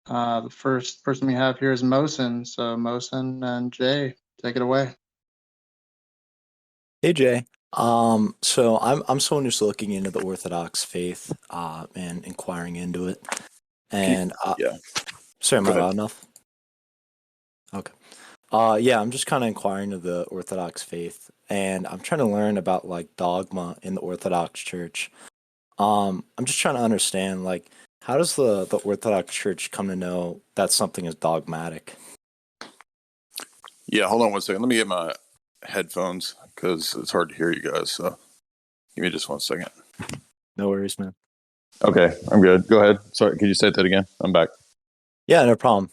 The first person we have here is Mosin. So Mosin and Jay, take it away. Hey Jay. So I'm someone who's looking into the Orthodox faith, and inquiring into it. Keep, And yeah, sorry, am go I ahead. loud enough? Okay. Yeah, I'm just kind of inquiring into the Orthodox faith, and I'm trying to learn about like dogma in the Orthodox Church. I'm just trying to understand like how does the Orthodox Church come to know that something is dogmatic? Yeah, hold on one second. Let me get my headphones because it's hard to hear you guys. So give me just 1 second. No worries, man. Okay, I'm good. Go ahead. Sorry, could you say that again? I'm back. Yeah, no problem.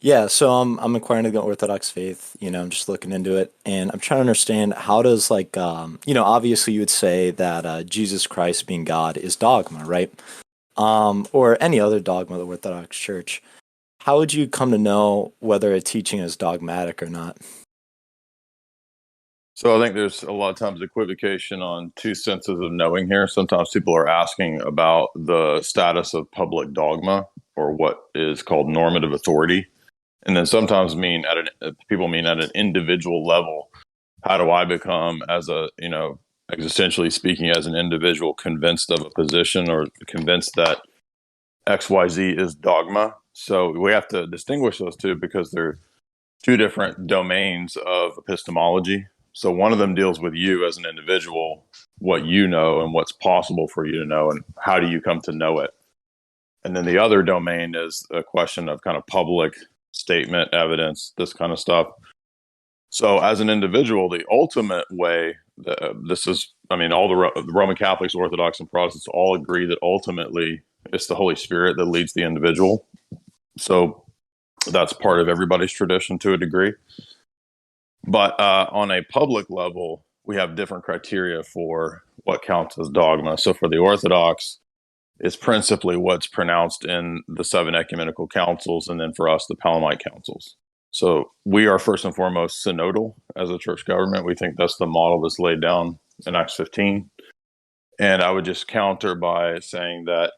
Yeah, so I'm inquiring to the Orthodox faith. I'm just looking into it, and I'm trying to understand how does like obviously you would say that Jesus Christ being God is dogma, right? Or any other dogma of the Orthodox Church. How would you come to know whether a teaching is dogmatic or not? So I think there's a lot of times equivocation on two senses of knowing here. Sometimes people are asking about the status of public dogma or what is called normative authority. And then sometimes people mean at an individual level, how do I become as a, existentially speaking as an individual convinced of a position or convinced that XYZ is dogma. So we have to distinguish those two because they're two different domains of epistemology. So one of them deals with you as an individual, what you know and what's possible for you to know, and how do you come to know it. And then the other domain is a question of kind of public statement, evidence, this kind of stuff. So as an individual, the ultimate way, this is, I mean, all the Roman Catholics, Orthodox, and Protestants all agree that ultimately it's the Holy Spirit that leads the individual. So that's part of everybody's tradition to a degree. But on a public level, we have different criteria for what counts as dogma. So for the Orthodox, it's principally what's pronounced in the seven ecumenical councils, and then for us, the Palamite councils. So we are first and foremost synodal as a church government. We think that's the model that's laid down in Acts 15. And I would just counter by saying that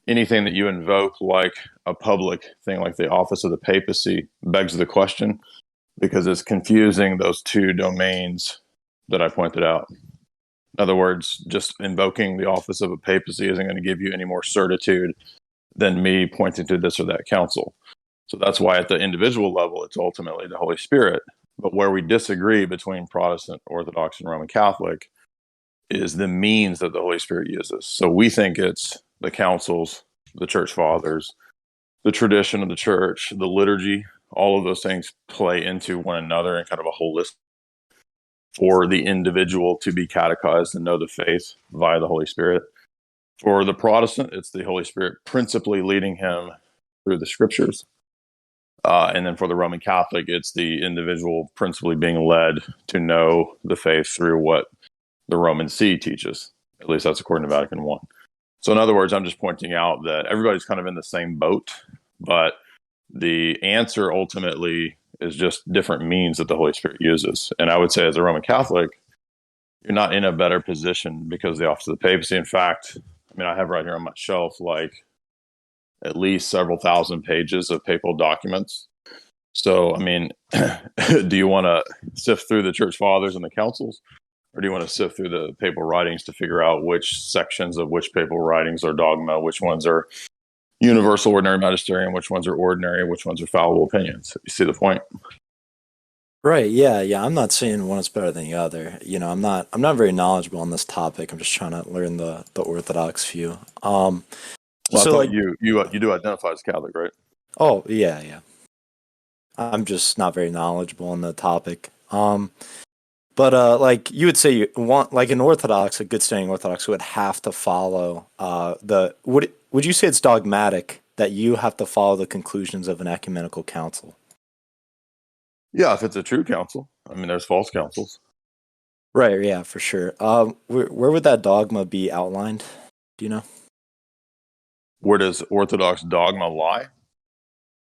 anything that you invoke, like a public thing like the office of the papacy, begs the question because it's confusing those two domains that I pointed out. In other words, just invoking the office of a papacy isn't going to give you any more certitude than me pointing to this or that council. So that's why at the individual level, it's ultimately the Holy Spirit. But where we disagree between Protestant, Orthodox, and Roman Catholic is the means that the Holy Spirit uses. So we think it's the councils, the church fathers, the tradition of the church, the liturgy, all of those things play into one another in kind of a holistic for the individual to be catechized and know the faith via the Holy Spirit. For the Protestant, it's the Holy Spirit principally leading him through the scriptures. And then for the Roman Catholic, it's the individual principally being led to know the faith through what the Roman See teaches. At least that's according to Vatican I. So in other words, I'm just pointing out that everybody's kind of in the same boat, but the answer ultimately is just different means that the Holy Spirit uses. And I would say as a Roman Catholic, you're not in a better position because of the office of the papacy. In fact, I mean, I have right here on my shelf like at least several thousand pages of papal documents. So, I mean, do you want to sift through the church fathers and the councils? Or do you want to sift through the papal writings to figure out which sections of which papal writings are dogma, which ones are universal ordinary magisterium, which ones are ordinary, which ones are fallible opinions? You see the point? Right, yeah. I'm not saying one is better than the other. I'm not very knowledgeable on this topic. I'm just trying to learn the Orthodox view. Well, I So thought like, you do identify as Catholic, right? oh yeah. I'm just not very knowledgeable on the topic. But like you would say, you want like an Orthodox, a good standing Orthodox would have to follow the would you say it's dogmatic that you have to follow the conclusions of an ecumenical council? Yeah, if it's a true council. I mean, there's false councils. Right, yeah, for sure. Where would that dogma be outlined? Do you know? Where does Orthodox dogma lie?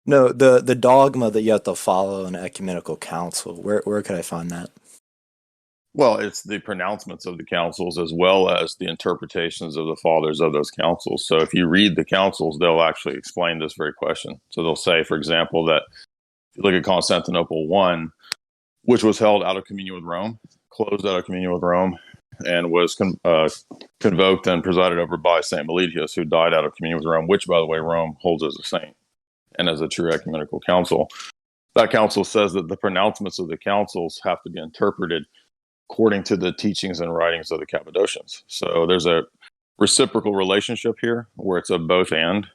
No, the dogma that you have to follow an ecumenical council. Where could I find that? Well, it's the pronouncements of the councils as well as the interpretations of the fathers of those councils. So if you read the councils, they'll actually explain this very question. So they'll say, for example, that if you look at Constantinople I, which was held out of communion with Rome, closed out of communion with Rome, and was convoked and presided over by Saint Meletius, who died out of communion with Rome, which, by the way, Rome holds as a saint and as a true ecumenical council. That council says that the pronouncements of the councils have to be interpreted according to the teachings and writings of the Cappadocians. So there's a reciprocal relationship here where it's a both and.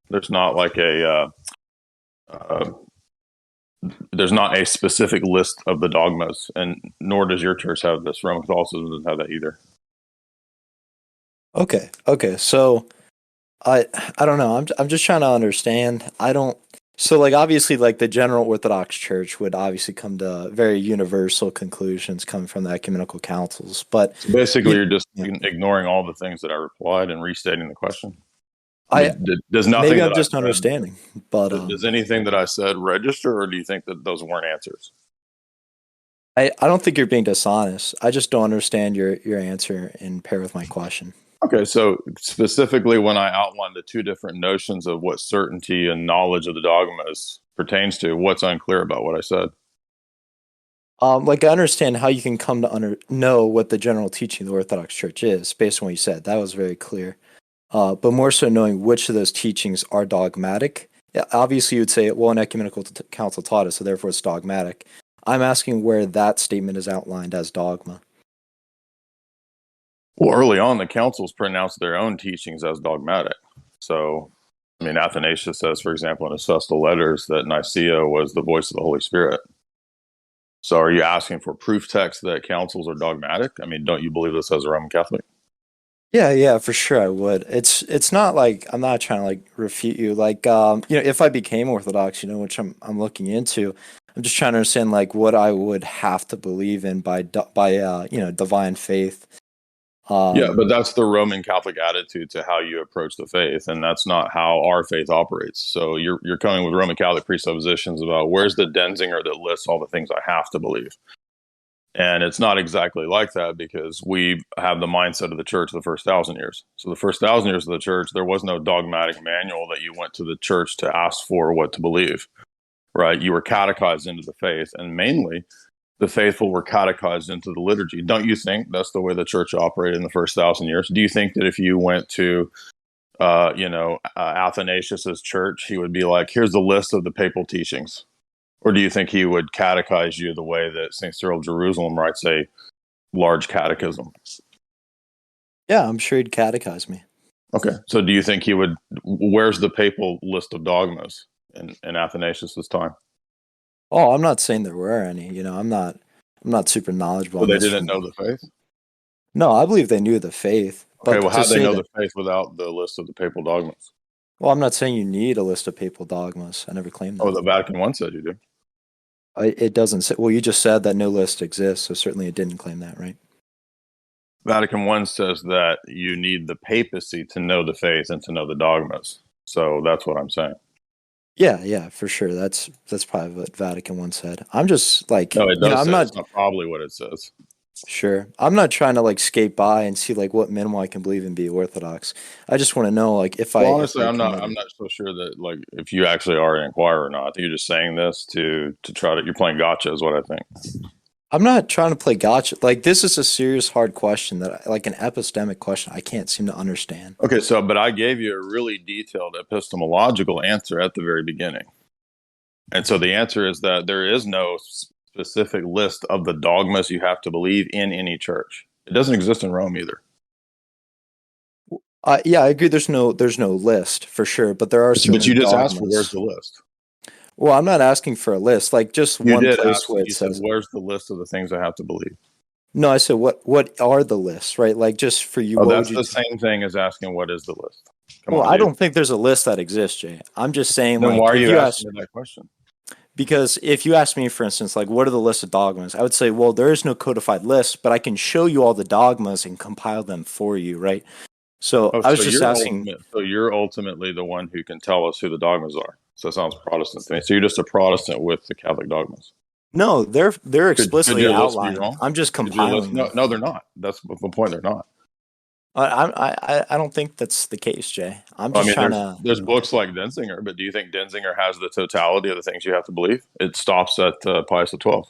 There's not like there's not a specific list of the dogmas, and nor does your church have this. Roman Catholicism doesn't have that either. Okay. So I don't know. I'm just trying to understand. I don't. So like obviously like the general Orthodox Church would obviously come to very universal conclusions coming from the ecumenical councils, but So basically, you're just ignoring all the things that I replied and restating the question. Does nothing maybe I'm that just I said, understanding, but does anything that I said register, or do you think that those weren't answers? I don't think you're being dishonest. I just don't understand your answer in pair with my question. Okay, so specifically when I outlined the two different notions of what certainty and knowledge of the dogmas pertains to, what's unclear about what I said? Like I understand how you can come to know what the general teaching of the Orthodox Church is based on what you said. That was very clear. But more so knowing which of those teachings are dogmatic. Yeah, obviously, you would say, well, an ecumenical council taught us, so therefore it's dogmatic. I'm asking where that statement is outlined as dogma. Well, early on, the councils pronounced their own teachings as dogmatic. So, I mean, Athanasius says, for example, in his Festal Letters, that Nicaea was the voice of the Holy Spirit. So, are you asking for proof text that councils are dogmatic? I mean, don't you believe this as a Roman Catholic? Yeah, for sure I would. It's not like I'm not trying to like refute you. Like if I became Orthodox, which I'm looking into, I'm just trying to understand like what I would have to believe in by divine faith. Yeah, but that's the Roman Catholic attitude to how you approach the faith, and that's not how our faith operates. So you're coming with Roman Catholic presuppositions about where's the Denzinger that lists all the things I have to believe. And it's not exactly like that because we have the mindset of the church the first 1,000 years. So the first 1,000 years of the church, there was no dogmatic manual that you went to the church to ask for what to believe, right? You were catechized into the faith, and mainly the faithful were catechized into the liturgy. Don't you think that's the way the church operated in the first 1,000 years? Do you think that if you went to, Athanasius's church, he would be like, here's the list of the papal teachings? Or do you think he would catechize you the way that St. Cyril of Jerusalem writes a large catechism? Yeah, I'm sure he'd catechize me. Okay. So do you think he would, where's the papal list of dogmas in Athanasius's time? Oh, I'm not saying there were any. I'm not super knowledgeable. So on they this didn't know the faith? No, I believe they knew the faith. Okay, But well, how to do they say know that, the faith without the list of the papal dogmas? well, I'm not saying you need a list of papal dogmas. I never claimed that. Oh, the Vatican I said you do. It doesn't say. Well, you just said that no list exists, so certainly it didn't claim that, right? Vatican I says that you need the papacy to know the faith and to know the dogmas. So that's what I'm saying. Yeah, for sure. That's probably what Vatican I said. I'm just like, No, it does I'm say not it's not probably what it says. sure. I'm not trying to like skate by and see like what minimal I can believe and be Orthodox. I just want to know like if Well, I honestly, I'm not. committed. I'm not so sure that like if you actually are an inquirer or not. I think you're just saying this to try to. You're playing gotcha, is what I think. I'm not trying to play gotcha. Like this is a serious, hard question like an epistemic question I can't seem to understand. Okay, so but I gave you a really detailed epistemological answer at the very beginning, and so the answer is that there is no specific list of the dogmas you have to believe in any church. It doesn't exist in Rome either. Yeah, I agree. There's no list for sure, but there are But you certainly just asked for dogmas. where's the list. Well, I'm not asking for a list. Like just You one did place ask. where it You said says. where's the list of the things I have to believe. No, I said what are the lists, right? Like just for you, Oh, what would that's you? the same thing as asking what is the list. Come Well, on, I dude. don't think there's a list that exists, Jay. I'm just saying, Then why like, are if you you ask, asking me that question? because if you ask me, for instance, like, what are the list of dogmas? I would say, well, there is no codified list, but I can show you all the dogmas and compile them for you, right? So Oh, I was so just asking. you're ultimately the one who can tell us who the dogmas are. So it sounds Protestant to me. So you're just a Protestant with the Catholic dogmas. No, they're Could explicitly your list be outlined. wrong? I'm just Could your list? compiling No, them. no, they're not. That's the point. They're not. I don't think that's the case, Jay. I'm Well, I just mean, trying to. there's books like Denzinger, but do you think Denzinger has the totality of the things you have to believe? It stops at Pius XII.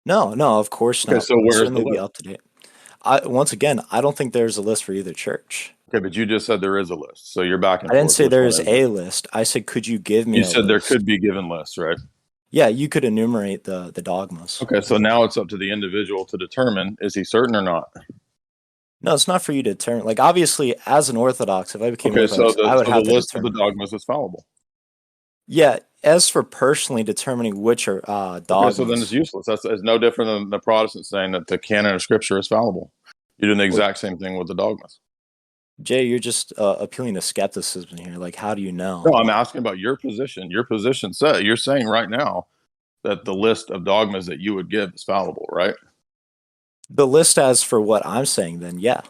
No, no, of course Okay, not. so It would where's the certainly be list? up to date. Once again, I don't think there's a list for either church. Okay, but you just said there is a list, so you're back and I didn't forth. say Which there one is is it? a list. I said, could you give me You a said there list? could be given lists, right? Yeah, you could enumerate the dogmas. Okay, so now it's up to the individual to determine, is he certain or not? No, it's not for you to determine. Like, obviously, as an Orthodox, if I became Okay, so Orthodox, I would so the have to list of the determine. dogmas is fallible. Yeah, as for personally determining which are Okay, so then it's dogmas, useless. It's no different than the Protestants saying that the canon of Scripture is fallible. You're doing the well, exact same thing with the dogmas. Jay, you're just appealing to skepticism here. Like, how do you No, know? I'm asking about your position. Your position said you're saying right now that the list of dogmas that you would give is fallible, right? The list as for what I'm saying, then yeah.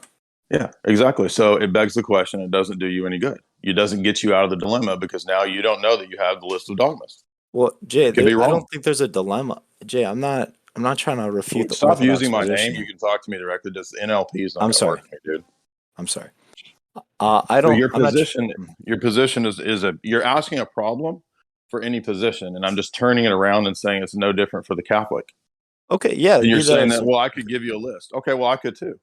Yeah, exactly. So it begs the question. It doesn't do you any good. It doesn't get you out of the dilemma because now you don't know that you have the list of dogmas. Well, Jay, It could be I wrong. don't think there's a dilemma. Jay, I'm not trying to refute the Stop Orthodox using my name. position You here. can talk to me directly. Just NLP is not I'm going to sorry. work for me, dude. I'm sorry. I So don't. your I'm not. position, is you're asking a problem for any position, and I'm just turning it around and saying it's no different for the Catholic. Okay, yeah, And you're be that saying as that, well, I could give you a list. Okay, well, I could too.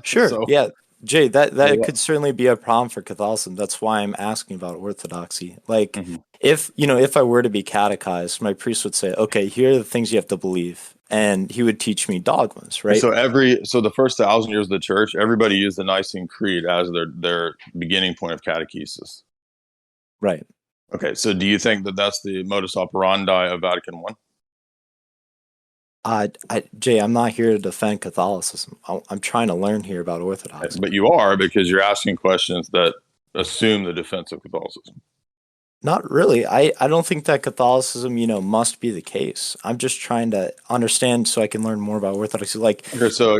sure. So, Yeah, Jay, that well, could certainly be a problem for Catholicism. That's why I'm asking about Orthodoxy. Like, mhm. if I were to be catechized, my priest would say, "Okay, here are the things you have to believe," and he would teach me dogmas, right? So the first 1,000 years of the church, everybody used the Nicene Creed as their beginning point of catechesis. Right. Okay, so do you think that that's the modus operandi of Vatican I? Jay, I'm not here to defend Catholicism. I'm trying to learn here about Orthodoxy. But you are, because you're asking questions that assume the defense of Catholicism. Not really. I don't think that Catholicism, must be the case. I'm just trying to understand so I can learn more about Orthodoxy. Like,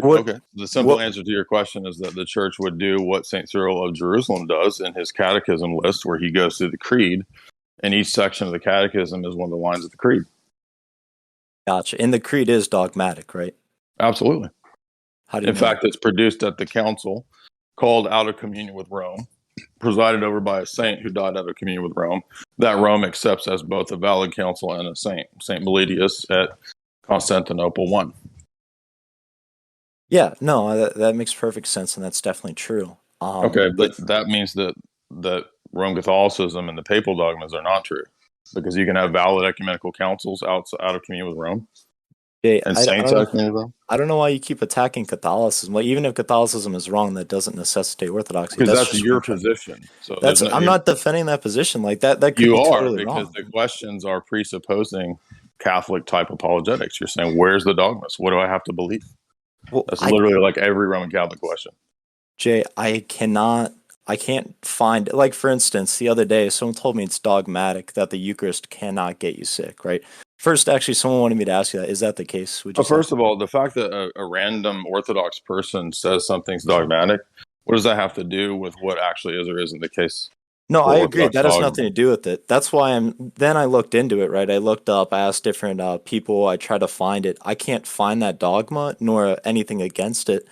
what, The simple what? answer to your question is that the church would do what St. Cyril of Jerusalem does in his catechism list, where he goes through the creed, and each section of the catechism is one of the lines of the creed. Gotcha. And the creed is dogmatic, right? Absolutely. How do you In know fact, it's produced at the council called Out of Communion with Rome, presided over by a saint who died out of communion with Rome, that Rome accepts as both a valid council and a saint, Saint Meletius at Constantinople I. Yeah, no, that makes perfect sense, and that's definitely true. Okay, But but that means that Rome Catholicism and the papal dogmas are not true, because you can have valid ecumenical councils out of communion with Rome Jay, and I saints don't out know. of communion with Rome. I don't know why you keep attacking Catholicism. Like, even if Catholicism is wrong, that doesn't necessitate Orthodoxy. Because That's that's just your position. So there's no I'm not defending that position. Like that could you be are, totally because wrong. the questions are presupposing Catholic type apologetics. You're saying, where's the dogmas? What do I have to believe? Well, That's literally like every Roman Catholic question. Jay, I can't find, like, for instance, the other day, someone told me it's dogmatic that the Eucharist cannot get you sick, right? First, actually, someone wanted me to ask you that. Is that the case? Would you But say? first of all, the fact that a random Orthodox person says something's dogmatic, what does that have to do with what actually is or isn't the case No, for I agree. Orthodox That has nothing dogma? to do with it. That's why then I looked into it, right? I looked up, I asked different people, I tried to find it. I can't find that dogma nor anything against it.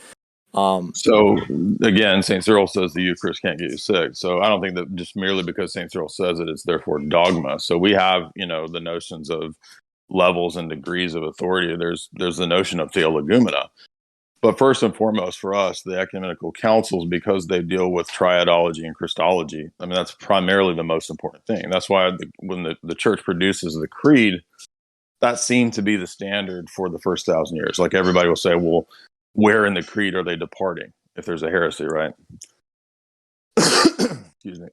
So again, St. Cyril says the Eucharist can't get you sick. So I don't think that just merely because St. Cyril says it, it's therefore dogma. So we have, the notions of levels and degrees of authority. There's the notion of theolegumena. But first and foremost for us, the ecumenical councils, because they deal with triadology and Christology, I mean, that's primarily the most important thing. That's why when the church produces the creed, that seemed to be the standard for the first 1,000 years. Like, everybody will say, well, where in the creed are they departing if there's a heresy, right? Excuse me.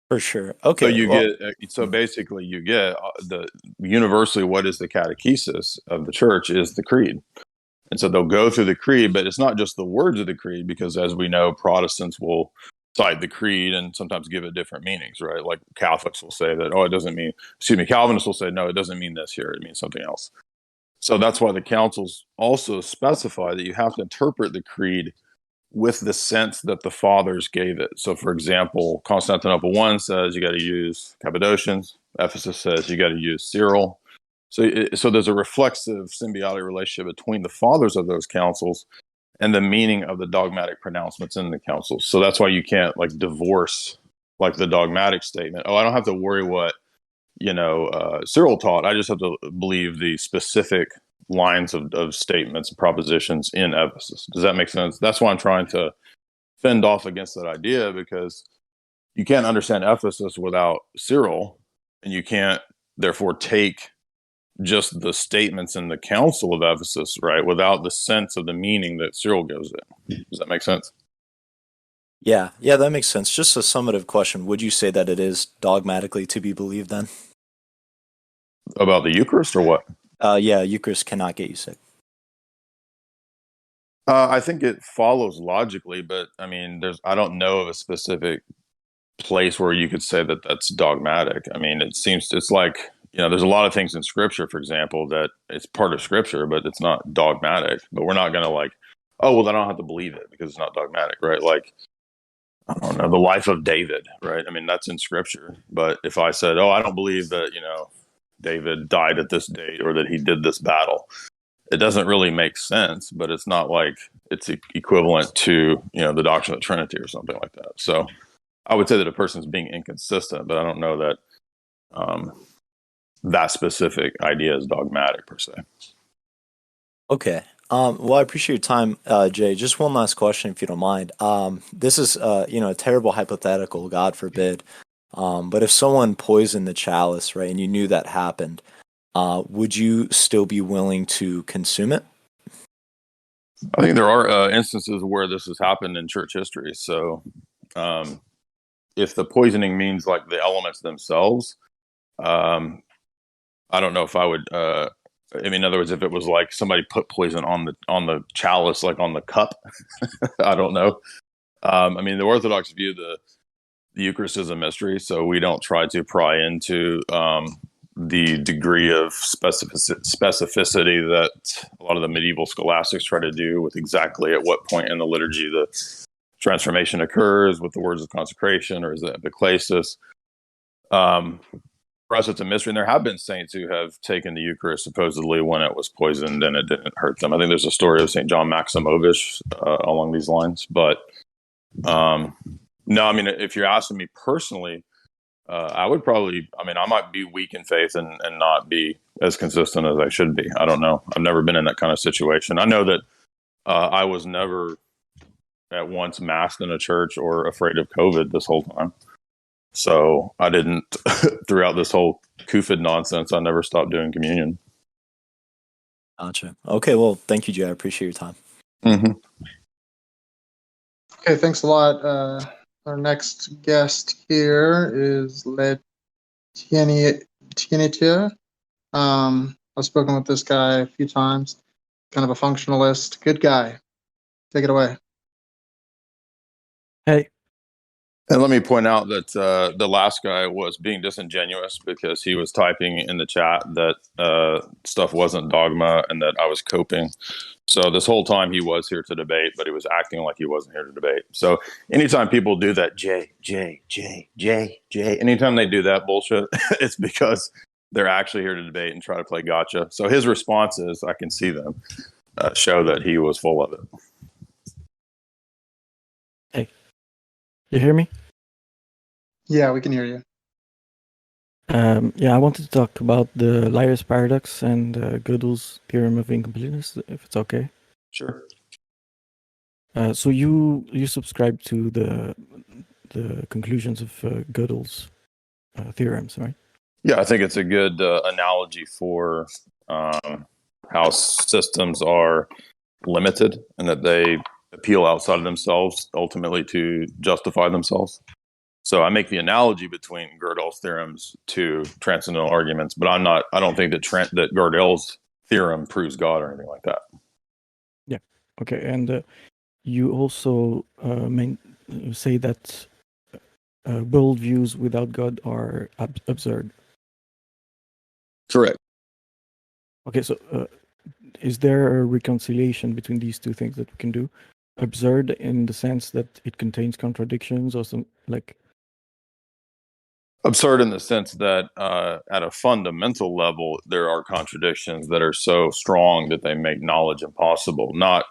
For sure. So Okay. you Well, get basically you get the universally, what is the catechesis of the church is the creed. And so they'll go through the creed, but it's not just the words of the creed, because as we know, Protestants will cite the creed and sometimes give it different meanings, right? Like Catholics will say that, oh, it doesn't mean, Calvinists will say, no, it doesn't mean this here, it means something else. So that's why the councils also specify that you have to interpret the creed with the sense that the fathers gave it. So, for example, Constantinople I says you got to use Cappadocians. Ephesus says you got to use Cyril. So there's a reflexive symbiotic relationship between the fathers of those councils and the meaning of the dogmatic pronouncements in the councils. So that's why you can't like divorce like the dogmatic statement. Oh, I don't have to worry what Cyril taught. I just have to believe the specific lines of statements and propositions in Ephesus. Does that make sense? That's why I'm trying to fend off against that idea, because you can't understand Ephesus without Cyril, and you can't therefore take just the statements in the Council of Ephesus, right, without the sense of the meaning that Cyril gives it. Does that make sense? Yeah, yeah, that makes sense. Just a summative question. Would you say that it is dogmatically to be believed then? About the Eucharist or what? Yeah, Eucharist cannot get you sick. I think it follows logically, but I mean, I don't know of a specific place where you could say that that's dogmatic. I mean, it's like, there's a lot of things in scripture, for example, that it's part of scripture, but it's not dogmatic. But we're not going to like, oh, well, then I don't have to believe it because it's not dogmatic, right? Like, I don't know, the life of David, right? I mean, that's in scripture. But if I said, oh, I don't believe that, David died at this date or that he did this battle, it doesn't really make sense, but it's not like it's equivalent to, the doctrine of the Trinity or something like that. So I would say that a person's being inconsistent, but I don't know that that specific idea is dogmatic per se. Okay. Well, I appreciate your time, Jay. Just one last question, if you don't mind. This is, a terrible hypothetical, God forbid. But if someone poisoned the chalice, right, and you knew that happened, would you still be willing to consume it? I think there are instances where this has happened in church history. So if the poisoning means like the elements themselves, I don't know if I would. I mean, in other words, if it was like somebody put poison on the chalice, like on the cup, I don't know. I mean, the Orthodox view the Eucharist is a mystery, so we don't try to pry into the degree of specificity that a lot of the medieval scholastics try to do with exactly at what point in the liturgy the transformation occurs with the words of consecration, or is it epiclesis? For us, it's a mystery. And there have been saints who have taken the Eucharist supposedly when it was poisoned and it didn't hurt them. I think there's a story of St. John Maximovich along these lines. But no, I mean, if you're asking me personally, I would probably, I might be weak in faith and not be as consistent as I should be. I don't know. I've never been in that kind of situation. I know that I was never at once masked in a church or afraid of COVID this whole time. So I didn't, throughout this whole COVID nonsense, I never stopped doing communion. Gotcha. Okay, well, thank you, Jay. I appreciate your time. Mm-hmm. Okay, thanks a lot. Our next guest here is Led Tienitia. I've spoken with this guy a few times. Kind of a functionalist. Good guy. Take it away. Hey. And let me point out that the last guy was being disingenuous because he was typing in the chat that stuff wasn't dogma and that I was coping. So this whole time he was here to debate, but he was acting like he wasn't here to debate. So anytime people do that, J, anytime they do that bullshit, it's because they're actually here to debate and try to play gotcha. So his responses, I can see them, show that he was full of it. Hey. You hear me? Yeah, we can hear you. I wanted to talk about the liar's paradox and Gödel's theorem of incompleteness, if it's okay. Sure. So you subscribe to the conclusions of Gödel's theorems, right? Yeah, I think it's a good analogy for how systems are limited and that they appeal outside of themselves ultimately to justify themselves. So I make the analogy between Gödel's theorems to transcendental arguments, but I don't think that Gödel's theorem proves God or anything like that. Yeah. Okay. And you also say that worldviews without God are absurd. Correct. Okay. So is there a reconciliation between these two things that we can do? Absurd in the sense that it contains contradictions or some like. Absurd in the sense that at a fundamental level, there are contradictions that are so strong that they make knowledge impossible, not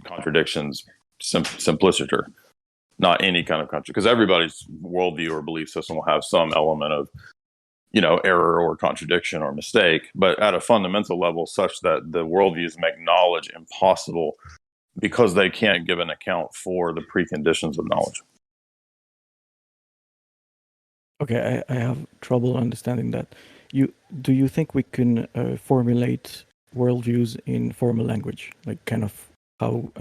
contradictions simpliciter, not any kind of contradiction, because everybody's worldview or belief system will have some element of, error or contradiction or mistake, but at a fundamental level, such that the worldviews make knowledge impossible because they can't give an account for the preconditions of knowledge. Okay, I have trouble understanding that. Do you think we can formulate worldviews in formal language, like kind of how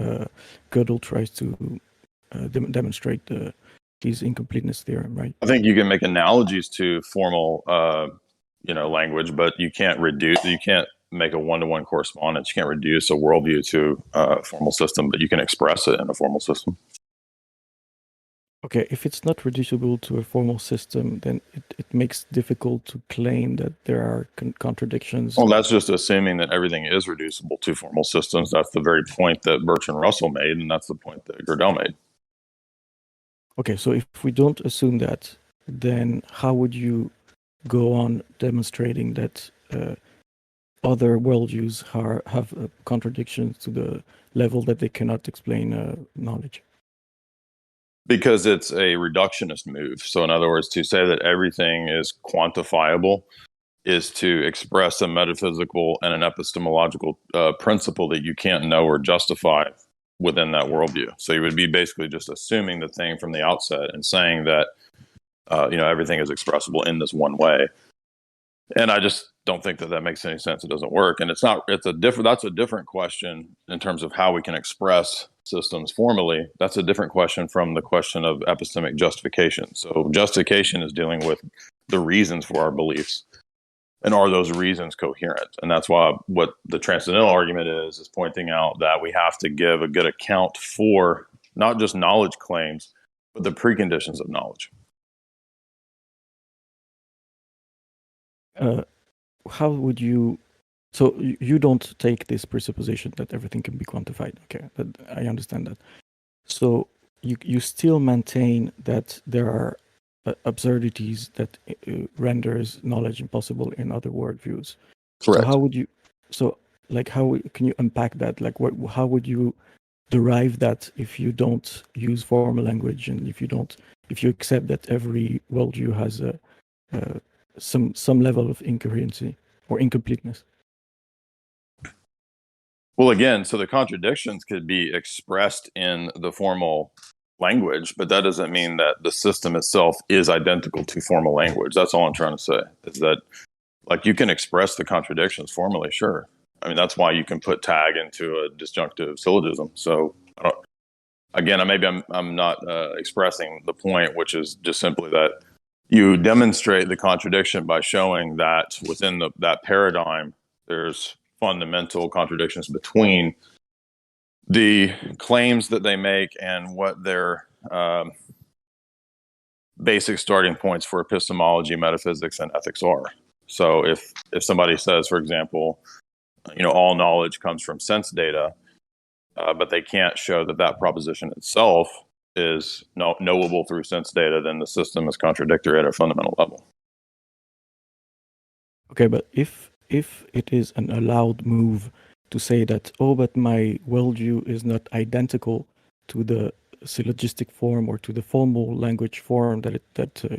Gödel tries to demonstrate his incompleteness theorem, right? I think you can make analogies to formal, language, but you can't make a one-to-one correspondence. You can't reduce a worldview to a formal system, but you can express it in a formal system. Okay, if it's not reducible to a formal system, then it makes it difficult to claim that there are contradictions. Well, that's just assuming that everything is reducible to formal systems. That's the very point that Bertrand Russell made, and that's the point that Gödel made. Okay, so if we don't assume that, then how would you go on demonstrating that other worldviews have contradictions to the level that they cannot explain knowledge? Because it's a reductionist move. So in other words, to say that everything is quantifiable is to express a metaphysical and an epistemological principle that you can't know or justify within that worldview. So you would be basically just assuming the thing from the outset and saying that, everything is expressible in this one way. And I just don't think that makes any sense. It doesn't work. And that's a different question in terms of how we can express systems formally. That's a different question from the question of epistemic justification. So justification is dealing with the reasons for our beliefs. And are those reasons coherent? And that's why what the transcendental argument is pointing out that we have to give a good account for not just knowledge claims, but the preconditions of knowledge. How would you? So you don't take this presupposition that everything can be quantified. Okay, I understand that. So you still maintain that there are absurdities that renders knowledge impossible in other worldviews. Correct. So how would you? So how can you unpack that? Like how would you derive that if you don't use formal language and if you accept that every worldview has some level of incoherency or incompleteness? Well, again, so the contradictions could be expressed in the formal language, but that doesn't mean that the system itself is identical to formal language. That's all I'm trying to say, is that you can express the contradictions formally, sure. I mean, that's why you can put tag into a disjunctive syllogism. So maybe I'm not expressing the point, which is just simply that you demonstrate the contradiction by showing that within that paradigm, there's fundamental contradictions between the claims that they make and what their basic starting points for epistemology, metaphysics, and ethics are. So if somebody says, for example, all knowledge comes from sense data, but they can't show that proposition itself is knowable through sense data, then the system is contradictory at a fundamental level. Okay, but if it is an allowed move to say that, but my worldview is not identical to the syllogistic form or to the formal language form that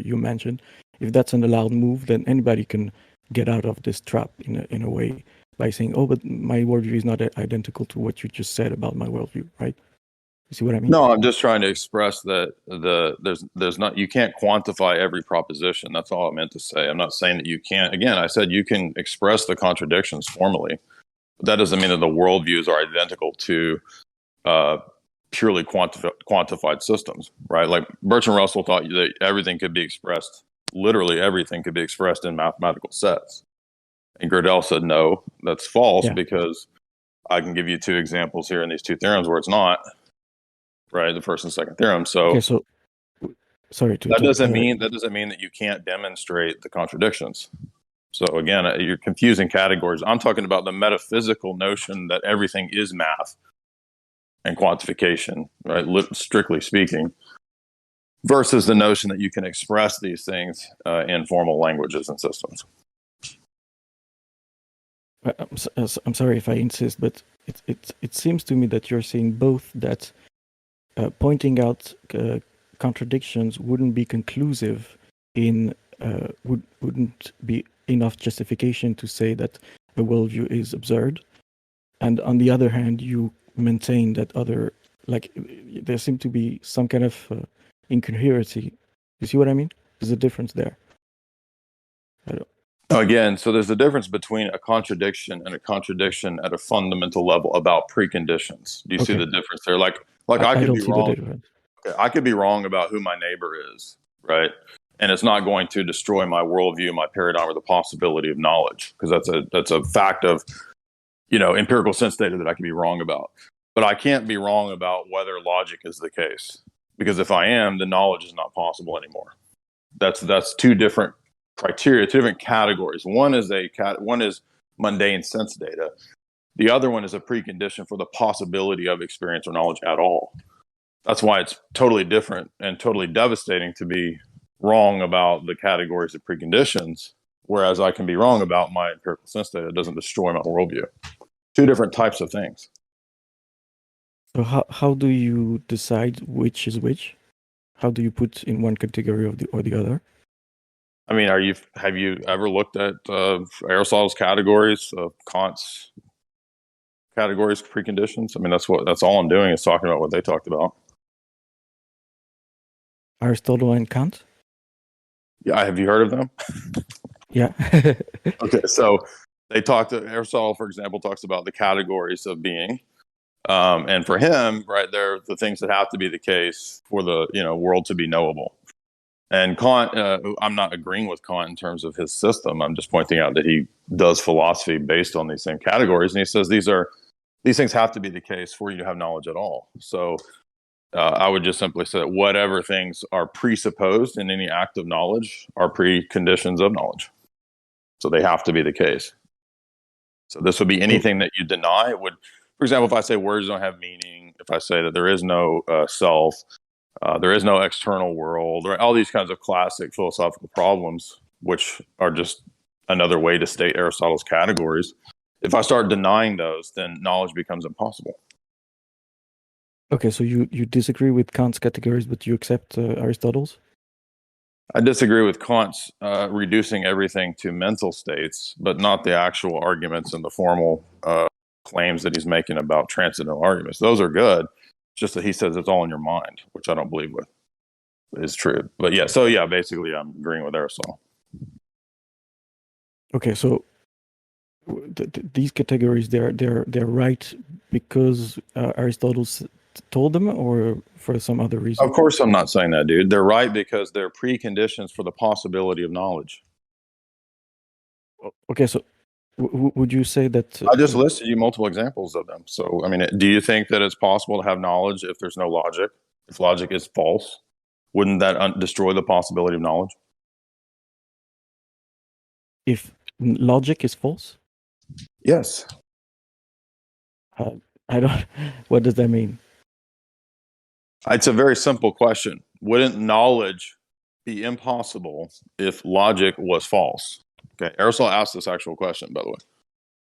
you mentioned, if that's an allowed move, then anybody can get out of this trap in a way by saying, but my worldview is not identical to what you just said about my worldview, right? You see what I mean? No, I'm just trying to express that you can't quantify every proposition. That's all I meant to say. I'm not saying that you can't. Again, I said you can express the contradictions formally, but that doesn't mean that the worldviews are identical to purely quantified systems, right? Like Bertrand Russell thought that literally everything could be expressed in mathematical sets. And Gödel said, no, that's false, because I can give you two examples here in these two theorems where it's not. Right, the first and second theorem. So, okay, so sorry to that doesn't mean that you can't demonstrate the contradictions. So again, you're confusing categories. I'm talking about the metaphysical notion that everything is math and quantification, right? Strictly speaking, versus the notion that you can express these things in formal languages and systems. I'm sorry if I insist, but it seems to me that you're saying both that pointing out contradictions wouldn't be conclusive wouldn't be enough justification to say that a worldview is absurd, and on the other hand, you maintain that there seem to be some kind of incoherency. You see what I mean? There's a difference there. Again, so there's a difference between a contradiction and a contradiction at a fundamental level about preconditions. Do you see the difference there? Like I could be wrong. Okay, I could be wrong about who my neighbor is, right? And it's not going to destroy my worldview, my paradigm, or the possibility of knowledge, because that's a fact of, empirical sense data that I can be wrong about. But I can't be wrong about whether logic is the case, because if I am, then knowledge is not possible anymore. That's two different criteria, two different categories. One is mundane sense data. The other one is a precondition for the possibility of experience or knowledge at all. That's why it's totally different and totally devastating to be wrong about the categories of preconditions, whereas I can be wrong about my empirical sense data. It doesn't destroy my worldview. Two different types of things. So how do you decide which is which? How do you put in one category or the other? I mean, have you ever looked at Aristotle's categories, Kant's categories, preconditions? I mean, that's all I'm doing is talking about what they talked about. Aristotle and Kant? Yeah, have you heard of them? Yeah. Okay, so Aristotle, for example, talks about the categories of being. And for him, right, they're the things that have to be the case for the world to be knowable. And Kant, I'm not agreeing with Kant in terms of his system. I'm just pointing out that he does philosophy based on these same categories, and he says these things have to be the case for you to have knowledge at all. So I would just simply say that whatever things are presupposed in any act of knowledge are preconditions of knowledge. So they have to be the case. So this would be anything that you deny. It would, for example, if I say words don't have meaning, if I say that there is no self, there is no external world, or all these kinds of classic philosophical problems, which are just another way to state Aristotle's categories. If I start denying those, then knowledge becomes impossible. Okay, so you disagree with Kant's categories, but you accept Aristotle's? I disagree with Kant's reducing everything to mental states, but not the actual arguments and the formal claims that he's making about transcendental arguments. Those are good. It's just that he says it's all in your mind, which I don't believe is true. But yeah, basically I'm agreeing with Aristotle. Okay, so these categories, they're right because Aristotle told them, or for some other reason? Of course I'm not saying that, dude. They're right because they're preconditions for the possibility of knowledge. Okay, so would you say that... I just listed you multiple examples of them. So, I mean, do you think that it's possible to have knowledge if there's no logic? If logic is false, wouldn't that destroy the possibility of knowledge? If logic is false? Yes. I don't... What does that mean? It's a very simple question. Wouldn't knowledge be impossible if logic was false? Okay, Aristotle asked this actual question, by the way.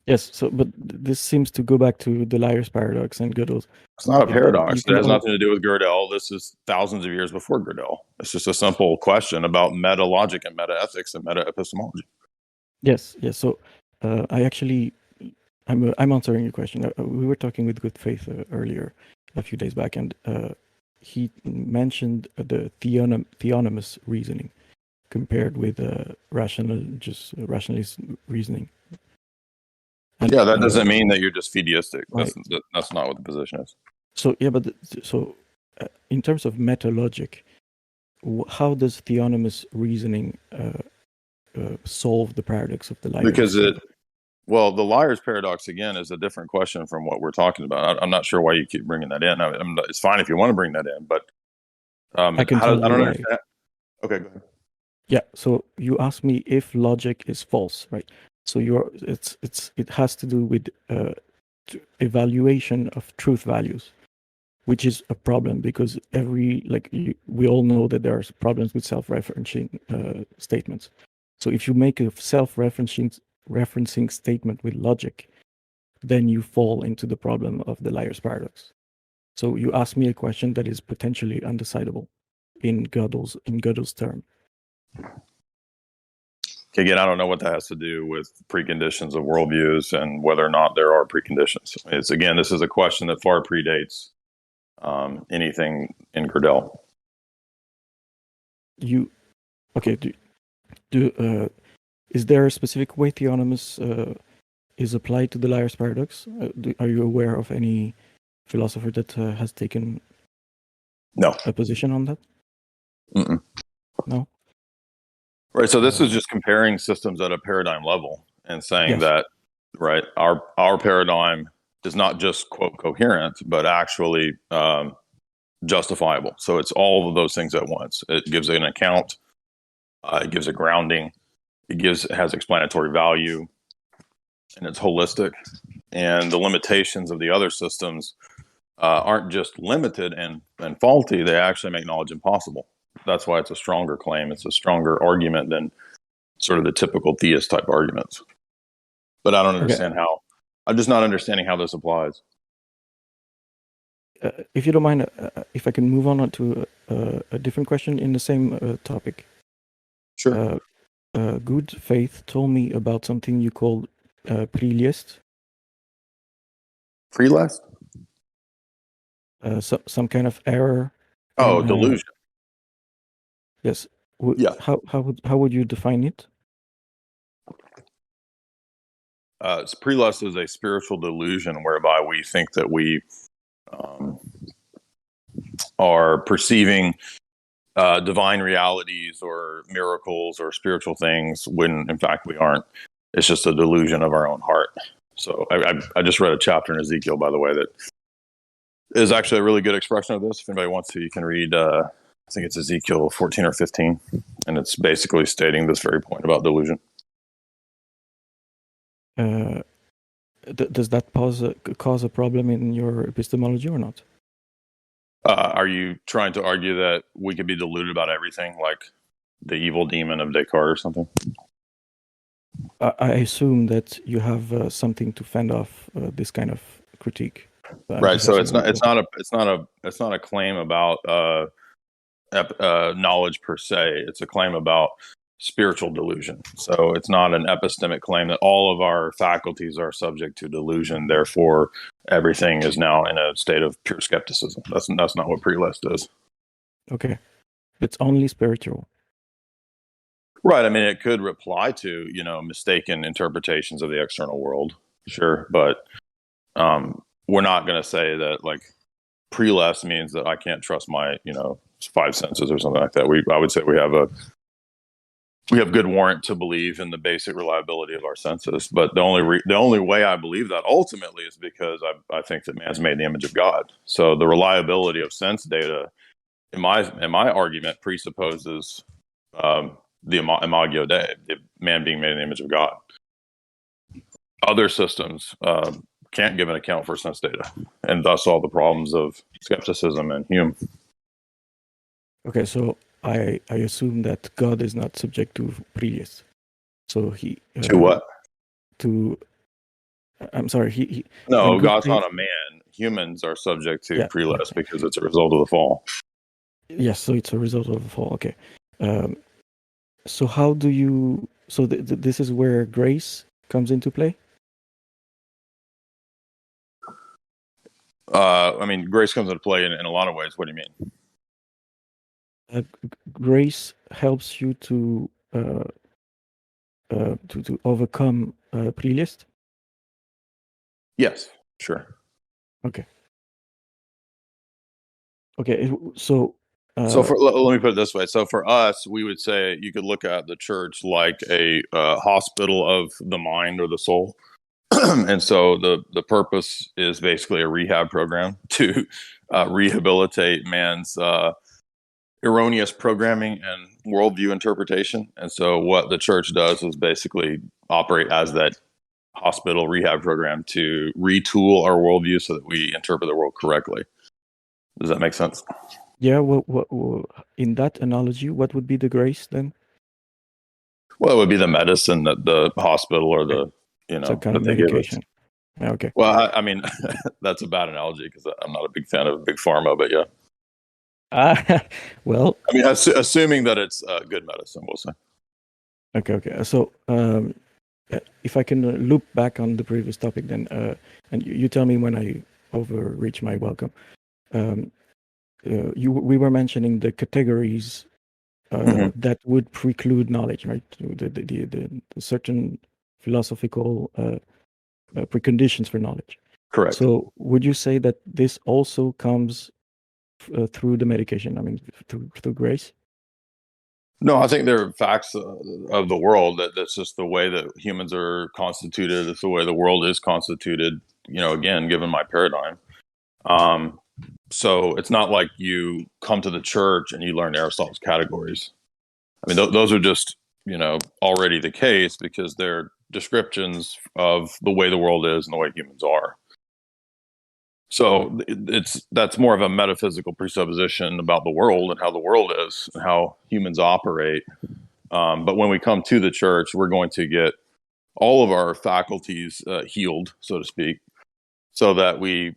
Yes, but this seems to go back to the liar's paradox and Gödel's. It's not a paradox. It has nothing to do with Gödel. This is thousands of years before Gödel. It's just a simple question about meta logic and meta ethics and meta epistemology. Yes. So I'm answering your question. We were talking with Good Faith earlier, a few days back, and he mentioned the theonomous reasoning compared with rationalist reasoning. And, yeah, that doesn't mean that you're just fideistic. Right. That's not what the position is. So yeah, but in terms of meta logic, how does theonomous reasoning solve the paradox of the liar? Because the liar's paradox again is a different question from what we're talking about. I'm not sure why you keep bringing that in. It's fine if you want to bring that in, but I don't understand. Okay, go ahead. Yeah. So you asked me if logic is false, right? So it has to do with evaluation of truth values. which is a problem because we all know that there are problems with self-referencing statements. So if you make a self-referencing statement with logic, then you fall into the problem of the liar's paradox. So you ask me a question that is potentially undecidable in Gödel's term. Again, I don't know what that has to do with preconditions of worldviews and whether or not there are preconditions. This is a question that far predates anything in Gödel. Is there a specific way theonomus is applied to the liar's paradox? Are you aware of any philosopher that has taken a position on that? Mm-mm. No. Right. So this is just comparing systems at a paradigm level and saying that, right, our paradigm is not just quote coherent, but actually justifiable. So it's all of those things at once. It gives an account. It gives a grounding. It has explanatory value, and it's holistic. And the limitations of the other systems aren't just limited and faulty. They actually make knowledge impossible. That's why it's a stronger claim. It's a stronger argument than sort of the typical theist type arguments. But I don't understand how. I'm just not understanding how this applies. If you don't mind, if I can move on to a different question in the same topic. Sure. Good Faith told me about something you call pre-list. Pre-list? Some kind of error. Delusion. Yes. Yeah. How would you define it? Pre-lust is a spiritual delusion whereby we think that we are perceiving divine realities or miracles or spiritual things when in fact we aren't. It's just a delusion of our own heart. So I just read a chapter in Ezekiel, by the way, that is actually a really good expression of this. If anybody wants to, you can read, I think it's Ezekiel 14 or 15, and it's basically stating this very point about delusion. Does that cause a problem in your epistemology or not? Are you trying to argue that we could be deluded about everything, like the evil demon of Descartes or something? I assume that you have something to fend off this kind of critique. Right. So it's not a claim about knowledge per se. It's a claim about spiritual delusion. So it's not an epistemic claim that all of our faculties are subject to delusion. Therefore, everything is now in a state of pure skepticism. That's not what pre-list is. Okay. It's only spiritual. Right. I mean, it could reply to, mistaken interpretations of the external world. Sure. But we're not going to say that like pre-list means that I can't trust my, five senses or something like that. I would say we have good warrant to believe in the basic reliability of our senses. But the only way I believe that ultimately is because I think that man's made in the image of God. So the reliability of sense data, in my argument, presupposes the imago Dei, the man being made in the image of God. Other systems can't give an account for sense data, and thus all the problems of skepticism and Hume. Okay, so I assume that God is not subject to pre-list. So he to what? I'm sorry. He no, God's not a man. Humans are subject to pre-list because it's a result of the fall. Yes, so it's a result of the fall. Okay. So how do you? So this is where grace comes into play. I mean, grace comes into play in a lot of ways. What do you mean? Grace helps you to overcome pre-list. Yes, sure. Okay. So. Let me put it this way. So for us, we would say you could look at the church like a hospital of the mind or the soul. And so the purpose is basically a rehab program to rehabilitate man's erroneous programming and worldview interpretation. And so what the church does is basically operate as that hospital rehab program to retool our worldview so that we interpret the world correctly. Does that make sense? Yeah. What in that analogy, what would be the grace then? Well, it would be the medicine that the hospital or the, So kind that of they give us. medication. Yeah, okay. Well, I mean, that's a bad analogy because I'm not a big fan of big pharma, but yeah. Well, I mean, assuming that it's good medicine, we'll say. okay. So, if I can loop back on the previous topic, then, and you tell me when I overreach my welcome. We were mentioning the categories that would preclude knowledge, right? The certain philosophical preconditions for knowledge. Correct. So, would you say that this also comes through the medication? I mean, through grace? No, I think they're facts of the world that's just the way that humans are constituted. It's the way the world is constituted. Again, given my paradigm. So it's not like you come to the church and you learn Aristotle's categories. I mean, those are just already the case because they're descriptions of the way the world is and the way humans are. So that's more of a metaphysical presupposition about the world and how the world is and how humans operate. But when we come to the church, we're going to get all of our faculties healed, so to speak, so that we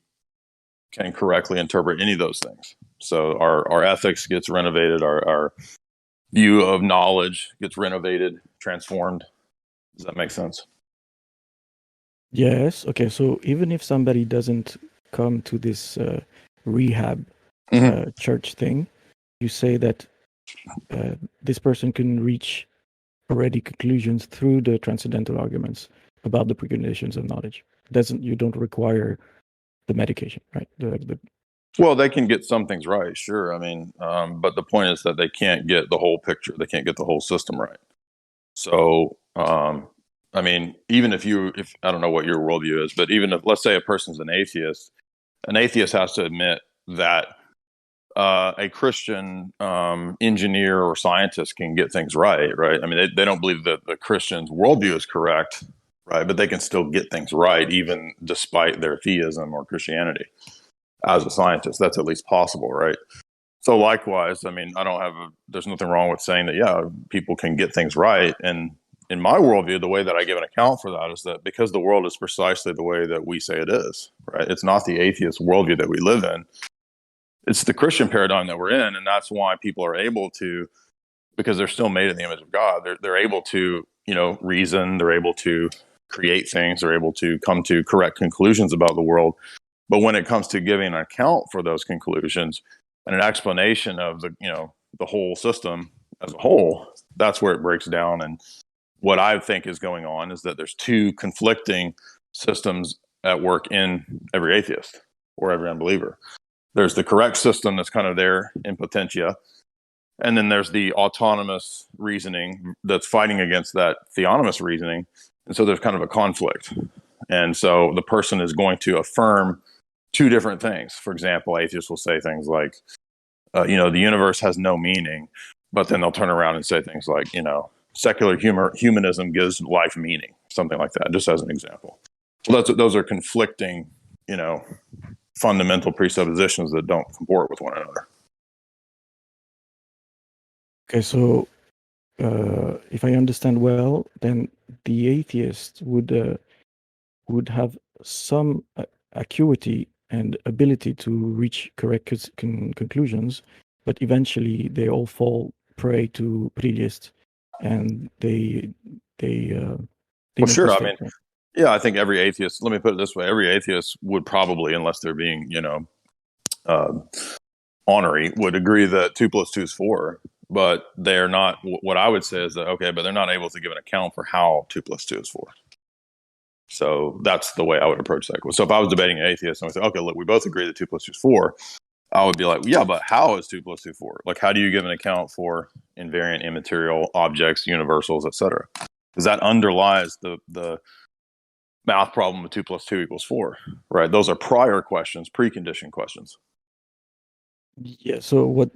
can correctly interpret any of those things. So our ethics gets renovated, our view of knowledge gets renovated, transformed. Does that make sense? Yes. Okay. So even if somebody doesn't come to this rehab church thing, you say that this person can reach already conclusions through the transcendental arguments about the preconditions of knowledge. You don't require the medication, right? Well, they can get some things right, sure. I mean, but the point is that they can't get the whole picture. They can't get the whole system right. So, I mean, even if I don't know what your worldview is, but even if, let's say a person's an atheist has to admit that a Christian engineer or scientist can get things right? I mean, they don't believe that the Christian's worldview is correct, right? But they can still get things right, even despite their theism or Christianity. As a scientist, that's at least possible, right? So likewise, I mean, there's nothing wrong with saying that, yeah, people can get things right. And in my worldview, the way that I give an account for that is that because the world is precisely the way that we say it is, right? It's not the atheist worldview that we live in. It's the Christian paradigm that we're in. And that's why people are able to, because they're still made in the image of God, they're able to, reason, they're able to create things, they're able to come to correct conclusions about the world. But when it comes to giving an account for those conclusions and an explanation of the whole system as a whole, that's where it breaks down. And what I think is going on is that there's two conflicting systems at work in every atheist or every unbeliever. There's the correct system that's kind of there in potentia, and then there's the autonomous reasoning that's fighting against that theonomous reasoning. And so there's kind of a conflict. And so the person is going to affirm two different things. For example, atheists will say things like, the universe has no meaning, but then they'll turn around and say things like, secular humanism gives life meaning, something like that, just as an example. So those are conflicting, fundamental presuppositions that don't comport with one another. Okay, so if I understand well, then the atheist would have some acuity and ability to reach correct conclusions, but eventually they all fall prey to prejudiced, and they well, sure. I mean, yeah, I think every atheist. Let me put it this way: every atheist would probably, unless they're being, ornery, would agree that 2 + 2 is 4. But they're not. What I would say is that but they're not able to give an account for how 2 + 2 is 4. So that's the way I would approach that. So if I was debating an atheist and I say, okay, look, we both agree that 2 + 2 is 4, I would be like, yeah, but how is 2 + 2 4? Like, how do you give an account for invariant immaterial objects, universals, etc.? Because that underlies the math problem of 2 + 2 = 4, right? Those are prior questions, preconditioned questions. Yeah. So what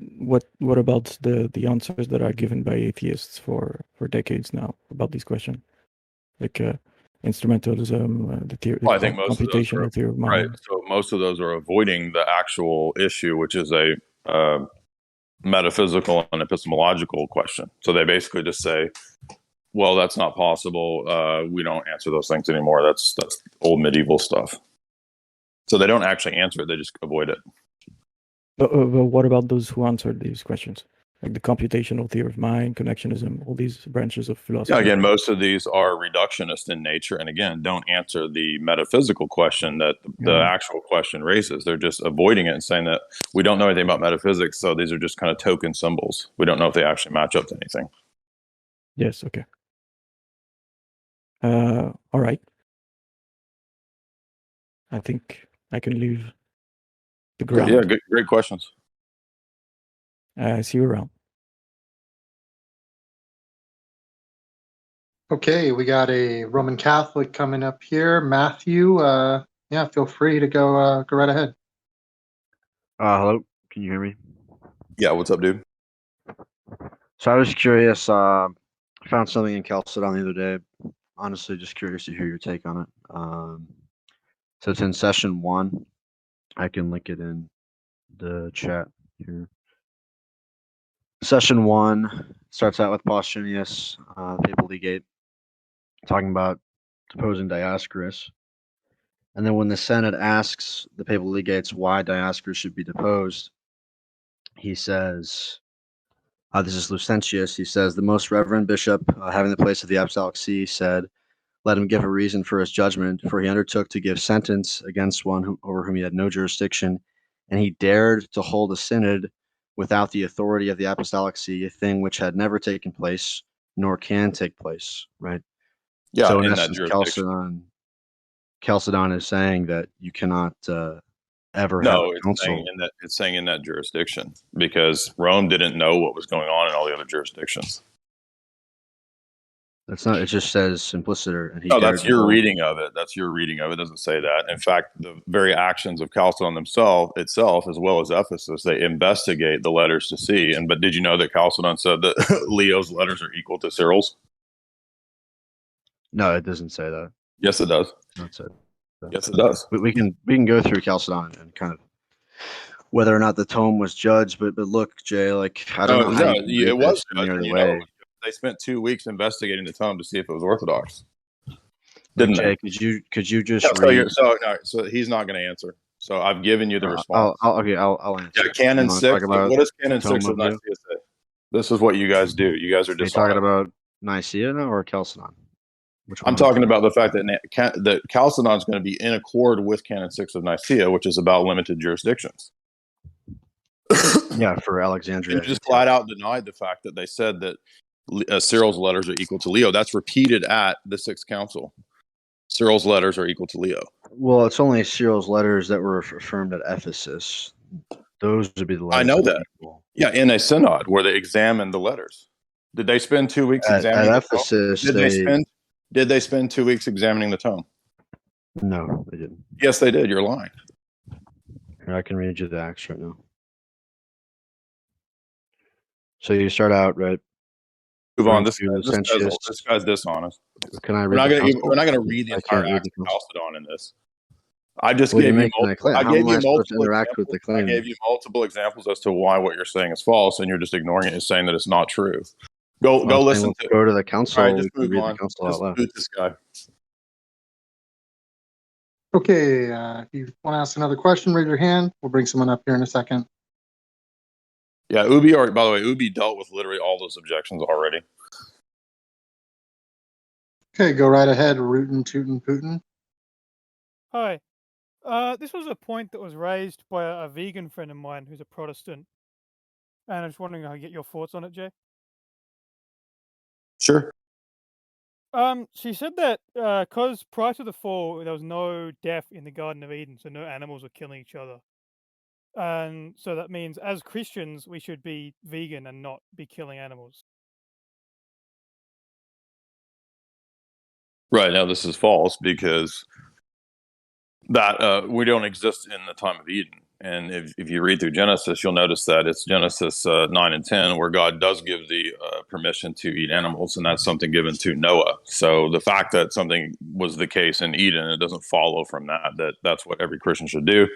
about the answers that are given by atheists for decades now about this question? Like, instrumentalism, the Well, I think most of those computational are theory of right. mind. So most of those are avoiding the actual issue, which is a metaphysical and epistemological question. So they basically just say, well, that's not possible. We don't answer those things anymore. That's old medieval stuff. So they don't actually answer it; they just avoid it. But what about those who answered these questions, like the computational theory of mind, connectionism, all these branches of philosophy? Yeah, again, most of these are reductionist in nature, and again, don't answer the metaphysical question that the actual question raises. They're just avoiding it and saying that we don't know anything about metaphysics, so these are just kind of token symbols. We don't know if they actually match up to anything. Yes. Okay. All right. I think I can leave the ground. Yeah, great questions. See you around. Okay, we got a Roman Catholic coming up here. Matthew, yeah, feel free to go right ahead. Hello, can you hear me? Yeah, what's up, dude? So I was curious. I found something in Chalcedon the other day. Honestly, just curious to hear your take on it. So it's in session 1. I can link it in the chat here. Session 1 starts out with Postumius, papal legate, talking about deposing Dioscorus. And then when the Senate asks the papal legates why Dioscorus should be deposed, he says, this is Lucentius. He says, the most reverend bishop, having the place of the apostolic see, said, let him give a reason for his judgment, for he undertook to give sentence against one over whom he had no jurisdiction, and he dared to hold a synod without the authority of the apostolic see, a thing which had never taken place, nor can take place, right? Yeah, so in in that essence, jurisdiction. Chalcedon is saying that you cannot ever have No, a council. it's saying in that jurisdiction because Rome didn't know what was going on in all the other jurisdictions. That's not. It just says simpliciter, and he. No, that's your reading of it. That's your reading of it. It doesn't say that. In fact, the very actions of Chalcedon itself, as well as Ephesus, they investigate the letters to see. But did you know that Chalcedon said that Leo's letters are equal to Cyril's? No, it doesn't say that. Yes, it does. That's it. Yes, it does. We can go through Chalcedon and kind of whether or not the tome was judged, but look, Jay, like I don't know how you it was any judged, other and way. they spent 2 weeks investigating the tome to see if it was orthodox. Like, Didn't Jay, they? could you just read? So he's not going to answer. So I've given you the response. I'll answer. Yeah, Canon 6. What does Canon 6 of you? Nicaea say? This is what you guys do. You guys are Are you dishonest. talking about Nicaea now or Chalcedon? Which one I'm talking about the fact that Chalcedon is going to be in accord with Canon 6 of Nicaea, which is about limited jurisdictions. Yeah, for Alexandria. And you just flat out denied the fact that they said that Cyril's letters are equal to Leo. That's repeated at the Sixth Council. Cyril's letters are equal to Leo. Well, it's only Cyril's letters that were affirmed at Ephesus. Those would be the letters. I know that. Yeah, in a synod where they examined the letters. Did they spend 2 weeks examining at Ephesus? Did they spend 2 weeks examining the tome? No, they didn't. Yes, they did. You're lying. Here, I can read you the Acts right now. So you start out, right? Move on. This guy's dishonest. Can I read? We're not going to read the entire Acts of Chalcedon in this. I just gave you multiple examples as to why what you're saying is false, and you're just ignoring it and saying that it's not true. Go listen to. Go to the council. All right, just move on. Just boot this guy. Okay, if you want to ask another question, raise your hand. We'll bring someone up here in a second. Yeah, Ubi. By the way, Ubi dealt with literally all those objections already. Okay, go right ahead, Rootin' Tootin' Putin. Hi. This was a point that was raised by a vegan friend of mine who's a Protestant. And I was wondering how I get your thoughts on it, Jay. Sure. She said that because prior to the fall, there was no death in the Garden of Eden, so no animals were killing each other. And so that means as Christians, we should be vegan and not be killing animals. Right, now this is false because that we don't exist in the time of Eden. And if you read through Genesis, you'll notice that it's Genesis 9 and 10 where God does give the permission to eat animals, and that's something given to Noah. So the fact that something was the case in Eden, it doesn't follow from that that's what every Christian should do.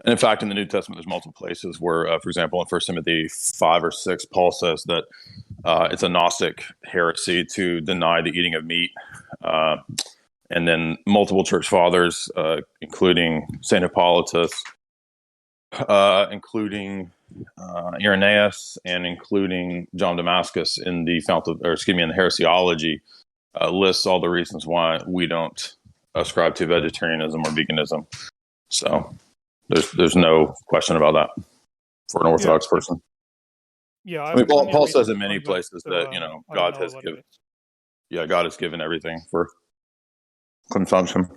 And in fact, in the New Testament, there's multiple places where, for example, in 1 Timothy 5 or 6, Paul says that it's a Gnostic heresy to deny the eating of meat. And then multiple church fathers, including St. Hippolytus, including Irenaeus, and including John Damascus in the in the Heresiology, lists all the reasons why we don't ascribe to vegetarianism or veganism. So there's no question about that for an Orthodox person. Yeah, I mean, Paul says in research many on that, places so, that I don't God know has a lot of given. it. Yeah, God has given everything for consumption.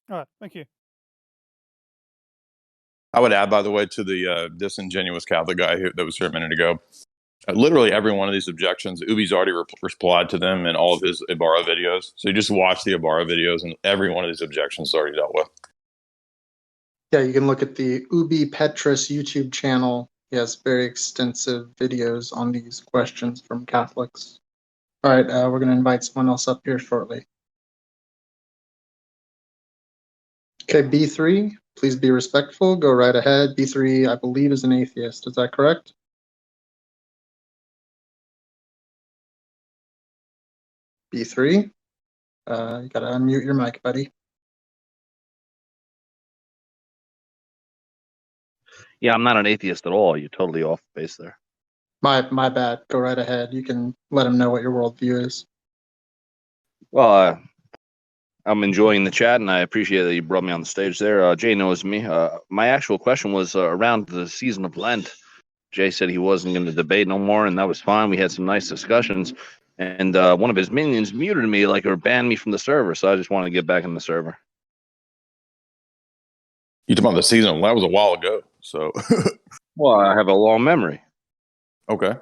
All right, thank you. I would add, by the way, to the disingenuous Catholic guy that was here a minute ago, literally every one of these objections, Ubi's already replied to them in all of his Ibarra videos. So you just watch the Ibarra videos, and every one of these objections is already dealt with. Yeah, you can look at the Ubi Petrus YouTube channel. He has very extensive videos on these questions from Catholics. All right, we're going to invite someone else up here shortly. Okay, B3, please be respectful. Go right ahead. B3, I believe, is an atheist. Is that correct? B3, you got to unmute your mic, buddy. Yeah, I'm not an atheist at all. You're totally off base there. My bad. Go right ahead. You can let him know what your worldview is. Well, I'm enjoying the chat, and I appreciate that you brought me on the stage there. Jay knows me. My actual question was around the season of Lent. Jay said he wasn't going to debate no more, and that was fine. We had some nice discussions, and one of his minions muted me, or banned me from the server. So I just want to get back in the server. You talking about the season? That was a while ago. So, Well, I have a long memory. okay.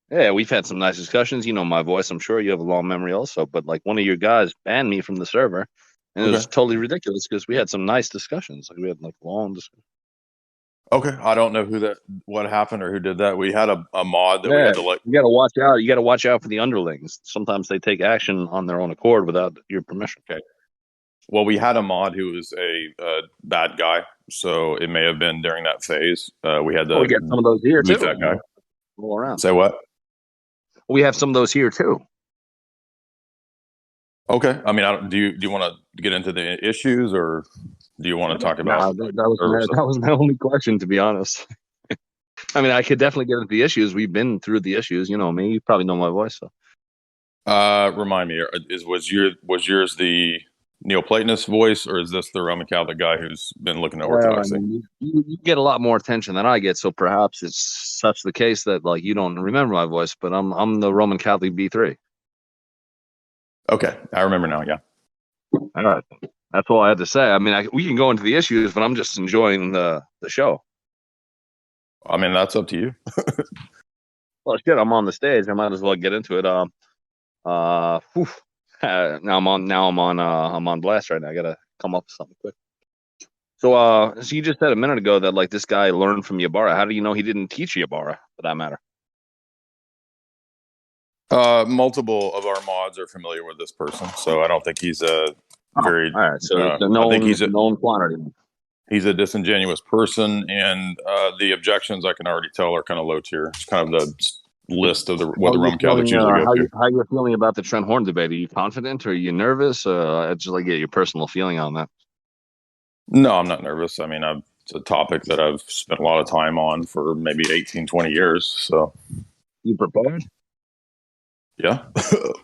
Yeah, we've had some nice discussions. You know my voice. I'm sure you have a long memory also. But one of your guys banned me from the server, and it was totally ridiculous because we had some nice discussions. We had long discussions. Okay, I don't know what happened or who did that. We had a mod that we had to You got to watch out. You got to watch out for the underlings. Sometimes they take action on their own accord without your permission. Okay. Well, we had a mod who was a bad guy, so it may have been during that phase. We had to. We got some of those here too. That guy. All around. Say what? We have some of those here too. Okay. I mean, do you want to get into the issues, or do you want to talk about? That was my only question, to be honest. I mean, I could definitely get into the issues. We've been through the issues. You know me. You probably know my voice. So. Remind me, was yours the Neoplatonist voice, or is this the Roman Catholic guy who's been looking at orthodoxy? You get a lot more attention than I get, so perhaps it's such the case that you don't remember my voice, but I'm the Roman Catholic B3. Okay, I remember now. Yeah. All right, that's all I had to say. I mean, we can go into the issues, but I'm just enjoying the show. I mean, that's up to you. Well, shit, I'm on the stage. I might as well get into it. Now I'm on blast right now. I gotta come up with something quick. So you just said a minute ago that this guy learned from Ybarra. How do you know he didn't teach Ybarra, for that matter? Multiple of our mods are familiar with this person, so I don't think he's a very. All right, so it's a known, I think he's a known quantity. He's a disingenuous person, and the objections I can already tell are kind of low tier. It's kind of the list of what the Roman Catholics usually go to. How you feeling about the Trent Horn debate? Are you confident, or are you nervous? I'd just get your personal feeling on that. No, I'm not nervous. I mean, it's a topic that I've spent a lot of time on for maybe 18, 20 years. So, you prepared? Yeah.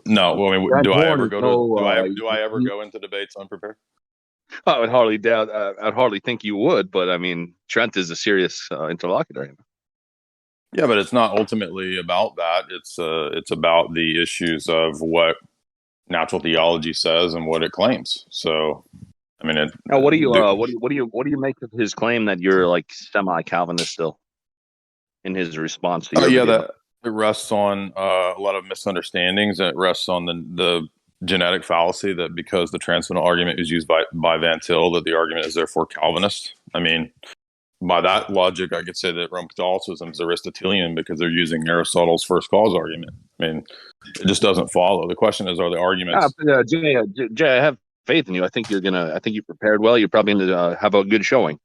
No. Well, I mean, do I ever go into debates unprepared? I would hardly doubt. I'd hardly think you would, but I mean, Trent is a serious interlocutor. Yeah, but it's not ultimately about that. It's about the issues of what natural theology says and what it claims. So, I mean, now, what do you make of his claim that you're semi-Calvinist still? In his response to your video? That it rests on a lot of misunderstandings, and it rests on the genetic fallacy that because the transcendental argument is used by Van Til, that the argument is therefore Calvinist. I mean, by that logic, I could say that Roman Catholicism is Aristotelian because they're using Aristotle's first cause argument. I mean, it just doesn't follow. The question is, are the arguments? Jay, I have faith in you. I think you prepared well. You're probably going to have a good showing.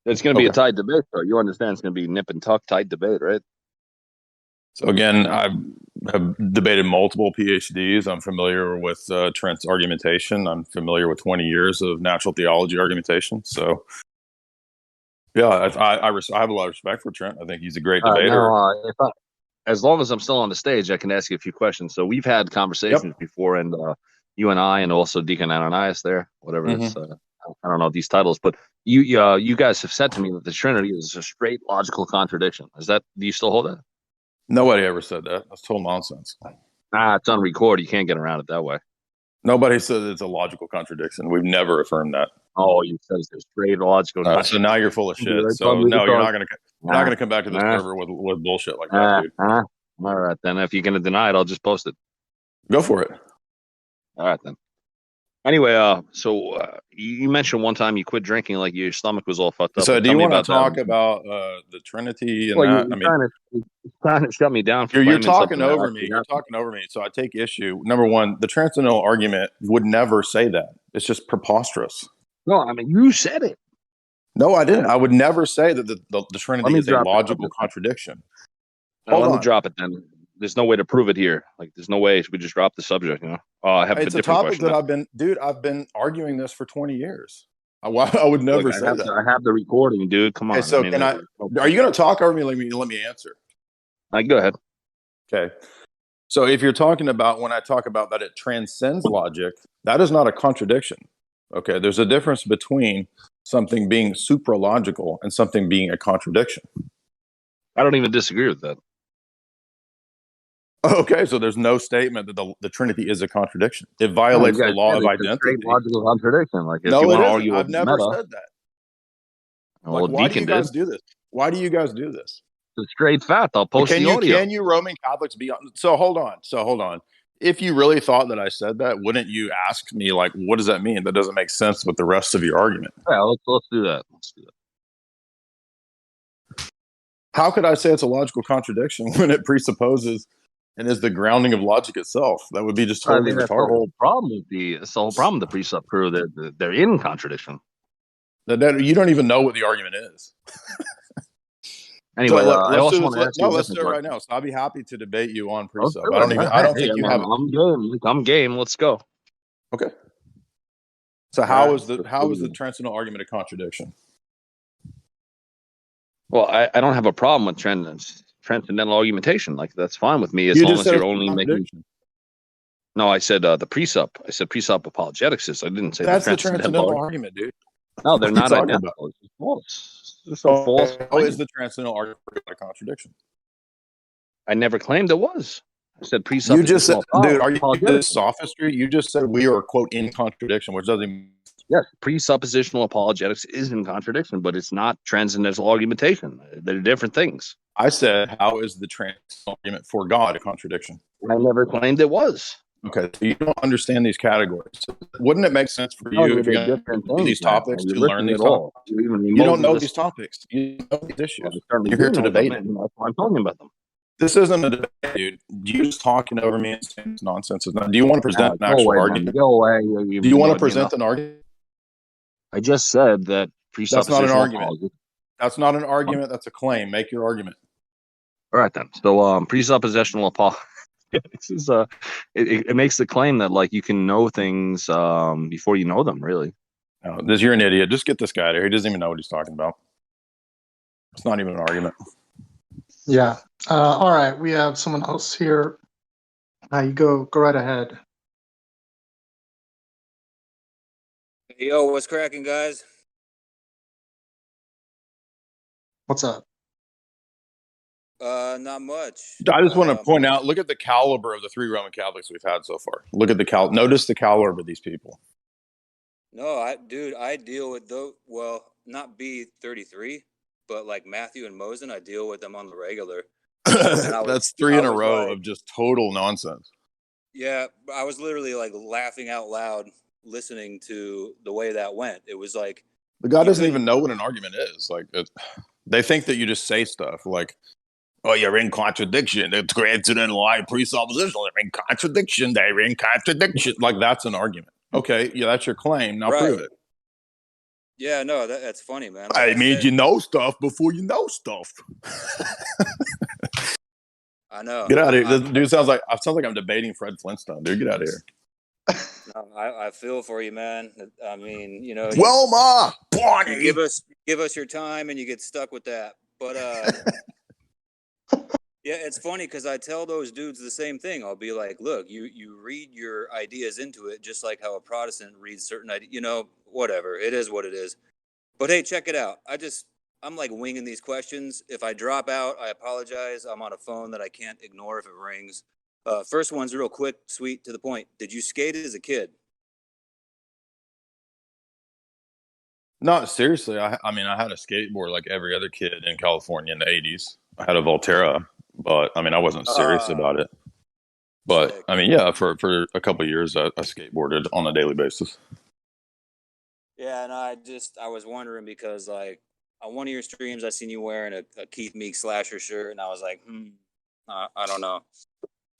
It's going to be a tight debate, though. You understand it's going to be nip and tuck, tight debate, right? So again, I have debated multiple PhDs. I'm familiar with Trent's argumentation. I'm familiar with 20 years of natural theology argumentation. So, yeah, I have a lot of respect for Trent. I think he's a great debater. As long as I'm still on the stage, I can ask you a few questions. So we've had conversations before, and you and I, and also Deacon Ananias there, whatever it's, I don't know these titles, but you guys have said to me that the Trinity is a straight logical contradiction. Do you still hold that? Nobody ever said that. That's total nonsense. It's on record. You can't get around it that way. Nobody says it's a logical contradiction. We've never affirmed that. Oh, you said it's a straight logical contradiction. So now you're full of shit. So no, you're not going to come back to this server with bullshit like that, dude. All right, then. If you're going to deny it, I'll just post it. Go for it. All right, then. Anyway, so you mentioned one time you quit drinking, like your stomach was all fucked up. So do you want to talk about the Trinity and that? You're trying to shut me down. You're talking over me. You're talking over me. So I take issue. Number one, the transcendental argument would never say that. It's just preposterous. No, I mean, you said it. No, I didn't. I would never say that the Trinity is a logical contradiction. Let me drop it then. There's no way to prove it here. Like, there's no way we just drop the subject. You know, I have it's a different topic question. that I've been arguing this for 20 years. I would never say that. I have the recording, dude. Come on. Okay, so are you going to talk over me? Let me answer. Go ahead. Okay. So if you're talking about, when I talk about that it transcends logic, that is not a contradiction. Okay. There's a difference between something being supralogical and something being a contradiction. I don't even disagree with that. Okay, so there's no statement that the Trinity is a contradiction. It violates the law of identity. It's a logical contradiction. Like, if no, you want it to isn't. argue I've never said that. Well, why do you guys do this? Why do you guys do this? It's a straight fact. I'll post the audio. Can you Roman Catholics be on? So hold on. If you really thought that I said that, wouldn't you ask me, like, what does that mean? That doesn't make sense with the rest of your argument. Yeah, let's do that. How could I say it's a logical contradiction when it presupposes and is the grounding of logic itself? That would be just totally retarded. That's the whole problem with the precept crew. They're in contradiction. You don't even know what the argument is. Anyway, let's do it right now. So I'll be happy to debate you on precept. I don't think you have. I'm game. Let's go. Okay. So how is the transcendental argument a contradiction? Well, I don't have a problem with transcendental argumentation. Like, that's fine with me as long as you're only making. No, I said the precept. I said precept apologetics. I didn't say that's the transcendental argument, dude. No, they're not identical. It's false. It's so false. How is the transcendental argument a contradiction? I never claimed it was. I said precept. You just said, dude, are you this sophistry? You just said we are, quote, in contradiction, which doesn't even. Yes, presuppositional apologetics is in contradiction, but it's not transcendental argumentation. They're different things. I said, how is the transcendental argument for God a contradiction? I never claimed it was. Okay, so you don't understand these categories. Wouldn't it make sense for you if you're going to do these topics to learn these topics? You don't know these topics. You know these issues. You're here to debate it. That's why I'm talking about them. This isn't a debate, dude. You're just talking over me and saying nonsense. Do you want to present an actual argument? Go away. Do you want to present an argument? I just said that presuppositional. That's not an argument. That's not an argument. That's a claim. Make your argument. All right, then. So, presuppositional apologetics is it makes the claim that, like, you can know things before you know them. Really. No, you're an idiot. Just get this guy there. He doesn't even know what he's talking about. It's not even an argument. Yeah. All right. We have someone else here. You go right ahead. Yo, what's cracking, guys? What's up? Not much. I just want to point out, look at the caliber of the 3 Roman Catholics we've had so far. Look at notice the caliber of these people. No, I deal with not B33, but like Matthew and Mosen, I deal with them on the regular. I was That's three I in a was row like, of just total nonsense. yeah, I was literally like laughing out loud listening to the way that went. It was like The guy you doesn't couldn't. even know what an argument is. Like, they think that you just say stuff like, "Oh, you're in contradiction. It's granted in lie presuppositional. They're in contradiction. They're in contradiction." Like, that's an argument. Okay, yeah, that's your claim. Now Right. prove it. Yeah, no, that's funny, man. Like I I made said, you know stuff before you know stuff. I know. Get out of here. This dude sounds like I'm debating Fred Flintstone. Dude, get out of here. No, I feel for you, man. I mean, you know, Wilma, you Bonnie. give us your time, and you get stuck with that. But yeah, it's funny because I tell those dudes the same thing. I'll be like, look, you read your ideas into it, just like how a Protestant reads certain ideas. You know, whatever. It is what it is. But hey, check it out. I'm like winging these questions. If I drop out, I apologize. I'm on a phone that I can't ignore if it rings. First one's real quick, sweet, to the point. Did you skate as a kid? No, seriously. I mean, I had a skateboard like every other kid in California in the '80s. I had a Volterra, but I mean, I wasn't serious about it. But Sick. I mean, yeah, for a couple of years, I skateboarded on a daily basis. Yeah, and I was wondering because like on one of your streams, I seen you wearing a Keith Meek slasher shirt, and I was like, I don't know.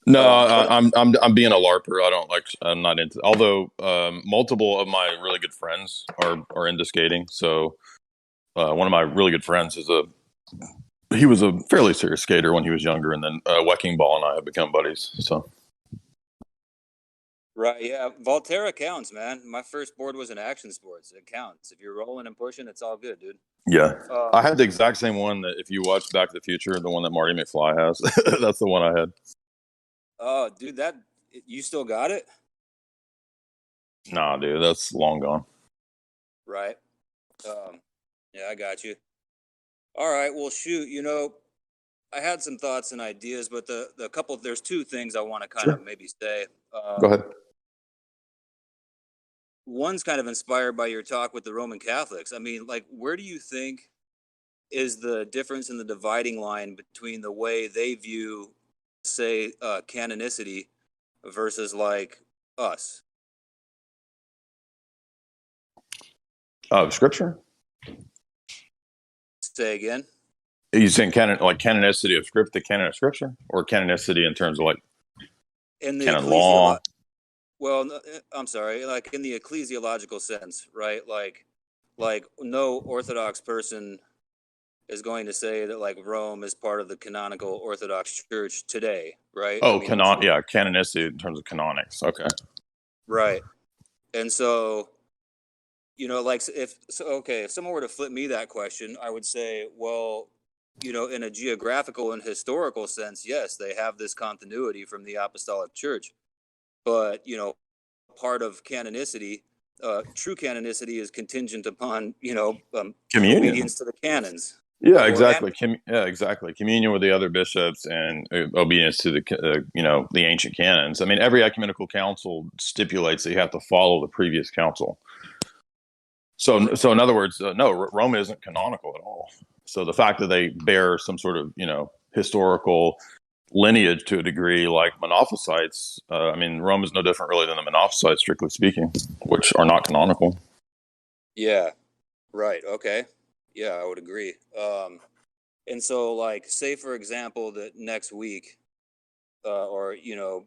No, But I'm being a larper. I don't like. I'm not into. Although multiple of my really good friends are into skating. So one of my really good friends he was a fairly serious skater when he was younger, and then Wecking Ball and I have become buddies. So right, yeah, Volterra counts, man. My first board was in action sports. It counts. If you're rolling and pushing, it's all good, dude. yeah, I Um, had the exact same one that if you watch Back to the Future, the one that Marty McFly has. That's the one I had. oh, dude, you still got it, Nah, dude, that's long gone. right? Yeah, I got you. All right, well, shoot, you know, I had some thoughts and ideas, but there's two things I want to kind of Sure, maybe say. go ahead. One's kind of inspired by your talk with the Roman Catholics. I mean, like, where do you think is the difference in the dividing line between the way they view, say, canonicity versus like us? Scripture. Say again. Are you saying canonicity of script, the canon of scripture, or canonicity in terms of like In the canon law? well, I'm sorry, like in the ecclesiological sense, right? Like no Orthodox person is going to say that like Rome is part of the canonical Orthodox Church today, right? I Oh, mean, which yeah, canonicity in terms of canonics. Okay. right. And so, you know, like if someone were to flip me that question, I would say, well, you know, in a geographical and historical sense, yes, they have this continuity from the Apostolic Church, but you know, part of canonicity, true canonicity, is contingent upon Communion. obedience to the canons. Yeah, Or exactly. Exactly. Communion with the other bishops and obedience to the ancient canons. I mean, every ecumenical council stipulates that you have to follow the previous council. So in other words, no, Rome isn't canonical at all. So the fact that they bear some sort of historical lineage to a degree, like Monophysites, I mean, Rome is no different really than the Monophysites, strictly speaking, which are not canonical. yeah, right, okay, yeah, I would agree. And so, like, say for example that next week, or you know,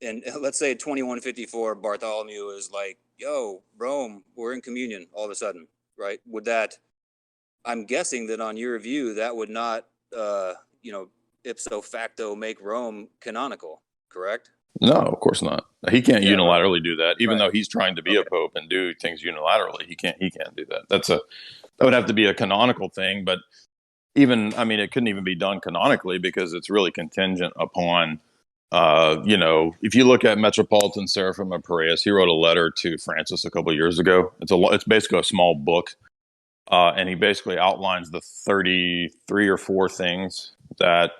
and let's say 2154, Bartholomew is like, "Yo, Rome, we're in communion." All of a sudden, right? Would that? I'm guessing that on your view, that would not, you know, ipso facto make Rome canonical, correct? No, of course not. He can't Yeah, right. unilaterally do that, even Right. though he's trying to be a Okay. pope and do things unilaterally. He can't do that. That would have to be a canonical thing, but even, I mean, it couldn't even be done canonically because it's really contingent upon, if you look at Metropolitan Seraphim of Piraeus, he wrote a letter to Francis a couple of years ago. It's basically a small book, and he basically outlines the 33 or 4 things that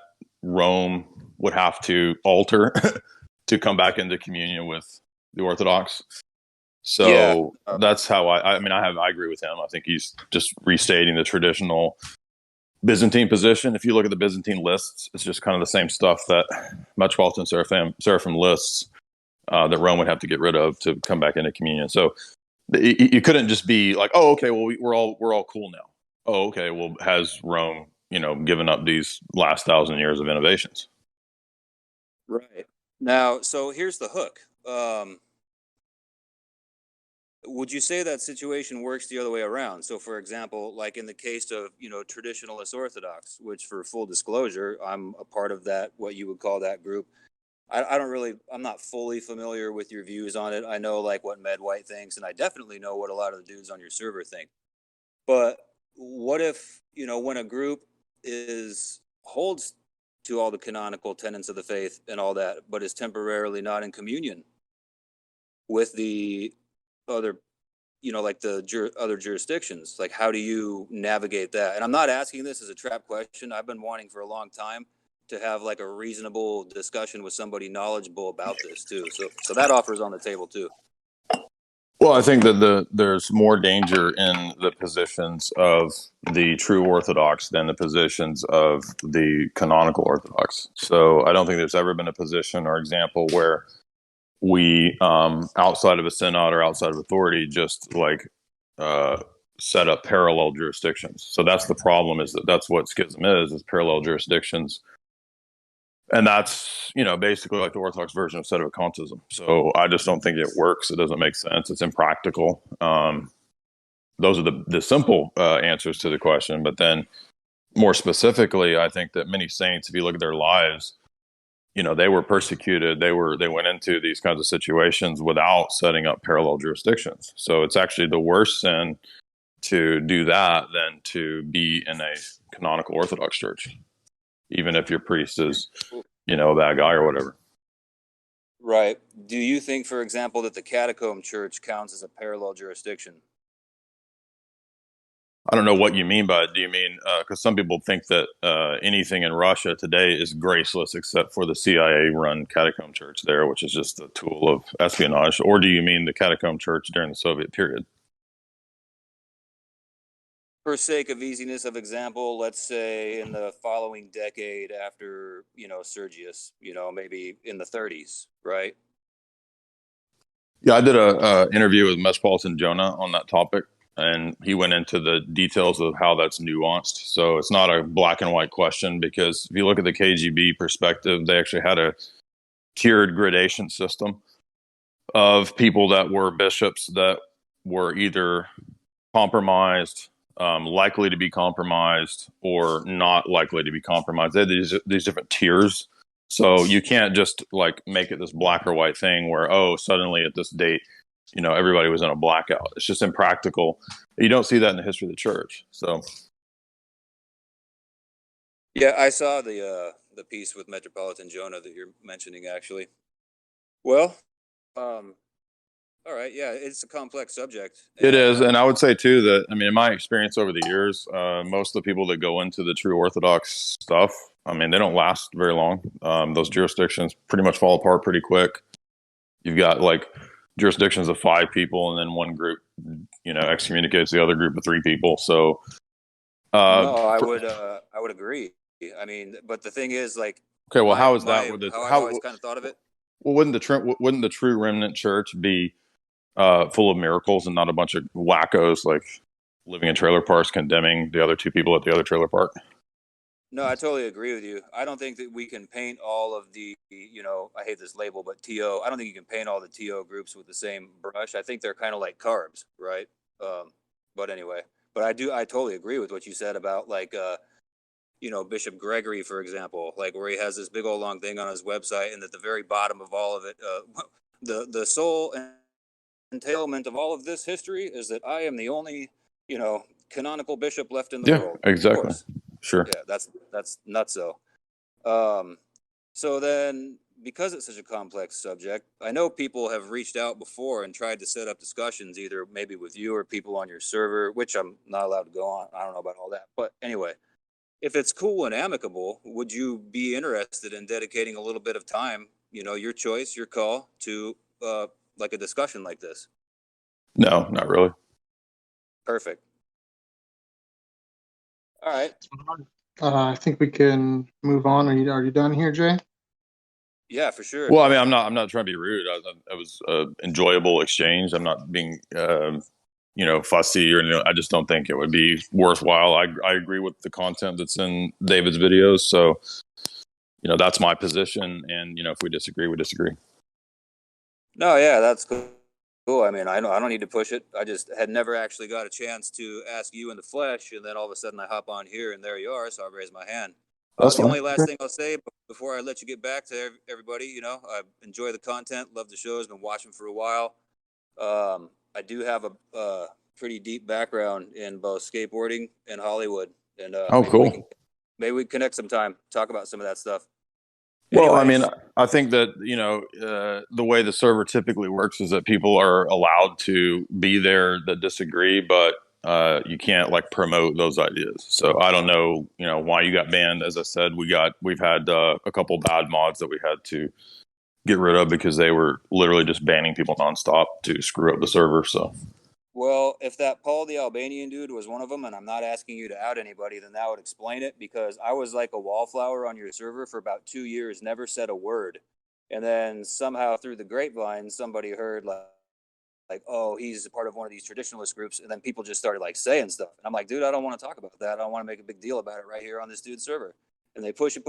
Rome would have to alter to come back into communion with the Orthodox. Yeah. So that's how I agree with him. I think he's just restating the traditional Byzantine position. If you look at the Byzantine lists, it's just kind of the same stuff that Metropolitan Seraphim lists that Rome would have to get rid of to come back into communion. So you couldn't just be like, oh, okay, well we're all cool now. Oh, okay, well has Rome, given up these last 1,000 years of innovations? Right. Now, so here's the hook. Would you say that situation works the other way around? So, for example, like in the case of, traditionalist Orthodox, which for full disclosure, I'm a part of that, what you would call that group. I'm not fully familiar with your views on it. I know like what Med White thinks, and I definitely know what a lot of the dudes on your server think. But what if, when a group holds to all the canonical tenets of the faith and all that, but is temporarily not in communion with the other, like the other jurisdictions? Like, how do you navigate that? And I'm not asking this as a trap question. I've been wanting for a long time to have like a reasonable discussion with somebody knowledgeable about this too. So that offer's on the table too. Well, I think that there's more danger in the positions of the true Orthodox than the positions of the canonical Orthodox. So I don't think there's ever been a position or example where we, outside of a synod or outside of authority, just like set up parallel jurisdictions. So that's the problem, is that's what schism is parallel jurisdictions. And that's, basically like the Orthodox version of sedevacantism. So I just don't think it works. It doesn't make sense. It's impractical. Those are the simple answers to the question. But then more specifically, I think that many saints, if you look at their lives, they were persecuted. They went into these kinds of situations without setting up parallel jurisdictions. So it's actually the worst sin to do that than to be in a canonical Orthodox church, even if your priest is, a bad guy or whatever. Right. Do you think, for example, that the catacomb church counts as a parallel jurisdiction? I don't know what you mean by it. Do you mean, because some people think that anything in Russia today is graceless except for the CIA-run catacomb church there, which is just a tool of espionage? Or do you mean the catacomb church during the Soviet period? For sake of easiness of example, let's say in the following decade after, Sergius, maybe in the 30s, right? Yeah, I did a interview with Metropolitan Jonah on that topic, and he went into the details of how that's nuanced. So it's not a black and white question, because if you look at the KGB perspective, they actually had a tiered gradation system of people that were bishops that were either compromised, likely to be compromised, or not likely to be compromised. They had these different tiers. So you can't just like make it this black or white thing where, oh, suddenly at this date, everybody was in a blackout. It's just impractical. You don't see that in the history of the church. So Yeah, I saw the piece with Metropolitan Jonah that you're mentioning, actually. Well, all right, yeah, it's a complex subject. it is. And I would say too that, in my experience over the years, most of the people that go into the true Orthodox stuff, they don't last very long. Those jurisdictions pretty much fall apart pretty quick. You've got like jurisdictions of 5 people, and then one group, excommunicates the other group of 3 people. So, no, I would agree. But the thing is, like, okay, well, how is how that? I've always kind of thought of it? Well, wouldn't the true remnant church be full of miracles and not a bunch of wackos like living in trailer parks condemning the other 2 people at the other trailer park? No, I totally agree with you. I don't think that we can paint all of the, I hate this label, but TO. I don't think you can paint all the TO groups with the same brush. I think they're kind of like carbs, right? But anyway, I totally agree with what you said about like, Bishop Gregory, for example, like where he has this big old long thing on his website, and at the very bottom of all of it, the sole entailment of all of this history is that I am the only, canonical bishop left in the world. Exactly. Of course. Sure. Yeah, that's nutso. So then, because it's such a complex subject, I know people have reached out before and tried to set up discussions, either maybe with you or people on your server, which I'm not allowed to go on. I don't know about all that. But anyway, if it's cool and amicable, would you be interested in dedicating a little bit of time, your choice, your call, to like a discussion like this? No, not really. Perfect. All right. I think we can move on. Are you done here, Jay? Yeah, for sure. Well, I mean, I'm not trying to be rude. I was enjoyable exchange. I'm not being fussy or anything. I just don't think it would be worthwhile. I agree with the content that's in David's videos. So that's my position. And if we disagree, we disagree. No, yeah, that's cool. Cool. I mean, I don't need to push it. I just had never actually got a chance to ask you in the flesh, and then all of a sudden I hop on here, and there you are. So I raised my hand. That's The fine. only last thing I'll say before I let you get back to everybody, I enjoy the content, love the shows, been watching for a while. I do have a pretty deep background in both skateboarding and Hollywood, and Oh, cool. maybe we can connect sometime, talk about some of that stuff. Well, I Anyways. mean, I think that the way the server typically works is that people are allowed to be there that disagree, but you can't like promote those ideas. So I don't know, why you got banned. As I said, we've had a couple bad mods that we had to get rid of because they were literally just banning people nonstop to screw up the server. So. Well, if that Paul the Albanian dude was one of them, and I'm not asking you to out anybody, then that would explain it, because I was like a wallflower on your server for about 2 years, never said a word. And then somehow through the grapevine, somebody heard like, oh, he's a part of one of these traditionalist groups. And then people just started like saying stuff. And I'm like, dude, I don't want to talk about that. I don't want to make a big deal about it right here on this dude's server. And they push it.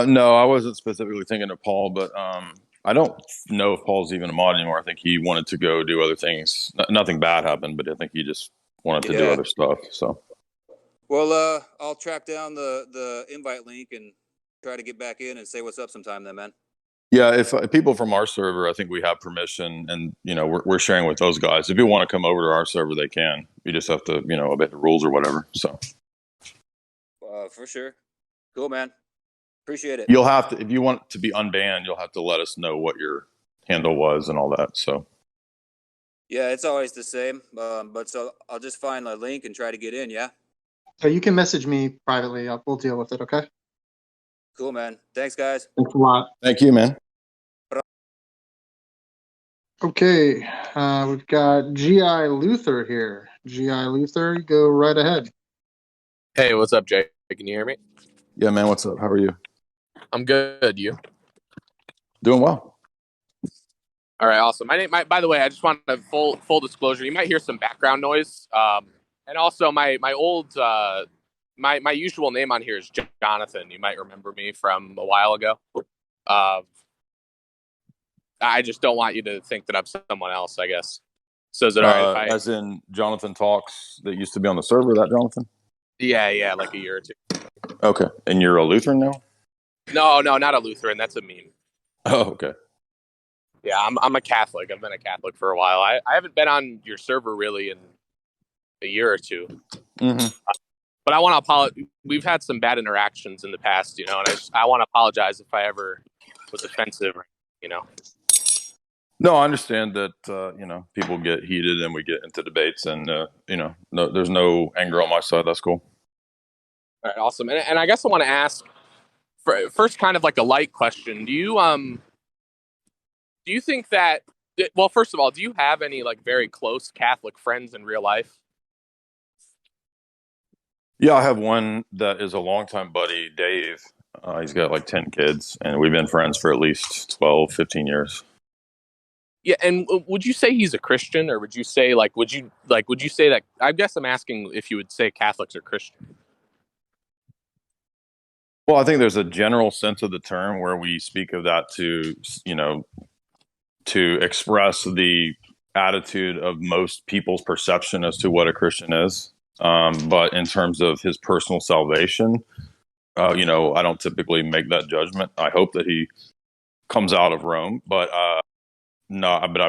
No, I wasn't specifically thinking of Paul, but I don't know if Paul's even a mod anymore. I think he wanted to go do other things. Nothing bad happened, but I think he just wanted to do other stuff. So. Well, I'll track down the invite link and try to get back in and say what's up sometime then, man. Yeah, if people from our server, I think we have permission, and we're sharing with those guys. If you want to come over to our server, they can. You just have to obey the rules or whatever. So. For sure. Cool, man. Appreciate it. You'll have to, if you want to be unbanned, you'll have to let us know what your handle was and all that. So. Yeah, it's always the same. But so I'll just find a link and try to get in. Yeah. So you can message me privately. We'll deal with it. Okay. Cool, man. Thanks, guys. Thanks a lot. Thank you, man. Okay, we've got G.I. Luther here. G.I. Luther, go right ahead. Hey, what's up, Jay? Can you hear me? Yeah, man. What's up? How are you? I'm good. You? Doing well. All right, awesome. By the way, I just want to full disclosure. You might hear some background noise, and also my old my usual name on here is Jonathan. You might remember me from a while ago. I just don't want you to think that I'm someone else, I guess. So is it all right if as in Jonathan Talks that used to be on the server, that Jonathan? Yeah, like a year or two. Okay. And you're a Lutheran now? No, not a Lutheran. That's a meme. Oh, okay. Yeah, I'm a Catholic. I've been a Catholic for a while. I haven't been on your server really in a year or two. Mm-hmm. But I want to apologize. We've had some bad interactions in the past, and I want to apologize if I ever was offensive, No, I understand that, people get heated and we get into debates and, no, there's no anger on my side. That's cool. All right, awesome. And I guess I want to ask first kind of like a light question. Do you think that, well, first of all, do you have any like very close Catholic friends in real life? Yeah, I have one that is a longtime buddy, Dave. He's got like 10 kids and we've been friends for at least 12, 15 years. Yeah, and would you say he's a Christian, or would you say would you say that? I guess I'm asking if you would say Catholics are Christian. Well, I think there's a general sense of the term where we speak of that to express the attitude of most people's perception as to what a Christian is. But in terms of his personal salvation, I don't typically make that judgment. I hope that he comes out of Rome, but I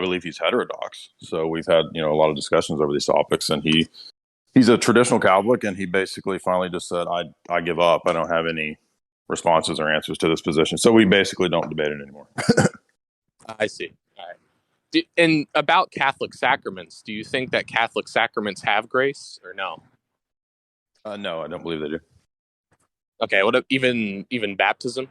believe he's heterodox. So we've had, a lot of discussions over these topics, and he's a traditional Catholic, and he basically finally just said, I give up. I don't have any responses or answers to this position. So we basically don't debate it anymore. I see. All right. And about Catholic sacraments, do you think that Catholic sacraments have grace or no? No, I don't believe they do. Okay. What even baptism?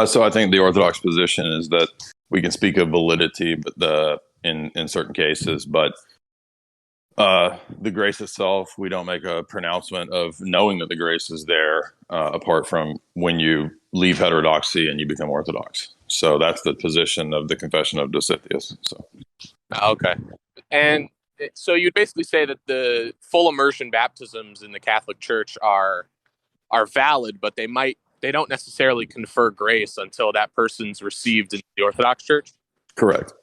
So I think the Orthodox position is that we can speak of validity, but in certain cases, but The grace itself, we don't make a pronouncement of knowing that the grace is there, apart from when you leave heterodoxy and you become Orthodox. So that's the position of the Confession of Dositheus. So Okay. And so you'd basically say that the full immersion baptisms in the Catholic Church are valid, but they don't necessarily confer grace until that person's received in the Orthodox Church. correct.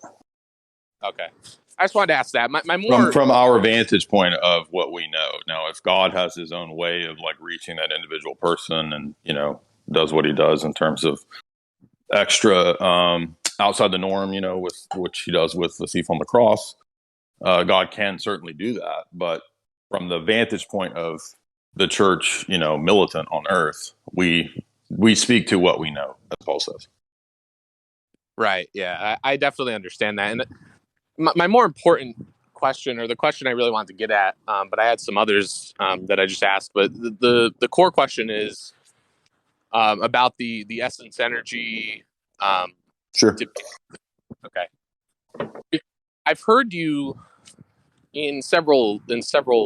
Okay. I just wanted to ask that. My more From our vantage point of what we know. Now, if God has his own way of like reaching that individual person and, you know, does what he does in terms of extra outside the norm, you know, with which he does with the thief on the cross, God can certainly do that. But from the vantage point of the church, you know, militant on earth, we speak to what we know, as Paul says. right, yeah, I definitely understand that. And my more important question, or the question I really wanted to get at, but I had some others that I just asked. But the core question is about the essence energy. Sure. Okay, I've heard you in several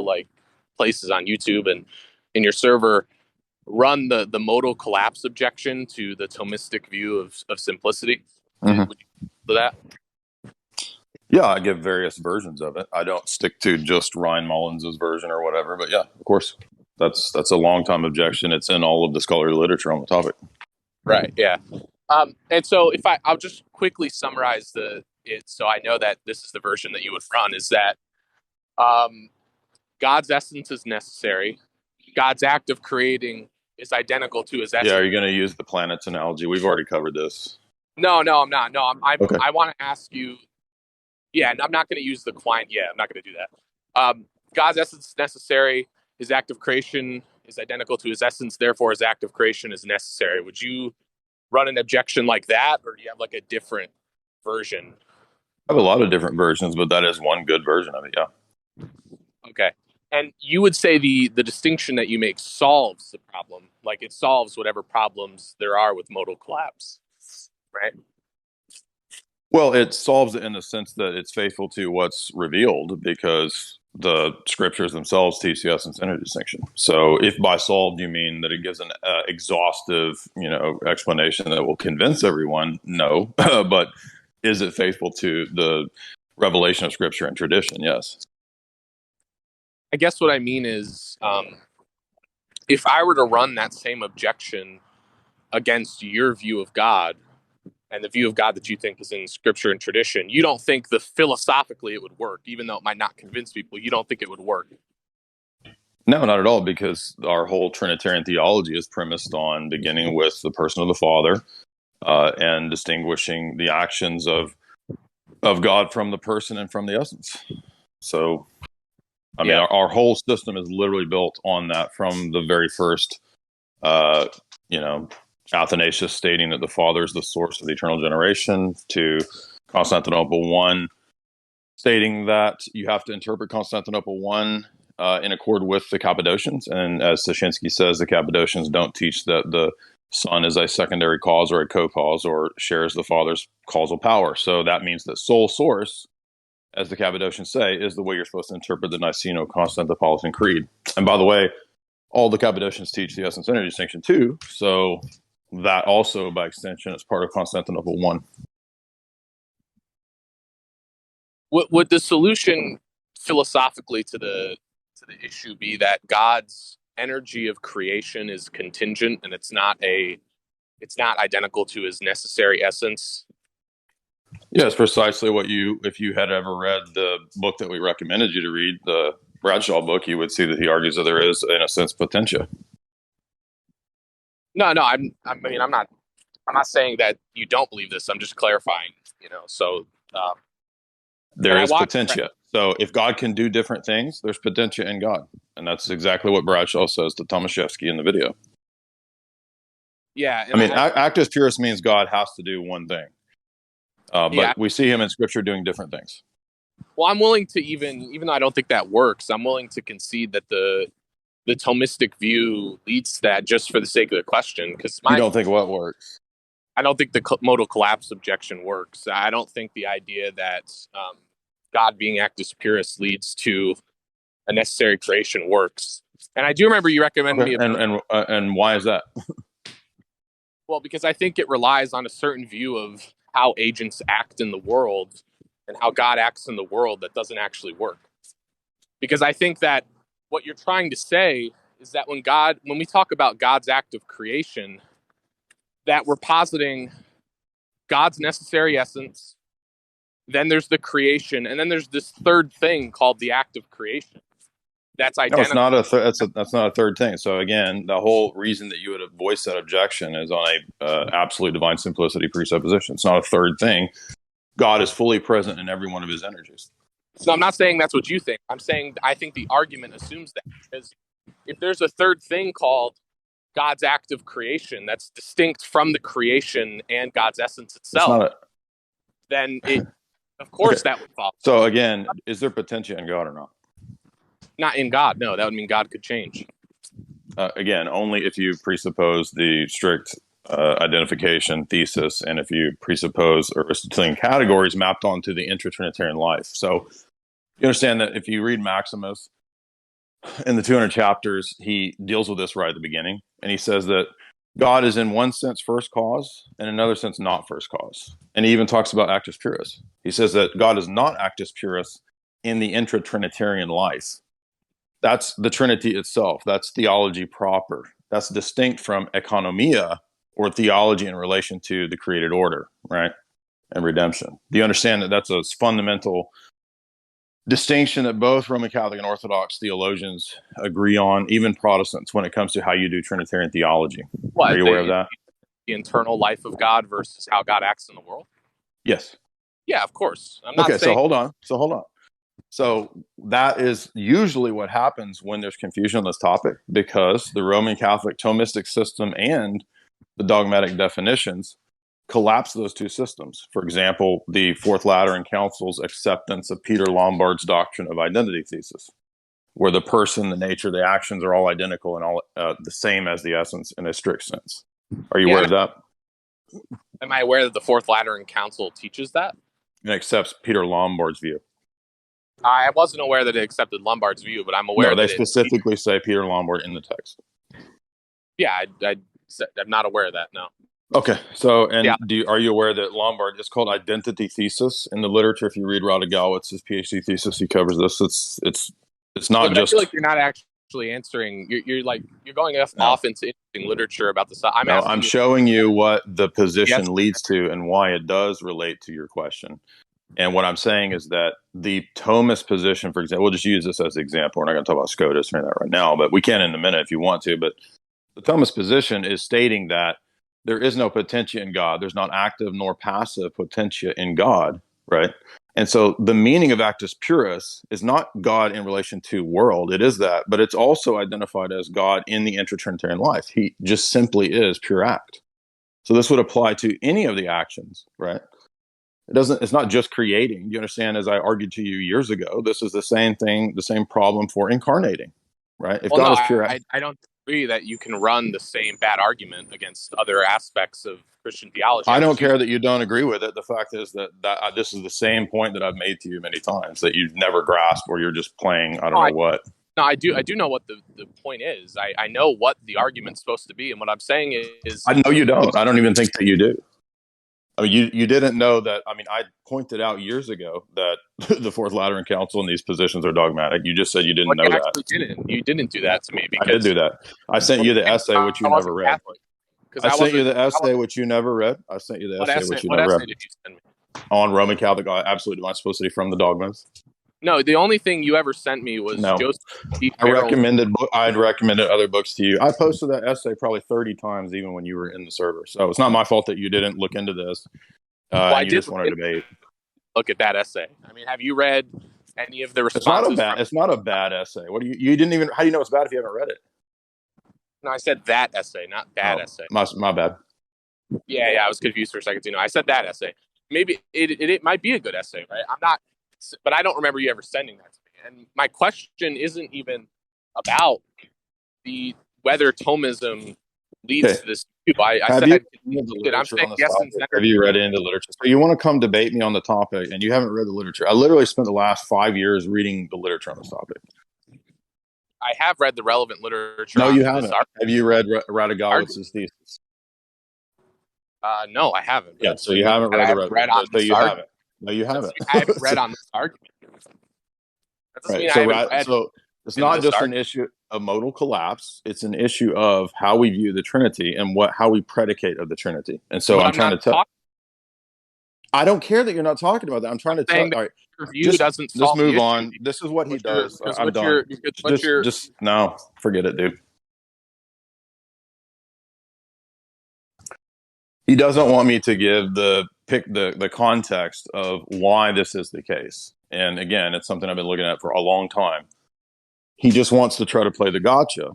like places on YouTube and in your server run the modal collapse objection to the Thomistic view of simplicity. Mhm. Would you do that? Yeah, I give various versions of it. I don't stick to just Ryan Mullins's version or whatever, but yeah, of course, that's a long time objection. It's in all of the scholarly literature on the topic. Right. Yeah. And so if I'll just quickly summarize it so I know that this is the version that you would run, is that God's essence is necessary. God's act of creating is identical to his essence. Yeah, are you going to use the planets analogy? We've already covered this. No, I'm not. No, Okay. I want to ask you. Yeah, and I'm not going to use the client. Yeah, I'm not going to do that. God's essence is necessary. His act of creation is identical to his essence. Therefore, his act of creation is necessary. Would you run an objection like that, or do you have like a different version? I have a lot of different versions, but that is one good version of it. Yeah. Okay. And you would say the distinction that you make solves the problem, like it solves whatever problems there are with modal collapse, right? Well, it solves it in the sense that it's faithful to what's revealed because the scriptures themselves teach the essence energy distinction. So, if by solved you mean that it gives an exhaustive, you know, explanation that will convince everyone, no. But is it faithful to the revelation of scripture and tradition? Yes. I guess what I mean is, if I were to run that same objection against your view of God and the view of God that you think is in scripture and tradition, you don't think that philosophically it would work, even though it might not convince people. You don't think it would work. No, not at all, because our whole Trinitarian theology is premised on beginning with the person of the Father and distinguishing the actions of God from the person and from the essence. So, I mean, our whole system is literally built on that from the very first, you know, Athanasius stating that the Father is the source of the eternal generation, to Constantinople 1 stating that you have to interpret Constantinople 1 in accord with the Cappadocians. And as Sashinsky says, the Cappadocians don't teach that the Son is a secondary cause or a co-cause or shares the Father's causal power. So that means that sole source, as the Cappadocians say, is the way you're supposed to interpret the Niceno-Constantinopolitan Creed. And by the way, all the Cappadocians teach the essence energy distinction too. So that also, by extension, is part of Constantinople 1. Would the solution philosophically to the issue be that God's energy of creation is contingent and it's not identical to his necessary essence? Yeah, it's precisely what if you had ever read the book that we recommended you to read, the Bradshaw book, you would see that he argues that there is, in a sense, potentia. No, I mean, I'm not saying that you don't believe this. I'm just clarifying, you know. So there is potentia. So if God can do different things, there's potentia in God, and that's exactly what Bradshaw says to Tomaszewski in the video. Yeah, I mean, actus purus means God has to do one thing, but we see him in Scripture doing different things. Well, I'm willing to even though I don't think that works, I'm willing to concede that the Thomistic view leads to that just for the sake of the question. Because you don't think what works? I don't think the modal collapse objection works. I don't think the idea that God being actus purus leads to a necessary creation works. And I do remember you recommended me. And why is that? Well, because I think it relies on a certain view of how agents act in the world and how God acts in the world that doesn't actually work. Because I think that what you're trying to say is that when we talk about God's act of creation, that we're positing God's necessary essence, then there's the creation, and then there's this third thing called the act of creation. That's identical. No, it's not that's not a third thing. So again, the whole reason that you would voice that objection is on a absolute divine simplicity presupposition. It's not a third thing. God is fully present in every one of his energies. So I'm not saying that's what you think. I'm saying I think the argument assumes that, because if there's a third thing called God's act of creation that's distinct from the creation and God's essence itself, then of course that would follow. So again, is there potentia in God or not? Not in God, no. That would mean God could change. Again, only if you presuppose the strict identification thesis, and if you presuppose Aristotelian categories mapped onto the intra-Trinitarian life. So you understand that if you read Maximus in the 200 chapters, he deals with this right at the beginning, and he says that God is in one sense first cause, and in another sense not first cause. And he even talks about actus purus. He says that God is not actus purus in the intra-Trinitarian life. That's the Trinity itself. That's theology proper. That's distinct from economia, or theology in relation to the created order, right? And redemption. Do you understand that that's a fundamental distinction that both Roman Catholic and Orthodox theologians agree on, even Protestants, when it comes to how you do Trinitarian theology? Are you aware of that? The internal life of God versus how God acts in the world? Yes. Yeah, of course. I'm not saying... So hold on. So that is usually what happens when there's confusion on this topic, because the Roman Catholic Thomistic system and the dogmatic definitions collapse those two systems. For example, the Fourth Lateran Council's acceptance of Peter Lombard's doctrine of identity thesis, where the person, the nature, the actions are all identical and all the same as the essence in a strict sense. Are you aware of that? Am I aware that the Fourth Lateran Council teaches that? It accepts Peter Lombard's view. I wasn't aware that it accepted Lombard's view, but I'm aware that they specifically say Peter Lombard in the text. Yeah, I'm not aware of that, no. Okay, so are you aware that Lombard is called identity thesis in the literature? If you read Rada Galwitz's PhD thesis, he covers this. It's not just. I feel like you're not actually answering. You're going off into interesting literature about the. I'm showing you what the position leads to and why it does relate to your question. And what I'm saying is that the Thomist position, for example, we'll just use this as an example. We're not going to talk about SCOTUS or anything right now, but we can in a minute if you want to. But the Thomist position is stating that there is no potentia in God. There's not active nor passive potentia in God, right? And so the meaning of actus purus is not God in relation to world. It is that, but it's also identified as God in the intra-Trinitarian life. He just simply is pure act. So this would apply to any of the actions, right? It's not just creating. You understand, as I argued to you years ago, this is the same thing, the same problem for incarnating, right? If God is pure act. I don't agree that you can run the same bad argument against other aspects of Christian theology. I don't care that you don't agree with it. The fact is that this is the same point that I've made to you many times that you've never grasped, or you're just playing I don't know what. No, I do know what the point is. I know what the argument's supposed to be, and what I'm saying is... I know you don't. I don't even think that you do. I mean, you didn't know that. I mean, I pointed out years ago that the Fourth Lateran Council and these positions are dogmatic. You just said you didn't know that. You didn't do that to me. Because I did do that. I sent you the essay, which you never read. I sent you the essay, which you never read. I sent you the essay, which you never read. What essay did you send me? On Roman Catholic absolute divine simplicity from the dogmas. No, the only thing you ever sent me was Joseph E. I'd recommended other books to you. I posted that essay probably 30 times, even when you were in the server. So it's not my fault that you didn't look into this. I just want to debate. Look at that essay. I mean, have you read any of the responses? It's not a bad essay. What do you didn't even? How do you know it's bad if you haven't read it? No, I said that essay, not bad essay. My bad. Yeah, I was confused for a second too. No, I said that essay. Maybe it might be a good essay, right? I'm not. But I don't remember you ever sending that to me. And my question isn't even about whether Thomism leads to this view. I'm saying yes and no. Have you read into literature? So you want to come debate me on the topic, and you haven't read the literature. I literally spent the last 5 years reading the literature on this topic. I have read the relevant literature. No, on you this haven't. argument. Have you read Radigowitz's thesis? No, I haven't. But Yeah, that so you doesn't mean haven't that read I haven't read on so this you argument. haven't. No, you haven't. I haven't read So- on this argument. That doesn't right. mean I So, haven't read so it's in not this just an argument. issue of modal collapse. It's an issue of how we view the Trinity and how we predicate of the Trinity. And so But I'm trying to not tell. talking. I don't care that you're not talking about that. I'm trying to tell. Saying All right, that your view doesn't just solve the move issue. on. This is what he does. Because I'm done. what's your Just no, forget it, dude. He doesn't want me to give the context of why this is the case. And again, it's something I've been looking at for a long time. He just wants to try to play the gotcha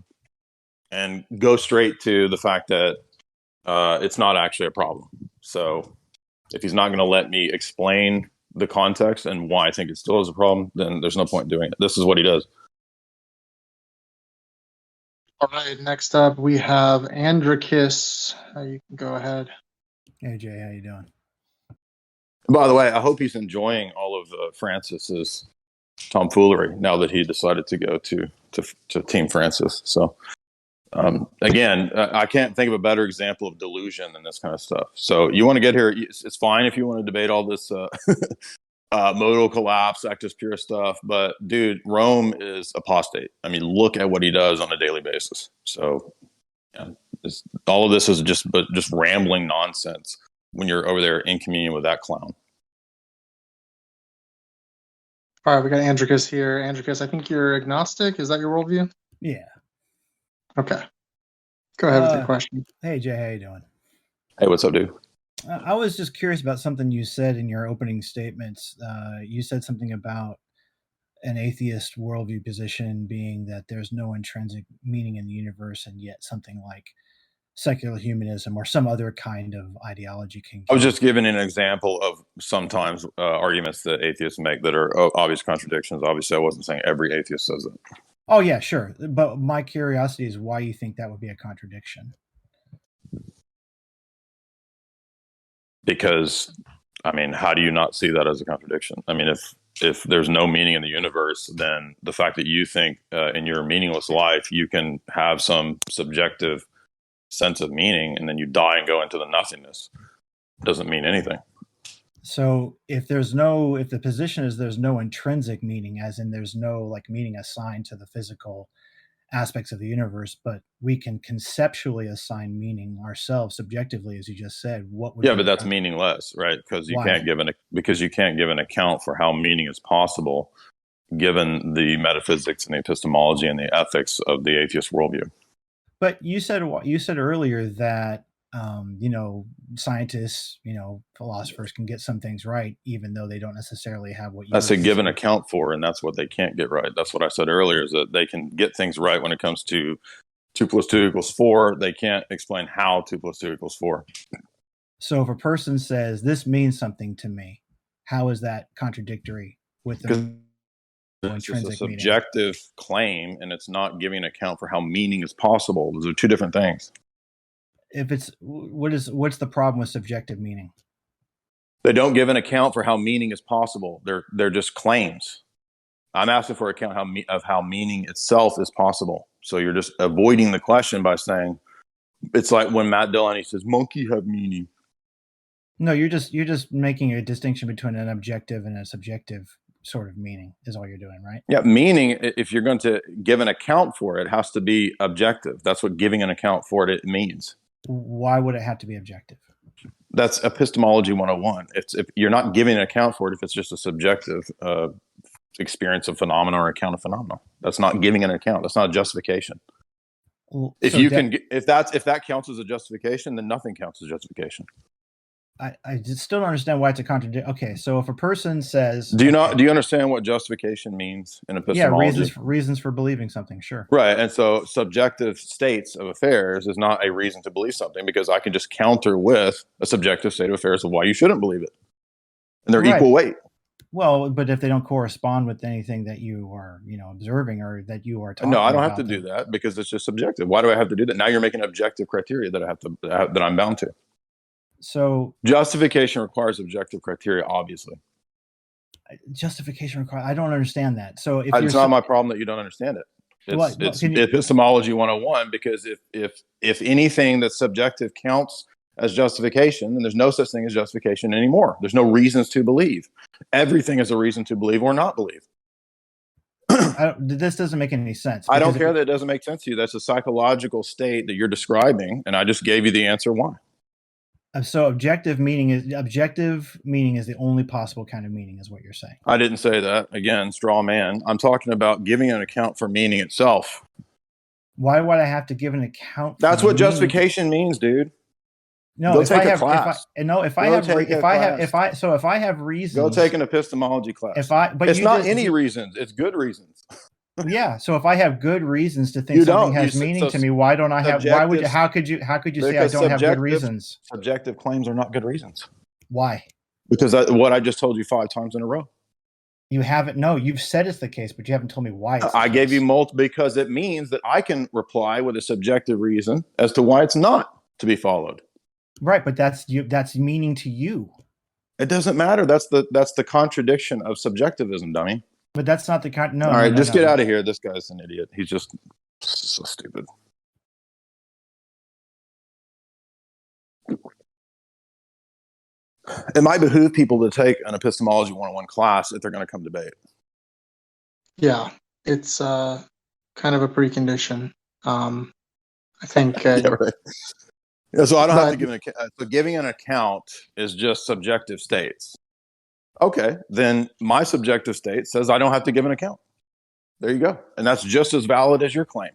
and go straight to the fact that it's not actually a problem. So if he's not going to let me explain the context and why I think it still is a problem, then there's no point in doing it. This is what he does. All right, next up we have Andrikis. You can go ahead. Hey Jay, how you doing? By the way, I hope he's enjoying all of Francis's tomfoolery now that he decided to go to Team Francis. So again, I can't think of a better example of delusion than this kind of stuff. So you want to get here, it's fine if you want to debate all this modal collapse, actus pure stuff, but dude, Rome is apostate. I mean, look at what he does on a daily basis. So yeah, all of this is just rambling nonsense when you're over there in communion with that clown. All right, we got Andrikis here. Andrikis, I think you're agnostic. Is that your worldview? Yeah. Okay. Go ahead with your question. Hey Jay, how you doing? Hey, what's up, dude? I was just curious about something you said in your opening statements. You said something about an atheist worldview position being that there's no intrinsic meaning in the universe, and yet something like secular humanism or some other kind of ideology can. I was just giving an example of sometimes arguments that atheists make that are obvious contradictions. Obviously, I wasn't saying every atheist says that. Oh yeah, sure. But my curiosity is why you think that would be a contradiction. Because, I mean, how do you not see that as a contradiction? I mean, if there's no meaning in the universe, then the fact that you think in your meaningless life you can have some subjective sense of meaning and then you die and go into the nothingness doesn't mean anything. So if the position is there's no intrinsic meaning, as in there's no like meaning assigned to the physical aspects of the universe, but we can conceptually assign meaning ourselves subjectively, as you just said, what would but that's meaningless, right? Because you can't give an account for how meaning is possible given the metaphysics and the epistemology and the ethics of the atheist worldview. But you said earlier that scientists, philosophers can get some things right, even though they don't necessarily have what you. That's a given account for, and that's what they can't get right. That's what I said earlier, is that they can get things right when it comes to 2 + 2 = 4. They can't explain how 2 + 2 = 4. So if a person says this means something to me, how is that contradictory with the it's just a subjective claim, and it's not giving an account for how meaning is possible. Those are two different things. If it's what's the problem with subjective meaning? They don't give an account for how meaning is possible. They're just claims. I'm asking for an account of how meaning itself is possible. So you're just avoiding the question by saying, it's like when Matt Dillon says, "Monkey have meaning." No, you're just making a distinction between an objective and a subjective sort of meaning is all you're doing, right? Yeah, meaning, if you're going to give an account for it, has to be objective. That's what giving an account for it means. Why would it have to be objective? That's epistemology 101. If you're not giving an account for it, if it's just a subjective experience of phenomena or account of phenomena, that's not giving an account. That's not a justification. Well, if that counts as a justification, then nothing counts as justification. I just still don't understand why it's a contradiction. Okay, so if a person says, do you understand what justification means in epistemology? Yeah, reasons for believing something, sure. Right, and so subjective states of affairs is not a reason to believe something, because I can just counter with a subjective state of affairs of why you shouldn't believe it, and they're equal weight. Well, but if they don't correspond with anything that you are, observing or that you are talking about. No, I don't have to do that because it's just subjective. Why do I have to do that? Now you're making objective criteria that I'm bound to. So justification requires objective criteria, obviously. Justification requires. I don't understand that. So if it's not my problem that you don't understand it. It's epistemology 101, because if anything that's subjective counts as justification, then there's no such thing as justification anymore. There's no reasons to believe. Everything is a reason to believe or not believe. This doesn't make any sense. I don't care that it doesn't make sense to you. That's a psychological state that you're describing, and I just gave you the answer why. So objective meaning is the only possible kind of meaning, is what you're saying. I didn't say that. Again, straw man. I'm talking about giving an account for meaning itself. Why would I have to give an account? That's what justification means, dude. No, go if take I a have, class. if I have reasons, go take an epistemology class. But it's not any reasons; it's good reasons. Yeah. So if I have good reasons to think something has meaning to me, why don't I have? Why would you? How could you say I don't have good reasons? Subjective claims are not good reasons. Why? Because what I just told you 5 times in a row. You haven't. No, you've said it's the case, but you haven't told me why. I gave you multiple, because it means that I can reply with a subjective reason as to why it's not to be followed. Right, but that's meaning to you. It doesn't matter. That's the contradiction of subjectivism, dummy. But that's not the kind. No. All right, no, get out of here. This guy's an idiot. He's just so stupid. It might behoove people to take an epistemology 101 class if they're going to come debate. Yeah, it's kind of a precondition. I think. Yeah, right. Yeah, so I don't have to give an account. So giving an account is just subjective states. Okay, then my subjective state says I don't have to give an account. There you go. And that's just as valid as your claim.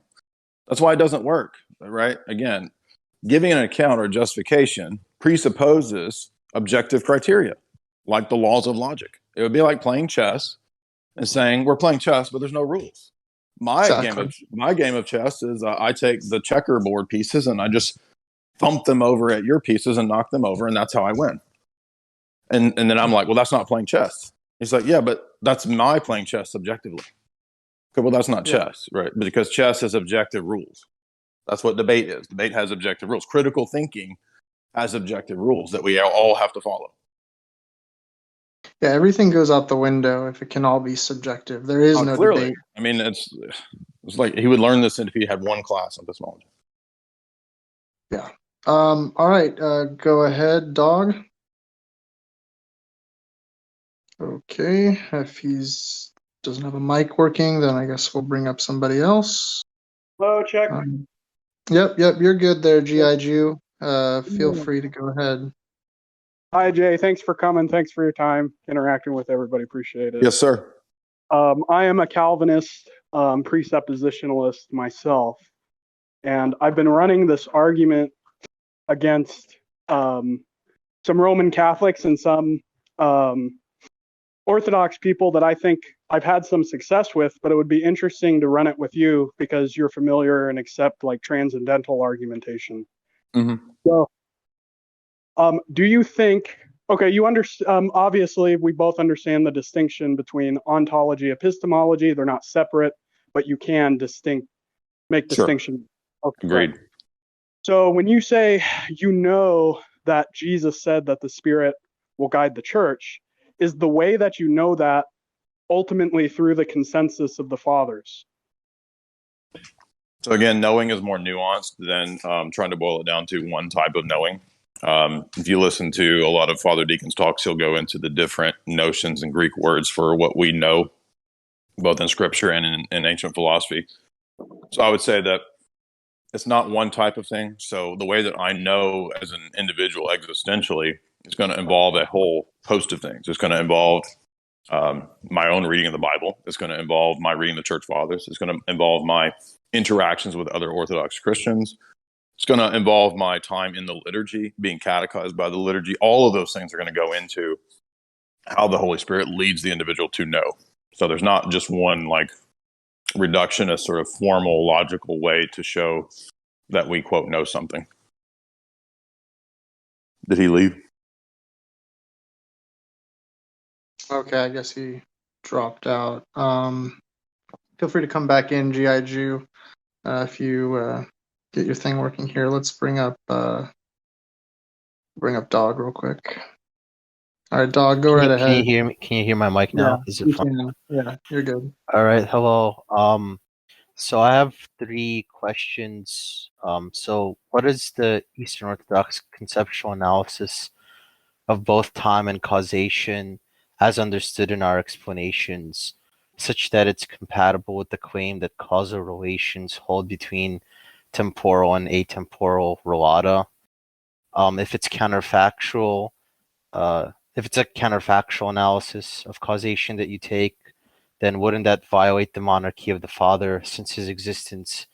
That's why it doesn't work, right? Again, giving an account or justification presupposes objective criteria, like the laws of logic. It would be like playing chess and saying, we're playing chess, but there's no rules. My game of chess is I take the checkerboard pieces and I just thump them over at your pieces and knock them over, and that's how I win. And then I'm like, well, that's not playing chess. He's like, yeah, but that's my playing chess subjectively. Okay, well, that's not chess, right? Because chess has objective rules. That's what debate is. Debate has objective rules. Critical thinking has objective rules that we all have to follow. Yeah, everything goes out the window if it can all be subjective. There is no clearly. debate. I mean, it's like he would learn this if he had one class on epistemology. Yeah. All right. Go ahead, dog. Okay. If he's doesn't have a mic working, then I guess we'll bring up somebody else. Hello, check. Yep. You're good there, G.I. Jew. Feel free to go ahead. Hi, Jay. Thanks for coming. Thanks for your time interacting with everybody. Appreciate it. Yes, sir. I am a Calvinist presuppositionalist myself, and I've been running this argument against some Roman Catholics and some Orthodox people that I think I've had some success with, but it would be interesting to run it with you because you're familiar and accept like transcendental argumentation. Mm-hmm. So, do you think, okay, you understand, obviously we both understand the distinction between ontology, epistemology. They're not separate, but you can make distinction. Okay. Agreed. So when you say, that Jesus said that the Spirit will guide the church, is the way that you know that ultimately through the consensus of the fathers? So again, knowing is more nuanced than trying to boil it down to one type of knowing. If you listen to a lot of Father Deacon's talks, he'll go into the different notions and Greek words for what we know, both in Scripture and in ancient philosophy. So I would say that it's not one type of thing. So the way that I know as an individual existentially is going to involve a whole host of things. It's going to involve my own reading of the Bible. It's going to involve my reading the Church Fathers. It's going to involve my interactions with other Orthodox Christians. It's going to involve my time in the liturgy, being catechized by the liturgy. All of those things are going to go into how the Holy Spirit leads the individual to know. So there's not just one like reductionist sort of formal, logical way to show that we, quote, know something. Did he leave? Okay, I guess he dropped out. Feel free to come back in, G.I. Jew, if you get your thing working here. Let's bring up Dog real quick. All right, Dog, go right ahead. Can you hear me? Can you hear my mic now? Yeah, Is it fine? Yeah, you're good. All right. Hello. So I have three questions. So what is the Eastern Orthodox conceptual analysis of both time and causation as understood in our explanations, such that it's compatible with the claim that causal relations hold between temporal and atemporal relata? If it's counterfactual, if it's a counterfactual analysis of causation that you take, then wouldn't that violate the monarchy of the Father, since his existence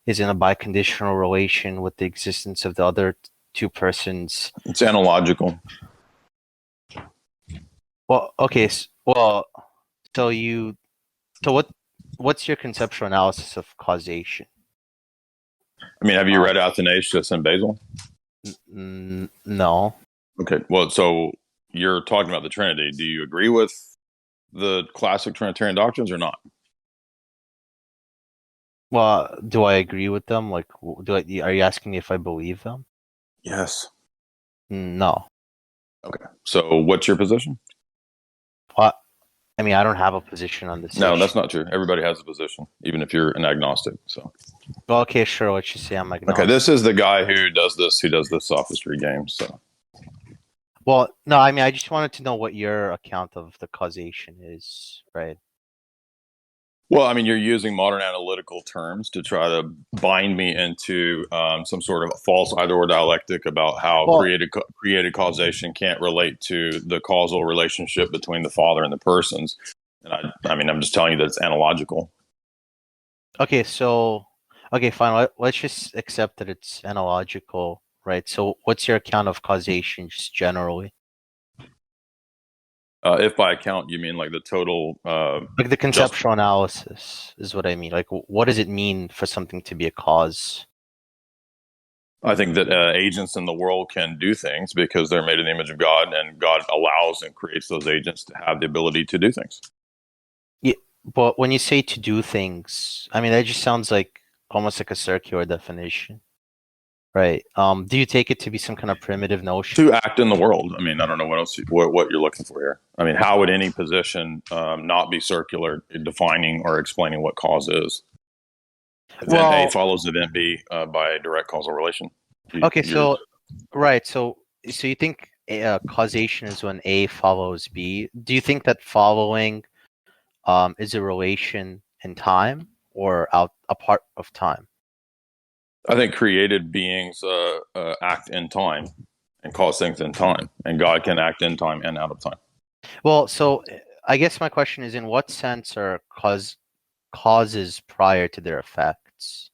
is in a biconditional relation with the existence of the other two persons? It's analogical. Well, okay. Well, so what's your conceptual analysis of causation? I mean, have you read Athanasius and Basil? No. Okay, well, so you're talking about the Trinity. Do you agree with the classic Trinitarian doctrines or not? Well, do I agree with them? Like, are you asking me if I believe them? Yes. No. Okay, so what's your position? I mean, I don't have a position on this No, issue. that's not true. Everybody has a position, even if you're an agnostic. So, Well, okay, sure. Let's just say I'm agnostic. okay, this is the guy who does this sophistry game. So, well, no, I mean, I just wanted to know what your account of the causation is, right? well, I mean, you're using modern analytical terms to try to bind me into some sort of false either-or dialectic about how created causation can't relate to the causal relationship between the Father and the persons. And I mean, I'm just telling you that it's analogical. Okay, fine. Let's just accept that it's analogical, right? So, what's your account of causation, just generally? If by account you mean like the total, like the conceptual analysis is what I mean. Like, what does it mean for something to be a cause? I think that agents in the world can do things because they're made in the image of God, and God allows and creates those agents to have the ability to do things. Yeah, but when you say to do things, I mean that just sounds like almost like a circular definition, right? Do you take it to be some kind of primitive notion? To act in the world. I mean, I don't know what you're looking for here. I mean, how would any position not be circular, defining or explaining what cause is? Event A follows event B by a direct causal relation. Right. So you think causation is when A follows B? Do you think that following is a relation in time or a part of time? I think created beings act in time and cause things in time, and God can act in time and out of time. Well, so I guess my question is, in what sense are causes prior to their effects?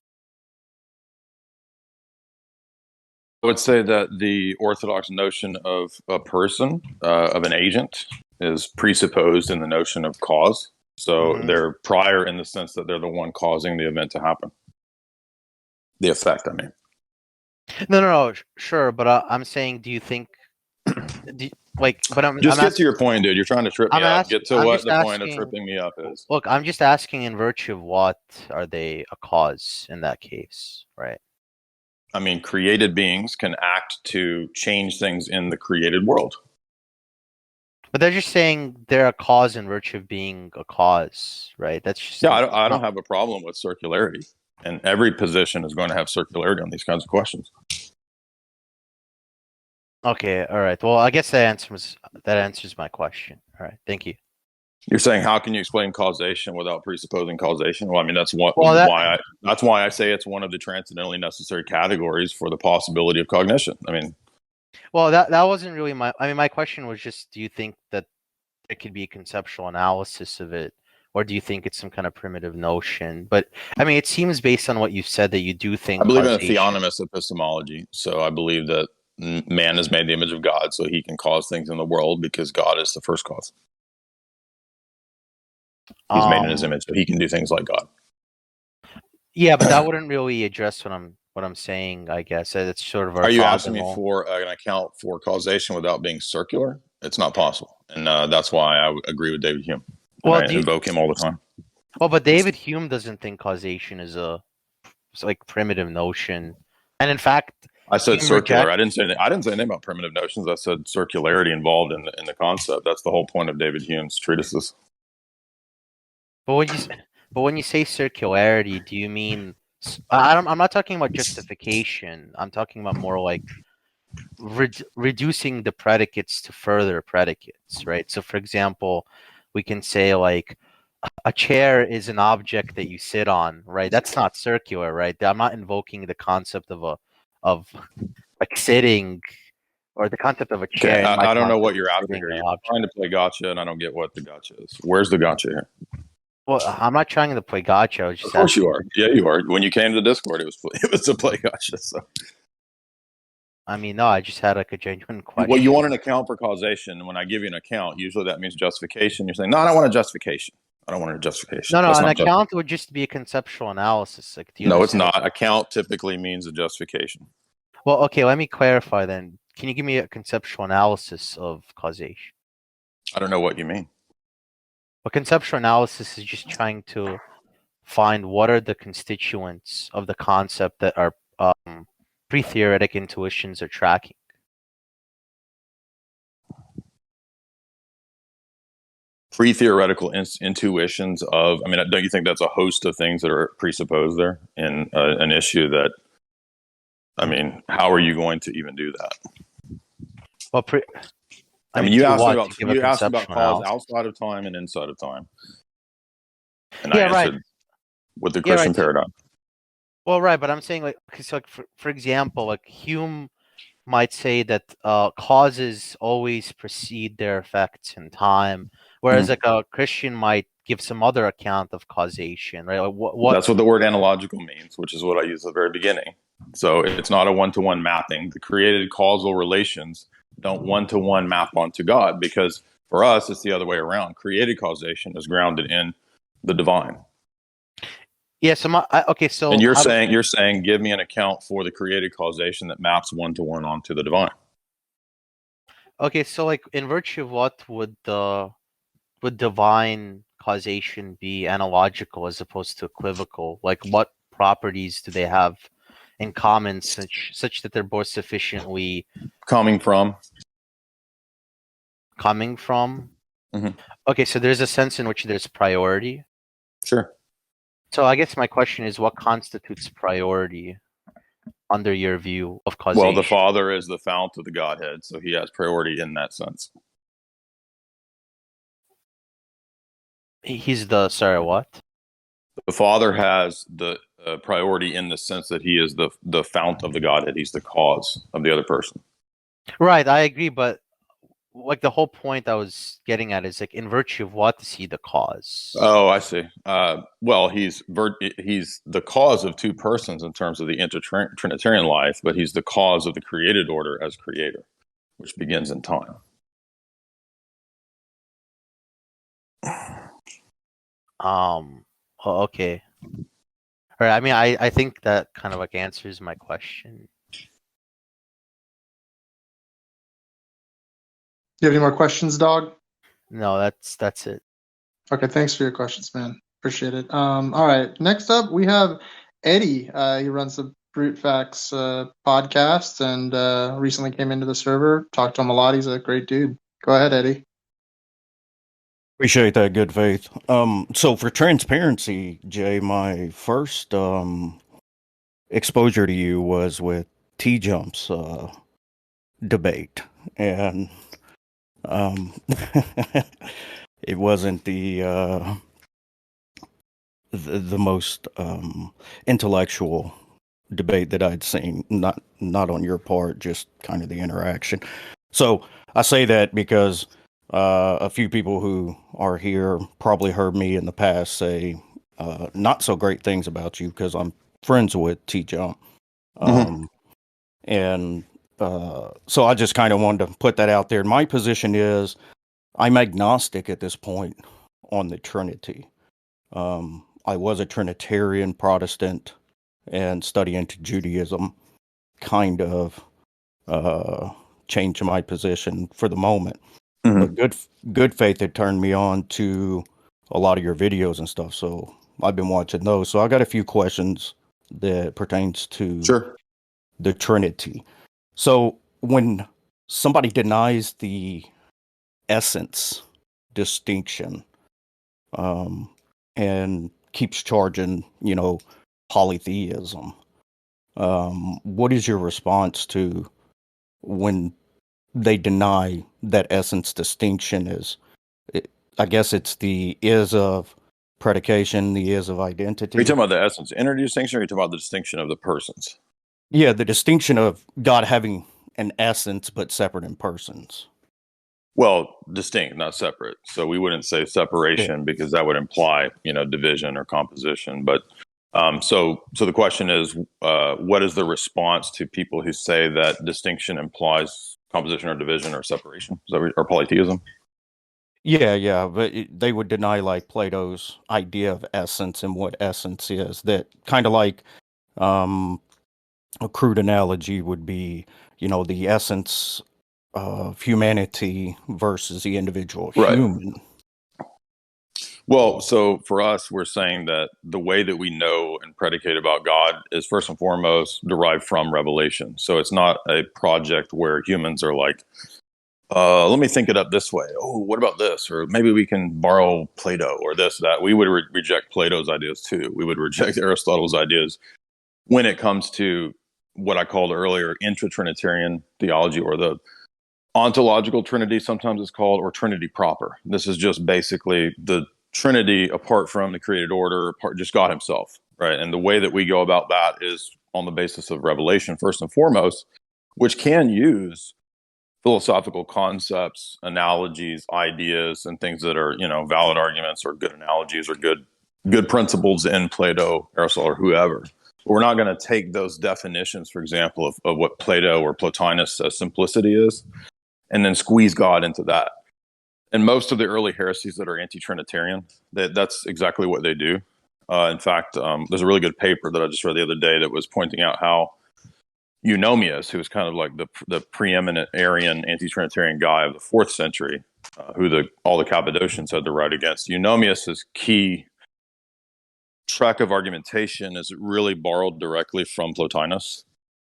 I would say that the orthodox notion of a person, of an agent, is presupposed in the notion of cause. So they're prior in the sense that they're the one causing the event to happen. The effect, I mean. No, sure, but I'm saying, do you think, I'm get to your point, dude. You're trying to trip me up. Get to what the point of tripping me up is. Look, I'm just asking, in virtue of what are they a cause in that case, right? I mean, created beings can act to change things in the created world. But they're just saying they're a cause in virtue of being a cause, right? That's just I don't have a problem with circularity, and every position is going to have circularity on these kinds of questions. Okay, all right. Well, I guess that answers my question. All right, thank you. You're saying, how can you explain causation without presupposing causation? Well, I mean, that's why I say it's one of the transcendentally necessary categories for the possibility of cognition. I mean, well, that wasn't really my question was just, do you think that there could be a conceptual analysis of it, or do you think it's some kind of primitive notion? But I mean, it seems based on what you've said that you do think. I believe in a theonomous epistemology, so I believe that man is made in the image of God, so he can cause things in the world because God is the first cause. He's made in his image, so he can do things like God. Yeah, but that wouldn't really address what I'm saying, I guess. It's sort of orthogonal. Are you asking me for an account for causation without being circular? It's not possible, and that's why I agree with David Hume. I invoke him all the time. Well, but David Hume doesn't think causation is it's like primitive notion, and in fact, I said circular. I didn't say anything about primitive notions. I said circularity involved in the concept. That's the whole point of David Hume's treatises. But But when you say circularity, do you mean I'm not talking about justification. I'm talking about more like reducing the predicates to further predicates, right? So, for example, we can say like a chair is an object that you sit on, right? That's not circular, right? I'm not invoking the concept of like sitting or the concept of a Okay, chair in my I don't know concept what of you're after sitting here. an You're object. trying to play gotcha, and I don't get what the gotcha is. Where's the gotcha here? Well, I'm not trying to play gotcha. I was Of just course you asking. are. Yeah, you are. When you came to the Discord, it was to play gotcha. So, I mean, no, I just had like a genuine well, you question. want an account for causation. And when I give you an account, usually that means justification. You're saying, no, I don't want a justification. I don't want a justification. No, no, That's an not just. account would just be a conceptual analysis. Like, do you No, it's understand? not. Account typically means a justification. Well, okay, let me clarify then. Can you give me a conceptual analysis of causation? I don't know what you mean. Well, conceptual analysis is just trying to find what are the constituents of the concept that our pre-theoretic intuitions are tracking. Pre-theoretical intuitions of, I mean, don't you think that's a host of things that are presupposed there in an issue that, I mean, how are you going to even do that? Well, I mean, you to asked me what? about To give a conceptual cause analysis. outside of time and inside of time, and I Yeah, right. answered with the Yeah, Christian right. paradigm. Well, right, but I'm saying like, so like for example, like Hume might say that causes always precede their effects in time, whereas Mhm. like a Christian might give some other account of causation, right? Like what? That's what the word analogical means, which is what I used at the very beginning. So it's not a one-to-one mapping. The created causal relations don't one-to-one map onto God, because for us, it's the other way around. Created causation is grounded in the divine. Yeah. So okay. So And you're saying, give me an account for the created causation that maps one-to-one onto the divine. okay. So like, in virtue of what would divine causation be analogical as opposed to equivocal? Like, what properties do they have in common, such that they're both sufficiently Coming from. coming from? Mhm. Okay, so there's a sense in which there's priority. Sure. So I guess my question is, what constitutes priority under your view of causation? Well, the Father is the fount of the Godhead, so he has priority in that sense. He's the sorry, what? The Father has the priority in the sense that he is the fount of the Godhead. He's the cause of the other person. Right, I agree, but like the whole point I was getting at is like, in virtue of what is he the cause? Oh, I see. Well, he's the cause of two persons in terms of the inter-Trinitarian life, but he's the cause of the created order as creator, which begins in time. Okay. All right, I mean, I think that kind of like answers my question. You have any more questions, dog? No, that's it. Okay, thanks for your questions, man. Appreciate it. All right, next up we have Eddie. He runs the Brute Facts podcast and recently came into the server. Talked to him a lot. He's a great dude. Go ahead, Eddie. Appreciate that, good faith. So for transparency, Jay, my first exposure to you was with T Jump's debate, and it wasn't the most intellectual debate that I'd seen. Not on your part, just kind of the interaction. So I say that because a few people who are here probably heard me in the past say not so great things about you because I'm friends with T Jump. And so I just kind of wanted to put that out there. My position is I'm agnostic at this point on the Trinity. I was a Trinitarian Protestant and studying into Judaism kind of changed my position for the moment. But good faith had turned me on to a lot of your videos and stuff. So I've been watching those. So I got a few questions that pertains to the Trinity. So when somebody denies the essence distinction, and keeps charging, polytheism. What is your response to when they deny that essence distinction I guess it's the is of predication, the is of Are identity. you talking about the essence energy distinction, or are you talking about the distinction of the persons? Yeah, the distinction of God having an essence but separate in persons. Well, distinct, not separate. So we wouldn't say separation because that would imply, division or composition. But so the question is, what is the response to people who say that distinction implies composition or division or separation? Is that or polytheism? Yeah, but they would deny like Plato's idea of essence and what essence is. That kind of like a crude analogy would be, the essence of humanity versus the individual Right. human. Well, so for us, we're saying that the way that we know and predicate about God is first and foremost derived from revelation. So it's not a project where humans are like, let me think it up this way. Oh, what about this? Or maybe we can borrow Plato or this, that. We would reject Plato's ideas too. We would reject Aristotle's ideas when it comes to what I called earlier intra-Trinitarian theology, or the ontological Trinity sometimes it's called, or Trinity proper. This is just basically the Trinity apart from the created order, just God himself, right? And the way that we go about that is on the basis of revelation first and foremost, which can use philosophical concepts, analogies, ideas, and things that are, valid arguments or good analogies or good principles in Plato, Aristotle, or whoever. But we're not going to take those definitions, for example, of what Plato or Plotinus says simplicity is, and then squeeze God into that. And most of the early heresies that are anti-Trinitarian, that's exactly what they do. In fact, there's a really good paper that I just read the other day that was pointing out how Eunomius, who was kind of like the preeminent Arian anti-Trinitarian guy of the 4th century, who all the Cappadocians had to write against, Eunomius's key track of argumentation is really borrowed directly from Plotinus.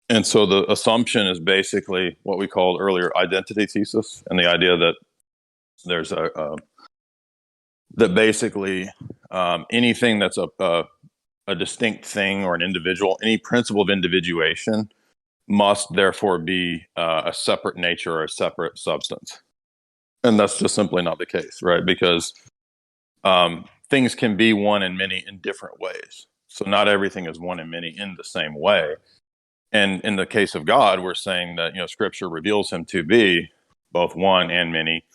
And so the assumption is basically what we called earlier identity thesis, and the idea that there's that basically anything that's a distinct thing or an individual, any principle of individuation must therefore be a separate nature or a separate substance. And that's just simply not the case, right? Because things can be one and many in different ways. So not everything is one and many in the same way. And in the case of God, we're saying that, Scripture reveals him to be both one and many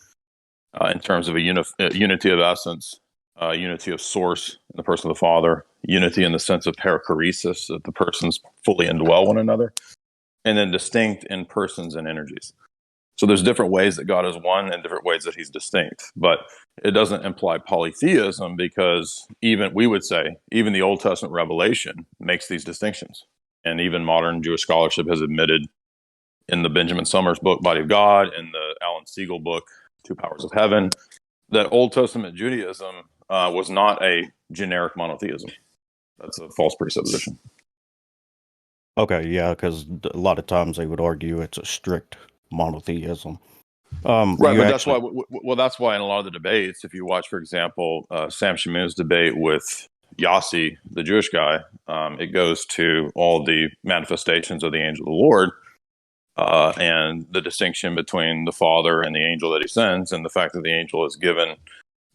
in terms of a unity of essence, unity of source in the person of the Father, unity in the sense of perichoresis, that the persons fully indwell one another, and then distinct in persons and energies. So there's different ways that God is one and different ways that he's distinct. But it doesn't imply polytheism, because we would say, even the Old Testament revelation makes these distinctions. And even modern Jewish scholarship has admitted in the Benjamin Summers book, Body of God, and the Alan Siegel book, Two Powers of Heaven, that Old Testament Judaism was not a generic monotheism. That's a false presupposition. Okay, yeah, because a lot of times they would argue it's a strict monotheism. Right, but that's why. Well, that's why in a lot of the debates, if you watch, for example, Sam Shamoun's debate with Yossi, the Jewish guy, it goes to all the manifestations of the angel of the Lord, and the distinction between the Father and the angel that he sends, and the fact that the angel is given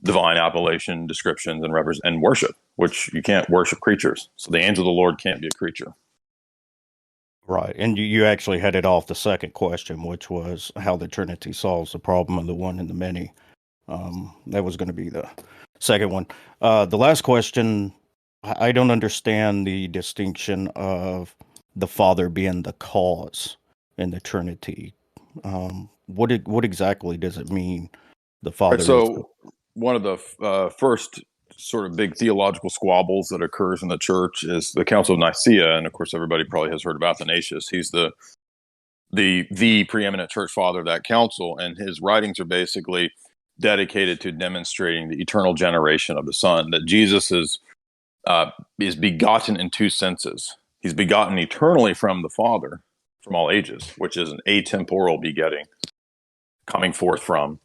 divine appellation, descriptions, and worship, which you can't worship creatures. So the angel of the Lord can't be a creature. Right, and you actually headed off the second question, which was how the Trinity solves the problem of the one and the many. That was going to be the second one. The last question, I don't understand the distinction of the Father being the cause in the Trinity. What exactly does it mean? The Father. So one of the first sort of big theological squabbles that occurs in the church is the Council of Nicaea, and of course everybody probably has heard of Athanasius. He's the preeminent church father of that council, and his writings are basically dedicated to demonstrating the eternal generation of the Son. That Jesus is begotten in two senses. He's begotten eternally from the Father, from all ages, which is an atemporal begetting, coming forth from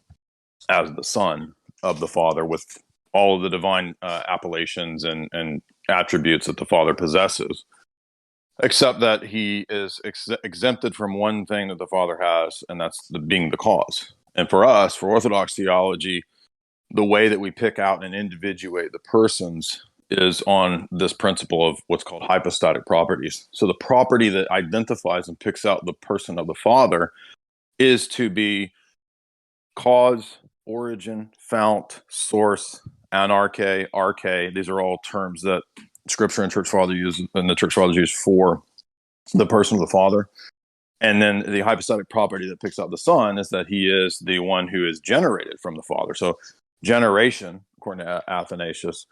as the Son of the Father with all of the divine appellations and attributes that the Father possesses, except that he is exempted from one thing that the Father has, and that's being the cause. And for us, for Orthodox theology, the way that we pick out and individuate the persons is on this principle of what's called hypostatic properties. So the property that identifies and picks out the person of the Father is to be cause, origin, fount, source, anarche, arche. These are all terms that Scripture and Church Father use, and the Church Fathers use for the person of the Father. And then the hypostatic property that picks out the Son is that he is the one who is generated from the Father. So generation, according to Athanasius,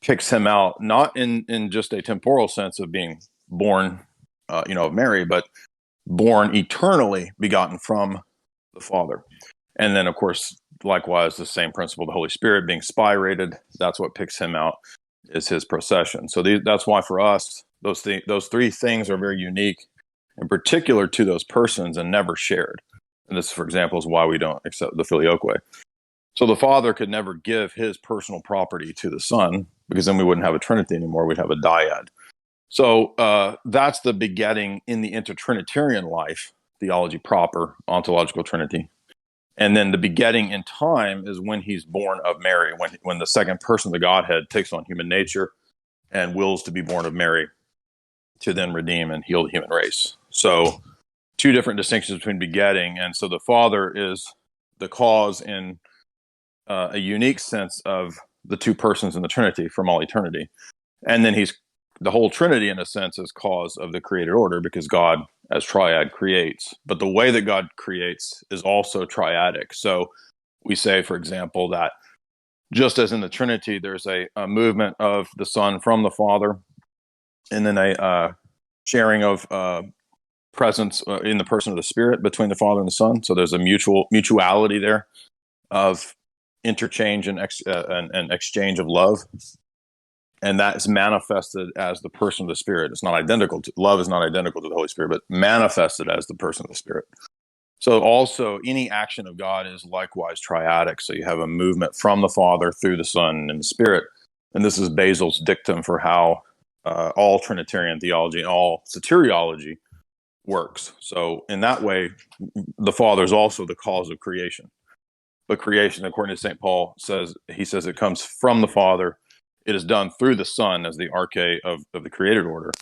picks him out not in just a temporal sense of being born, of Mary, but born eternally, begotten from the Father. And then, of course, likewise, the same principle, the Holy Spirit being spirated, that's what picks him out, is his procession. So that's why for us, those three things are very unique, in particular to those persons, and never shared. And this, for example, is why we don't accept the filioque. So the Father could never give his personal property to the Son, because then we wouldn't have a Trinity anymore. We'd have a dyad. So that's the begetting in the intertrinitarian life, theology proper, ontological Trinity. And then the begetting in time is when he's born of Mary, when the second person of the Godhead takes on human nature and wills to be born of Mary to then redeem and heal the human race. So two different distinctions between begetting. And so the Father is the cause in a unique sense of the two persons in the Trinity from all eternity. And then he's the whole Trinity, in a sense, is cause of the created order, because God, as triad, creates. But the way that God creates is also triadic. So we say, for example, that just as in the Trinity, there's a movement of the Son from the Father, and then a sharing of presence in the person of the Spirit between the Father and the Son. So there's a mutuality there of interchange and exchange of love. And that is manifested as the person of the Spirit. It's not identical to love, is not identical to the Holy Spirit, but manifested as the person of the Spirit. So also any action of God is likewise triadic. So you have a movement from the Father through the Son and the Spirit. And this is Basil's dictum for how all Trinitarian theology and all soteriology works. So in that way, the Father is also the cause of creation. But creation, according to St. Paul, says it comes from the Father. It is done through the Son as the arche of the created order,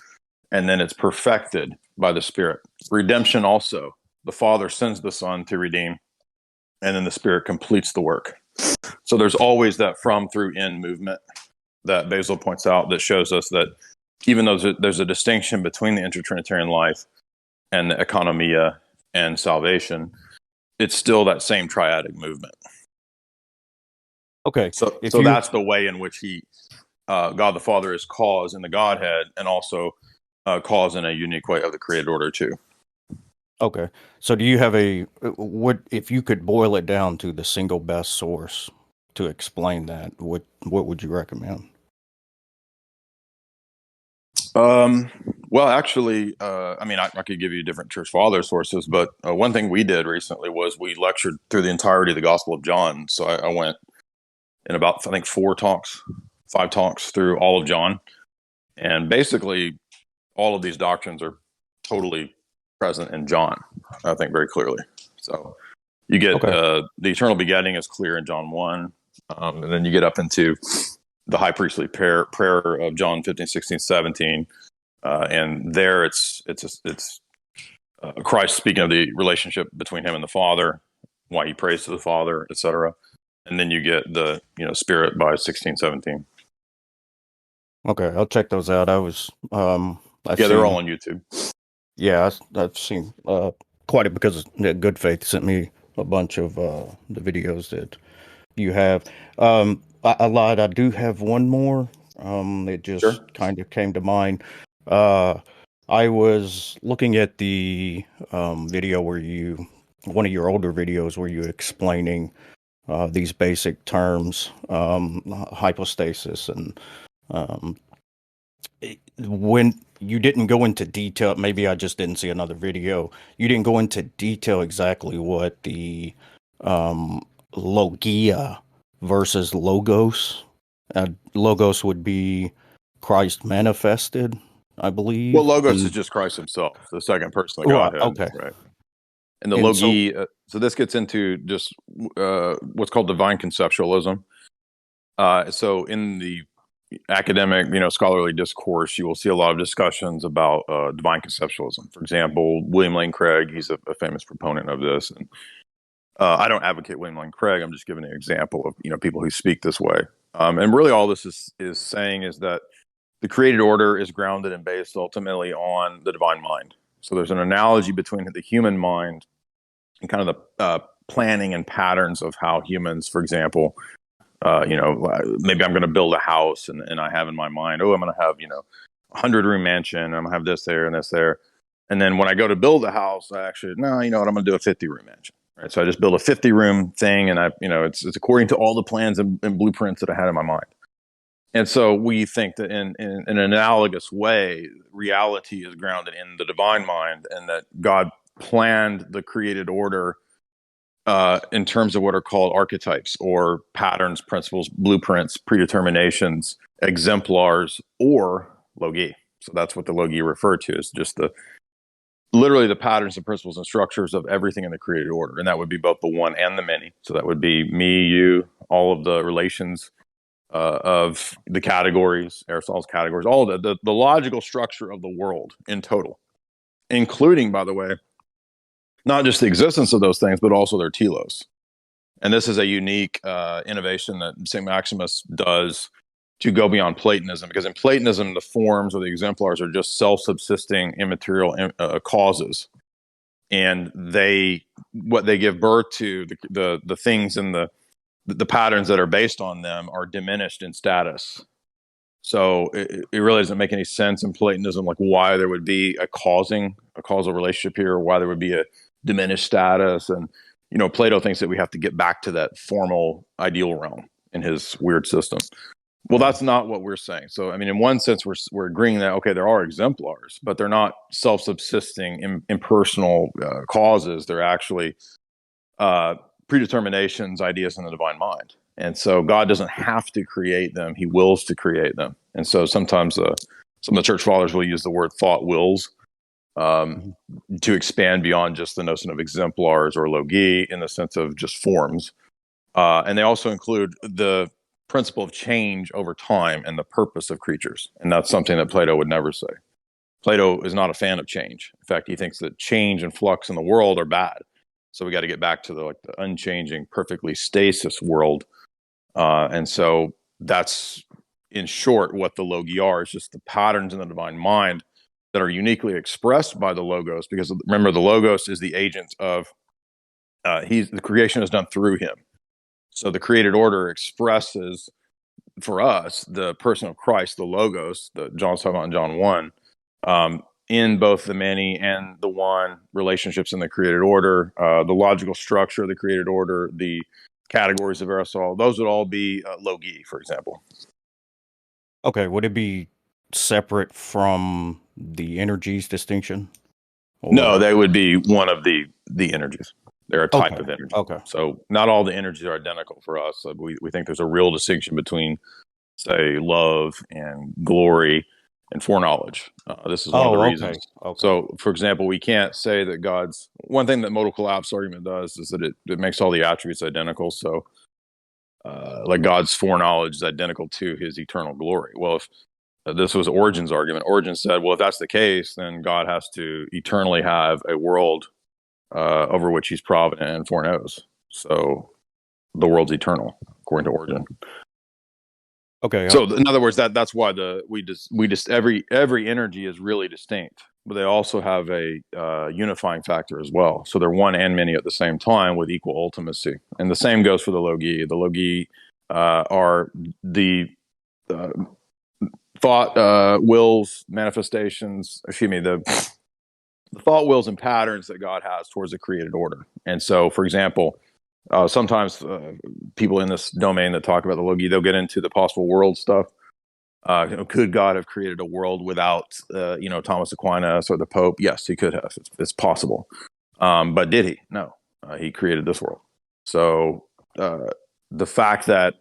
and then it's perfected by the Spirit. Redemption also, the Father sends the Son to redeem, and then the Spirit completes the work. So there's always that from, through, in movement that Basil points out that shows us that even though there's a distinction between the intertrinitarian life and the economia and salvation, it's still that same triadic movement. Okay. So that's the way in which God the Father is cause in the Godhead, and also cause in a unique way of the created order too. Okay. So do you have if you could boil it down to the single best source to explain that, what would you recommend? Well, actually, I could give you different church father sources, but one thing we did recently was we lectured through the entirety of the Gospel of John. So I went in about, I think, 5 talks through all of John. And basically, all of these doctrines are totally present in John, I think, very clearly. So you get the eternal begetting is clear in John 1. And then you get up into the high priestly prayer of John 15, 16, 17. And there it's Christ speaking of the relationship between him and the Father, why he prays to the Father, etc. And then you get the Spirit by 16, 17. Okay, I'll check those out. They're all on YouTube. Yeah, I've seen quite a because Good Faith sent me a bunch of the videos that you have. I lied. I do have one more. It just kind of came to mind. I was looking at the video one of your older videos where you explaining these basic terms, hypostasis, and when you didn't go into detail, maybe I just didn't see another video. You didn't go into detail exactly what the logia versus logos Logos would be Christ manifested, I believe. Well, Logos is just Christ himself, the second person of the Right, Godhead. okay. Right. And the And so- Logi, so this gets into just what's called divine conceptualism. So in the academic, scholarly discourse, you will see a lot of discussions about divine conceptualism. For example, William Lane Craig, he's a famous proponent of this. And I don't advocate William Lane Craig. I'm just giving an example of people who speak this way. And really, all this is saying is that the created order is grounded and based ultimately on the divine mind. So there's an analogy between the human mind and kind of the planning and patterns of how humans, for example, maybe I'm going to build a house and I have in my mind, I'm going to have, a 100-room mansion. I'm going to have this there and this there. And then when I go to build a house, I actually, no, you know what, I'm going to do a 50-room mansion. Right. So I just build a 50-room thing and it's according to all the plans and blueprints that I had in my mind. And so we think that in an analogous way, reality is grounded in the divine mind and that God planned the created order in terms of what are called archetypes or patterns, principles, blueprints, predeterminations, exemplars, or logi. So that's what the logi referred to is just literally the patterns and principles and structures of everything in the created order. And that would be both the one and the many. So that would be me, you, all of the relations of the categories, Aristotle's categories, all of the logical structure of the world in total, including, by the way, not just the existence of those things, but also their telos. And this is a unique innovation that St. Maximus does to go beyond Platonism, because in Platonism, the forms or the exemplars are just self-subsisting immaterial causes. And what they give birth to, the things and the patterns that are based on them are diminished in status. So it really doesn't make any sense in Platonism, like why there would be a causal relationship here, or why there would be a diminished status. And, Plato thinks that we have to get back to that formal ideal realm in his weird system. Well, that's not what we're saying. So, in one sense, we're agreeing that, okay, there are exemplars, but they're not self-subsisting, impersonal causes. They're actually predeterminations, ideas in the divine mind. And so God doesn't have to create them. He wills to create them. And so sometimes some of the church fathers will use the word thought wills to expand beyond just the notion of exemplars or logi in the sense of just forms. And they also include the principle of change over time and the purpose of creatures. And that's something that Plato would never say. Plato is not a fan of change. In fact, he thinks that change and flux in the world are bad. So we got to get back to the unchanging, perfectly stasis world. And so that's, in short, what the logi are. It's just the patterns in the divine mind that are uniquely expressed by the logos, because remember, the logos is the agent of the creation is done through him. So the created order expresses for us the person of Christ, the logos that John's talking about in John 1, in both the many and the one relationships in the created order, the logical structure of the created order, the categories of Aristotle, those would all be logi, for example. Okay, would it be separate from the energies distinction? No, they would be one of the energies. They're a type of energy. Okay. So not all the energies are identical for us. We think there's a real distinction between, say, love and glory and foreknowledge. This is one of the reasons. Okay. So, for example, we can't say that God's... One thing that modal collapse argument does is that it makes all the attributes identical. So, like God's foreknowledge is identical to his eternal glory. Well, if this was Origen's argument, Origen said, well, if that's the case, then God has to eternally have a world over which he's provident and foreknows. So the world's eternal, according to Origen. Okay. So in other words, that's why every energy is really distinct, but they also have a unifying factor as well. So they're one and many at the same time with equal ultimacy. And the same goes for the logi. The logi are the thought, wills, manifestations. The thought, wills, and patterns that God has towards the created order. And so, for example, sometimes people in this domain that talk about the logi, they'll get into the possible world stuff. Could God have created a world without, Thomas Aquinas or the Pope? Yes, he could have. It's possible. But did he? No. He created this world. So the fact that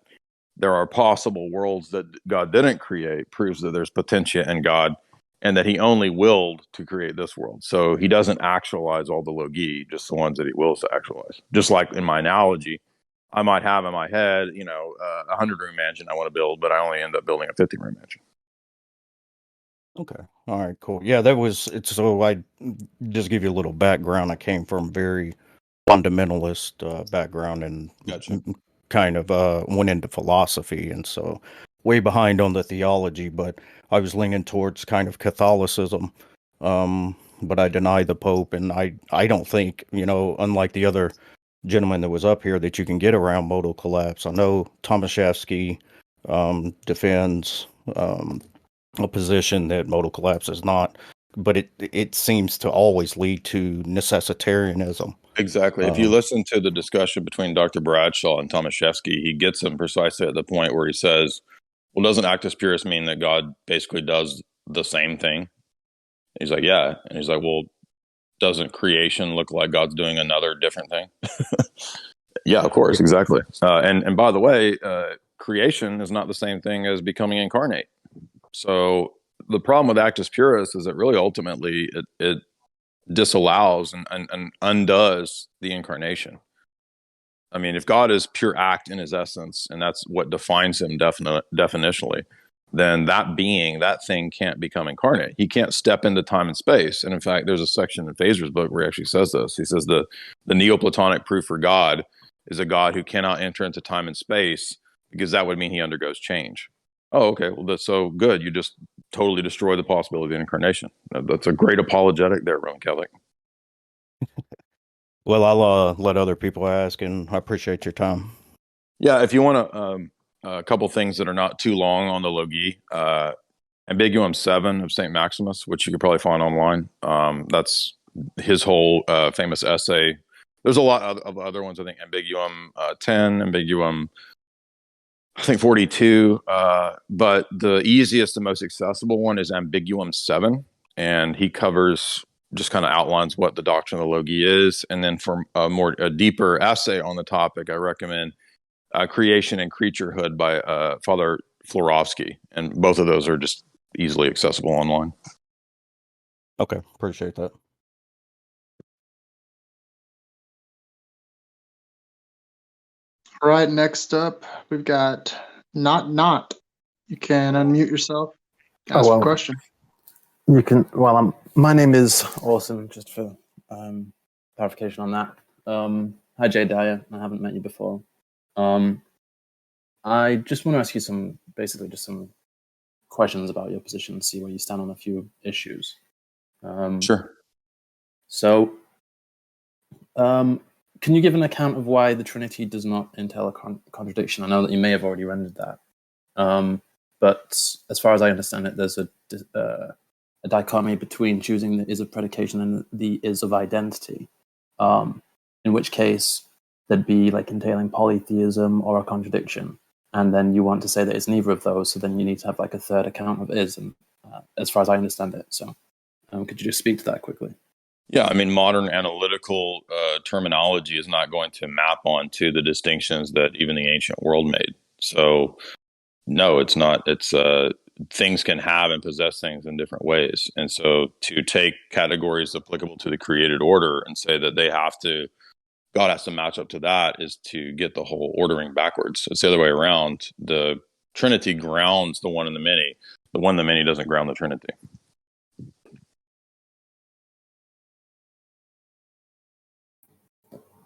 there are possible worlds that God didn't create proves that there's potentia in God and that he only willed to create this world. So he doesn't actualize all the logi, just the ones that he wills to actualize. Just like in my analogy, I might have in my head, a 100-room mansion I want to build, but I only end up building a 50-room mansion. Okay. All right, cool. Yeah, that was it's so I just give you a little background. I came from very fundamentalist background and Gotcha. kind of went into philosophy, and so way behind on the theology, but I was leaning towards kind of Catholicism. But I deny the Pope, and I don't think, unlike the other gentleman that was up here, that you can get around modal collapse. I know Tomaszewski defends a position that modal collapse is not, but it seems to always lead to necessitarianism. Exactly. If you listen to the discussion between Dr. Bradshaw and Tomaszewski, he gets him precisely at the point where he says, well, doesn't actus purus mean that God basically does the same thing? He's like, yeah. And he's like, well, doesn't creation look like God's doing another different thing? Yeah, of course. Exactly. And by the way, creation is not the same thing as becoming incarnate. So the problem with actus purus is that really ultimately it disallows and undoes the incarnation. I mean, if God is pure act in his essence, and that's what defines him definitionally, then that thing can't become incarnate. He can't step into time and space. And in fact, there's a section in Phaser's book where he actually says this. He says the Neoplatonic proof for God is a God who cannot enter into time and space, because that would mean he undergoes change. Oh, okay. Well, that's so good. You just totally destroy the possibility of incarnation. That's a great apologetic there, Roman Catholic. Well, I'll let other people ask, and I appreciate your time. Yeah, if you want a couple things that are not too long on the logi, Ambiguum 7 of St. Maximus, which you could probably find online. That's his whole famous essay. There's a lot of other ones. I think Ambiguum 10, Ambiguum, I think 42. But the easiest and most accessible one is Ambiguum 7. And he covers, just kind of outlines what the doctrine of the logi is. And then for a deeper essay on the topic, I recommend Creation and Creaturehood by Father Florovsky. And both of those are just easily accessible online. Okay, appreciate that. All right, next up, we've got Not. You can unmute yourself, ask a question. You can. Well, my name is Awesome. Just for clarification on that. Hi, Jay Dyer. I haven't met you before. I just want to ask you some questions about your position, see where you stand on a few issues. Sure. So, can you give an account of why the Trinity does not entail a contradiction? I know that you may have already rendered that, but as far as I understand it, there's a dichotomy between choosing the is of predication and the is of identity, in which case there'd be like entailing polytheism or a contradiction, and then you want to say that it's neither of those, so then you need to have like a third account of is, and as far as I understand it. So could you just speak to that quickly? Yeah, I mean, modern analytical terminology is not going to map onto the distinctions that even the ancient world made. So no, it's not. It's things can have and possess things in different ways. And so to take categories applicable to the created order and say that God has to match up to that is to get the whole ordering backwards. It's the other way around. The Trinity grounds the one and the many. The one and the many doesn't ground the Trinity.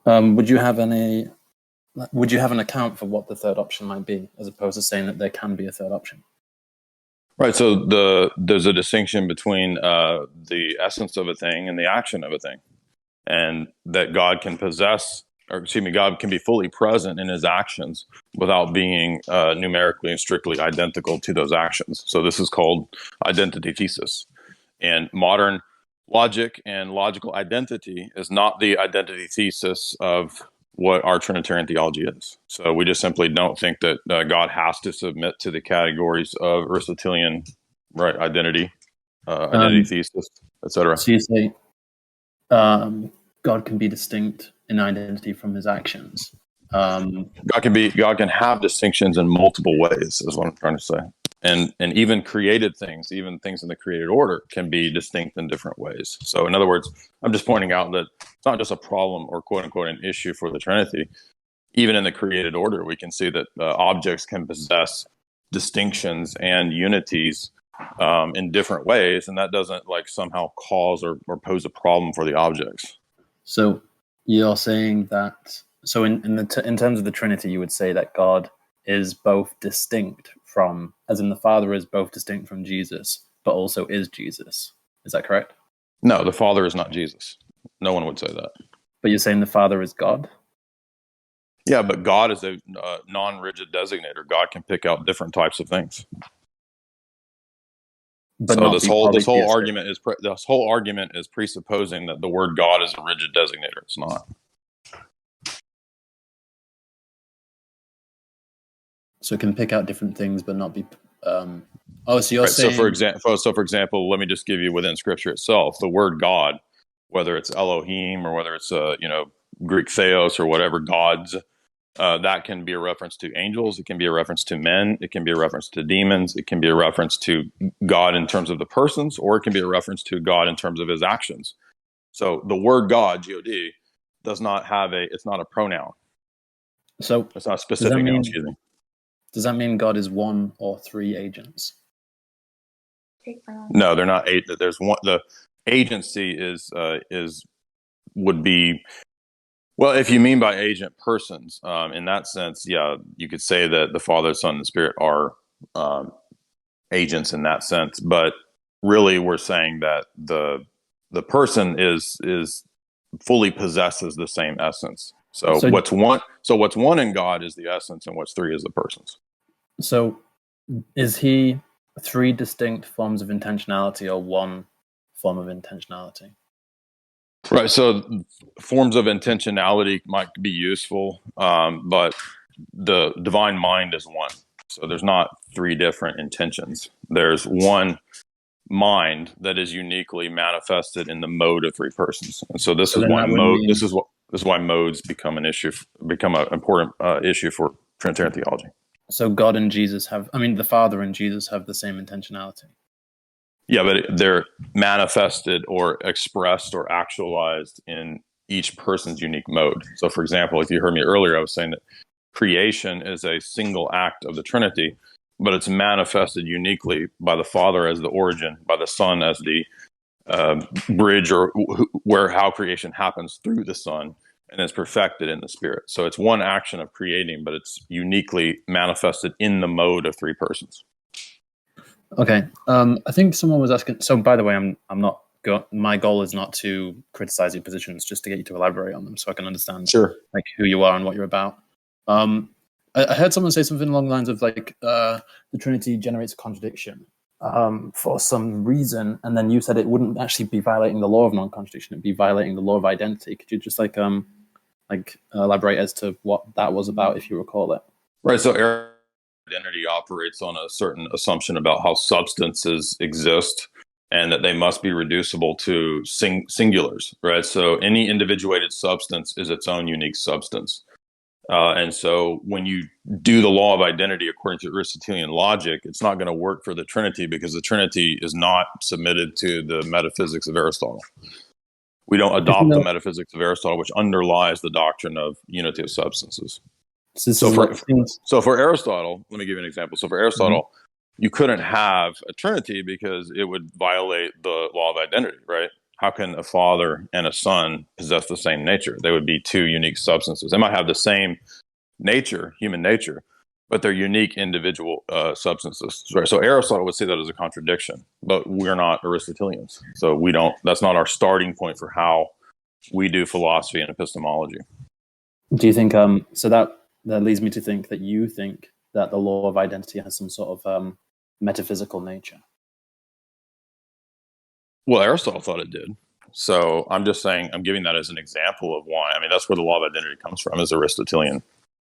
Would you have an account for what the third option might be, as opposed to saying that there can be a third option? Right. So there's a distinction between the essence of a thing and the action of a thing, and that God can God can be fully present in his actions without being numerically and strictly identical to those actions. So this is called identity thesis. And modern logic and logical identity is not the identity thesis of what our Trinitarian theology is. So we just simply don't think that God has to submit to the categories of Aristotelian, right, identity thesis, etc. So you say God can be distinct in identity from his actions. God can have distinctions in multiple ways, is what I'm trying to say. And even created things, even things in the created order, can be distinct in different ways. So in other words, I'm just pointing out that it's not just a problem or quote unquote an issue for the Trinity. Even in the created order, we can see that objects can possess distinctions and unities in different ways, and that doesn't like somehow cause or pose a problem for the objects. So you're saying that, so in terms of the Trinity, you would say that God is both distinct from, as in the Father is both distinct from Jesus, but also is Jesus. Is that correct? No, the Father is not Jesus. No one would say that. But you're saying the Father is God? Yeah, but God is a non-rigid designator. God can pick out different types of things. But so not this be whole polytheistic. argument is presupposing that the word God is a rigid designator. It's not. So it can pick out different things, but not be. So you're Right. saying. So for example, let me just give you within Scripture itself the word God, whether it's Elohim or whether it's Greek theos or whatever gods. That can be a reference to angels. It can be a reference to men. It can be a reference to demons. It can be a reference to God in terms of the persons, or it can be a reference to God in terms of his actions. So the word God, God, does not have it's not a pronoun. So it's not a specific noun, excuse me. Does that mean God is one or three agents? No, they're not eight. There's one. The agency would be. Well, if you mean by agent persons, in that sense, yeah, you could say that the Father, Son, and the Spirit are agents in that sense. But really, we're saying that the person is fully possesses the same essence. So what's one in God is the essence, and what's three is the persons. So is he three distinct forms of intentionality or one form of intentionality? Right. So forms of intentionality might be useful, but the divine mind is one. So there's not three different intentions. There's one mind that is uniquely manifested in the mode of three persons. And so this is why modes become an important issue for Trinitarian theology. So God and Jesus the Father and Jesus have the same intentionality. Yeah, but they're manifested or expressed or actualized in each person's unique mode. So, for example, if you heard me earlier, I was saying that creation is a single act of the Trinity, but it's manifested uniquely by the Father as the origin, by the Son as the bridge, or how creation happens through the Son, and is perfected in the Spirit. So it's one action of creating, but it's uniquely manifested in the mode of three persons. Okay. I think someone was asking. So, by the way, I'm not. My goal is not to criticize your positions, just to get you to elaborate on them, so I can understand like who you are and what you're about. I heard someone say something along the lines of the Trinity generates a contradiction for some reason, and then you said it wouldn't actually be violating the law of non-contradiction; it'd be violating the law of identity. Could you just elaborate as to what that was about, if you recall it? Right. So identity operates on a certain assumption about how substances exist and that they must be reducible to singulars, right? So any individuated substance is its own unique substance. And so when you do the law of identity according to Aristotelian logic, it's not going to work for the Trinity because the Trinity is not submitted to the metaphysics of Aristotle. We don't adopt the metaphysics of Aristotle, which underlies the doctrine of unity of substances. So for Aristotle, let me give you an example. So for Aristotle, you couldn't have a Trinity because it would violate the law of identity, right? How can a father and a son possess the same nature? They would be two unique substances. They might have the same nature, human nature, but they're unique individual substances. Right? So Aristotle would see that as a contradiction, but we're not Aristotelians. So that's not our starting point for how we do philosophy and epistemology. Do you think, so that leads me to think that you think that the law of identity has some sort of metaphysical nature? Well, Aristotle thought it did. So I'm just saying, I'm giving that as an example of why. I mean, that's where the law of identity comes from, is Aristotelian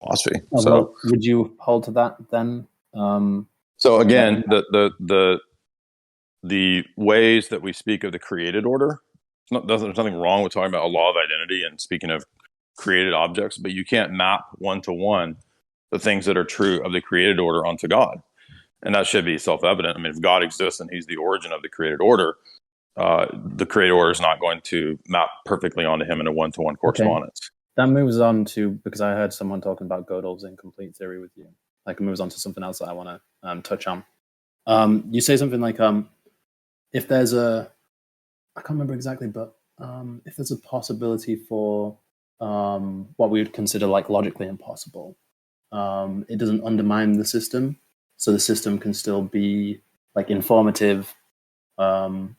philosophy. Well, would you hold to that then? So again, the ways that we speak of the created order, there's nothing wrong with talking about a law of identity and speaking of created objects, but you can't map one-to-one the things that are true of the created order onto God. And that should be self-evident. I mean, if God exists and he's the origin of the created order, the created order is not going to map perfectly onto him in a one-to-one correspondence. That moves on to, because I heard someone talking about Gödel's incomplete theory with you. Like, it moves on to something else that I want to touch on. You say something like, if there's a, I can't remember exactly, but if there's a possibility for what we would consider like logically impossible, it doesn't undermine the system, so the system can still be like informative. Well,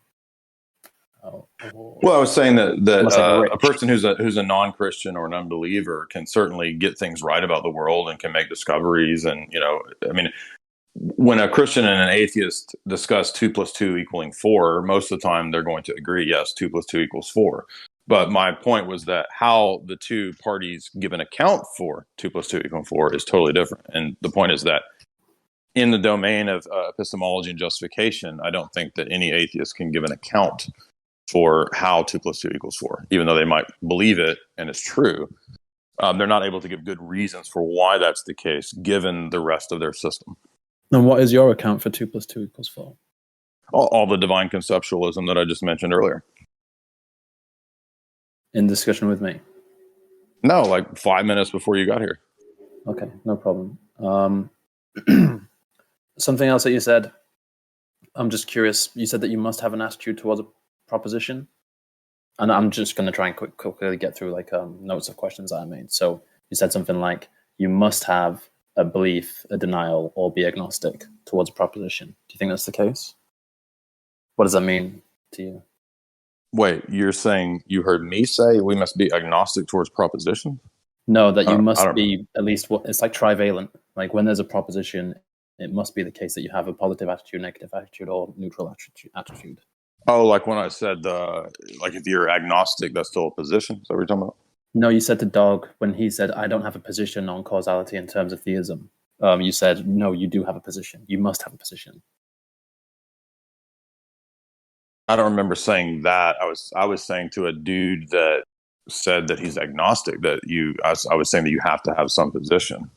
I was saying that a person who's a non-Christian or an unbeliever can certainly get things right about the world and can make discoveries. And, you know, I mean, when a Christian and an atheist discuss 2 + 2 = 4, most of the time they're going to agree, yes, 2 + 2 = 4. But my point was that how the two parties give an account for 2 + 2 = 4 is totally different. And the point is that in the domain of epistemology and justification, I don't think that any atheist can give an account for how 2 + 2 = 4, even though they might believe it and it's true. They're not able to give good reasons for why that's the case, given the rest of their system. And what is your account for 2 + 2 = 4? All the divine conceptualism that I just mentioned earlier. In discussion with me? No, like 5 minutes before you got here. Okay, no problem. Something else that you said, I'm just curious. You said that you must have an attitude towards a proposition. And I'm just going to try and quickly get through like notes of questions that I made. So you said something like, you must have a belief, a denial, or be agnostic towards a proposition. Do you think that's the case? What does that mean to you? Wait, you're saying you heard me say we must be agnostic towards proposition? No, that you must be at least what it's like trivalent. Like when there's a proposition, it must be the case that you have a positive attitude, negative attitude, or neutral attitude. Oh, like when I said, like if you're agnostic, that's still a position? Is that what you're talking about? No, you said to Dog, when he said, I don't have a position on causality in terms of theism, you said, no, you do have a position. You must have a position. I don't remember saying that. I was saying to a dude that said that he's agnostic, that I was saying that you have to have some position.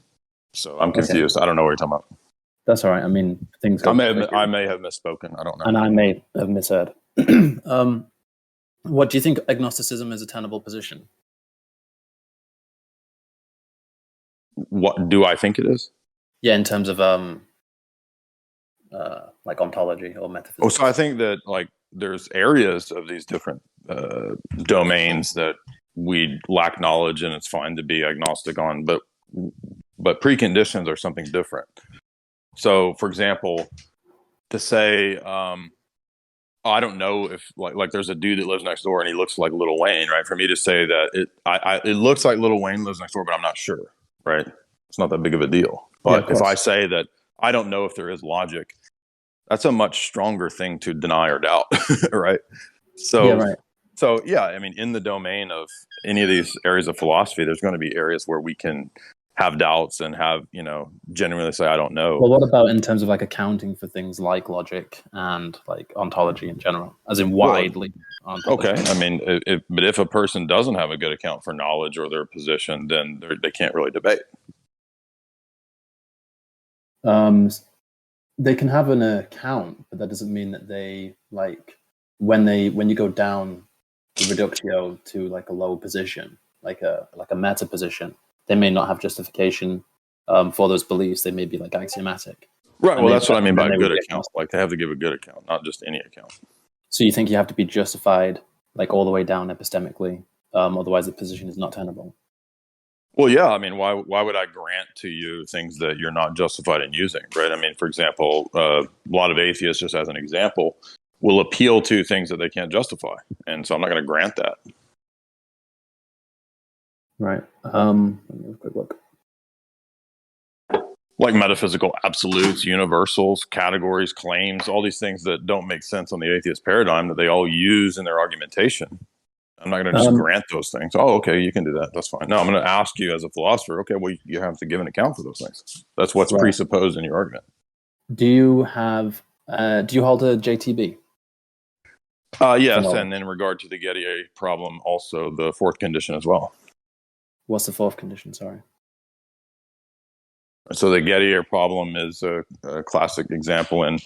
So I'm confused. Okay. I don't know what you're talking about. That's all right. I mean, things go. I may have misspoken. I don't know. And I may have misheard. What do you think agnosticism is a tenable position? What do I think it is? Yeah, in terms of like ontology or metaphysics. Oh, so I think that like there's areas of these different domains that we lack knowledge, and it's fine to be agnostic on, but preconditions are something different. So, for example, to say, I don't know if like there's a dude that lives next door and he looks like Lil Wayne, right? For me to say that it looks like Lil Wayne lives next door, but I'm not sure, right? It's not that big of a deal. But if I say that I don't know if there is logic, that's a much stronger thing to deny or doubt, right? So, yeah, right. So yeah, I mean, in the domain of any of these areas of philosophy, there's going to be areas where we can have doubts and have, genuinely say, I don't know. Well, what about in terms of like accounting for things like logic and like ontology in general, as in widely? Okay. I mean, but if a person doesn't have a good account for knowledge or their position, then they can't really debate. They can have an account, but that doesn't mean that they like when you go down the reductio to like a low position, like a meta position, they may not have justification for those beliefs. They may be like axiomatic. Right. Well, that's what I mean by a good account. Like they have to give a good account, not just any account. So you think you have to be justified like all the way down epistemically, otherwise the position is not tenable. Well, yeah. I mean, why would I grant to you things that you're not justified in using, right? I mean, for example, a lot of atheists, just as an example, will appeal to things that they can't justify. And so I'm not going to grant that. Right. Let me have a quick look. Like metaphysical absolutes, universals, categories, claims, all these things that don't make sense on the atheist paradigm that they all use in their argumentation. I'm not going to just grant those things. Oh, okay, you can do that. That's fine. No, I'm going to ask you as a philosopher, okay, well, you have to give an account for those things. That's what's presupposed in your argument. Do you hold a JTB? Yes, and in regard to the Gettier problem, also the fourth condition as well. What's the fourth condition? Sorry. So the Gettier problem is a classic example in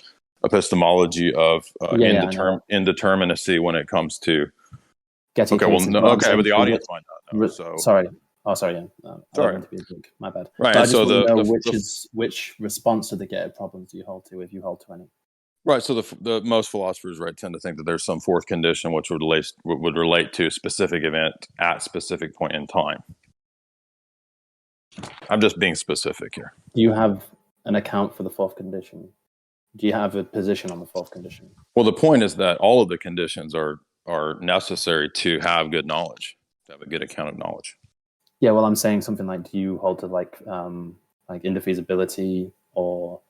epistemology of Yeah, I know that. indeterminacy when it comes to. Getty Okay, well, cases, no, but I'm okay, saying but the for audience which- might not know. So Sorry. Oh, sorry. Yeah. I Sorry. don't mean to be a dick. My bad. Right, But I and just so want to know the which response to the Getty problems do you hold to, if you hold to any. right. So the most philosophers, right, tend to think that there's some fourth condition which would relate to a specific event at specific point in time. I'm just being specific here. Do you have an account for the fourth condition? Do you have a position on the fourth condition? Well, the point is that all of the conditions are necessary to have good knowledge, to have a good account of knowledge. Yeah, well, I'm saying something like, do you hold to like indefeasibility or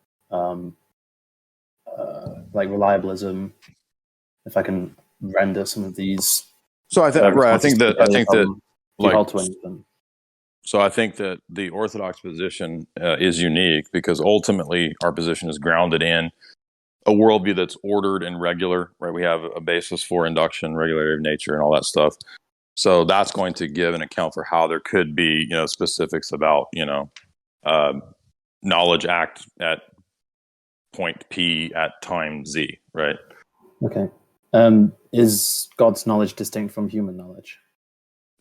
like reliabilism? If I can render some of these. So I think I think that like, hold to anything. So I think that the Orthodox position is unique because ultimately our position is grounded in a worldview that's ordered and regular, right? We have a basis for induction, regularity of nature, and all that stuff. So that's going to give an account for how there could be, specifics about, knowledge act at point P at time Z, right? Okay. Is God's knowledge distinct from human knowledge?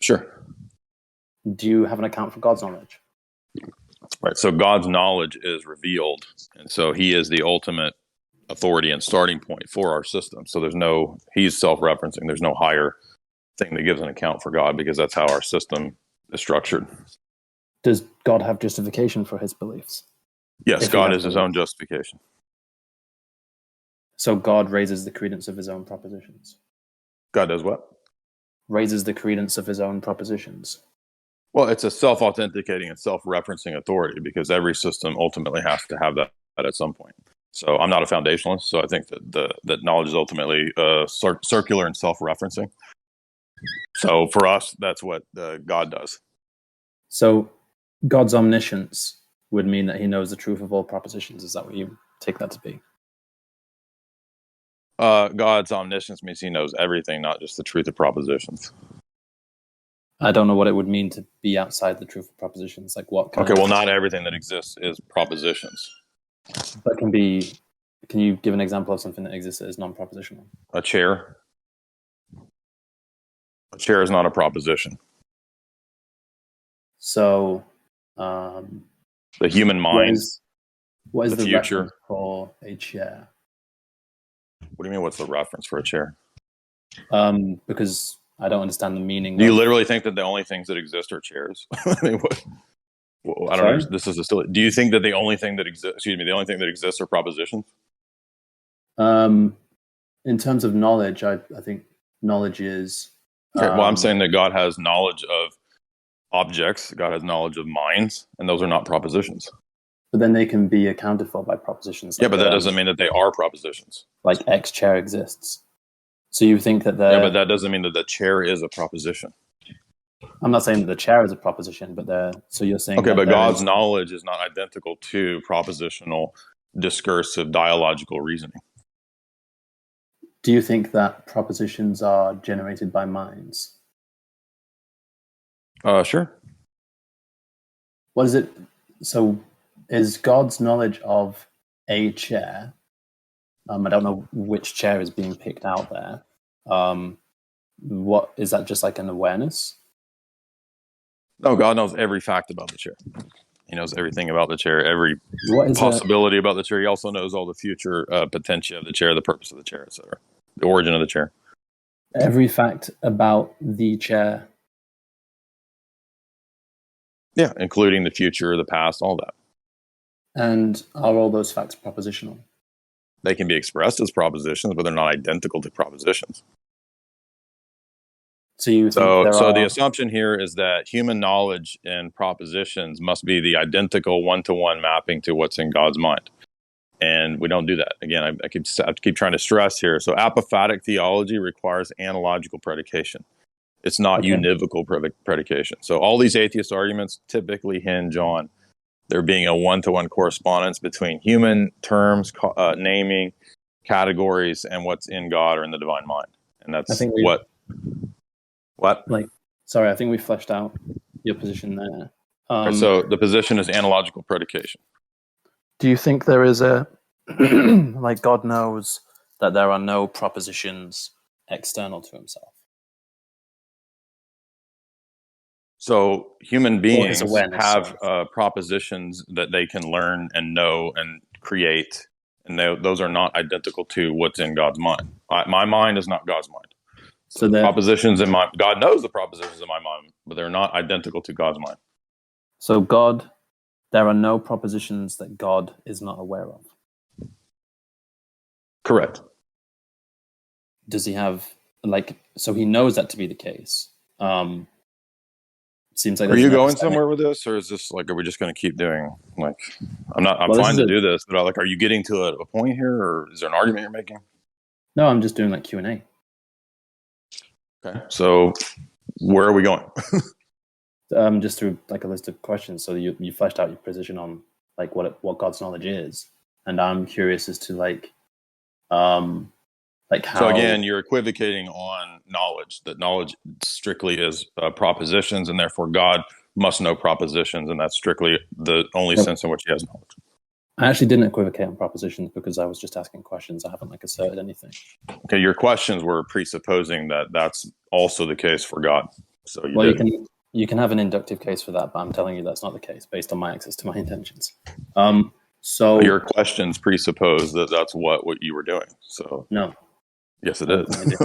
Sure. Do you have an account for God's knowledge? Right. So God's knowledge is revealed, and so He is the ultimate authority and starting point for our system. So He's self-referencing. There's no higher thing that gives an account for God because that's how our system is structured. Does God have justification for His beliefs? Yes, God is His own justification. So God raises the credence of His own propositions. God does what? Raises the credence of His own propositions. Well, it's a self-authenticating and self-referencing authority because every system ultimately has to have that at some point. So I'm not a foundationalist, so I think that knowledge is ultimately circular and self-referencing. So for us, that's what God does. So God's omniscience would mean that He knows the truth of all propositions. Is that what you take that to be? God's omniscience means He knows everything, not just the truth of propositions. I don't know what it would mean to be outside the truth of propositions. Like what? Okay, well, not everything that exists is propositions. That can be. Can you give an example of something that exists that is non-propositional? A chair. A chair is not a proposition. So, the human mind. What is the future reference for a chair? What do you mean? What's the reference for a chair? Because I don't understand the meaning. Do you literally think that the only things that exist are chairs? I mean, I don't know. This is still. Do you think that the only thing that exists? Excuse me. The only thing that exists are propositions. In terms of knowledge, I think knowledge is. Okay, well, I'm saying that God has knowledge of objects. God has knowledge of minds, and those are not propositions. But then they can be accounted for by propositions. Yeah, but that doesn't mean that they are propositions. Like X chair exists. So you think that yeah, but that doesn't mean that the chair is a proposition. I'm not saying that the chair is a proposition, but so you're saying. Okay, but God's knowledge is not identical to propositional, discursive, dialogical reasoning. Do you think that propositions are generated by minds? Sure. What is it? So is God's knowledge of a chair? I don't know which chair is being picked out there. What is that? Just like an awareness? No, God knows every fact about the chair. He knows everything about the chair, every possibility about the chair. He also knows all the future potential of the chair, the purpose of the chair, etc., the origin of the chair. Every fact about the chair. Yeah, including the future, the past, all that. And are all those facts propositional? They can be expressed as propositions, but they're not identical to propositions. So you think so the assumption here is that human knowledge and propositions must be the identical one-to-one mapping to what's in God's mind. And we don't do that. Again, I keep trying to stress here. So apophatic theology requires analogical predication. It's not univocal predication. So all these atheist arguments typically hinge on there being a one-to-one correspondence between human terms, naming, categories, and what's in God or in the divine mind. And that's what? Like, sorry, I think we fleshed out your position there. So the position is analogical predication. Do you think there is a like God knows that there are no propositions external to himself? So human Or his beings awareness, have sorry. propositions that they can learn and know and create, and those are not identical to what's in God's mind. My mind is not God's mind. So the propositions in my God knows the propositions in my mind, but they're not identical to God's mind. So God, there are no propositions that God is not aware of. Correct. Does he have so he knows that to be the case? Seems like Are you going somewhere with this, or is this like, are we just going to keep doing like? I'm fine to do this, but like, are you getting to a point here, or is there an argument you're making? No, I'm just doing like Q&A. Okay, so where are we going? Just through like a list of questions. So you fleshed out your position on like what God's knowledge is, and I'm curious as to how. So again, you're equivocating on knowledge. That knowledge strictly is propositions, and therefore God must know propositions, and that's strictly the only sense in which He has knowledge. I actually didn't equivocate on propositions because I was just asking questions. I haven't asserted anything. Okay, your questions were presupposing that that's also the case for God. So you can have an inductive case for that, but I'm telling you that's not the case based on my access to my intentions. So your questions presuppose that that's what you were doing. So no. Yes, it is.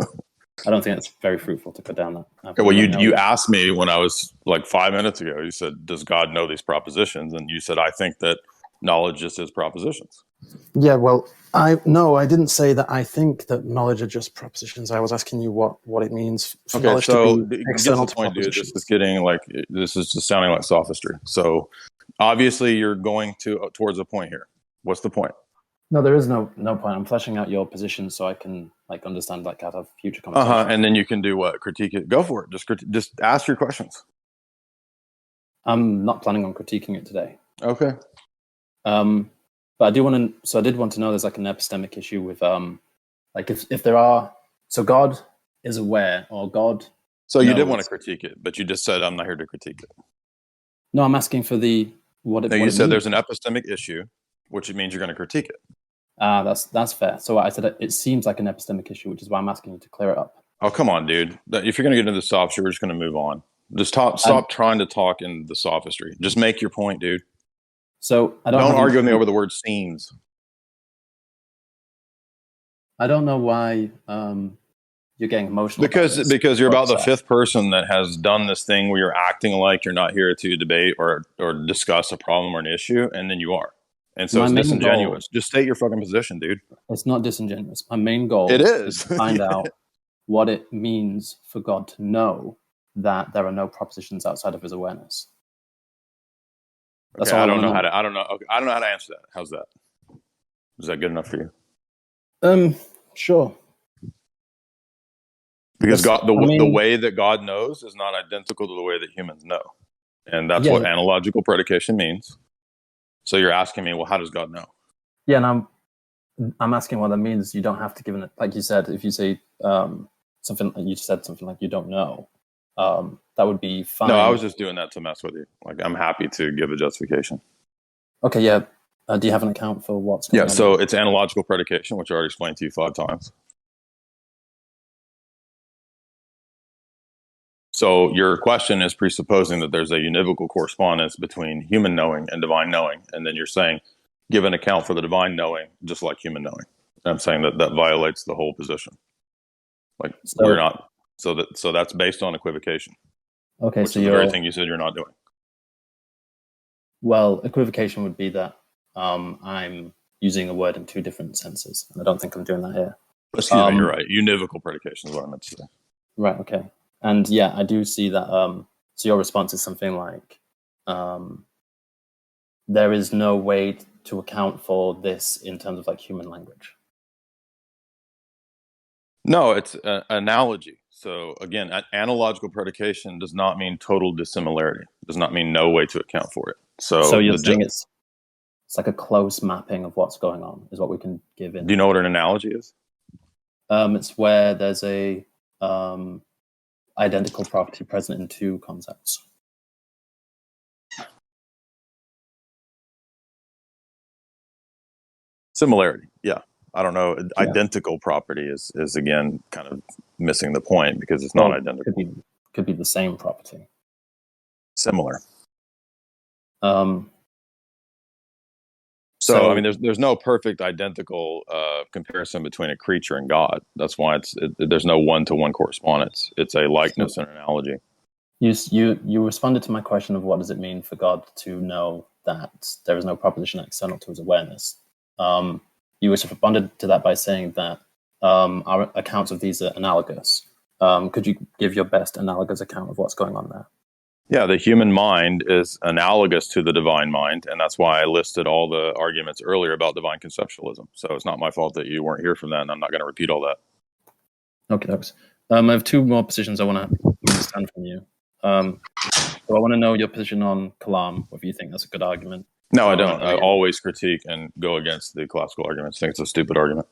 I don't think it's very fruitful to go down that. Okay, well, you asked me when I was like 5 minutes ago. You said, "Does God know these propositions?" And you said, "I think that knowledge just is propositions." Yeah, well, I didn't say that. I think that knowledge are just propositions. I was asking you what it means for knowledge to be external to point, dude. propositions. This is just sounding like sophistry. So obviously, you're going towards a point here. What's the point? No, there is no point. I'm fleshing out your position so I can understand how to have future conversations. And then you can do what? Critique it. Go for it. Just ask your questions. I'm not planning on critiquing it today. Okay. But I do want to. So I did want to know. There's an epistemic issue with if there are. So God is aware, or God. So you did want to critique it, but you just said I'm not here to critique it. No, I'm asking for what it. No, you said there's an epistemic issue, which means you're going to critique it. That's fair. So I said it seems like an epistemic issue, which is why I'm asking you to clear it up. Oh, come on, dude. If you're going to get into the sophistry, we're just going to move on. Just stop trying to talk in the sophistry. Just make your point, dude. So don't argue with me over the word seems. I don't know why you're getting emotional. Because you're about the fifth person that has done this thing where you're acting like you're not here to debate or discuss a problem or an issue, and then you are. And so it's disingenuous. Just state your fucking position, dude. It's not disingenuous. My main goal is to find out what it means for God to know that there are no propositions outside of His awareness. That's all I don't know how to. I don't know how to answer that. How's that? Is that good enough for you? Sure. Because the way that God knows is not identical to the way that humans know, and that's what analogical predication means. So you're asking me, well, how does God know? Yeah, and I'm asking what that means. You don't have to give it, like you said. If you say something, you said something like you don't know, that would be fine. No, I was just doing that to mess with you. Like, I'm happy to give a justification. Okay, yeah. Do you have an account for what's going on? Yeah, so it's analogical predication, which I already explained to you 5 times. So your question is presupposing that there's a univocal correspondence between human knowing and divine knowing, and then you're saying, give an account for the divine knowing, just like human knowing. And I'm saying that violates the whole position. Like we're not. So that's based on equivocation. Okay, which is the very thing you said you're not doing. Well, equivocation would be that I'm using a word in 2 different senses, and I don't think I'm doing that here. Excuse me, you're right. Univocal predication is what I meant to say. Right. Okay. And yeah, I do see that. So your response is something like, there is no way to account for this in terms of human language. No, it's an analogy. So again, analogical predication does not mean total dissimilarity. It does not mean no way to account for it. So you're saying it's like a close mapping of what's going on is what we can give in. Do you know what an analogy is? It's where there's a identical property present in 2 concepts. Similarity, yeah. I don't know. Identical property is again kind of missing the point because it's not identical. Could be the same property. Similar. So I mean, there's no perfect identical comparison between a creature and God. That's why there's no one-to-one correspondence. It's a likeness and analogy. You responded to my question of what does it mean for God to know that there is no proposition external to his awareness. You responded to that by saying that our accounts of these are analogous. Could you give your best analogous account of what's going on there? Yeah, the human mind is analogous to the divine mind, and that's why I listed all the arguments earlier about divine conceptualism. So it's not my fault that you weren't here for that, and I'm not going to repeat all that. Okay, thanks. I have two more positions I want to understand from you. So I want to know your position on Kalam, whether you think that's a good argument. No, I don't. I always critique and go against the classical arguments. I think it's a stupid argument.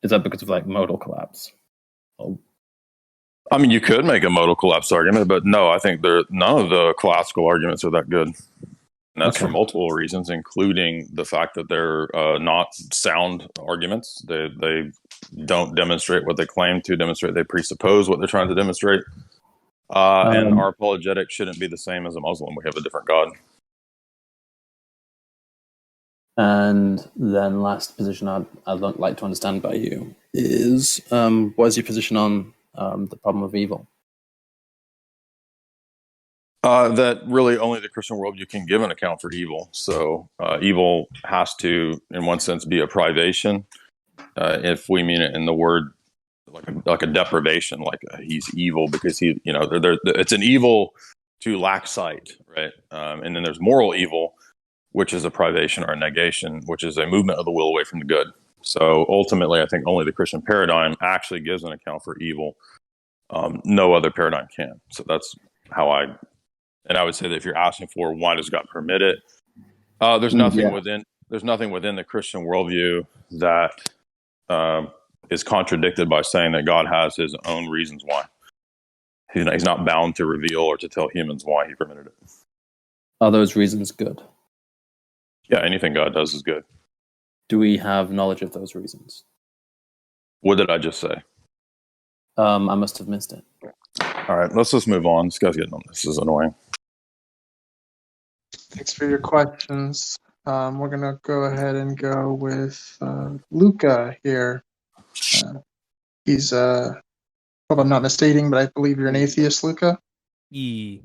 Is that because of like modal collapse? I mean, you could make a modal collapse argument, but no, I think none of the classical arguments are that good. And that's for multiple reasons, including the fact that they're not sound arguments. They don't demonstrate what they claim to demonstrate. They presuppose what they're trying to demonstrate. And our apologetic shouldn't be the same as a Muslim. We have a different God. And then last position I'd like to understand by you is what is your position on the problem of evil? That really only the Christian worldview can give an account for evil. So evil has to, in one sense, be a privation. If we mean it in the word like a deprivation, like he's evil because he, it's an evil to lack sight, right? And then there's moral evil, which is a privation or a negation, which is a movement of the will away from the good. So ultimately, I think only the Christian paradigm actually gives an account for evil. No other paradigm can. So that's how and I would say that if you're asking for why does God permit it, there's nothing within the Christian worldview that is contradicted by saying that God has his own reasons why. He's not bound to reveal or to tell humans why he permitted it. Are those reasons good? Yeah, anything God does is good. Do we have knowledge of those reasons? What did I just say? I must have missed it. All right, let's just move on. This guy's getting on. This is annoying. Thanks for your questions. We're going to go ahead and go with Luca here. He's, hope I'm not misstating, but I believe you're an atheist, Luca? Yeah.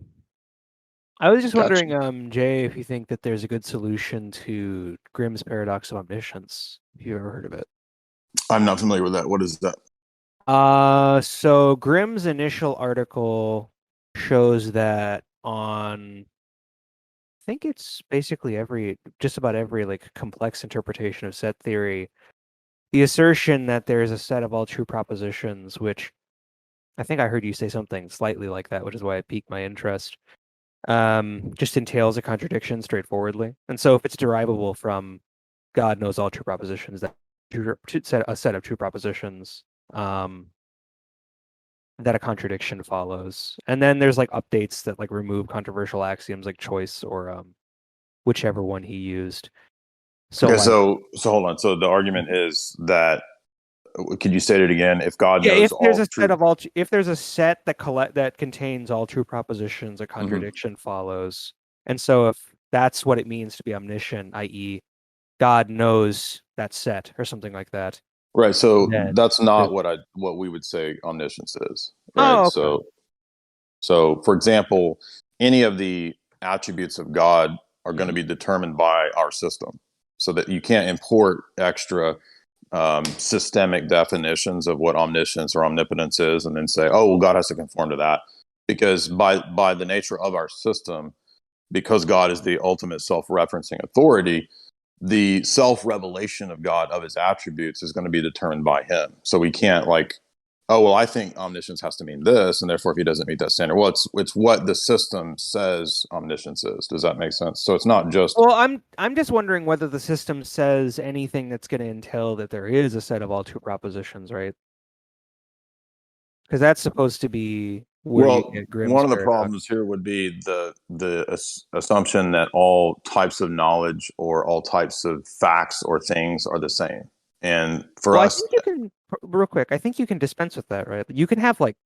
I was just wondering, Jay, if you think that there's a good solution to Grimm's paradox of omniscience. If you've ever heard of it. I'm not familiar with that. What is that? So Grimm's initial article shows that on, I think it's basically just about every like complex interpretation of set theory, the assertion that there is a set of all true propositions, which I think I heard you say something slightly like that, which is why it piqued my interest. Just entails a contradiction straightforwardly. And so if it's derivable from God knows all true propositions, that a set of true propositions, that a contradiction follows. And then there's like updates that like remove controversial axioms like choice or whichever one he used. So okay, so hold on. So the argument is that, could you state it again? If God knows if there's a set that contains all true propositions, a contradiction follows. And so if that's what it means to be omniscient, i.e., God knows that set or something like that. Right. So that's not what we would say omniscience is. Right. Oh, okay. So for example, any of the attributes of God are going to be determined by our system, so that you can't import extra systemic definitions of what omniscience or omnipotence is and then say, oh, well, God has to conform to that. Because by the nature of our system, because God is the ultimate self-referencing authority, the self-revelation of God, of his attributes, is going to be determined by him. So we can't like, oh, well, I think omniscience has to mean this, and therefore if he doesn't meet that standard, well, it's what the system says omniscience is. Does that make sense? So it's not just... Well, I'm just wondering whether the system says anything that's going to entail that there is a set of all true propositions, right? Because that's supposed to be where you Well, get Grimm's one of the paradox. problems here would be the assumption that all types of knowledge or all types of facts or things are the same. And for Well, I us, think you can, real quick, I think you can dispense with that, right? You can have like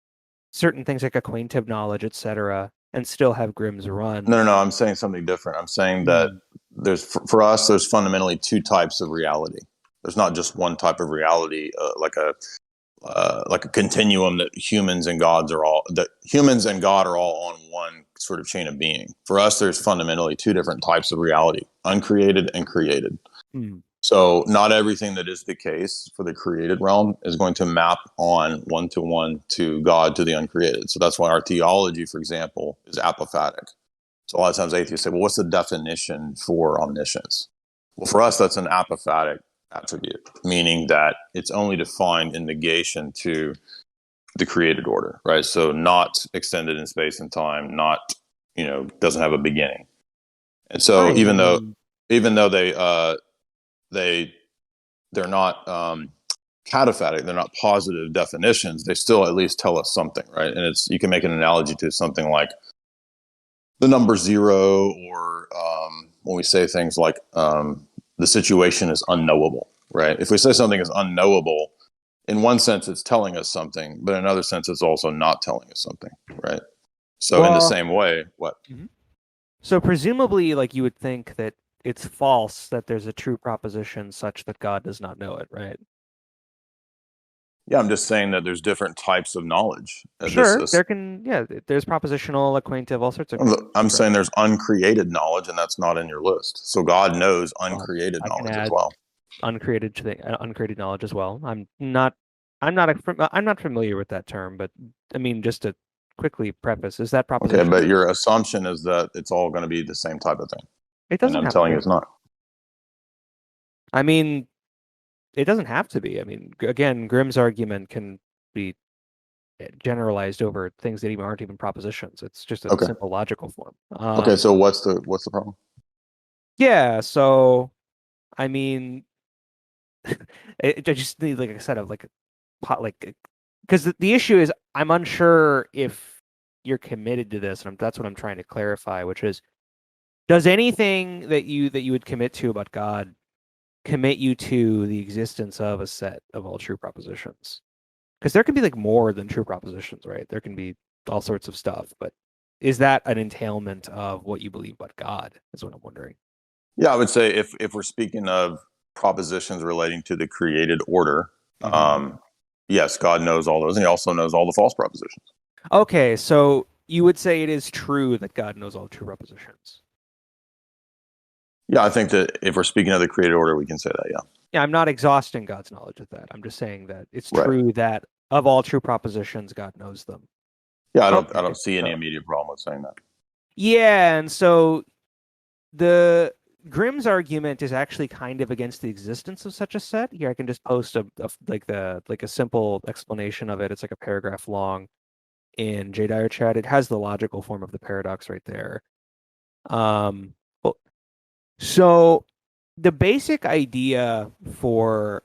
certain things like acquaintive knowledge, etc., and still have Grimm's run. no, I'm saying something different. I'm saying that there's for us, there's fundamentally two types of reality. There's not just one type of reality, like a continuum that humans and God are all on one sort of chain of being. For us, there's fundamentally two different types of reality: uncreated and created. So not everything that is the case for the created realm is going to map on one to God, to the uncreated. So that's why our theology, for example, is apophatic. So a lot of times atheists say, well, what's the definition for omniscience? Well, for us, that's an apophatic attribute, meaning that it's only defined in negation to the created order, right? So not extended in space and time, not, doesn't have a beginning. And so even though they're not cataphatic, they're not positive definitions, they still at least tell us something, right? And you can make an analogy to something like the number zero, or when we say things like the situation is unknowable, right? If we say something is unknowable, in one sense it's telling us something, but in another sense it's also not telling us something, right? So in the same way, what? So presumably, like, you would think that it's false that there's a true proposition such that God does not know it, right? Yeah, I'm just saying that there's different types of knowledge. Sure, there's propositional, acquaintive, all sorts of. I'm saying there's uncreated knowledge, and that's not in your list. So God knows uncreated knowledge as well. Uncreated knowledge as well. I'm not familiar with that term, but I mean, just to quickly preface, is that proposition? Okay, but your assumption is that it's all going to be the same type of thing. It doesn't. And I'm telling you, it's not. I mean, it doesn't have to be. I mean, again, Grimm's argument can be generalized over things that even aren't even propositions. It's just a simple logical form. Okay, so what's the problem? Yeah, so I mean, I just need, like I said, because the issue is I'm unsure if you're committed to this, and that's what I'm trying to clarify, which is, does anything that you would commit to about God commit you to the existence of a set of all true propositions? Because there can be like more than true propositions, right? There can be all sorts of stuff, but is that an entailment of what you believe about God, is what I'm wondering. Yeah, I would say if we're speaking of propositions relating to the created order, yes, God knows all those, and he also knows all the false propositions. Okay, so you would say it is true that God knows all true propositions. Yeah, I think that if we're speaking of the created order, we can say that, yeah. Yeah, I'm not exhausting God's knowledge of that. I'm just saying that it's true that of all true propositions, God knows them. Yeah, I don't see any immediate problem with saying that. Yeah, and so the Grimm's argument is actually kind of against the existence of such a set. Here, I can just post a simple explanation of it. It's like a paragraph long in Dyer chat. It has the logical form of the paradox right there. So the basic idea for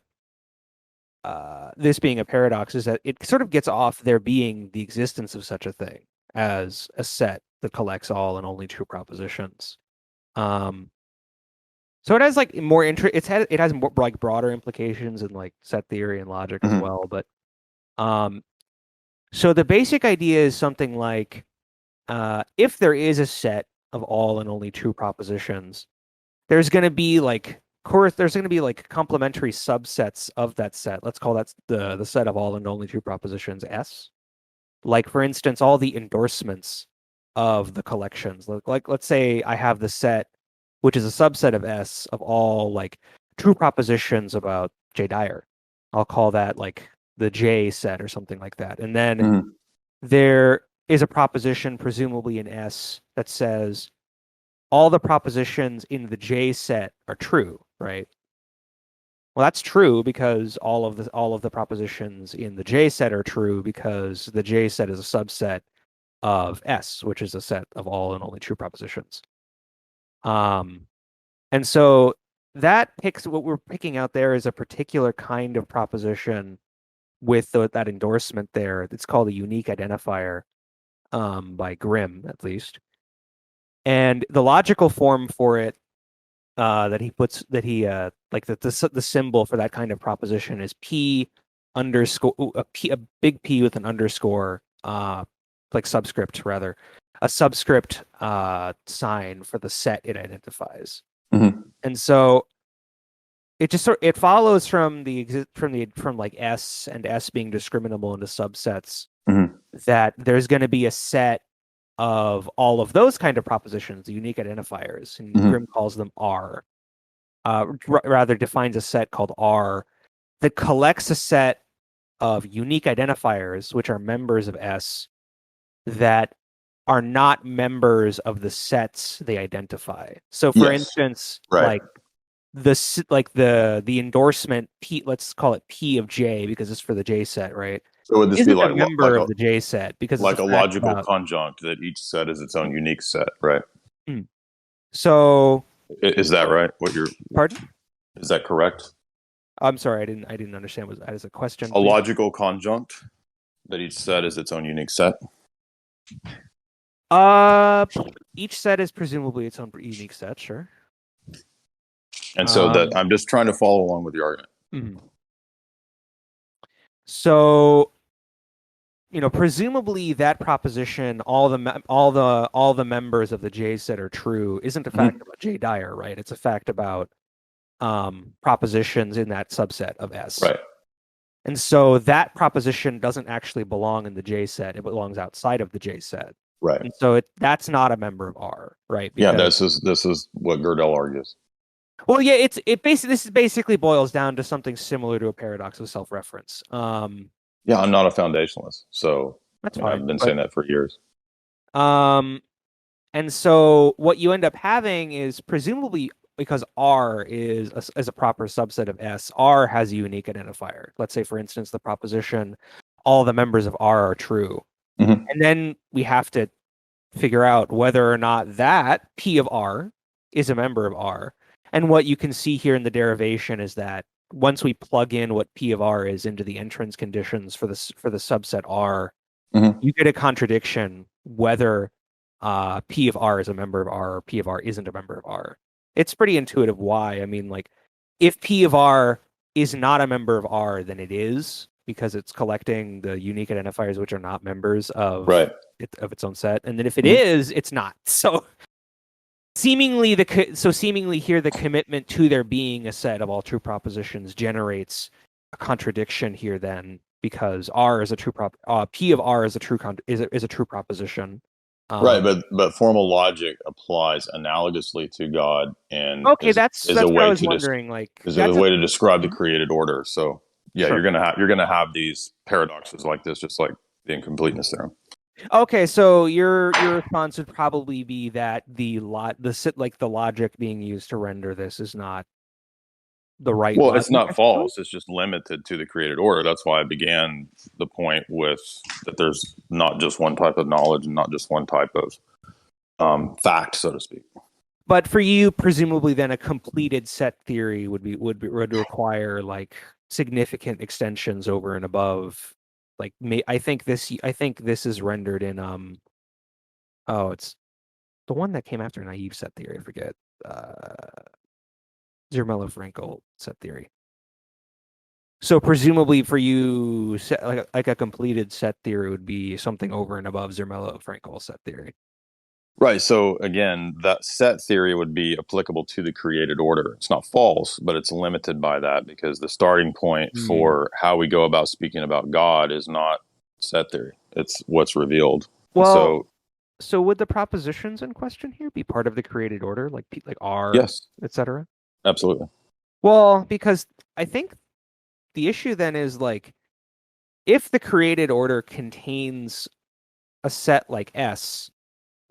this being a paradox is that it sort of gets off there being the existence of such a thing as a set that collects all and only true propositions. So it has like more it has more like broader implications in like set theory and logic as well. But so the basic idea is something like if there is a set of all and only true propositions, there's going to be like complementary subsets of that set. Let's call that the set of all and only true propositions S. Like, for instance, all the endorsements of the collections. Like let's say I have the set, which is a subset of S, of all like true propositions about J. Dyer. I'll call that like the J set or something like that. And then there is a proposition, presumably in S, that says all the propositions in the J set are true, right? Well, that's true because all of the propositions in the J set are true because the J set is a subset of S, which is a set of all and only true propositions. And so what we're picking out there is a particular kind of proposition with that endorsement there. It's called a unique identifier. by Grimm at least. And the logical form for it that he puts like the symbol for that kind of proposition is P underscore a big P with an underscore like subscript rather, a subscript sign for the set it identifies. Mm-hmm. And so it just it follows from like S and S being discriminable into subsets, Mm-hmm. that there's going to be a set of all of those kind of propositions, the unique identifiers, and Mm-hmm. Grimm calls them R. Rather defines a set called R that collects a set of unique identifiers, which are members of S, that are not members of the sets they identify. So, for Yes. instance, Right. like the endorsement P, let's call it P of J because it's for the J set, right? So would this Isn't be like a member of the J set because like it's a fact logical about... conjunct that each set is its own unique set, right? So, Is that right? What you're pardon? Is that correct? I'm sorry, I didn't understand. Was that as a question? A Please? logical conjunct that each set is its own unique set. Each set is presumably its own unique set, sure. And so that I'm just trying to follow along with the argument. Mm-hmm. So, presumably that proposition, all the members of the J set are true, isn't a fact about J Dyer, right? It's a fact about propositions in that subset of S. Right. And so that proposition doesn't actually belong in the J set; it belongs outside of the J set. Right. And so that's not a member of R, right? Yeah, this is what Gödel argues. Well, yeah, this basically boils down to something similar to a paradox of self-reference. Yeah, I'm not a foundationalist, so that's fine. I've been saying that for years. And so what you end up having is presumably because R is a proper subset of S, R has a unique identifier. Let's say, for instance, the proposition, all the members of R are true. Mm-hmm. And then we have to figure out whether or not that P of R is a member of R. And what you can see here in the derivation is that once we plug in what P of R is into the entrance conditions for the subset R, you get a contradiction whether P of R is a member of R or P of R isn't a member of R. It's pretty intuitive why. I mean, like, if P of R is not a member of R, then it is, because it's collecting the unique identifiers which are not members of its own set. And then if it is, it's not. So seemingly here the commitment to there being a set of all true propositions generates a contradiction here then, because R is a true P of R is a true is a true proposition. Right, but formal logic applies analogously to God, and okay, is that's a what way I was to wondering. is a way to describe the created order. So yeah, Sure. you're gonna have these paradoxes like this, just like the incompleteness theorem. Okay, so your response would probably be that the logic being used to render this is not the right. Well, logic, it's not false. It's just limited to the created order. That's why I began the point with that there's not just one type of knowledge and not just one type of fact, so to speak. But for you, presumably, then a completed set theory would require like significant extensions over and above. Like, I think this is rendered in it's the one that came after naive set theory. I forget. Zermelo-Frankel set theory. So presumably for you, like a completed set theory would be something over and above Zermelo-Frankel set theory. Right. So again, that set theory would be applicable to the created order. It's not false, but it's limited by that, because the starting point for how we go about speaking about God is not set theory. It's what's revealed. Well, so would the propositions in question here be part of the created order, like R, yes, etc.? Absolutely. Well, because I think the issue then is, like, if the created order contains a set like S,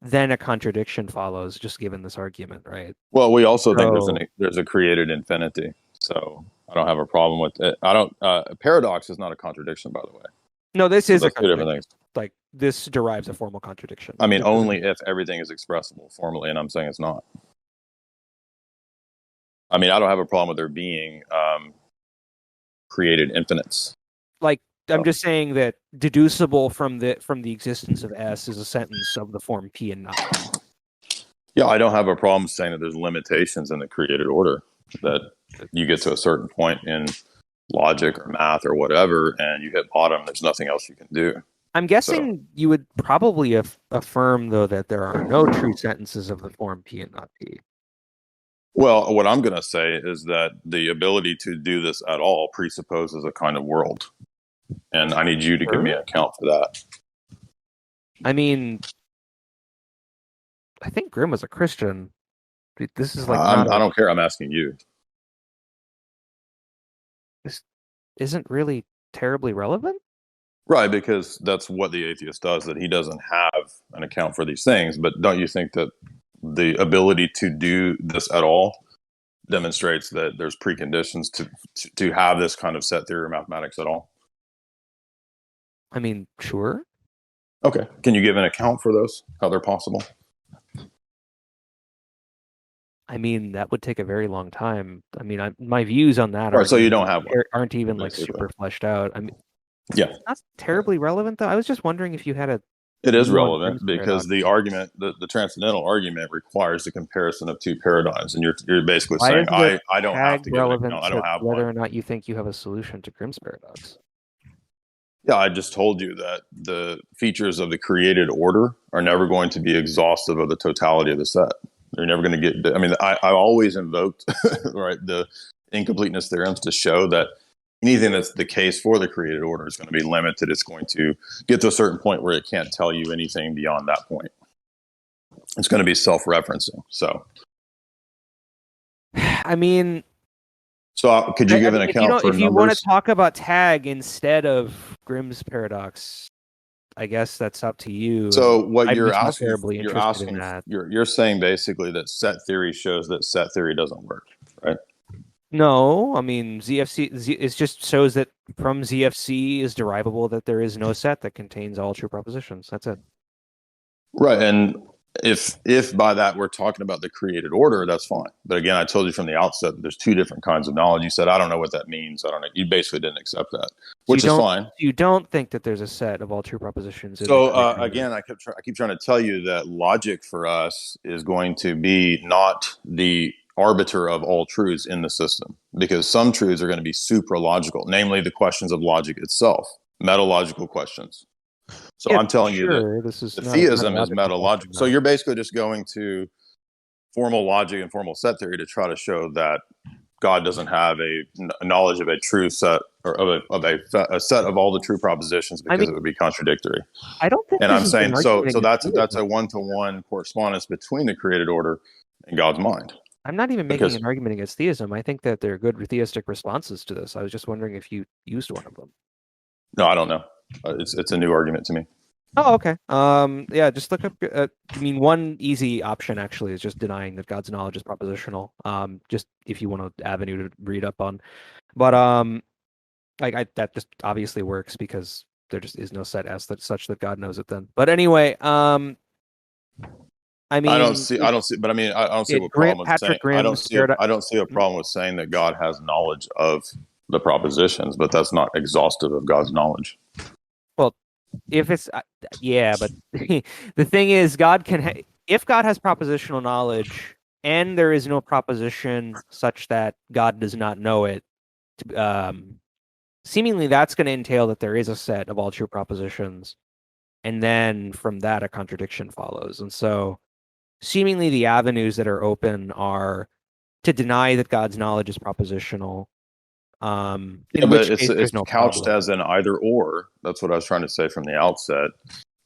then a contradiction follows, just given this argument, right? Well, we also think there's a created infinity, so I don't have a problem with it. I don't. A paradox is not a contradiction, by the way. No, this is a two different things. Like, this derives a formal contradiction. I mean, only if everything is expressible formally, and I'm saying it's not. I mean, I don't have a problem with there being created infinites. Like, I'm just saying that deducible from the existence of S is a sentence of the form P and not P. Yeah, I don't have a problem saying that there's limitations in the created order, that you get to a certain point in logic or math or whatever, and you hit bottom, there's nothing else you can do. I'm guessing you would probably affirm, though, that there are no true sentences of the form P and not P. Well, what I'm going to say is that the ability to do this at all presupposes a kind of world. And I need you to give me an account for that. I mean, I think Grimm was a Christian. This is like I don't care. I'm asking you. This isn't really terribly relevant. Right, because that's what the atheist does, that he doesn't have an account for these things. But don't you think that the ability to do this at all demonstrates that there's preconditions to have this kind of set theory of mathematics at all? I mean, sure. Okay. Can you give an account for those, how they're possible? I mean, that would take a very long time. I mean, my views on that Right, so you don't have one, aren't even like basically. super fleshed out. I mean, Yeah. it's not terribly relevant, though. I was just wondering if you had a. It is view on relevant Grimm's because paradox. the argument, the transcendental argument, requires the comparison of two paradigms, and you're basically Why saying is the I don't have to tag give an relevant account. I don't to have whether one. or not you think you have a solution to Grimm's paradox? Yeah, I just told you that the features of the created order are never going to be exhaustive of the totality of the set. They're never going to get. I mean, I always invoked right the incompleteness theorems to show that anything that's the case for the created order is going to be limited. It's going to get to a certain point where it can't tell you anything beyond that point. It's going to be self-referencing. So, I mean, so could you give an account for if you want numbers? to talk about tag instead of Grimm's paradox, I guess that's up to you. So what I'd you're be not asking, terribly interested in that. you're saying basically that set theory shows that set theory doesn't work, right? No, I mean it just shows that from ZFC is derivable that there is no set that contains all true propositions. That's it. Right, and if by that we're talking about the created order, that's fine. But again, I told you from the outset that there's two different kinds of knowledge. You said I don't know what that means. I don't know. You basically didn't accept that, which is fine. You don't think that there's a set of all true propositions. So again, I keep trying to tell you that logic for us is going to be not the arbiter of all truths in the system, because some truths are going to be supralogical, namely the questions of logic itself, metalogical questions. So Yeah, I'm telling you sure, that this is the not a theism is metalogical question, metalogical. So you're basically just going to formal logic and formal set theory to try to show that God doesn't have a knowledge of a true set or of a set of all the true propositions, because it would be contradictory. I don't think. And this I'm is saying an so argument that's against a one-to-one correspondence between the created order and God's mind. I'm not even Because- making an argument against theism. I think that there are good theistic responses to this. I was just wondering if you used one of them. No, I don't know. It's a new argument to me. Oh, okay. Yeah, just look up. I mean, one easy option actually is just denying that God's knowledge is propositional. Just if you want an avenue to read up on, but that just obviously works because there just is no set S that's such that God knows it. Then, but anyway, I mean, I don't see, but I mean, I don't see a problem with saying. I don't see a problem with saying that God has knowledge of the propositions, but that's not exhaustive of God's knowledge. Well, if it's yeah, but the thing is, God can if God has propositional knowledge and there is no proposition such that God does not know it, seemingly that's going to entail that there is a set of all true propositions, and then from that a contradiction follows. And so, seemingly the avenues that are open are to deny that God's knowledge is propositional. In which case there's no couched problem. as an either or. That's what I was trying to say from the outset,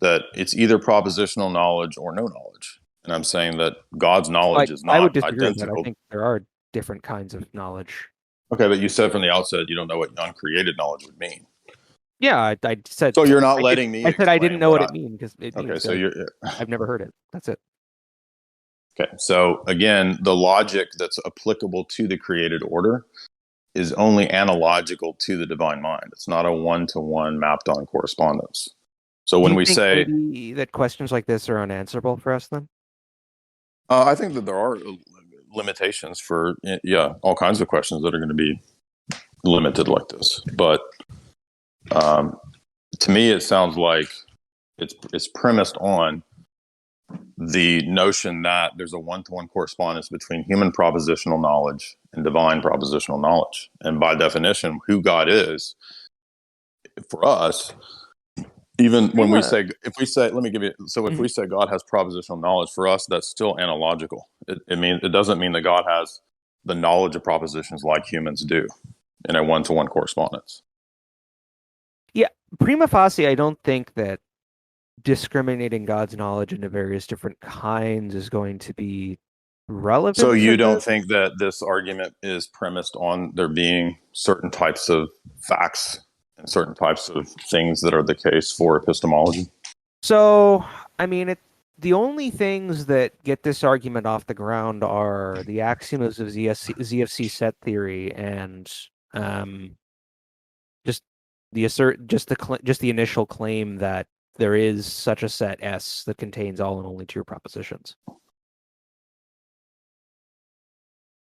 that it's either propositional knowledge or no knowledge. And I'm saying that God's knowledge is not I would disagree with that. identical. I think there are different kinds of knowledge. Okay, but you said from the outset you don't know what uncreated knowledge would mean. Yeah, I said. So you're not letting me. I said I didn't know what it means because it okay, means so you're. I've never heard it. That's it. Okay, so again, the logic that's applicable to the created order is only analogical to the divine mind. It's not a one-to-one mapped on correspondence. So when we say maybe that questions like this are unanswerable for us, then I think that there are limitations for all kinds of questions that are going to be limited like this. But To me, it sounds like it's premised on the notion that there's a one-to-one correspondence between human propositional knowledge and divine propositional knowledge. And by definition, who God is, for us, even when we say, if we say, let me give you, so if we say God has propositional knowledge, for us, that's still analogical. It doesn't mean that God has the knowledge of propositions like humans do in a one-to-one correspondence. Yeah, prima facie, I don't think that discriminating God's knowledge into various different kinds is going to be relevant. So you to don't the- think that this argument is premised on there being certain types of facts and certain types of things that are the case for epistemology? So, I mean, the only things that get this argument off the ground are the axioms of ZFC set theory and just the initial claim that there is such a set S that contains all and only true propositions.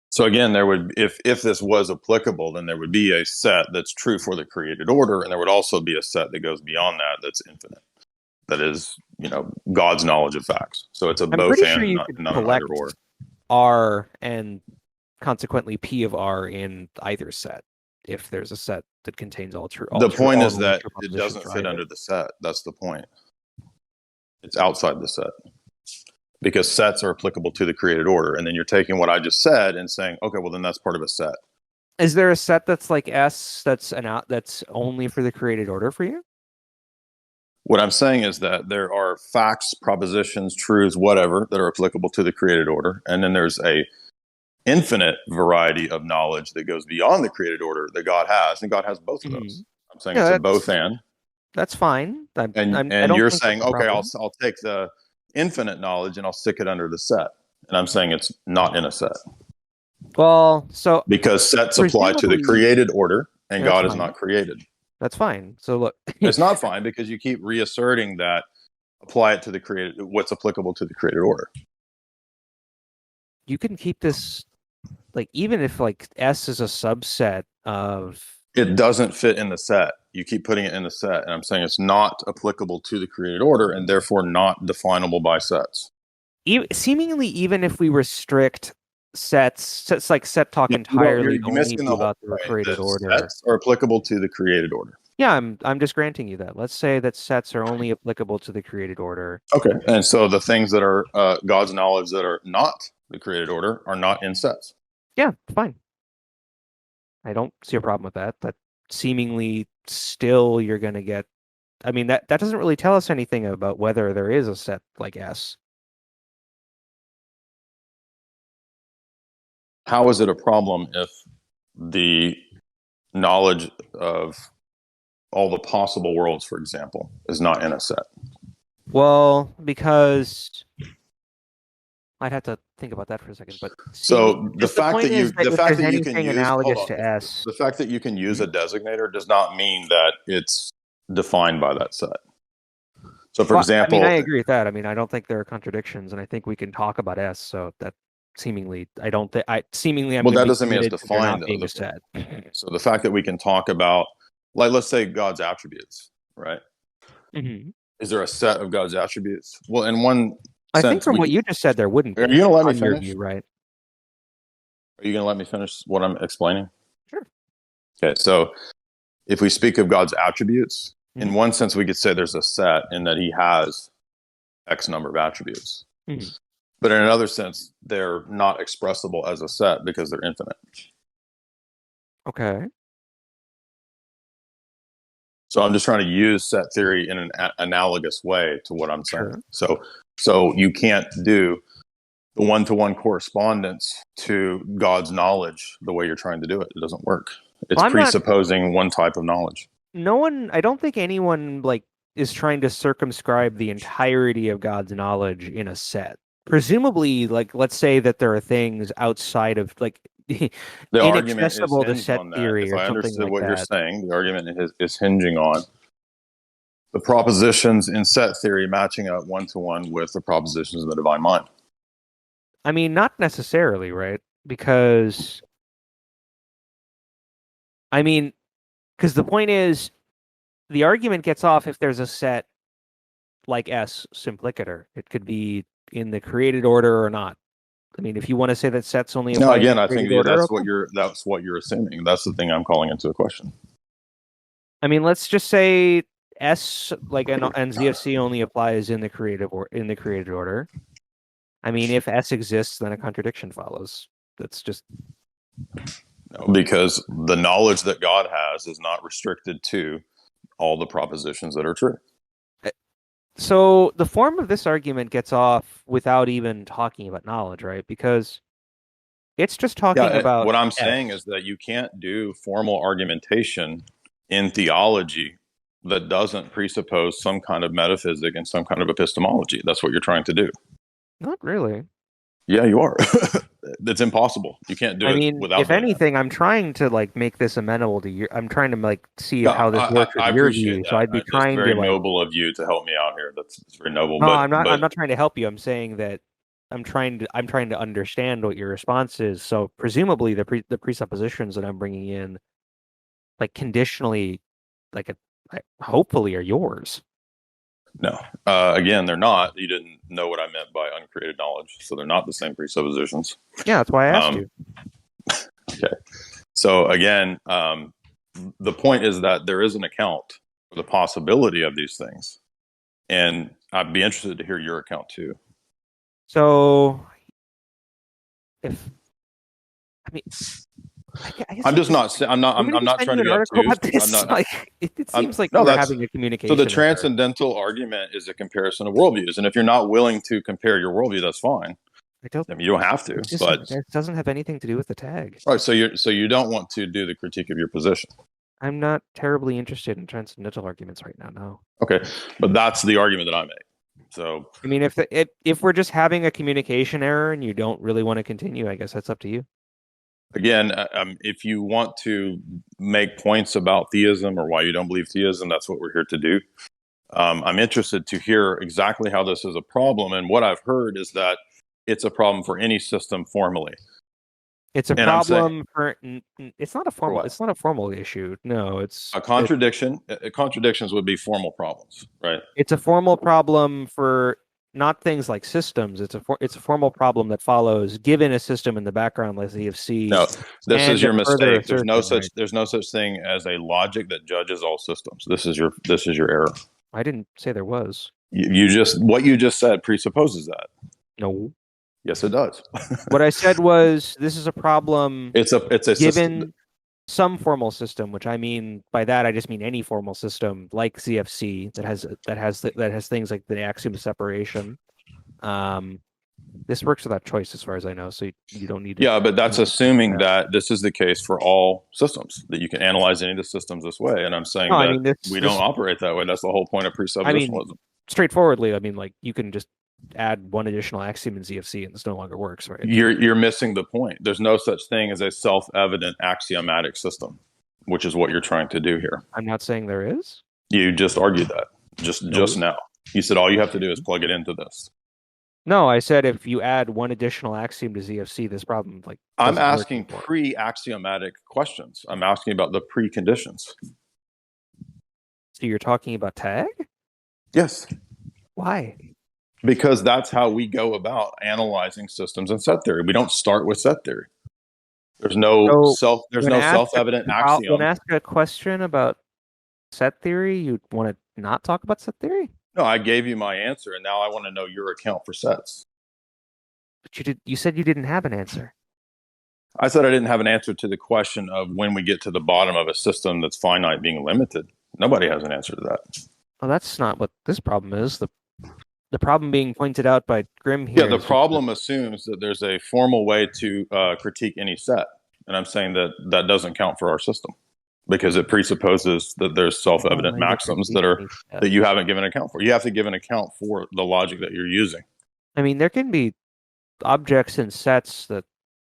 So again, there would, if this was applicable, then there would be a set that's true for the created order, and there would also be a set that goes beyond that, that's infinite. That is, God's knowledge of facts. So it's a I'm both pretty and, sure you not could an either collect or. R and consequently P of R in either set if there's a set that contains all true. The point all is and only that true it propositions doesn't for fit either. under the set. That's the point. It's outside the set because sets are applicable to the created order. And then you're taking what I just said and saying, okay, well then that's part of a set. Is there a set that's like S that's that's only for the created order for you? What I'm saying is that there are facts, propositions, truths, whatever, that are applicable to the created order. And then there's a infinite variety of knowledge that goes beyond the created order that God has, and God has both of those. I'm saying it's a both and. That's fine. I And don't you're think saying, that's a okay, I'll problem. take the infinite knowledge and I'll stick it under the set. And I'm saying it's not in a set. Well, so because sets apply to the presumably- created order, and Yeah, that's God is fine. not created. That's fine. So look, It's not fine because you keep reasserting that apply it to the created, what's applicable to the created order. you can keep this like even if like S is a subset of It doesn't fit in the set. You keep putting it in the set, and I'm saying it's not applicable to the created order, and therefore not definable by sets. seemingly even if we restrict sets like set talk entirely You're only missing to the whole about the point created that order. sets are applicable to the created order. Yeah, I'm just granting you that. Let's say that sets are only applicable to the created order. Okay, and so the things that are God's knowledge that are not the created order are not in sets. Yeah, fine. I don't see a problem with that. That seemingly still you're going to get. I mean, that doesn't really tell us anything about whether there is a set like S. How is it a problem if the knowledge of all the possible worlds, for example, is not in a set? Well, because I'd have to think about that for a second. But so the fact that you can use analogous to S, the fact that you can use a designator does not mean that it's defined by that set. So, for example, I mean, I agree with that. I mean, I don't think there are contradictions, and I think we can talk about S. So that seemingly, I don't think I'm. Well, that doesn't mean it's defined. Being a set. So the fact that we can talk about, like, let's say God's attributes, right? Mm-hmm. Is there a set of God's attributes? Well, in one I sense, think from what you just said, there wouldn't be. Are you going to let me on your finish? view, right? Are you going to let me finish what I'm explaining? Sure. Okay, so if we speak of God's attributes, in one sense, we could say there's a set in that he has X number of attributes. Mm-hmm. But in another sense, they're not expressible as a set because they're infinite. Okay. So I'm just trying to use set theory in an analogous way to what I'm saying. Sure. So you can't do the one-to-one correspondence to God's knowledge the way you're trying to do it. It doesn't work. It's presupposing one type of knowledge. I don't think anyone is trying to circumscribe the entirety of God's knowledge in a set. Presumably, let's say that there are things outside of the argument is inaccessible to hinged set on that. theory If or I something understood like what that. you're saying, the argument is hinging on the propositions in set theory matching up one-to-one with the propositions in the divine mind. I mean, not necessarily, right? Because the point is, the argument gets off if there's a set like S simplicator. It could be in the created order or not. I mean, if you want to say that sets only No, apply in again, the I think created order, that's okay. what you're assuming. That's the thing I'm calling into a question. I mean, let's just say S like and ZFC only applies in the created order. I mean, if S exists, then a contradiction follows. That's just No, because the knowledge that God has is not restricted to all the propositions that are true. so the form of this argument gets off without even talking about knowledge, right? Because it's just talking about what I'm S. saying is that you can't do formal argumentation in theology that doesn't presuppose some kind of metaphysic and some kind of epistemology. That's what you're trying to do. Not really. Yeah, you are. It's impossible. You can't do I it mean, without if doing that. anything, I'm trying to like make this amenable to your. I'm trying to like see Yeah, how this works with I your appreciate view. that. So I'd be It's trying very to like. noble of you to help me out here. It's very noble. No, But I'm not. I'm not trying to help you. I'm saying that I'm trying to understand what your response is. So presumably the presuppositions that I'm bringing in, like conditionally, like hopefully are yours. no. Again, they're not. You didn't know what I meant by uncreated knowledge, so they're not the same presuppositions. Yeah, that's why I asked you. Okay. So again, the point is that there is an account for the possibility of these things, and I'd be interested to hear your account too. So, if I mean, I guess I'm just not. I'm not. I'm not trying to be obtuse. About this. I'm not. Like, it seems like no, we're that's having a communication. so. The error. transcendental argument is a comparison of worldviews, and if you're not willing to compare your worldview, that's fine. I mean, you don't have to, but it doesn't have anything to do with the tag. All right. So you don't want to do the critique of your position. I'm not terribly interested in transcendental arguments right now. No. Okay, but that's the argument that I make. So I mean, if we're just having a communication error and you don't really want to continue, I guess that's up to you. again, if you want to make points about theism or why you don't believe theism, that's what we're here to do. I'm interested to hear exactly how this is a problem, and what I've heard is that it's a problem for any system formally. It's a problem for. It's not a formal. It's not a formal issue. No, it's a contradiction. Contradictions would be formal problems, right? It's a formal problem for not things like systems. It's a formal problem that follows given a system in the background like ZFC. No, this is your mistake. There's no such right? there's no such thing as a logic that judges all systems. This is your error. I didn't say there was. You just what you just said presupposes that. No. Yes, it does. What I said was this is a problem. It's a given system. Some formal system, which I mean by that I just mean any formal system like ZFC that has things like the axiom of separation. This works without choice, as far as I know, so you don't need to. Yeah, but that's assuming that this is the case for all systems, that you can analyze any of the systems this way. And I'm saying we don't operate that way. That's the whole point of presuppositionalism. I mean, straightforwardly, I mean, like you can just add one additional axiom in ZFC and this no longer works, right? You're missing the point. There's no such thing as a self-evident axiomatic system, which is what you're trying to do here. I'm not saying there is. You just argued that just now. You said all you have to do is plug it into this. No, I said if you add one additional axiom to ZFC, this problem like I'm asking pre-axiomatic questions. I'm asking about the preconditions. So you're talking about tag? Yes. Why? Because that's how we go about analyzing systems in set theory. We don't start with set theory. There's no self-evident axiom. When asked a question about set theory, you'd want to not talk about set theory? No, I gave you my answer, and now I want to know your account for sets. But you said you didn't have an answer. I said I didn't have an answer to the question of when we get to the bottom of a system that's finite being limited. Nobody has an answer to that. Well, that's not what this problem is. The problem being pointed out by Grimm here. Yeah, the problem assumes that there's a formal way to critique any set. And I'm saying that doesn't count for our system because it presupposes that there's self-evident maxims that you haven't given account for. You have to give an account for the logic that you're using. I mean, there can be objects and sets that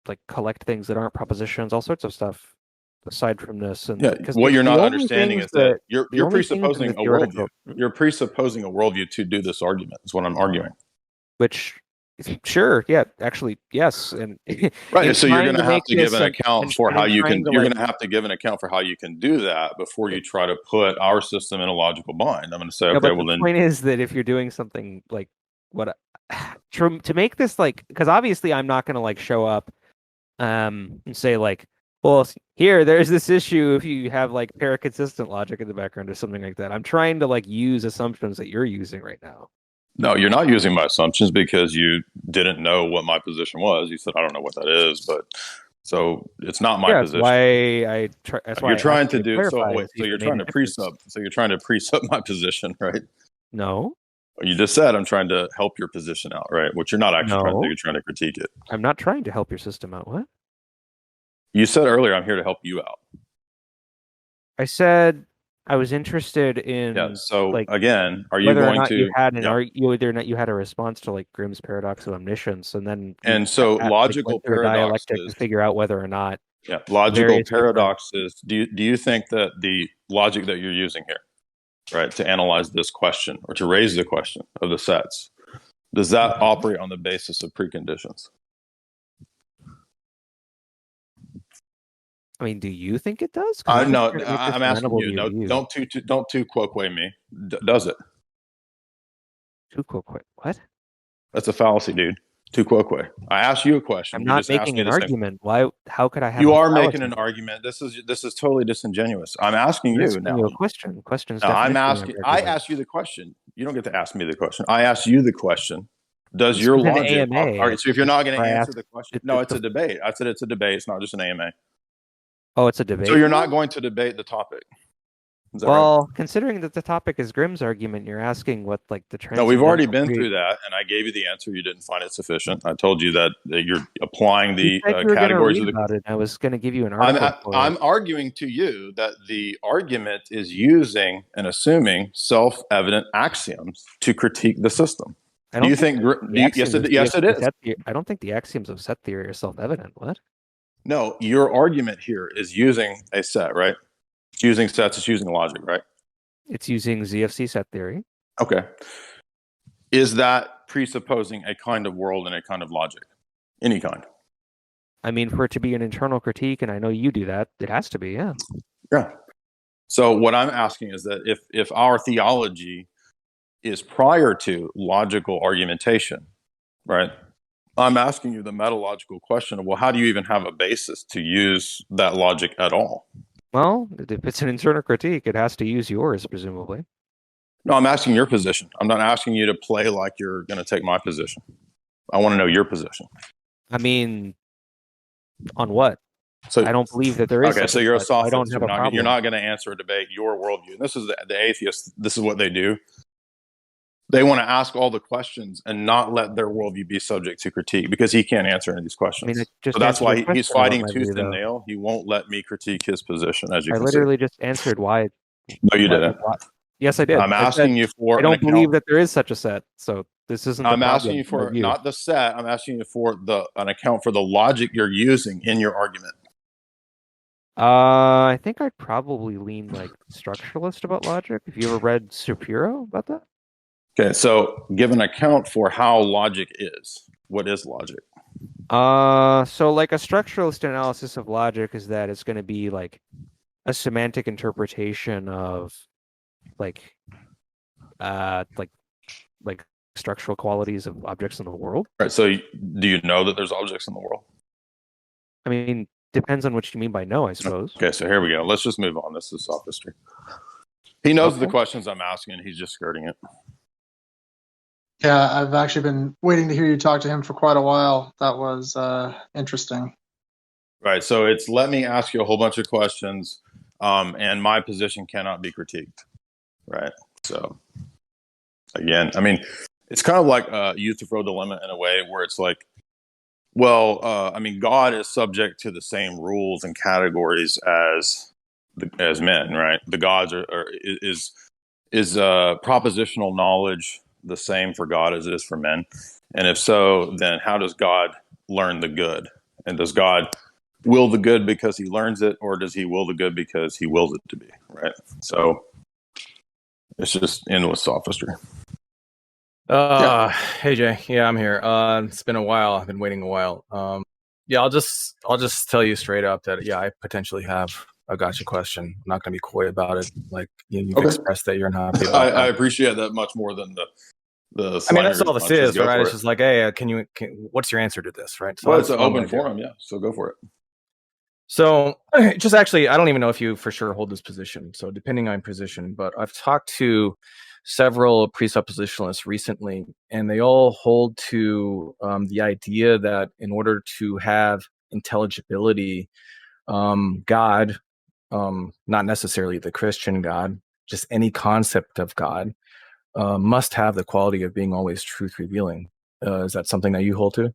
like collect things that aren't propositions, all sorts of stuff aside from this. And what you're not understanding is that you're presupposing a worldview. You're presupposing a worldview to do this argument is what I'm arguing. Which Sure, yeah, actually, yes, and Right. in So you're trying going to to have make to give this an account for and how in you trying can, to you're like going to have to give an account for how you can do that before you try to put our system in a logical bind. I'm going to say, no, okay, but well the then, point is that if you're doing something like what to make this like, because obviously I'm not going to like show up and say like, well, here there's this issue if you have like paraconsistent logic in the background or something like that. I'm trying to like use assumptions that you're using right now. no, you're not using my assumptions because you didn't know what my position was. You said, I don't know what that is, but so it's not my Yeah, that's position. why I try, that's why You're I asked trying you to to do, so clarify wait, and see so if you're it made trying a to difference. presup my position, right? No, You just said I'm trying to help your position out, right? Which you're not actually trying to do. no, You're trying to critique it. I'm not trying to help your system out. What? You said earlier, I'm here to help you out. I said I was interested Yeah. in So like again, are you whether or going not you to? had Yeah. whether or not you had a response to like Grimm's paradox of omniscience, and then we And so like logical went through a dialectic to paradoxes. figure out whether or not Yeah. Logical various different. paradoxes. Do you think that the logic that you're using here, right, to analyze this question or to raise the question of the sets, does that operate on the basis of preconditions? I mean, do you think it does? Because I'm just No, trying to make this I'm asking amenable to you. your No, view. don't too quoque me. Does it? Too quick. What? That's a fallacy, dude. Too quoque. I asked you a question. I'm You not just asked making me an the same. argument. Why? How could I have You a are making fallacy? an argument. This is totally disingenuous. I'm asking I'm you asking now. you a question. Questions No, I'm definition of asking. I argument. asked you the question. You don't get to ask me the question. I asked you the question. Does This your was an logic? All AMA. right. So if you're not going to I answer asked. the question, no, it's The a debate. I said it's a debate. It's not just an AMA. oh, it's a So debate you're now? not going to debate the topic. Is that right? Well, considering that the topic is Grimm's argument, you're asking what like the No, we've already transcendental been through that, and I gave you the answer. You didn't find it sufficient. I told you that you're applying You the said you were going to categories read of the. about it. I was going to give you an article for it. I'm arguing to you that the argument is using and assuming self-evident axioms to critique the system. I Do don't you think think? the axioms of Yes, it CFT is. set theory. I don't think the axioms of set theory are self-evident. What? No, your argument here is using a set, right? It's using sets. It's using logic, right? It's using ZFC set theory. Okay. Is that presupposing a kind of world and a kind of logic? Any kind? I mean, for it to be an internal critique, and I know you do that, it has to be, yeah. Yeah. So what I'm asking is that if our theology is prior to logical argumentation, right? I'm asking you the metalogical question of, well, how do you even have a basis to use that logic at all? Well, if it's an internal critique, it has to use yours, presumably. No, I'm asking your position. I'm not asking you to play like you're going to take my position. I want to know your position. I mean, on what? So I don't believe that there is. Okay, so you're a set, so I sophist. don't have a problem. You're not going to answer a debate. Your worldview. And this is the atheists. This is what they do. They want to ask all the questions and not let their worldview be subject to critique because he can't answer any of these questions. I mean, I just So that's answered why a he's question about fighting my tooth view, and though. nail. He won't let me critique his position, as you I can see. literally just answered why. No, you didn't. Yes, I did. I'm I asking said, you for I an don't account. believe that there is such a set, so this isn't the I'm asking problem. you for my view. not the set. I'm asking you for an account for the logic you're using in your argument. I think I'd probably lean like structuralist about logic. Have you ever read Shapiro about that? Okay, so give an account for how logic is. What is logic? So like a structuralist analysis of logic is that it's going to be like a semantic interpretation of like like structural qualities of objects in the world. All right. So do you know that there's objects in the world? I mean, depends on what you mean by no, I suppose. Okay, so here we go. Let's just move on. This is sophistry. He knows the Okay. questions I'm asking. He's just skirting it. Yeah, I've actually been waiting to hear you talk to him for quite a while. That was interesting. Right. So it's let me ask you a whole bunch of questions, and my position cannot be critiqued. Right. So again, I mean, it's kind of like a Euthyphro dilemma in a way where it's like, well, I mean, God is subject to the same rules and categories as men, right? The gods is propositional knowledge the same for God as it is for men? And if so, then how does God learn the good? And does God will the good because he learns it, or does he will the good because he wills it to be, right? So it's just endless sophistry. Hey Jay, yeah, I'm here. It's been a while. I've been waiting a while. Yeah, I'll just tell you straight up that yeah, I potentially have a gotcha question. I'm not going to be coy about it. Like you've Okay. expressed that you're unhappy about I that. appreciate that much more than the I mean, slang that's all this response. Just is, go right? for It's it. just like, hey, what's your answer to this, right? So Well, it's that's an what I'm open going to do. forum, yeah. So go for it. So just actually, I don't even know if you for sure hold this position. So depending on position, but I've talked to several presuppositionalists recently, and they all hold to the idea that in order to have intelligibility, God, not necessarily the Christian God, just any concept of God, must have the quality of being always truth revealing. Is that something that you hold to?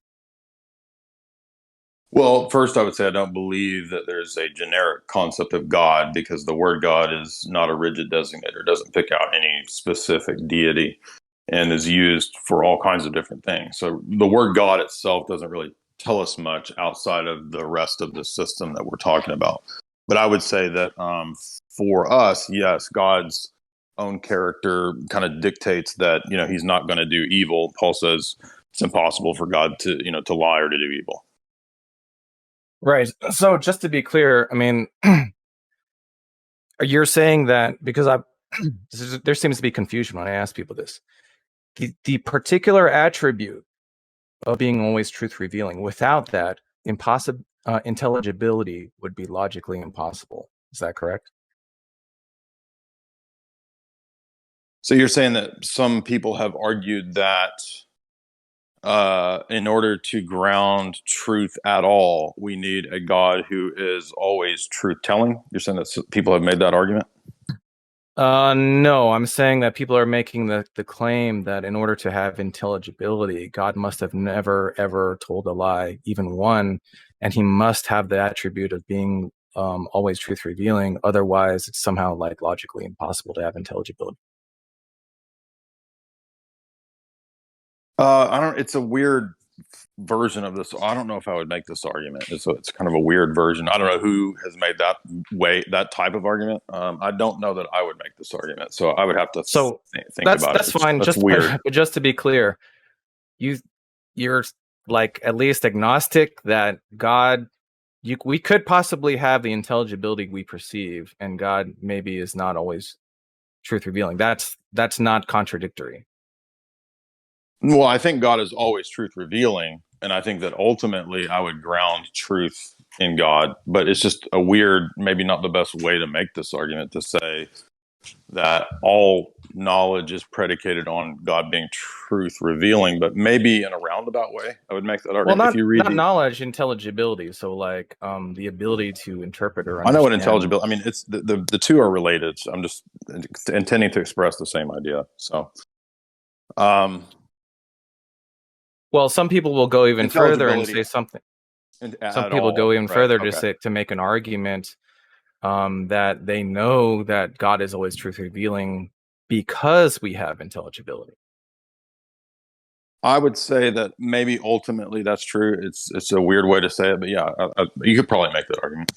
Well, first, I would say I don't believe that there's a generic concept of God because the word God is not a rigid designator, doesn't pick out any specific deity, and is used for all kinds of different things. So the word God itself doesn't really tell us much outside of the rest of the system that we're talking about. But I would say that for us, yes, God's own character kind of dictates that he's not going to do evil. Paul says it's impossible for God to lie or to do evil. Right. So just to be clear, I mean, you're saying that because there seems to be confusion when I ask people this. The particular attribute of being always truth revealing, without that, intelligibility would be logically impossible. Is that correct? So you're saying that some people have argued that in order to ground truth at all, we need a God who is always truth telling. You're saying that people have made that argument? No, I'm saying that people are making the claim that in order to have intelligibility, God must have never, ever told a lie, even one, and he must have the attribute of being always truth revealing. Otherwise, it's somehow like logically impossible to have intelligibility. I don't. It's a weird version of this. I don't know if I would make this argument. It's kind of a weird version. I don't know who has made that type of argument. I don't know that I would make this argument. So I would have to think about that's it. fine. That's weird. But just to be clear, you're like at least agnostic that God, we could possibly have the intelligibility we perceive, and God maybe is not always truth revealing. That's not contradictory. Well, I think God is always truth revealing, and I think that ultimately I would ground truth in God. But it's just a weird, maybe not the best way to make this argument to say that all knowledge is predicated on God being truth revealing. But maybe in a roundabout way, I would make that argument. Well, If you read not knowledge, intelligibility. So like the ability to interpret or I know understand. what intelligibility. I mean, it's the two are related. So I'm just intending to express the same idea. So, well, some people will go even further and say something. Some people go even further to make an argument that they know that God is always truth revealing because we have intelligibility. I would say that maybe ultimately that's true. It's a weird way to say it, but yeah, you could probably make that argument.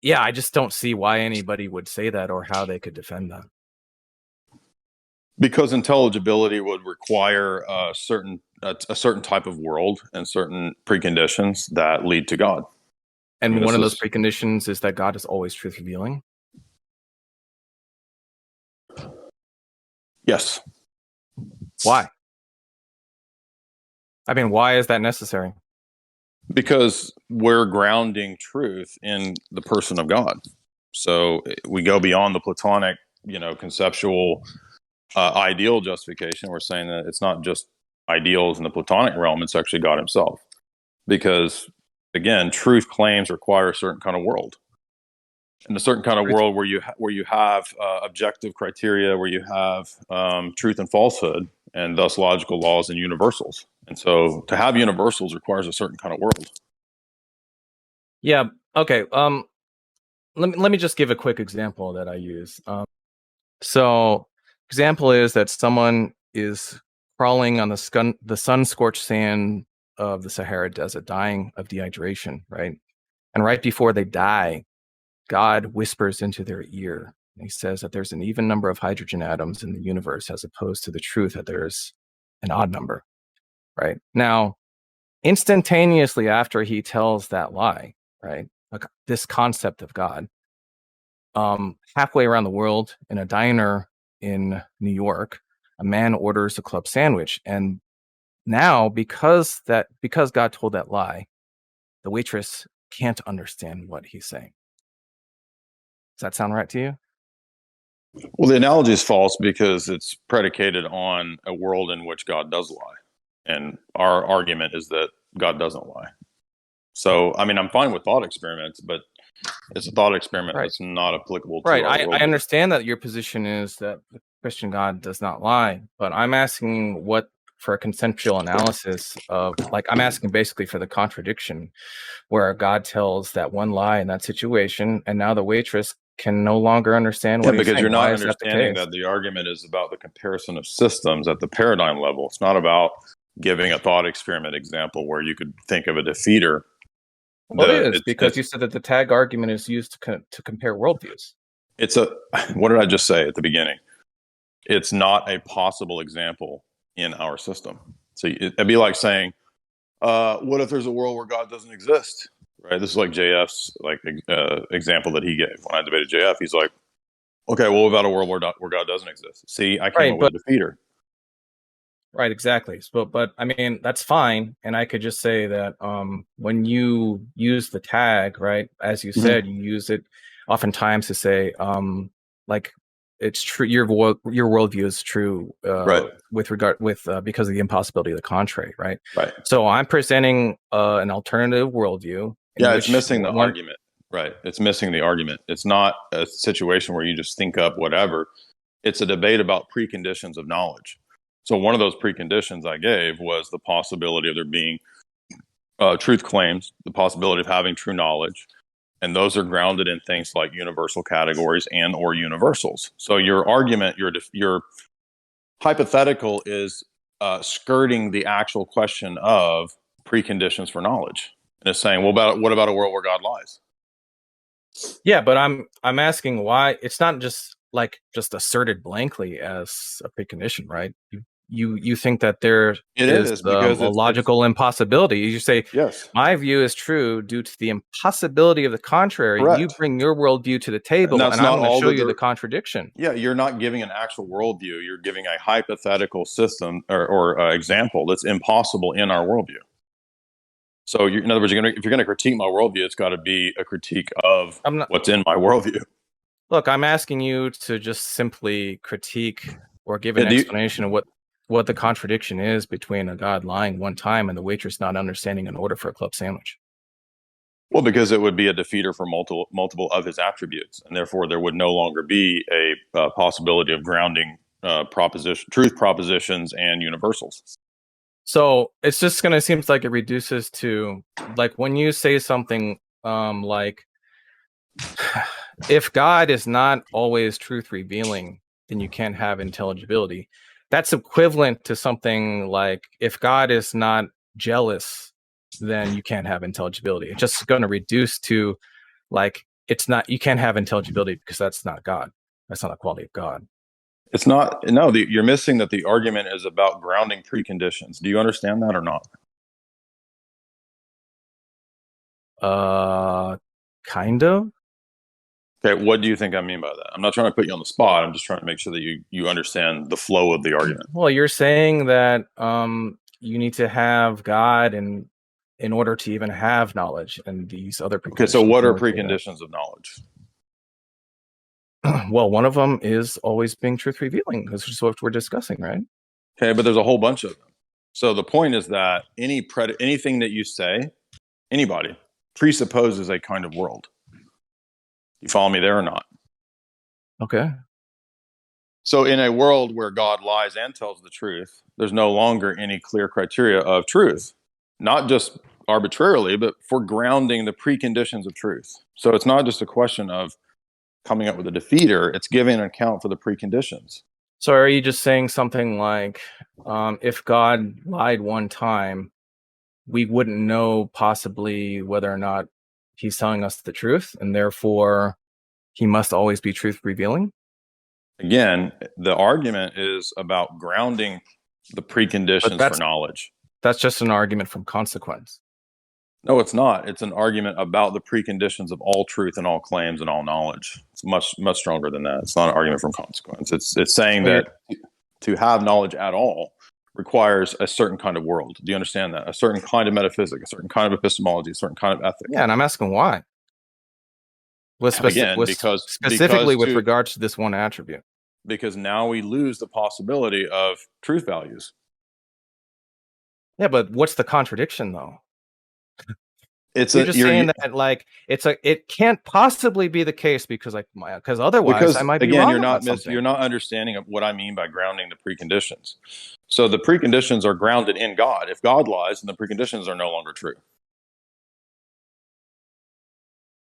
Yeah, I just don't see why anybody would say that or how they could defend that. Because intelligibility would require a certain type of world and certain preconditions that lead to God. And one of those preconditions is that God is always truth revealing. Yes. Why? I mean, why is that necessary? Because we're grounding truth in the person of God. So we go beyond the Platonic, conceptual ideal justification. We're saying that it's not just ideals in the Platonic realm, it's actually God himself. Because, again, truth claims require a certain kind of world. And a certain kind of world where you have objective criteria, where you have truth and falsehood, and thus logical laws and universals. And so to have universals requires a certain kind of world. Yeah. Okay. Let me just give a quick example that I use. So, example is that someone is crawling on the sun-scorched sand of the Sahara Desert, dying of dehydration, right? And right before they die, God whispers into their ear He says that there's an even number of hydrogen atoms in the universe as opposed to the truth that there's an odd number, right? Now, instantaneously after he tells that lie, right, like this concept of God, halfway around the world in a diner in New York, a man orders a club sandwich. And now, because God told that lie, the waitress can't understand what he's saying. Does that sound right to you? Well, the analogy is false because it's predicated on a world in which God does lie. And our argument is that God doesn't lie. So, I mean, I'm fine with thought experiments, but it's a thought experiment Right. that's not applicable to Right. our I worldview. understand that your position is that the Christian God does not lie, but I'm asking for a conceptual analysis of, like, I'm asking basically for the contradiction where God tells that one lie in that situation, and now the waitress can no longer understand what he's because saying. you're Why not is that the understanding case? that the argument is about the comparison of systems at the paradigm level. It's not about giving a thought experiment example where you could think of a defeater. Well, it is, because you said that the tag argument is used to compare worldviews. What did I just say at the beginning? It's not a possible example in our system. So it'd be like saying, what if there's a world where God doesn't exist? Right. This is like JF's example that he gave when I debated JF. He's like, okay, well, what about a world where God doesn't exist? See, I came up with a defeater. Right, exactly. But I mean, that's fine. And I could just say that when you use the tag, right, as you said, you use it oftentimes to say, like, it's true. Your worldview is true, right, because of the impossibility of the contrary, right? Right. So I'm presenting an alternative worldview. Yeah, it's missing the argument. Right. It's missing the argument. It's not a situation where you just think up whatever. It's a debate about preconditions of knowledge. So one of those preconditions I gave was the possibility of there being truth claims, the possibility of having true knowledge, and those are grounded in things like universal categories and or universals. So your argument, your hypothetical is skirting the actual question of preconditions for knowledge, and it's saying, well, what about a world where God lies? Yeah, but I'm asking why it's not just asserted blankly as a precondition, right? You think that there is because a logical impossibility. You say, yes, my view is true due to the impossibility of the contrary. Correct. You bring your worldview to the table, and I'm going to show you the contradiction. Yeah, you're not giving an actual worldview. You're giving a hypothetical system or example that's impossible in our worldview. So, in other words, if you're going to critique my worldview, it's got to be a critique of what's in my worldview. Look, I'm asking you to just simply critique or give an explanation of what the contradiction is between a God lying one time and the waitress not understanding an order for a club sandwich. Well, because it would be a defeater for multiple of his attributes, and therefore there would no longer be a possibility of grounding truth propositions and universals. So it's just going to seem like it reduces to, like, when you say something like, if God is not always truth revealing, then you can't have intelligibility. That's equivalent to something like, if God is not jealous, then you can't have intelligibility. It's just going to reduce to, like, you can't have intelligibility because that's not God. That's not a quality of God. It's not. No, you're missing that the argument is about grounding preconditions. Do you understand that or not? Kind of. Okay, what do you think I mean by that? I'm not trying to put you on the spot. I'm just trying to make sure that you understand the flow of the argument. Well, you're saying that you need to have God in order to even have knowledge, and these other preconditions. Okay, so what are preconditions of knowledge? Well, one of them is always being truth revealing. This is what we're discussing, right? Okay, but there's a whole bunch of them. So the point is that anything that you say, anybody, presupposes a kind of world. You follow me there or not? Okay. So in a world where God lies and tells the truth, there's no longer any clear criteria of truth, not just arbitrarily, but for grounding the preconditions of truth. So it's not just a question of coming up with a defeater, it's giving an account for the preconditions. So are you just saying something like, if God lied one time, we wouldn't know possibly whether or not he's telling us the truth, and therefore he must always be truth revealing? Again, the argument is about grounding the preconditions for knowledge. That's just an argument from consequence. No, it's not. It's an argument about the preconditions of all truth and all claims and all knowledge. It's much stronger than that. It's not an argument from consequence. It's saying that to have knowledge at all requires a certain kind of world. Do you understand that? A certain kind of metaphysics, a certain kind of epistemology, a certain kind of ethics. Yeah, and I'm asking why. Specifically with regards to this one attribute. Because now we lose the possibility of truth values. Yeah, but what's the contradiction though? You're just saying that like it can't possibly be the case because otherwise I might be wrong about something. You're not understanding what I mean by grounding the preconditions. So the preconditions are grounded in God. If God lies, then the preconditions are no longer true.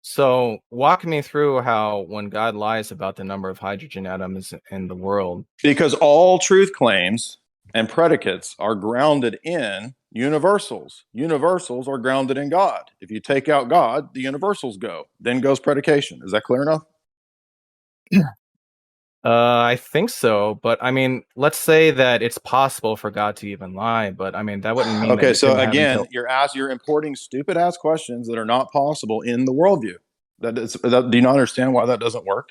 So walk me through how when God lies about the number of hydrogen atoms in the world. Because all truth claims and predicates are grounded in universals. Universals are grounded in God. If you take out God, the universals go. Then goes predication. Is that clear enough? I think so, but I mean, let's say that it's possible for God to even lie, but I mean that wouldn't mean. Okay, so again, you're importing stupid ass questions that are not possible in the worldview. Do you not understand why that doesn't work?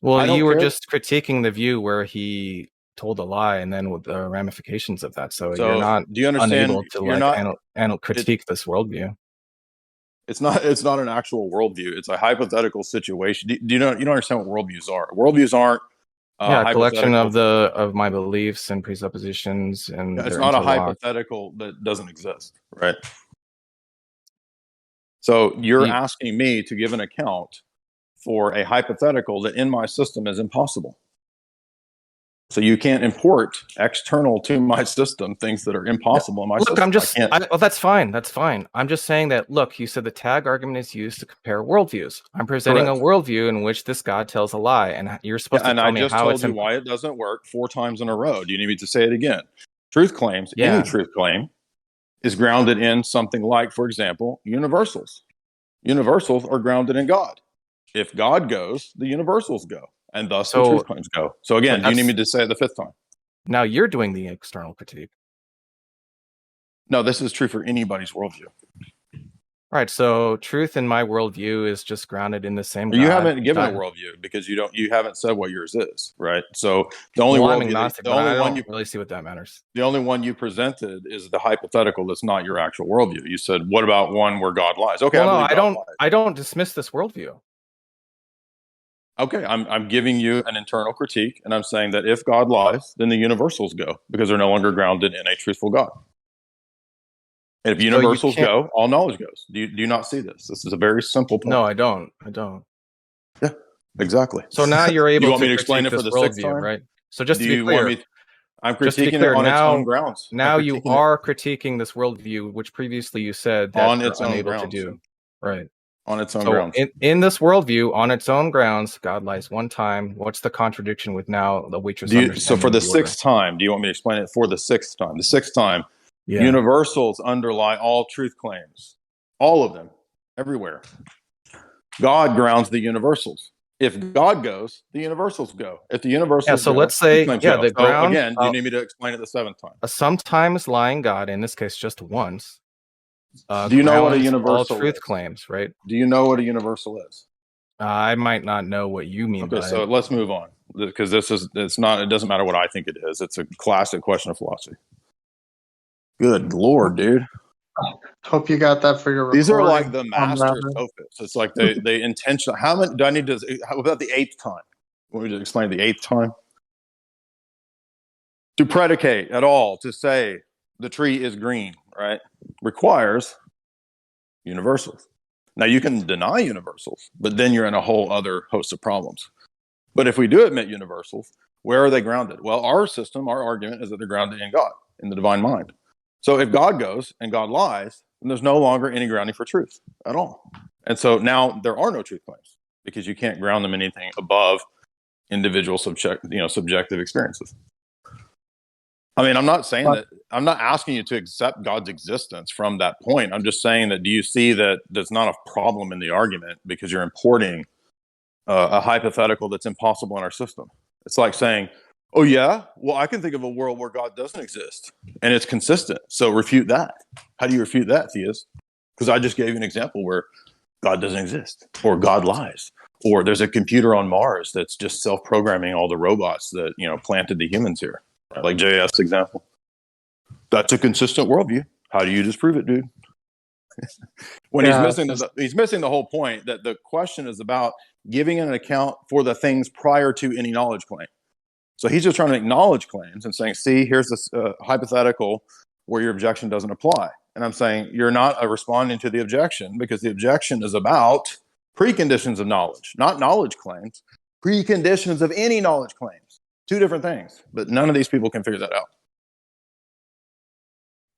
Well, you were just critiquing the view where he told a lie, and then with the ramifications of that. So you're not. Do you understand? Unable to critique this worldview. It's not an actual worldview. It's a hypothetical situation. Do you don't understand what worldviews are? Worldviews aren't a collection of my beliefs and presuppositions, and it's not a hypothetical that doesn't exist, right? So you're asking me to give an account for a hypothetical that in my system is impossible. So you can't import external to my system things that are impossible in my system. Well, that's fine. That's fine. I'm just saying that, look, you said the tag argument is used to compare worldviews. I'm presenting a worldview in which this God tells a lie, and you're supposed to tell me how it's... And I just told you why it doesn't work 4 times in a row. Do you need me to say it again? Truth claims, any truth claim, is grounded in something like, for example, universals. Universals are grounded in God. If God goes, the universals go. And thus the truth claims go. So again, do you need me to say it the 5th time? Now you're doing the external critique. No, this is true for anybody's worldview. Right. So truth in my worldview is just grounded in the same God. You haven't given a worldview because you haven't said what yours is, right? So the only I'm agnostic, but I don't really see what that matters. The only one you presented is the hypothetical that's not your actual worldview. You said, what about one where God lies? Okay, I don't dismiss this worldview. Okay, I'm giving you an internal critique, and I'm saying that if God lies, then the universals go because they're no longer grounded in a truthful God. And if universals go, all knowledge goes. Do you not see this? This is a very simple point. No, I don't. Yeah, exactly. So now you're able you want to me to explain it for the 6th time, right? So just to be clear, I'm critiquing it on its own grounds. Now you are critiquing this worldview, which previously you said that on its own unable grounds. to do. Right. On its own grounds. In this worldview, on its own grounds, God lies 1 time. What's the contradiction with now the waitress? So for the 6th time, do you want me to explain it for the 6th time? The 6th time, universals underlie all truth claims. All of them. Everywhere. God grounds the universals. If God goes, the universals go. If the universals go, let's say, the ground. Again, do you need me to explain it the 7th time? A sometimes lying God, in this case just once, do you know what a universal truth claims, right? Do you know what a universal is? I might not know what you mean by so let's move on because it doesn't matter what I think it is. It's a classic question of philosophy. Good Lord, dude. Hope you got that for your These are like the master sophists. It's like they intentionally. How many do I need to? How about the 8th time? Want me to explain the 8th time? To predicate at all, to say the tree is green, right, requires universals. Now you can deny universals, but then you're in a whole other host of problems. But if we do admit universals, where are they grounded? Well, our argument is that they're grounded in God, in the divine mind. So if God goes and God lies, then there's no longer any grounding for truth at all. And so now there are no truth claims because you can't ground them in anything above individual subjective experiences. I mean, I'm not saying that I'm not asking you to accept God's existence from that point. I'm just saying that do you see that there's not a problem in the argument because you're importing a hypothetical that's impossible in our system. It's like saying, oh, yeah, well, I can think of a world where God doesn't exist and it's consistent. So refute that. How do you refute that, theist? Because I just gave you an example where God doesn't exist, or God lies, or there's a computer on Mars that's just self-programming all the robots that, you know, planted the humans here. Like JS example. That's a consistent worldview. How do you disprove it, dude? When Yeah, he's missing the whole point that the question is about giving an account for the things prior to any knowledge claim. So he's just trying to make knowledge claims and saying, see, here's this hypothetical where your objection doesn't apply. And I'm saying you're not responding to the objection, because the objection is about preconditions of knowledge, not knowledge claims, preconditions of any knowledge claims. Two different things, but none of these people can figure that out.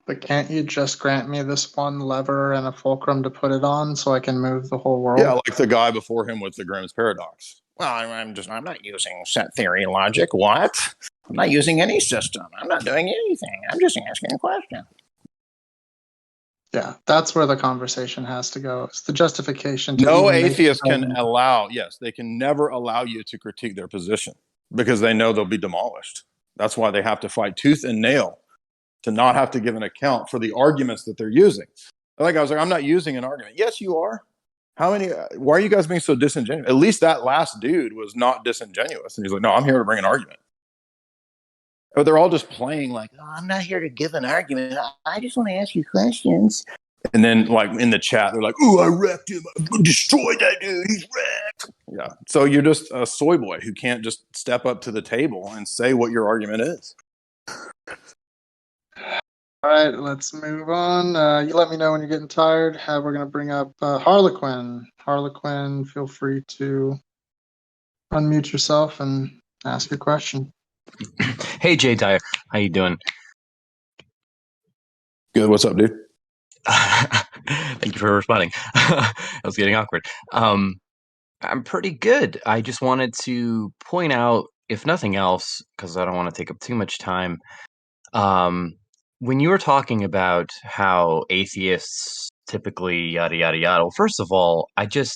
but can't you just grant me this one lever and a fulcrum to put it on so I can move the whole world? Yeah, like the guy before him with the Grimm's paradox. Well, I'm not using set theory logic. What? I'm not using any system. I'm not doing anything. I'm just asking a question. Yeah, that's where the conversation has to go. It's the justification to No even make atheist the can claim. allow, yes, they can never allow you to critique their position because they know they'll be demolished. That's why they have to fight tooth and nail to not have to give an account for the arguments that they're using. Like I was like, I'm not using an argument. Yes, you are. How many? Why are you guys being so disingenuous? At least that last dude was not disingenuous, and he's like, "No, I'm here to bring an argument." But they're all just playing like, "Oh, I'm not here to give an argument. I just want to ask you questions." And then, like in the chat, they're like, "Oh, I wrecked him. I destroyed that dude. He's wrecked." Yeah. So you're just a soy boy who can't just step up to the table and say what your argument is. All right, let's move on. You let me know when you're getting tired. We're going to bring up Harlequin. Harlequin, feel free to unmute yourself and ask a question. Hey, Jay Dyer, how you doing? Good. What's up, dude? Thank you for responding. That was getting awkward. I'm pretty good. I just wanted to point out, if nothing else, because I don't want to take up too much time, when you were talking about how atheists typically yada yada yada. Well, first of all,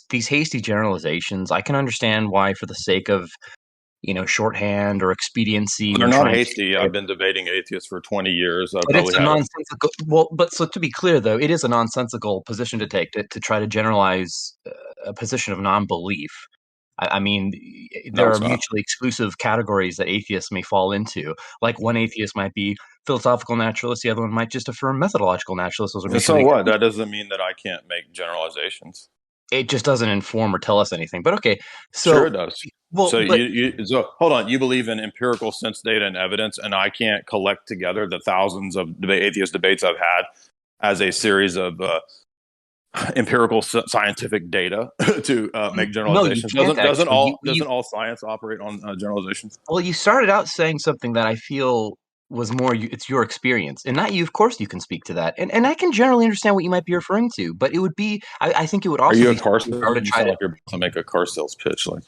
these hasty generalizations, I can understand why, for the sake of shorthand or expediency, They're we're not trying hasty. to. I've been debating atheists for 20 years. I But it's probably a had nonsensical. Well, but so to be clear, though, it is a nonsensical position to take to try to generalize a position of non-belief. I mean, No, there are it's not. mutually exclusive categories that atheists may fall into. Like one atheist might be philosophical naturalist, the other one might just affirm methodological naturalist. Those are And so mutually. what? That doesn't mean that I can't make generalizations. It just doesn't inform or tell us anything. But okay, Sure, so it does. well, So but so hold on. You believe in empirical sense data and evidence, and I can't collect together the thousands of atheist debates I've had as a series of empirical scientific data to make no, you generalizations. can't actually. Doesn't all science operate on generalizations? Well, you started out saying something that I feel was more it's your experience, and not you. Of course, you can speak to that, and I can generally understand what you might be referring to. But it would be, I think it would Are also you a be car something if I were to salesman? You try sound to. like you're about to make a car sales pitch. Like,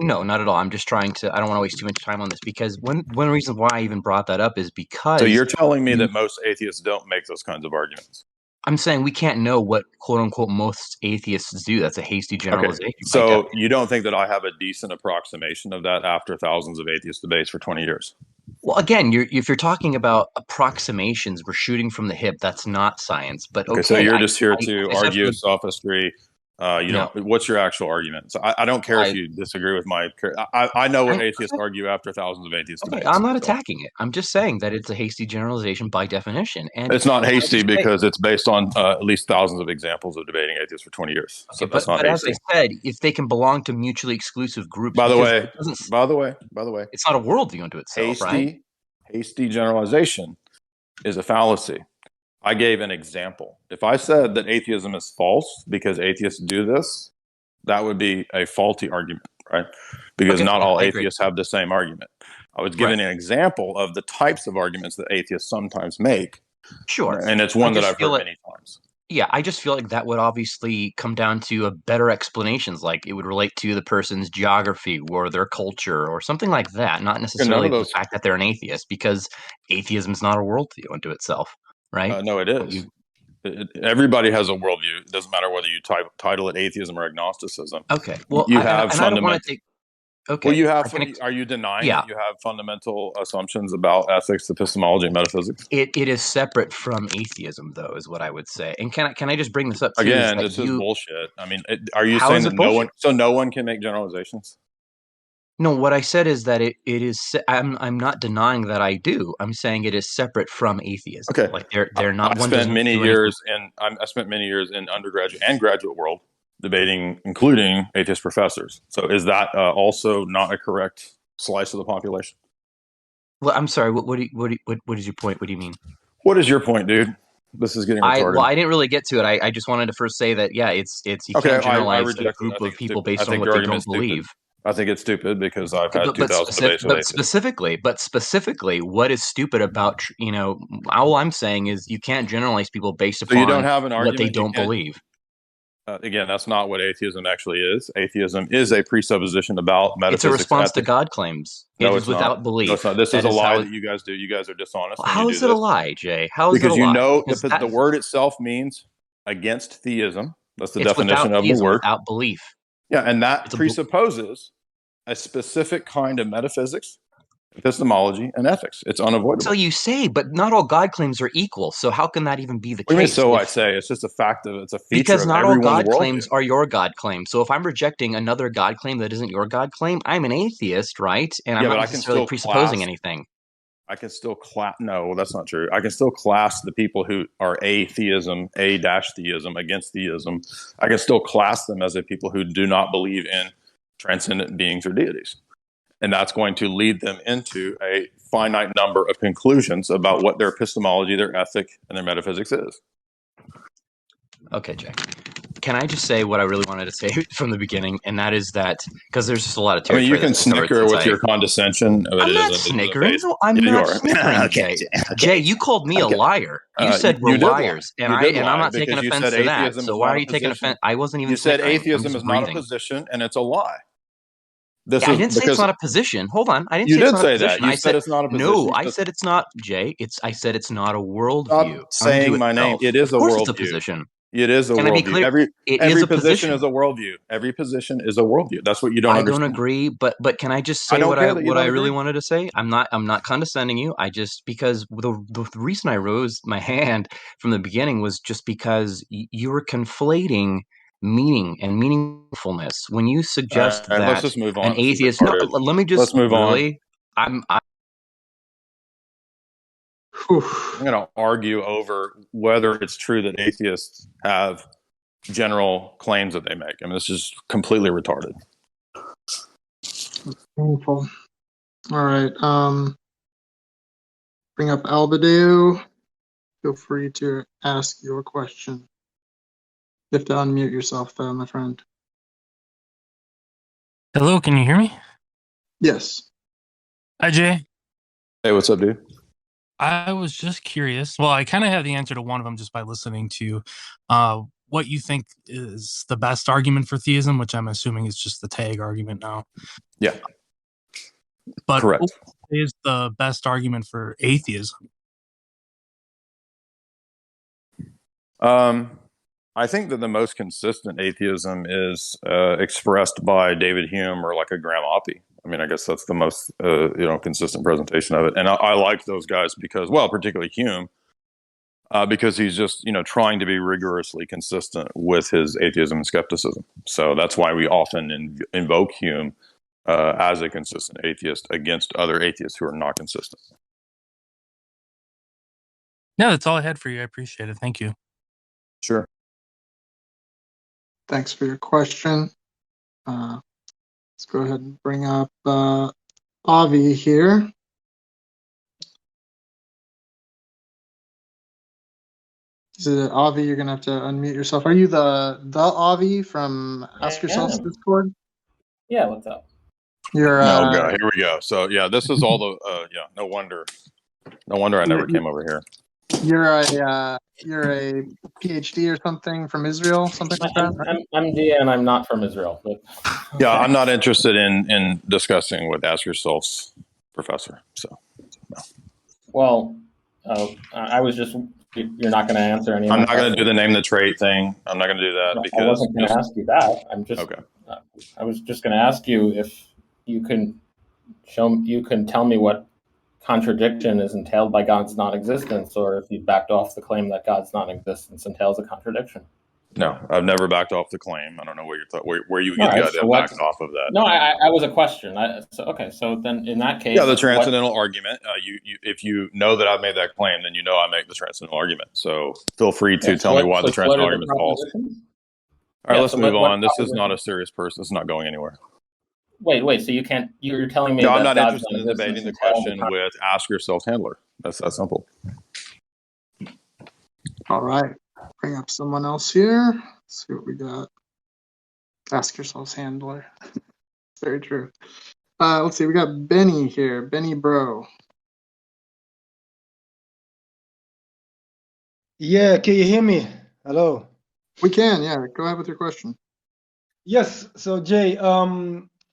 No, not at all. I'm just trying to. I don't want to waste too much time on this because one reason why I even brought that up is so because you're telling me you. that most atheists don't make those kinds of arguments? I'm saying we can't know what quote unquote most atheists do. That's a hasty Okay, generalization by so definition. you don't think that I have a decent approximation of that after thousands of atheist debates for 20 years? Well, again, if you're talking about approximations, we're shooting from the hip. That's not science. But Okay, so okay, you're just here I to I said for argue the sophistry. You no. don't. What's your actual argument? So I don't care if I you disagree with my. I know what I'm atheists argue after thousands of atheist okay, I'm debates. not So attacking it. I'm just saying that it's a hasty generalization by definition. And it's not I'll hasty just say, because it's based on at least thousands of examples of debating atheists for 20 years. So okay, that's not but as hasty. I said, if they can belong to mutually exclusive groups, By the because way, it doesn't, by the way, it's not a worldview unto itself, right? hasty generalization is a fallacy. I gave an example. If I said that atheism is false because atheists do this, that would be a faulty argument, right? Because Okay, not yeah, all I agree. atheists have the same argument. I was Right. giving an example of the types of arguments that atheists sometimes make, Sure. and it's I one that just I've feel heard like many times. yeah, I just feel like that would obviously come down to a better explanations, like it would relate to the person's geography or their culture or something like that, not And none necessarily of the those. fact that they're an atheist, because atheism is not a worldview unto itself, right? No, it Don't is. you Everybody has a worldview. It doesn't matter whether you title it atheism or agnosticism. Okay. Well, You I have don't want to fundamental. take. Okay. Well, you have. I can Are you denying yeah. that you have fundamental assumptions about ethics, epistemology, and metaphysics? It is separate from atheism, though, is what I would say. And can I just bring this up too? Again, Is this that is bullshit. I mean, are you how saying is that it bullshit? no one can make generalizations? No, what I said is that it is. I'm not denying that I do. I'm saying it is separate from atheism. Okay. Like they're not. I One spent doesn't many do anything. years I spent many years in undergraduate and graduate world debating, including atheist professors. So is that also not a correct slice of the population? Well, I'm sorry. What is your point? What do you mean? What is your point, dude? This is getting retarded. I didn't really get to it. I just wanted to first say that it's you Okay, can't I generalize a reject it. group I think of it's people stupid. I based on think what your they argument's don't stupid. believe. I think it's stupid because I've had 2,000 debates with atheists. Specifically, what is stupid about all I'm saying is you can't generalize people based So you don't upon have an what they argument. You don't can't. believe. Again, that's not what atheism actually is. Atheism is a presupposition about metaphysics. It's a response to ethics. God claims. No, It it's is without not. belief. No, it's not. This is That a is lie how that you guys do. You guys are dishonest when How you is do it a this. lie, Jay? How is Because it a you lie? know Because the word itself means against theism. That's the it's definition without of the theism, word. without belief. Yeah, and that It's a presupposes a specific kind of metaphysics, epistemology, and ethics. It's unavoidable. So you say, but not all God claims are equal. So how can that even be the What do you mean? case? So I say it's just a fact of it's a feature Because of not all everyone's God worldview. claims are your God claim. So if I'm rejecting another God claim that isn't your God claim, I'm an atheist, right? And I'm Yeah, not but I can necessarily still presupposing class. anything. I can still class. No, that's not true. I can still class the people who are atheism, a-theism, against theism. I can still class them as a people who do not believe in transcendent beings or deities. And that's going to lead them into a finite number of conclusions about what their epistemology, their ethic, and their metaphysics is. Okay, Jay. Can I just say what I really wanted to say from the beginning? And that is that, because there's just a lot of I mean, territory you can that's been covered snicker since with your condescension. But I'm not snickering. No, I'm not snickering, Jay. Jay, you called me a liar. You said we're liars, and I'm not taking offense to that. So why are you taking offense? I wasn't even. You said snickering. I'm atheism just is not a breathing. position, and it's a lie. This I is didn't say because it's not a position. Hold on, I didn't you say it's did not a say that. position. You I said it's not a position. no. I said it's not, Jay. I said it's not a worldview. Stop saying my name. It is of course a it's a worldview. position. It is a Can I be worldview. clear? Every It is a position position. is a worldview. Every position is a worldview. That's what you don't I understand. don't agree, but can I just I say don't what care that you don't really agree. wanted to say? I'm not condescending you. I just because the reason I rose my hand from the beginning was just because you were conflating meaning and meaningfulness when you suggest All right, let's that just move on. an This is atheist. No, retarded. let me just Let's move really. on. I'm going to argue over whether it's true that atheists have general claims that they make. I mean, this is completely retarded. Painful. All right. Bring up Albadeo. Feel free to ask your question. You have to unmute yourself, though, my friend. Hello, can you hear me? Yes. Hi, Jay. Hey, what's up, dude? I was just curious. Well, I kind of have the answer to one of them just by listening to what you think is the best argument for theism, which I'm assuming is just the tag argument now. Yeah. But correct. What is the best argument for atheism? I think that the most consistent atheism is expressed by David Hume or like a Graham Oppie. I mean, I guess that's the most consistent presentation of it. And I like those guys because, well, particularly Hume, because he's just trying to be rigorously consistent with his atheism and skepticism. So that's why we often invoke Hume as a consistent atheist against other atheists who are not consistent. Yeah, that's all I had for you. I appreciate it. Thank you. Sure. Thanks for your question. Let's go ahead and bring up Avi here. Is it Avi? You're gonna have to unmute yourself. Are you the Avi from Ask Yourselves Discord? Yeah, what's up? You're Oh god, here we go. So yeah, this is all the no wonder I never came over here. You're a PhD or something from Israel, something like that. Right? I'm D and I'm not from Israel. But Yeah, I'm not interested in discussing with Ask Yourselves Professor. So no. Well, I was just You're not going to answer any of I'm my not going to do questions? the name the trait thing. I'm not going to do that No, I because wasn't going to ask you that. okay. I was just going to ask you if you can tell me what contradiction is entailed by God's non-existence, or if you backed off the claim that God's non-existence entails a contradiction. No, I've never backed off the claim. I don't know where you would All get the right, idea so of what? backed off of that. No, I was a question. So then in that case, Yeah, the transcendental argument. If you know that I've made that claim, then you know I make the transcendental argument. So feel free to tell me why the what transcendental are the argument is false. propositions? All right, Yeah, let's so move what on. This is not a propositions? serious person. It's not going anywhere. Wait. So you can't. You're telling me No, I'm that not God's interested in non-existence debating the entails a question with ask yourself handler. That's that simple. All right. Bring up someone else here. Let's see what we got. Ask yourselves handler. Very true. Let's see. We got Benny here. Benny Bro. Yeah, can you hear me? Hello. We can. Yeah. Go ahead with your question. Yes. So Jay,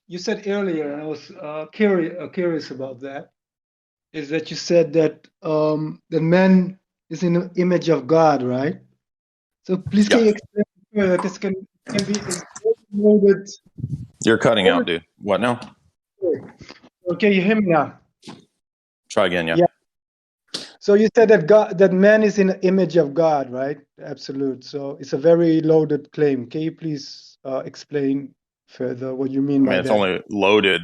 you said earlier, and I was curious about that. Is that you said that that man is in the image of God, right? So please can you explain further? This can be loaded. You're cutting out, dude. What now? Okay, you hear me now? Try again. Yeah. Yeah. So you said that man is in the image of God, right? Absolute. So it's a very loaded claim. Can you please explain further what you mean I by mean, it's that? only loaded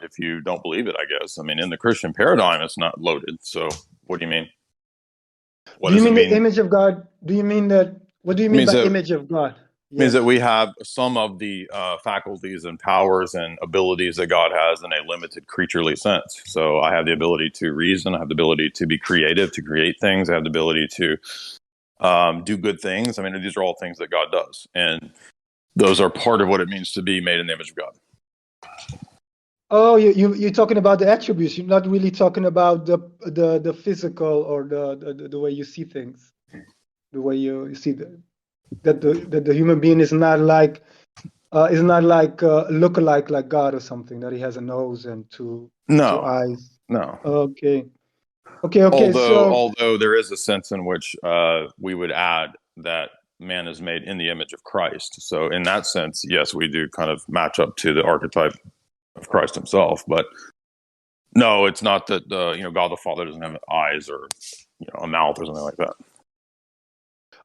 if you don't believe it, I guess. I mean, in the Christian paradigm, it's not loaded. So what do you mean? What Do you does it mean the mean? image of God? Do you mean that? What do you It mean means by that image of God? means Yes. that we have some of the faculties and powers and abilities that God has in a limited creaturely sense. So I have the ability to reason. I have the ability to be creative, to create things. I have the ability to do good things. I mean, these are all things that God does. And those are part of what it means to be made in the image of God. Oh, you're talking about the attributes. You're not really talking about the physical or the way you see things, the way you see that the human being is not like look-alike like God or something, that he has a nose and two No, eyes. no. Okay. So Although there is a sense in which we would add that man is made in the image of Christ. So in that sense, yes, we do kind of match up to the archetype of Christ himself. But no, it's not that God the Father doesn't have eyes or a mouth or something like that.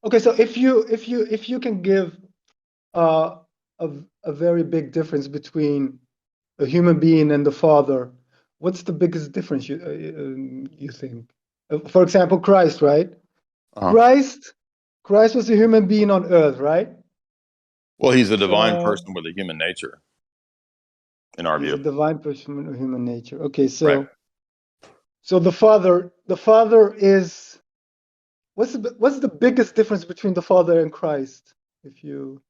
okay, so if you can give a very big difference between a human being and the Father, what's the biggest difference you think? For example, Christ, right? Christ was a human being on earth, right? Well, he's a divine So person with a human nature, in our he's view. a divine person with human nature. Okay, Right. so the Father is what's the biggest difference between the Father and Christ? If you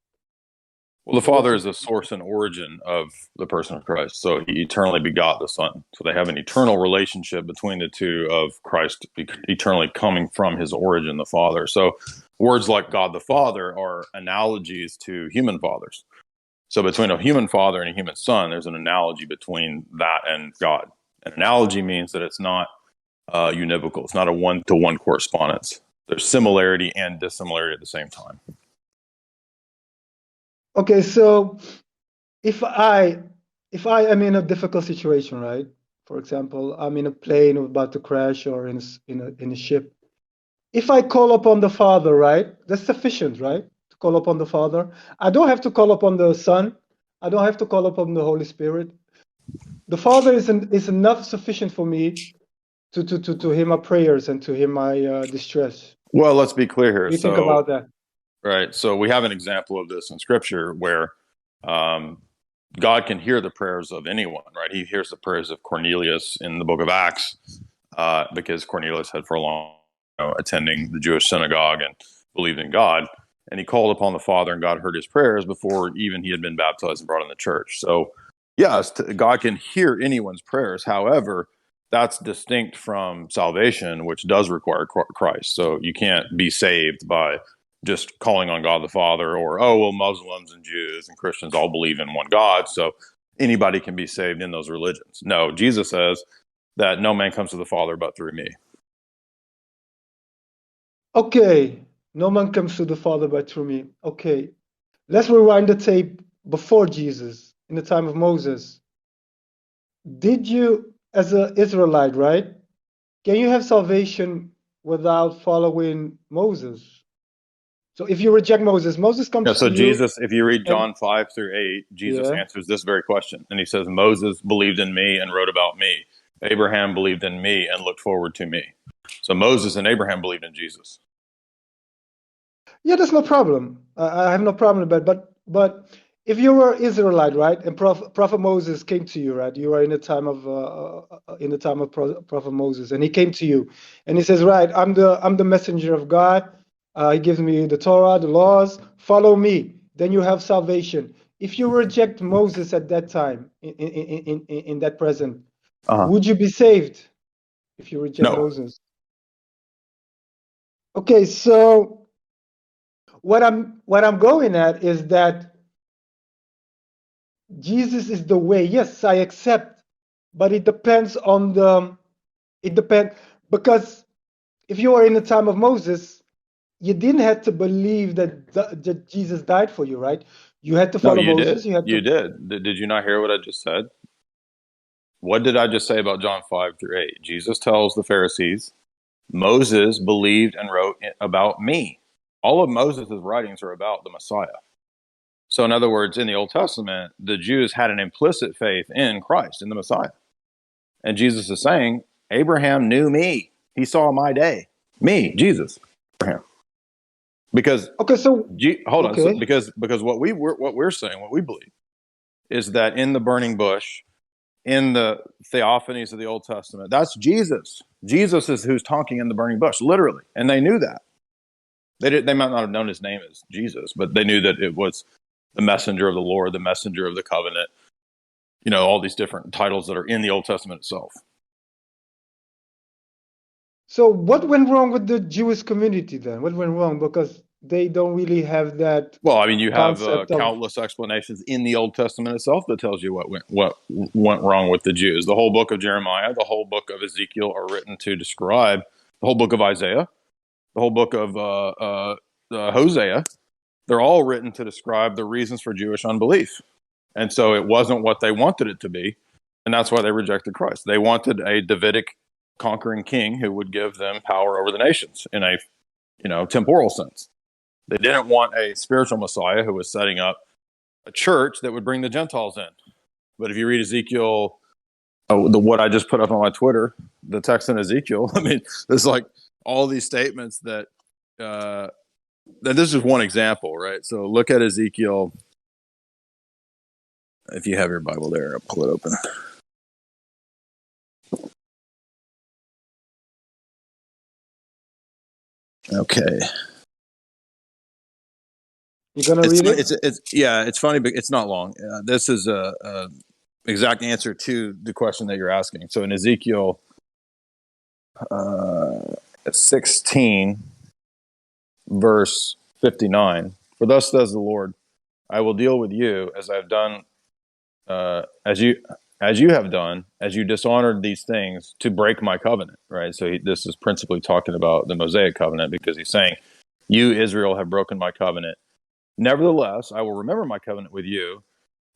Well, the Father is the source and origin of the person of Christ. So he eternally begot the Son. So they have an eternal relationship between the two of Christ eternally coming from his origin, the Father. So words like God the Father are analogies to human fathers. So between a human father and a human son, there's an analogy between that and God. An analogy means that it's not univocal. It's not a one-to-one correspondence. There's similarity and dissimilarity at the same time. Okay, so if I am in a difficult situation, right? For example, I'm in a plane about to crash or in a ship. If I call upon the Father, right? That's sufficient, right? To call upon the Father. I don't have to call upon the Son. I don't have to call upon the Holy Spirit. The Father is enough sufficient for me to hear my prayers and to hear my distress. Well, let's be clear here. What do you think about that? Right. So we have an example of this in Scripture where God can hear the prayers of anyone, right? He hears the prayers of Cornelius in the book of Acts because Cornelius had for a long attending the Jewish synagogue and believed in God. And he called upon the Father, and God heard his prayers before even he had been baptized and brought in the church. So, yes, God can hear anyone's prayers. However, that's distinct from salvation, which does require Christ. So you can't be saved by just calling on God the Father, or, oh, well, Muslims and Jews and Christians all believe in one God, so anybody can be saved in those religions. No, Jesus says that no man comes to the Father but through me. Okay, no man comes to the Father but through me. Okay, let's rewind the tape before Jesus, in the time of Moses. Did you, as an Israelite, right? Can you have salvation without following Moses? So if you reject Moses, Moses Yeah, comes to so you Jesus, if you read and John 5-8, Jesus yeah. answers this very question. And he says, Moses believed in me and wrote about me. Abraham believed in me and looked forward to me. So Moses and Abraham believed in Jesus. Yeah, that's no problem. I have no problem with that. But if you were Israelite, right, and Prophet Moses came to you, right, you were in the time of Prophet Moses, and he came to you, and he says, right, I'm the messenger of God. He gives me the Torah, the laws. Follow me, then you have salvation. If you reject Moses at that time, in that present, would you be saved? If you reject No. Moses, okay. So what I'm going at is that Jesus is the way. Yes, I accept, but it depends on the. It depends because if you are in the time of Moses, you didn't have to believe that Jesus died for you, right? You had to No, follow you did. Moses. You had You to. did. Did you not hear what I just said? What did I just say about John 5-8? Jesus tells the Pharisees, Moses believed and wrote about me. All of Moses' writings are about the Messiah. So, in other words, in the Old Testament, the Jews had an implicit faith in Christ, in the Messiah. And Jesus is saying, Abraham knew me. He saw my day. Me, Jesus, Abraham. Because okay, so hold on, so okay, because what we're saying, what we believe, is that in the burning bush, in the theophanies of the Old Testament, that's Jesus. Jesus is who's talking in the burning bush, literally, and they knew that. They might not have known his name as Jesus, but they knew that it was the messenger of the Lord, the messenger of the covenant. You know, all these different titles that are in the Old Testament itself. so what went wrong with the Jewish community then? What went wrong because they don't really have that Well, I mean, you have concept of. countless explanations in the Old Testament itself that tells you what went wrong with the Jews. The whole book of Jeremiah, the whole book of Ezekiel are written to describe the whole book of Isaiah, the whole book of Hosea. They're all written to describe the reasons for Jewish unbelief. And so it wasn't what they wanted it to be, and that's why they rejected Christ. They wanted a Davidic conquering king who would give them power over the nations in a temporal sense. They didn't want a spiritual Messiah who was setting up a church that would bring the Gentiles in. But if you read Ezekiel, what I just put up on my Twitter, the text in Ezekiel, I mean, there's like all these statements that this is one example, right? So look at Ezekiel. If you have your Bible there, I'll pull it open. Okay. You're gonna read it? It's funny, but it's not long. This is a exact answer to the question that you're asking. So in Ezekiel 16, verse 59, for thus says the Lord, I will deal with you as I have done, as you have done, as you dishonored these things to break my covenant. Right. So this is principally talking about the Mosaic covenant, because he's saying, you, Israel, have broken my covenant. Nevertheless, I will remember my covenant with you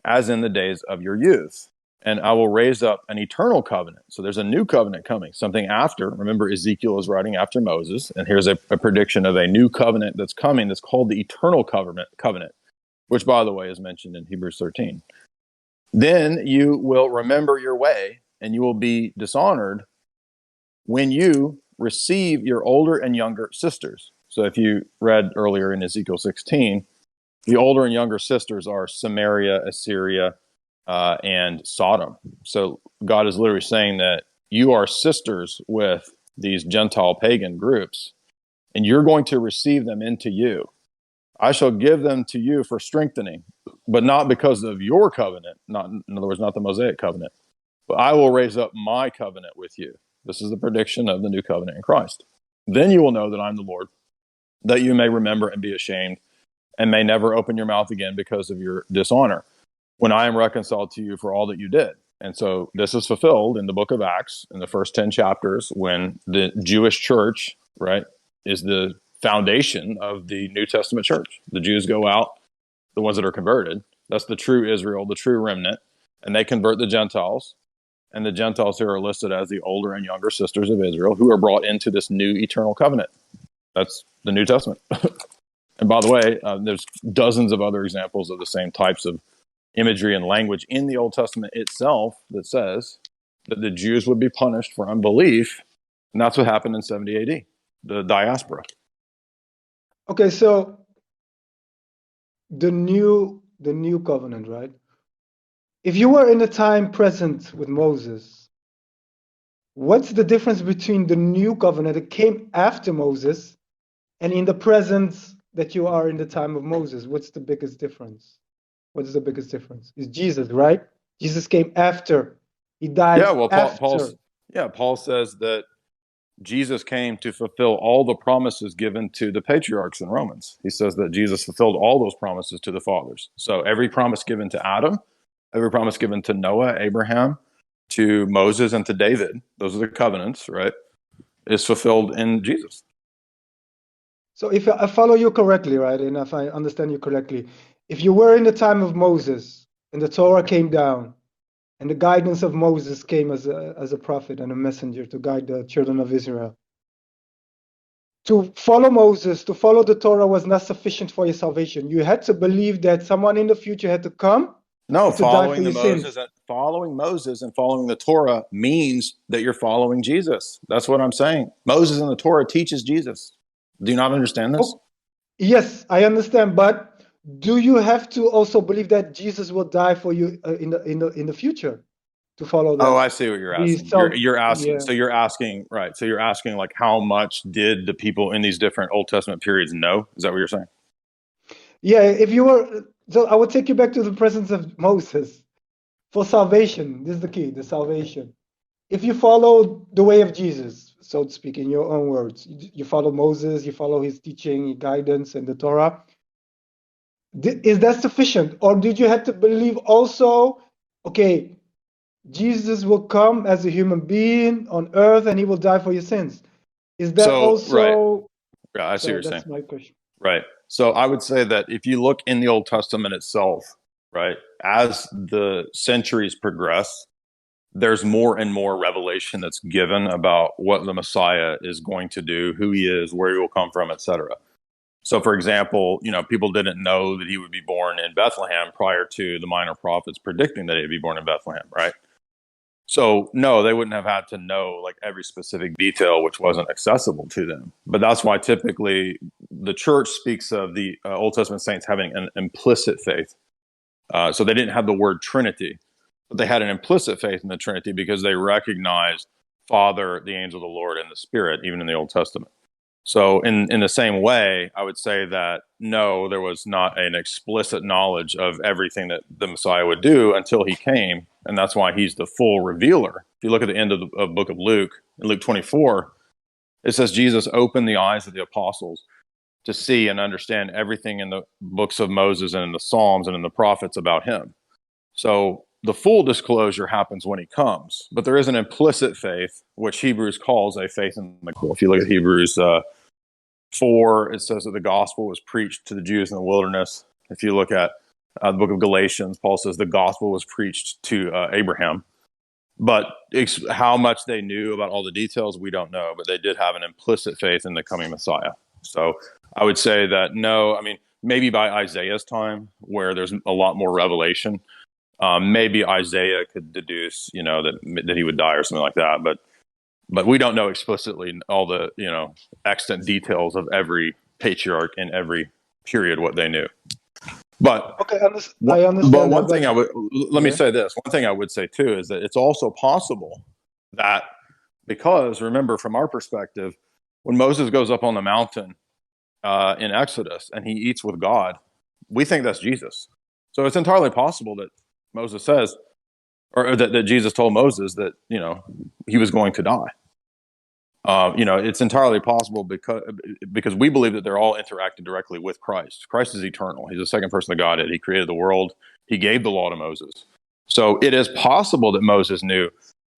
as in the days of your youth, and I will raise up an eternal covenant. So there's a new covenant coming, something after. Remember, Ezekiel is writing after Moses, and here's a prediction of a new covenant that's coming that's called the eternal covenant, which, by the way, is mentioned in Hebrews 13. Then you will remember your way, and you will be dishonored when you receive your older and younger sisters. So if you read earlier in Ezekiel 16, the older and younger sisters are Samaria, Assyria, and Sodom. So God is literally saying that you are sisters with these Gentile pagan groups, and you're going to receive them into you. I shall give them to you for strengthening, but not because of your covenant, not, in other words, not the Mosaic covenant, but I will raise up my covenant with you. This is the prediction of the new covenant in Christ. Then you will know that I'm the Lord, that you may remember and be ashamed, and may never open your mouth again because of your dishonor, when I am reconciled to you for all that you did. And so this is fulfilled in the book of Acts in the first 10 chapters, when the Jewish church, right, is the foundation of the New Testament church. The Jews go out, the ones that are converted. That's the true Israel, the true remnant, and they convert the Gentiles. And the Gentiles here are listed as the older and younger sisters of Israel who are brought into this new eternal covenant. That's the New Testament. And by the way, there's dozens of other examples of the same types of imagery and language in the Old Testament itself that says that the Jews would be punished for unbelief. And that's what happened in 70 AD, the diaspora. Okay, so the new covenant, right? If you were in the time present with Moses, what's the difference between the new covenant that came after Moses and in the present that you are in the time of Moses? What's the biggest difference? What is the biggest difference? It's Jesus, right? Jesus came after. He died after. Paul says that Jesus came to fulfill all the promises given to the patriarchs in Romans. He says that Jesus fulfilled all those promises to the fathers. So every promise given to Adam, every promise given to Noah, Abraham, to Moses, and to David, those are the covenants, right, is fulfilled in Jesus. So if I follow you correctly, right, and if I understand you correctly, if you were in the time of Moses and the Torah came down and the guidance of Moses came as a prophet and a messenger to guide the children of Israel, to follow Moses, to follow the Torah was not sufficient for your salvation. You had to believe that someone in the future had to come No, to die for your sins. Following Moses and following the Torah means that you're following Jesus. That's what I'm saying. Moses and the Torah teaches Jesus. Do you not understand this? Oh, yes, I understand, but do you have to also believe that Jesus will die for you in the future to follow that? Oh, I see what you're asking. You're asking. Yeah. So you're asking, right? So you're asking, like, how much did the people in these different Old Testament periods know? Is that what you're saying? Yeah, if you were, so I would take you back to the presence of Moses for salvation. This is the key, the salvation. If you follow the way of Jesus, so to speak, in your own words, you follow Moses, you follow his teaching, his guidance, and the Torah, is that sufficient? Or did you have to believe also, okay, Jesus will come as a human being on earth and he will die for your sins? Is that also... Right. Yeah, I see So what you're that's saying. my question. Right. So I would say that if you look in the Old Testament itself, right, as the centuries progress, there's more and more revelation that's given about what the Messiah is going to do, who he is, where he will come from, etc. So, for example, people didn't know that he would be born in Bethlehem prior to the minor prophets predicting that he'd be born in Bethlehem, right? So, no, they wouldn't have had to know like every specific detail, which wasn't accessible to them. But that's why typically the church speaks of the Old Testament saints having an implicit faith. So they didn't have the word Trinity, but they had an implicit faith in the Trinity because they recognized Father, the angel of the Lord, and the Spirit, even in the Old Testament. So in the same way, I would say that no, there was not an explicit knowledge of everything that the Messiah would do until he came. And that's why he's the full revealer. If you look at the end of the book of Luke, in Luke 24, it says Jesus opened the eyes of the apostles to see and understand everything in the books of Moses and in the Psalms and in the prophets about him. So the full disclosure happens when he comes, but there is an implicit faith, which Hebrews calls a faith in the gospel. If you look at Hebrews 4, it says that the gospel was preached to the Jews in the wilderness. If you look at the book of Galatians, Paul says the gospel was preached to Abraham. But how much they knew about all the details, we don't know. But they did have an implicit faith in the coming Messiah. So I would say that no, I mean, maybe by Isaiah's time, where there's a lot more revelation, maybe Isaiah could deduce, that he would die or something like that. But we don't know explicitly all the, extant details of every patriarch in every period, what they knew. But okay, I understand. But one thing let me say this. One thing I would say too is that it's also possible that, because remember, from our perspective, when Moses goes up on the mountain in Exodus and he eats with God, we think that's Jesus. So it's entirely possible that Moses says, or that Jesus told Moses that, he was going to die. It's entirely possible because we believe that they're all interacting directly with Christ. Christ is eternal. He's the second person of Godhead. He created the world. He gave the law to Moses. So it is possible that Moses knew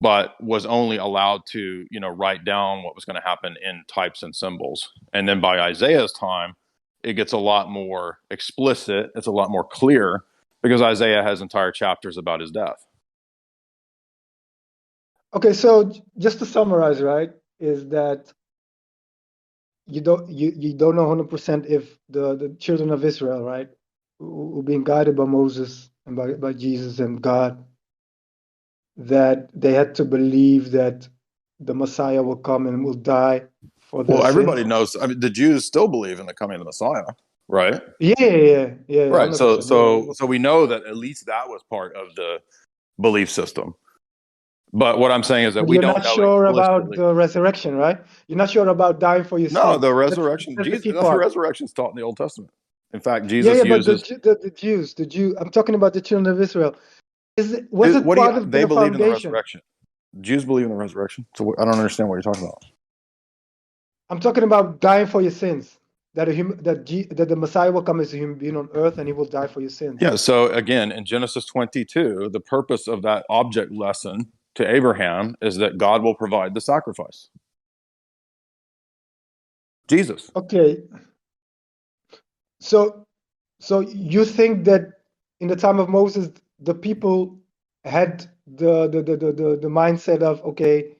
but was only allowed to, write down what was going to happen in types and symbols. And then by Isaiah's time, it gets a lot more explicit. It's a lot more clear because Isaiah has entire chapters about his death. Okay, so just to summarize, right, is that you don't know 100% if the children of Israel, right, who being guided by Moses and by Jesus and God, that they had to believe that the Messiah will come and will die for their Well, everybody sins. knows. I mean, the Jews still believe in the coming of the Messiah, right? Yeah, Right. 100%. So we know that at least that was part of the belief system. But what I'm saying is that But we you're don't not know sure about explicitly. the resurrection, right? You're not sure about dying for your No, sins. the resurrection. That's the Jesus, key the part. resurrection is taught in the Old Testament. In fact, Yeah, Jesus but uses. the Jews, I'm talking about the children of Israel. Was it What do you? part of They their believe in the foundation? resurrection. Jews believe in the resurrection. So I don't understand what you're talking about. I'm talking about dying for your sins. That that the Messiah will come as a human being on earth and he will die for your sins. Yeah. So again, in Genesis 22, the purpose of that object lesson to Abraham is that God will provide the sacrifice. Jesus. Okay. So you think that in the time of Moses, the people had the mindset of, okay,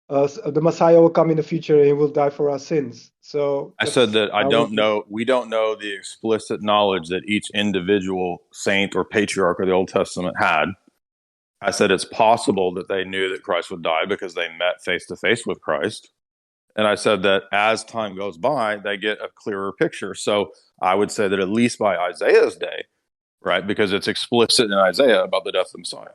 the Messiah will come in the future and he will die for our sins. So I said that's that I how we don't know. We don't know the explicit knowledge that each individual saint or patriarch of the Old Testament had. I said it's possible that they knew that Christ would die because they met face to face with Christ. And I said that as time goes by, they get a clearer picture. So I would say that at least by Isaiah's day, right, because it's explicit in Isaiah about the death of the Messiah.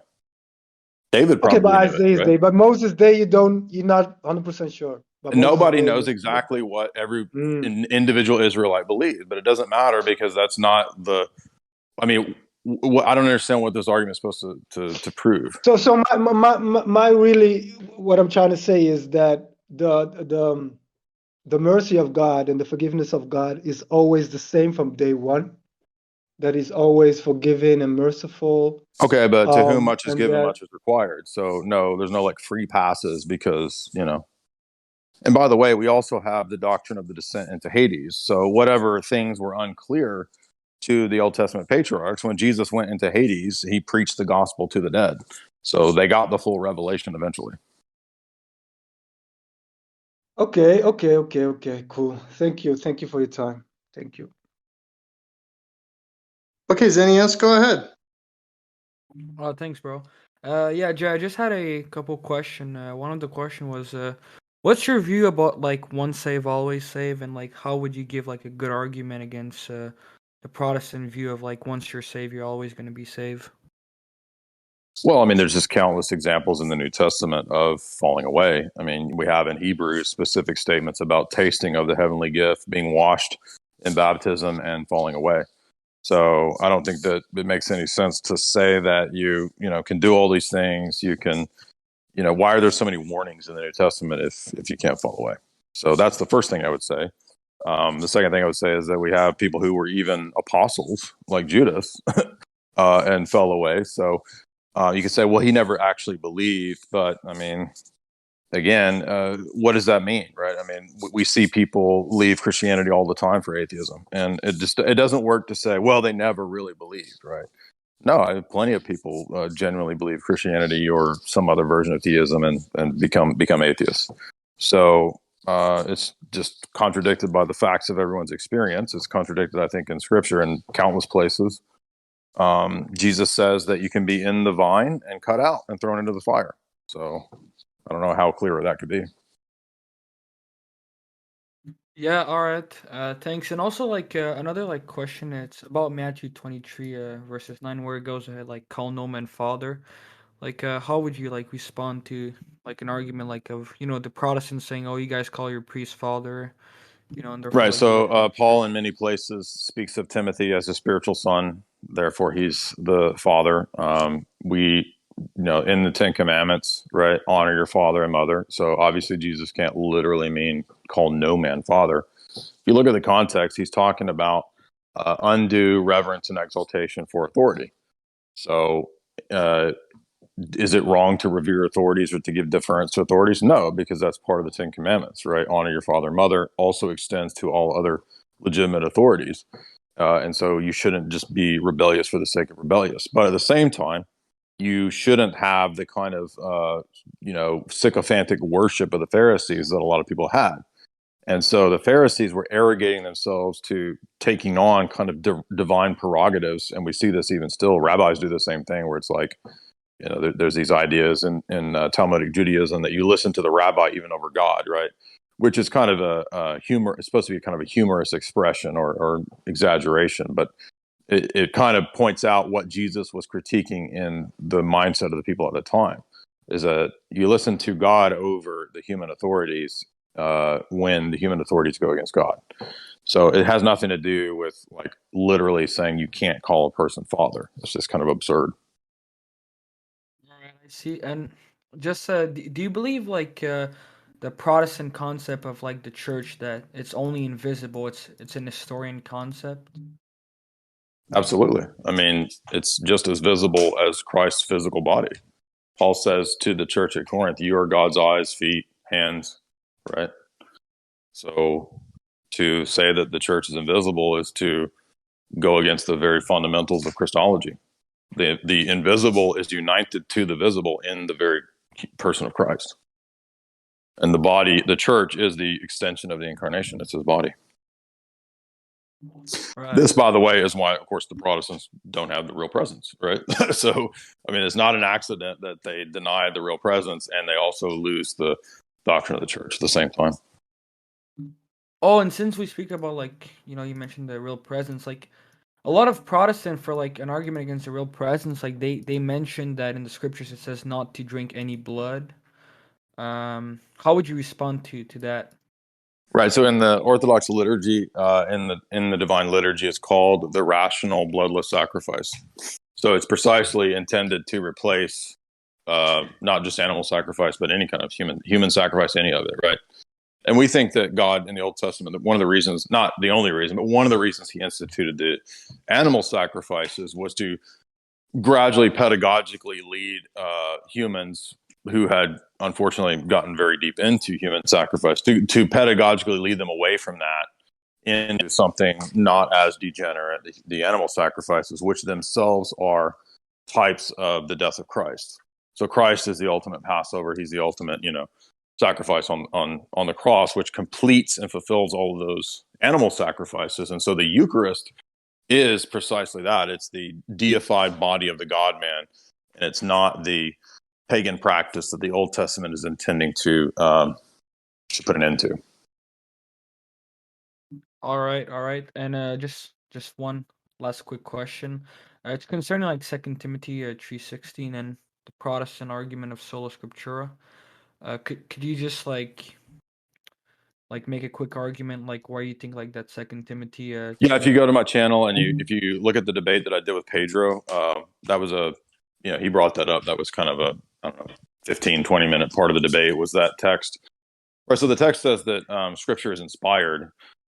David okay, probably but knew it, Isaiah's right? day, but Moses' day, you're not 100% sure. But And Moses' nobody day, knows exactly what every individual Israelite believed, but it doesn't matter because that's not the. I mean, I don't understand what this argument is supposed to prove. So my really what I'm trying to say is that the mercy of God and the forgiveness of God is always the same from day one. That is always forgiving and merciful. Okay, but to whom much is And given, that much is required. So no, there's no like free passes because. And by the way, we also have the doctrine of the descent into Hades. So whatever things were unclear to the Old Testament patriarchs, when Jesus went into Hades, he preached the gospel to the dead. So they got the full revelation eventually. okay, cool. Thank you for your time. Thank you. Okay, Xenius, go ahead. Thanks, bro. Yeah, Jay, I just had a couple question. One of the question was, what's your view about like once save, always save, and like how would you give like a good argument against the Protestant view of like once you're saved, you're always going to be saved? Well, I mean, there's just countless examples in the New Testament of falling away. I mean, we have in Hebrews specific statements about tasting of the heavenly gift, being washed in baptism, and falling away. So I don't think that it makes any sense to say that you can do all these things. You can, why are there so many warnings in the New Testament if you can't fall away? So that's the first thing I would say. The second thing I would say is that we have people who were even apostles like Judas and fell away. So you could say, well, he never actually believed, but I mean, again, what does that mean, right? I mean, we see people leave Christianity all the time for atheism, and it doesn't work to say, well, they never really believed, right? No, I have plenty of people genuinely believe Christianity or some other version of theism and become atheists. So it's just contradicted by the facts of everyone's experience. It's contradicted, I think, in Scripture in countless places. Jesus says that you can be in the vine and cut out and thrown into the fire. So I don't know how clear that could be. Yeah, all right. Thanks. And also like another like question, it's about Matthew 23 verses 9 where it goes ahead like call no man father. Like how would you like respond to like an argument like of, the Protestants saying, "Oh, you guys call your priest father," and therefore Right. like you So Paul, in many places, speaks of Timothy as a spiritual son. Therefore, he's the father. We, in the Ten Commandments, right, honor your father and mother. So obviously, Jesus can't literally mean call no man father. If you look at the context, he's talking about undue reverence and exaltation for authority. So is it wrong to revere authorities or to give deference to authorities? No, because that's part of the Ten Commandments, right? Honor your father and mother also extends to all other legitimate authorities. And so you shouldn't just be rebellious for the sake of rebellious. But at the same time, you shouldn't have the kind of, sycophantic worship of the Pharisees that a lot of people had. And so the Pharisees were arrogating themselves to taking on kind of divine prerogatives. And we see this even still. Rabbis do the same thing where it's like, there's these ideas in Talmudic Judaism that you listen to the rabbi even over God, right? Which is kind of a humor. It's supposed to be kind of a humorous expression or exaggeration, but it kind of points out what Jesus was critiquing in the mindset of the people at the time. Is that you listen to God over the human authorities when the human authorities go against God. So it has nothing to do with like literally saying you can't call a person father. It's just kind of absurd. Alright, I see. And just do you believe like the Protestant concept of like the church that it's only invisible, it's an historian concept? Absolutely. I mean, it's just as visible as Christ's physical body. Paul says to the church at Corinth, you are God's eyes, feet, hands, right? So to say that the church is invisible is to go against the very fundamentals of Christology. The invisible is united to the visible in the very person of Christ. And the body, the church, is the extension of the incarnation. It's his body. Right. This, by the way, is why, of course, the Protestants don't have the real presence, right? So, I mean, it's not an accident that they deny the real presence and they also lose the doctrine of the church at the same time. Oh, and since we speak about like, you mentioned the real presence, like a lot of Protestant for like an argument against the real presence, like they mentioned that in the scriptures it says not to drink any blood. How would you respond to that? Right. So in the Orthodox liturgy, in the divine liturgy, it's called the rational bloodless sacrifice. So it's precisely intended to replace not just animal sacrifice, but any kind of human sacrifice, any of it, right? And we think that God in the Old Testament, one of the reasons, not the only reason, but one of the reasons he instituted the animal sacrifices was to gradually pedagogically lead humans who had unfortunately gotten very deep into human sacrifice to pedagogically lead them away from that into something not as degenerate, the animal sacrifices, which themselves are types of the death of Christ. So Christ is the ultimate Passover. He's the ultimate, sacrifice on the cross, which completes and fulfills all of those animal sacrifices. And so the Eucharist is precisely that. It's the deified body of the God-man, and it's not the pagan practice that the Old Testament is intending to put an end to. All right. And just one last quick question. It's concerning like Second Timothy 3:16 and the Protestant argument of sola scriptura. Could you just like make a quick argument like why you think like that Second Timothy Yeah, if you go to my channel and if you look at the debate that I did with Pedro, that was he brought that up. That was kind of a, I don't know, 15, 20-minute part of the debate was that text. Right, so the text says that scripture is inspired,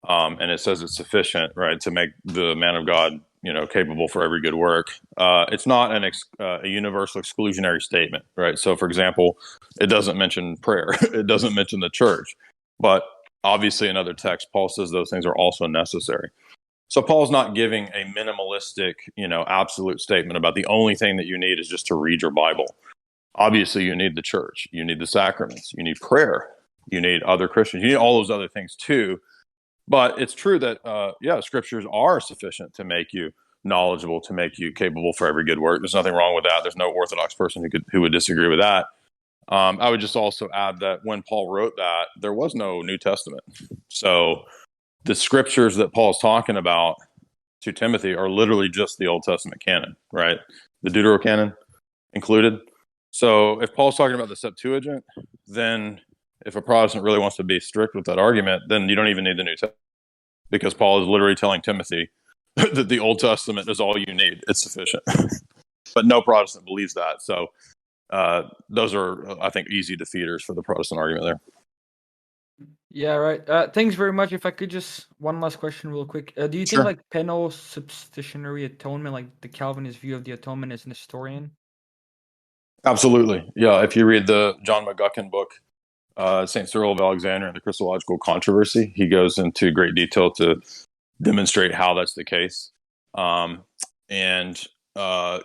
and it says it's sufficient, right, to make the man of God, capable for every good work. It's not a universal exclusionary statement, right? So, for example, it doesn't mention prayer. It doesn't mention the church. But obviously in other texts, Paul says those things are also necessary. So Paul's not giving a minimalistic, absolute statement about the only thing that you need is just to read your Bible. Obviously, you need the church. You need the sacraments. You need prayer. You need other Christians. You need all those other things too. But it's true that, scriptures are sufficient to make you knowledgeable, to make you capable for every good work. There's nothing wrong with that. There's no Orthodox person who would disagree with that. I would just also add that when Paul wrote that, there was no New Testament. So the scriptures that Paul's talking about to Timothy are literally just the Old Testament canon, right? The Deuterocanon included. So if Paul's talking about the Septuagint, then if a Protestant really wants to be strict with that argument, then you don't even need the New Testament, because Paul is literally telling Timothy that the Old Testament is all you need. It's sufficient. But no Protestant believes that. So those are, I think, easy defeaters for the Protestant argument there. Yeah, right. Thanks very much. If I could just one last question real quick. Do you Sure. think like penal substitutionary atonement, like the Calvinist view of the atonement, is Nestorian? Absolutely. Yeah. If you read the John McGuckin book, St. Cyril of Alexandria and the Christological Controversy, he goes into great detail to demonstrate how that's the case. And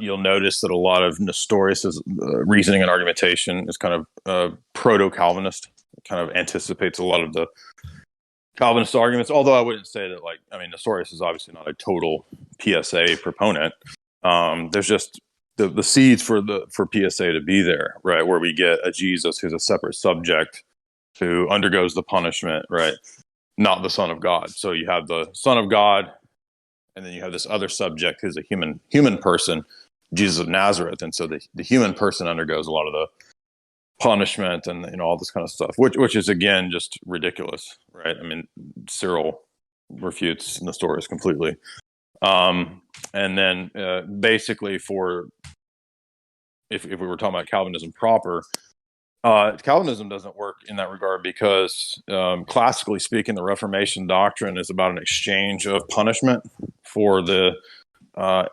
you'll notice that a lot of Nestorius' reasoning and argumentation is kind of proto-Calvinist, kind of anticipates a lot of the Calvinist arguments, although I wouldn't say that, like, I mean, Nestorius is obviously not a total PSA proponent. There's just the seeds for PSA to be there, right? Where we get a Jesus who's a separate subject who undergoes the punishment, right? Not the Son of God. So you have the Son of God, and then you have this other subject who's a human person, Jesus of Nazareth. And so the human person undergoes a lot of the punishment and all this kind of stuff, which is again just ridiculous, right? I mean, Cyril refutes Nestorius completely. And then basically, for if we were talking about Calvinism proper, Calvinism doesn't work in that regard because classically speaking, the Reformation doctrine is about an exchange of punishment for the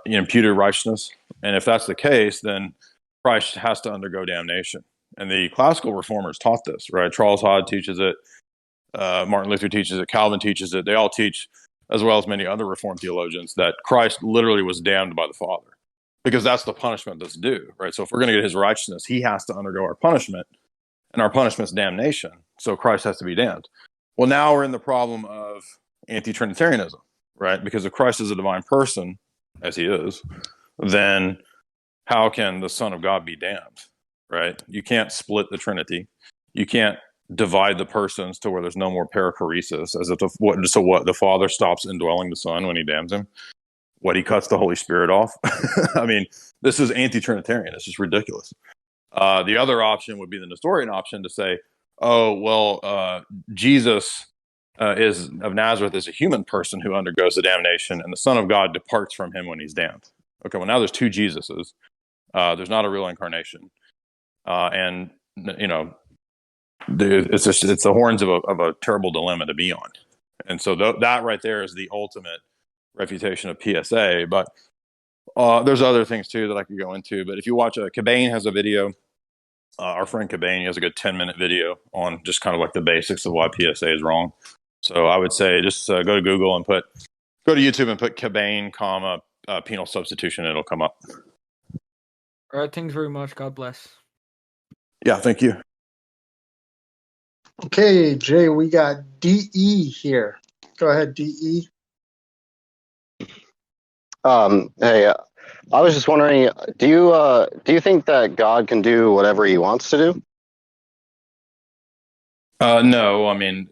imputed righteousness. And if that's the case, then Christ has to undergo damnation. And the classical reformers taught this, right? Charles Hodge teaches it. Martin Luther teaches it. Calvin teaches it. They all teach, as well as many other Reformed theologians, that Christ literally was damned by the Father because that's the punishment that's due, right? So if we're going to get his righteousness, he has to undergo our punishment, and our punishment's damnation. So Christ has to be damned. Well, now we're in the problem of anti-Trinitarianism, right? Because if Christ is a divine person, as he is, then how can the Son of God be damned, right? You can't split the Trinity. You can't divide the persons to where there's no more perichoresis, as if the Father stops indwelling the Son when he damns him. What, he cuts the Holy Spirit off? I mean, this is anti-Trinitarian. It's just ridiculous. The other option would be the Nestorian option to say, oh, well, Jesus is of Nazareth is a human person who undergoes the damnation, and the Son of God departs from him when he's damned. Okay, well, now there's two Jesuses. There's not a real incarnation. And, you know, it's the horns of a terrible dilemma to be on. And so that right there is the ultimate refutation of PSA. But there's other things too that I could go into. But if you watch, Cabane has a video. Our friend Cabane has a good 10-minute video on just kind of like the basics of why PSA is wrong. So I would say just go to Google and go to YouTube and put Cabane, penal substitution, and it'll come up. All right, thanks very much. God bless. Yeah, thank you. Okay, Jay, we got DE here. Go ahead, DE. Hey, I was just wondering, do you think that God can do whatever he wants to do? No, I mean,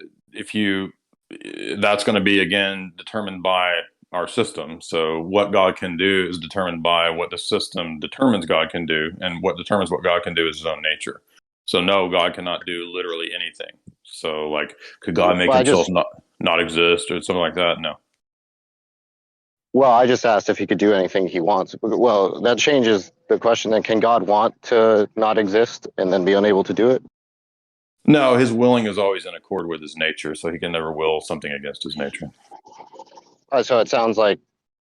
that's going to be again determined by our system. So what God can do is determined by what the system determines God can do, and what determines what God can do is his own nature. So no, God cannot do literally anything. So like, could God make himself not exist or something like that? No. Well, I just asked if he could do anything he wants. Well, that changes the question then. Can God want to not exist and then be unable to do it? No, his willing is always in accord with his nature, so he can never will something against his nature. So it sounds like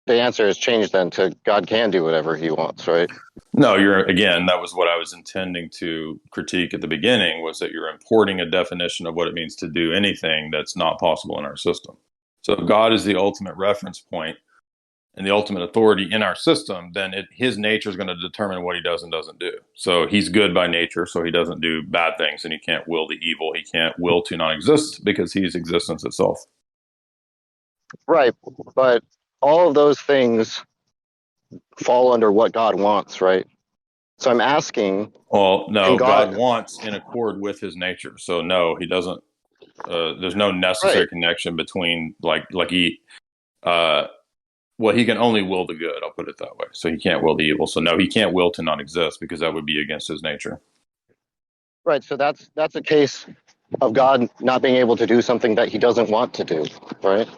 the answer has changed then to God can do whatever he wants, right? No, that was what I was intending to critique at the beginning, was that you're importing a definition of what it means to do anything that's not possible in our system. So if God is the ultimate reference point and the ultimate authority in our system, then his nature is going to determine what he does and doesn't do. So he's good by nature, so he doesn't do bad things, and he can't will the evil. He can't will to not exist because he's existence itself. Right, but all of those things fall under what God wants, right? So I'm asking. Well, no, God wants in accord with his nature. So no, he doesn't. There's no necessary connection between he can only will the good. I'll put it that way. So he can't will the evil. So no, he can't will to not exist because that would be against his nature. Right. So that's a case of God not being able to do something that he doesn't want to do, right?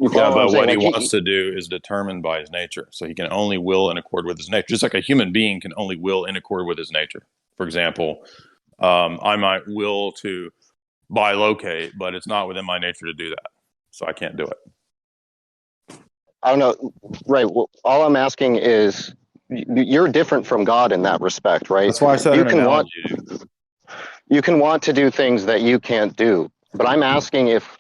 Yeah, but what he wants to do is determined by his nature. So he can only will in accord with his nature. Just like a human being can only will in accord with his nature. For example, I might will to bilocate, but it's not within my nature to do that. So I can't do it. I don't know. Right. Well, all I'm asking is, you're different from God in that respect, right? That's why I said You an can want analogy. you can want to do things that you can't do, but I'm asking if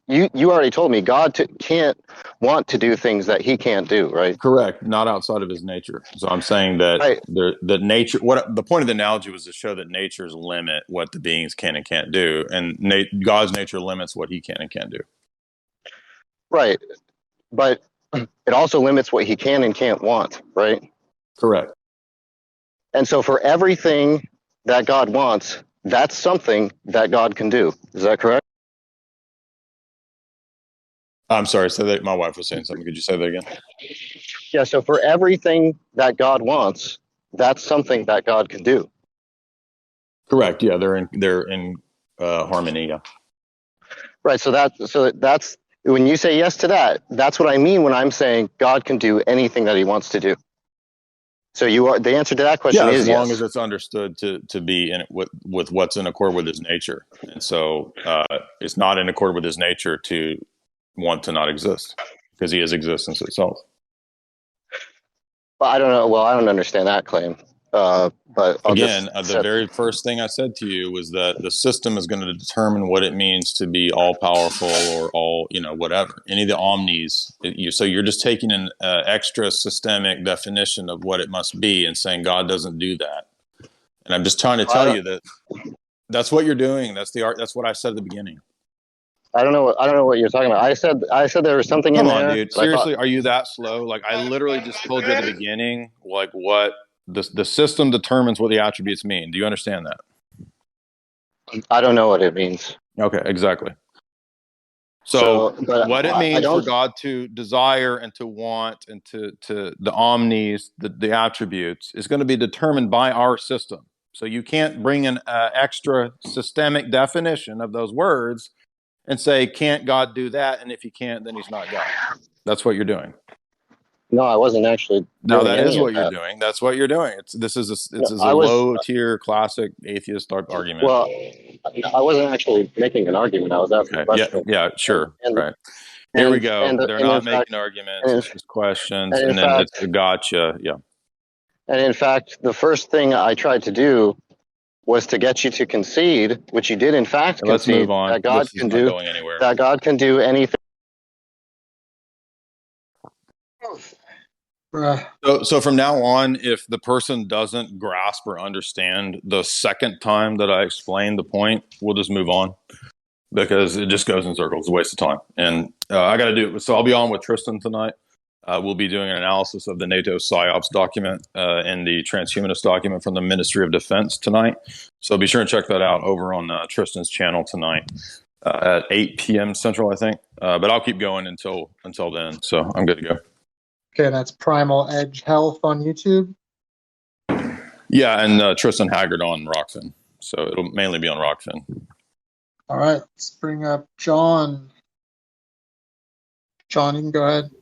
you already told me God can't want to do things that he can't do, right? Correct. Not outside of his nature. So I'm saying that Right. the nature. What the point of the analogy was to show that natures limit what the beings can and can't do, and God's nature limits what he can and can't do. Right. But it also limits what he can and can't want, right? Correct. And so for everything that God wants, that's something that God can do. Is that correct? I'm sorry. So that my wife was saying something. Could you say that again? Yeah. So for everything that God wants, that's something that God can do. Correct. Yeah, they're in harmony. Yeah. Right. So that's when you say yes to that, that's what I mean when I'm saying God can do anything that he wants to do. So the answer to that question Yeah, as is long yes. as it's understood to be in with what's in accord with his nature, and so it's not in accord with his nature to want to not exist because he is existence itself. Well, I don't know. Well, I don't understand that claim. But I'll Again, just the very first thing I said to you was that the system is going to determine what it means to be all powerful or all, whatever. Any of the omnis. So you're just taking an extra systemic definition of what it must be and saying God doesn't do that. And I'm just trying to tell you that that's what you're doing. That's the art. That's what I said at the beginning. I don't know what you're talking about. I said there was something Come in on, there. dude. But I thought Seriously, are you that slow? Like I literally just told you at the beginning, like what the system determines what the attributes mean. Do you understand that? I don't know what it means. Okay, exactly. So but what it I means for don't. God to desire and to want and to the omnis, the attributes, is going to be determined by our system. So you can't bring an extra systemic definition of those words and say, can't God do that? And if he can't, then he's not God. That's what you're doing. No, I wasn't actually No, doing that is any of what you're that. doing. That's what you're doing. This is No, a I was. low tier classic atheist argument. Well, I wasn't actually making an argument. I was asking a Okay. Yeah. question. Yeah. Sure. And Right. Here we and go. and They're and in not fact, making arguments. and It's just questions, in and then it's fact, the gotcha. Yeah. and in fact, the first thing I tried to do was to get you to concede, which you did in fact And let's move concede, on. that God This is can not do going anywhere. anything. So from now on, if the person doesn't grasp or understand the second time that I explain the point, we'll just move on because it just goes in circles. It's a waste of time. And I got to do it. So I'll be on with Tristan tonight. We'll be doing an analysis of the NATO PSYOPs document and the transhumanist document from the Ministry of Defense tonight. So be sure and check that out over on Tristan's channel tonight at 8 p.m. Central, I think. But I'll keep going until then. So I'm good to go. Okay, that's Primal Edge Health on YouTube. Yeah, and Tristan Haggard on Rockfin. So it'll mainly be on Rockfin. All right, let's bring up John. John, you can go ahead.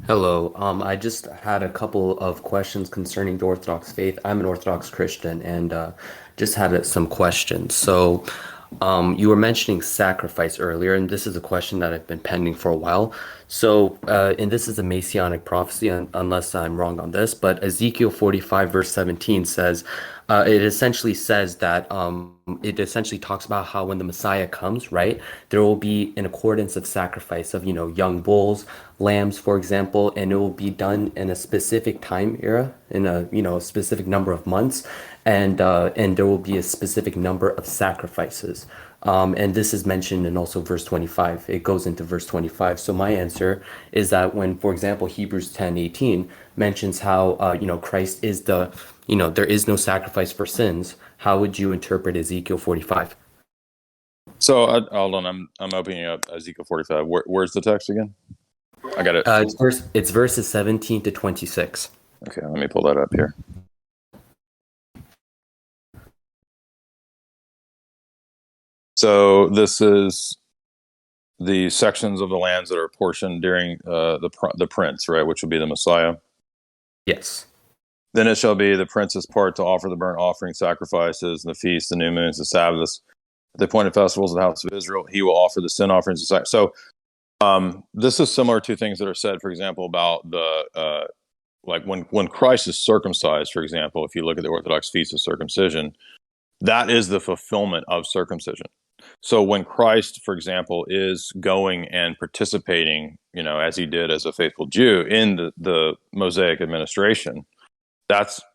Hello. I just had a couple of questions concerning the Orthodox faith. I'm an Orthodox Christian and just had some questions. So, you were mentioning sacrifice earlier, and this is a question that I've been pending for a while. So, and this is a Messianic prophecy, unless I'm wrong on this, but Ezekiel 45, verse 17 says, it essentially says that it essentially talks about how when the Messiah comes, right, there will be an accordance of sacrifice of, young bulls, lambs, for example, and it will be done in a specific time era, in a specific number of months, and there will be a specific number of sacrifices. And this is mentioned in also verse 25. It goes into verse 25. So my answer is that when, for example, Hebrews 10:18 mentions how, Christ is there is no sacrifice for sins, how would you interpret Ezekiel 45? So hold on, I'm opening up Ezekiel 45. Where's the text again? I got it. It's verses 17 to 26. Okay, let me pull that up here. So this is the sections of the lands that are apportioned during the prince, right, which would be the Messiah. Yes. Then it shall be the prince's part to offer the burnt offering, sacrifices, and the feasts, the new moons, the Sabbaths, the appointed festivals of the house of Israel. He will offer the sin offerings. So this is similar to things that are said, for example, about like when Christ is circumcised, for example, if you look at the Orthodox feast of circumcision, that is the fulfillment of circumcision. So when Christ, for example, is going and participating, as he did as a faithful Jew in the Mosaic administration,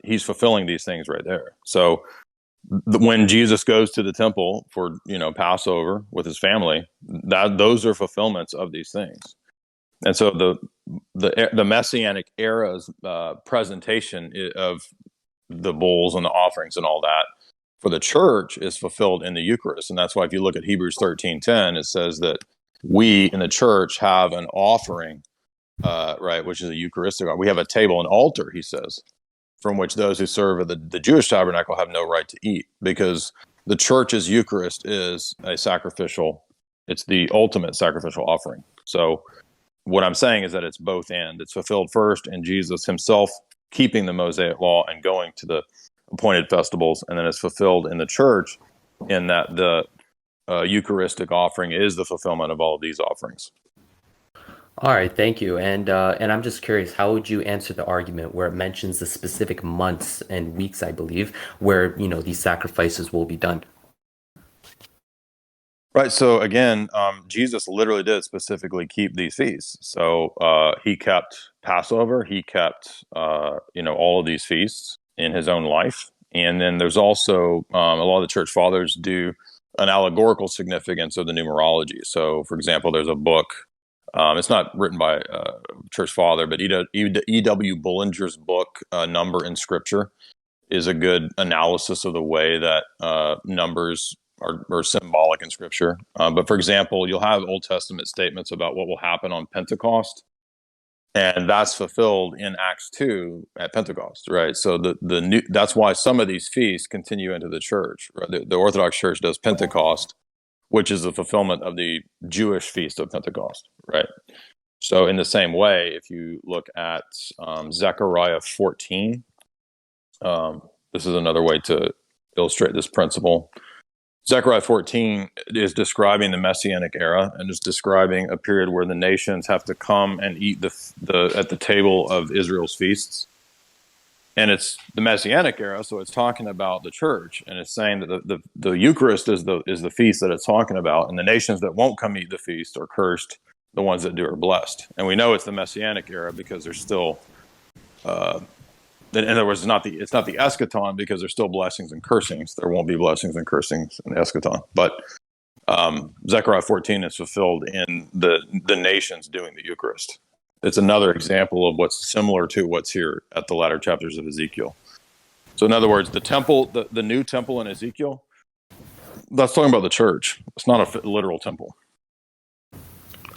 he's fulfilling these things right there. So when Jesus goes to the temple for Passover with his family, those are fulfillments of these things. And so the Messianic era's presentation of the bulls and the offerings and all that for the church is fulfilled in the Eucharist. And that's why if you look at Hebrews 13:10, it says that we in the church have an offering, right, which is a Eucharistic. We have a table, an altar, he says, from which those who serve at the Jewish tabernacle have no right to eat, because the church's Eucharist is it's the ultimate sacrificial offering. So what I'm saying is that it's both and. It's fulfilled first in Jesus himself keeping the Mosaic law and going to the appointed festivals, and then it's fulfilled in the church in that the Eucharistic offering is the fulfillment of all of these offerings. All right, thank you. And I'm just curious, how would you answer the argument where it mentions the specific months and weeks, I believe, where these sacrifices will be done? Right. So again, Jesus literally did specifically keep these feasts. So he kept Passover, he kept all of these feasts in his own life, and then there's also a lot of the church fathers do an allegorical significance of the numerology. So, for example, there's a book. It's not written by a church father, but E.W. Bullinger's book, Number in Scripture, is a good analysis of the way that numbers are symbolic in Scripture. But for example, you'll have Old Testament statements about what will happen on Pentecost, and that's fulfilled in Acts 2 at Pentecost, right? So that's why some of these feasts continue into the church. Right? The Orthodox Church does Pentecost, which is the fulfillment of the Jewish feast of Pentecost, right? So in the same way, if you look at Zechariah 14, this is another way to illustrate this principle. Zechariah 14 is describing the Messianic era and is describing a period where the nations have to come and eat at the table of Israel's feasts. And it's the Messianic era, so it's talking about the church, and it's saying that the Eucharist is the feast that it's talking about, and the nations that won't come eat the feast are cursed; the ones that do are blessed. And we know it's the Messianic era because there's still, in other words, it's not the eschaton because there's still blessings and cursings. There won't be blessings and cursings in the eschaton, but Zechariah 14 is fulfilled in the nations doing the Eucharist. It's another example of what's similar to what's here at the latter chapters of Ezekiel. So in other words, the temple, the new temple in Ezekiel, that's talking about the church. It's not a literal temple.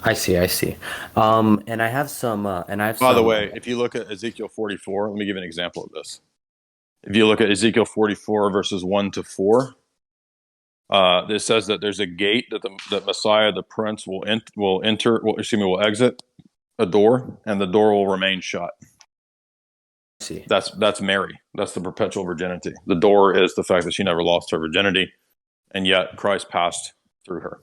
I see. And I have some. By the way, if you look at Ezekiel 44, let me give you an example of this. If you look at Ezekiel 44 verses 1 to 4, it says that there's a gate that Messiah the Prince will exit a door, and the door will remain shut. See, that's Mary. That's the perpetual virginity. The door is the fact that she never lost her virginity, and yet Christ passed through her.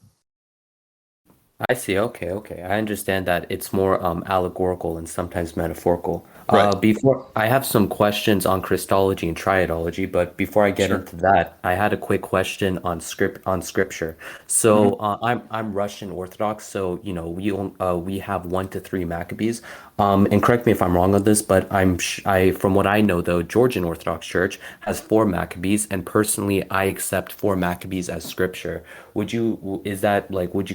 I see. Okay. I understand that it's more allegorical and sometimes metaphorical. Right. Before I have some questions on Christology and triadology, but before I get Sure. into that, I had a quick question on scripture. So I'm Russian Orthodox, so we have 1 to 3 Maccabees. And correct me if I'm wrong on this, but from what I know, though, Georgian Orthodox Church has 4 Maccabees, and personally, I accept 4 Maccabees as scripture. Would you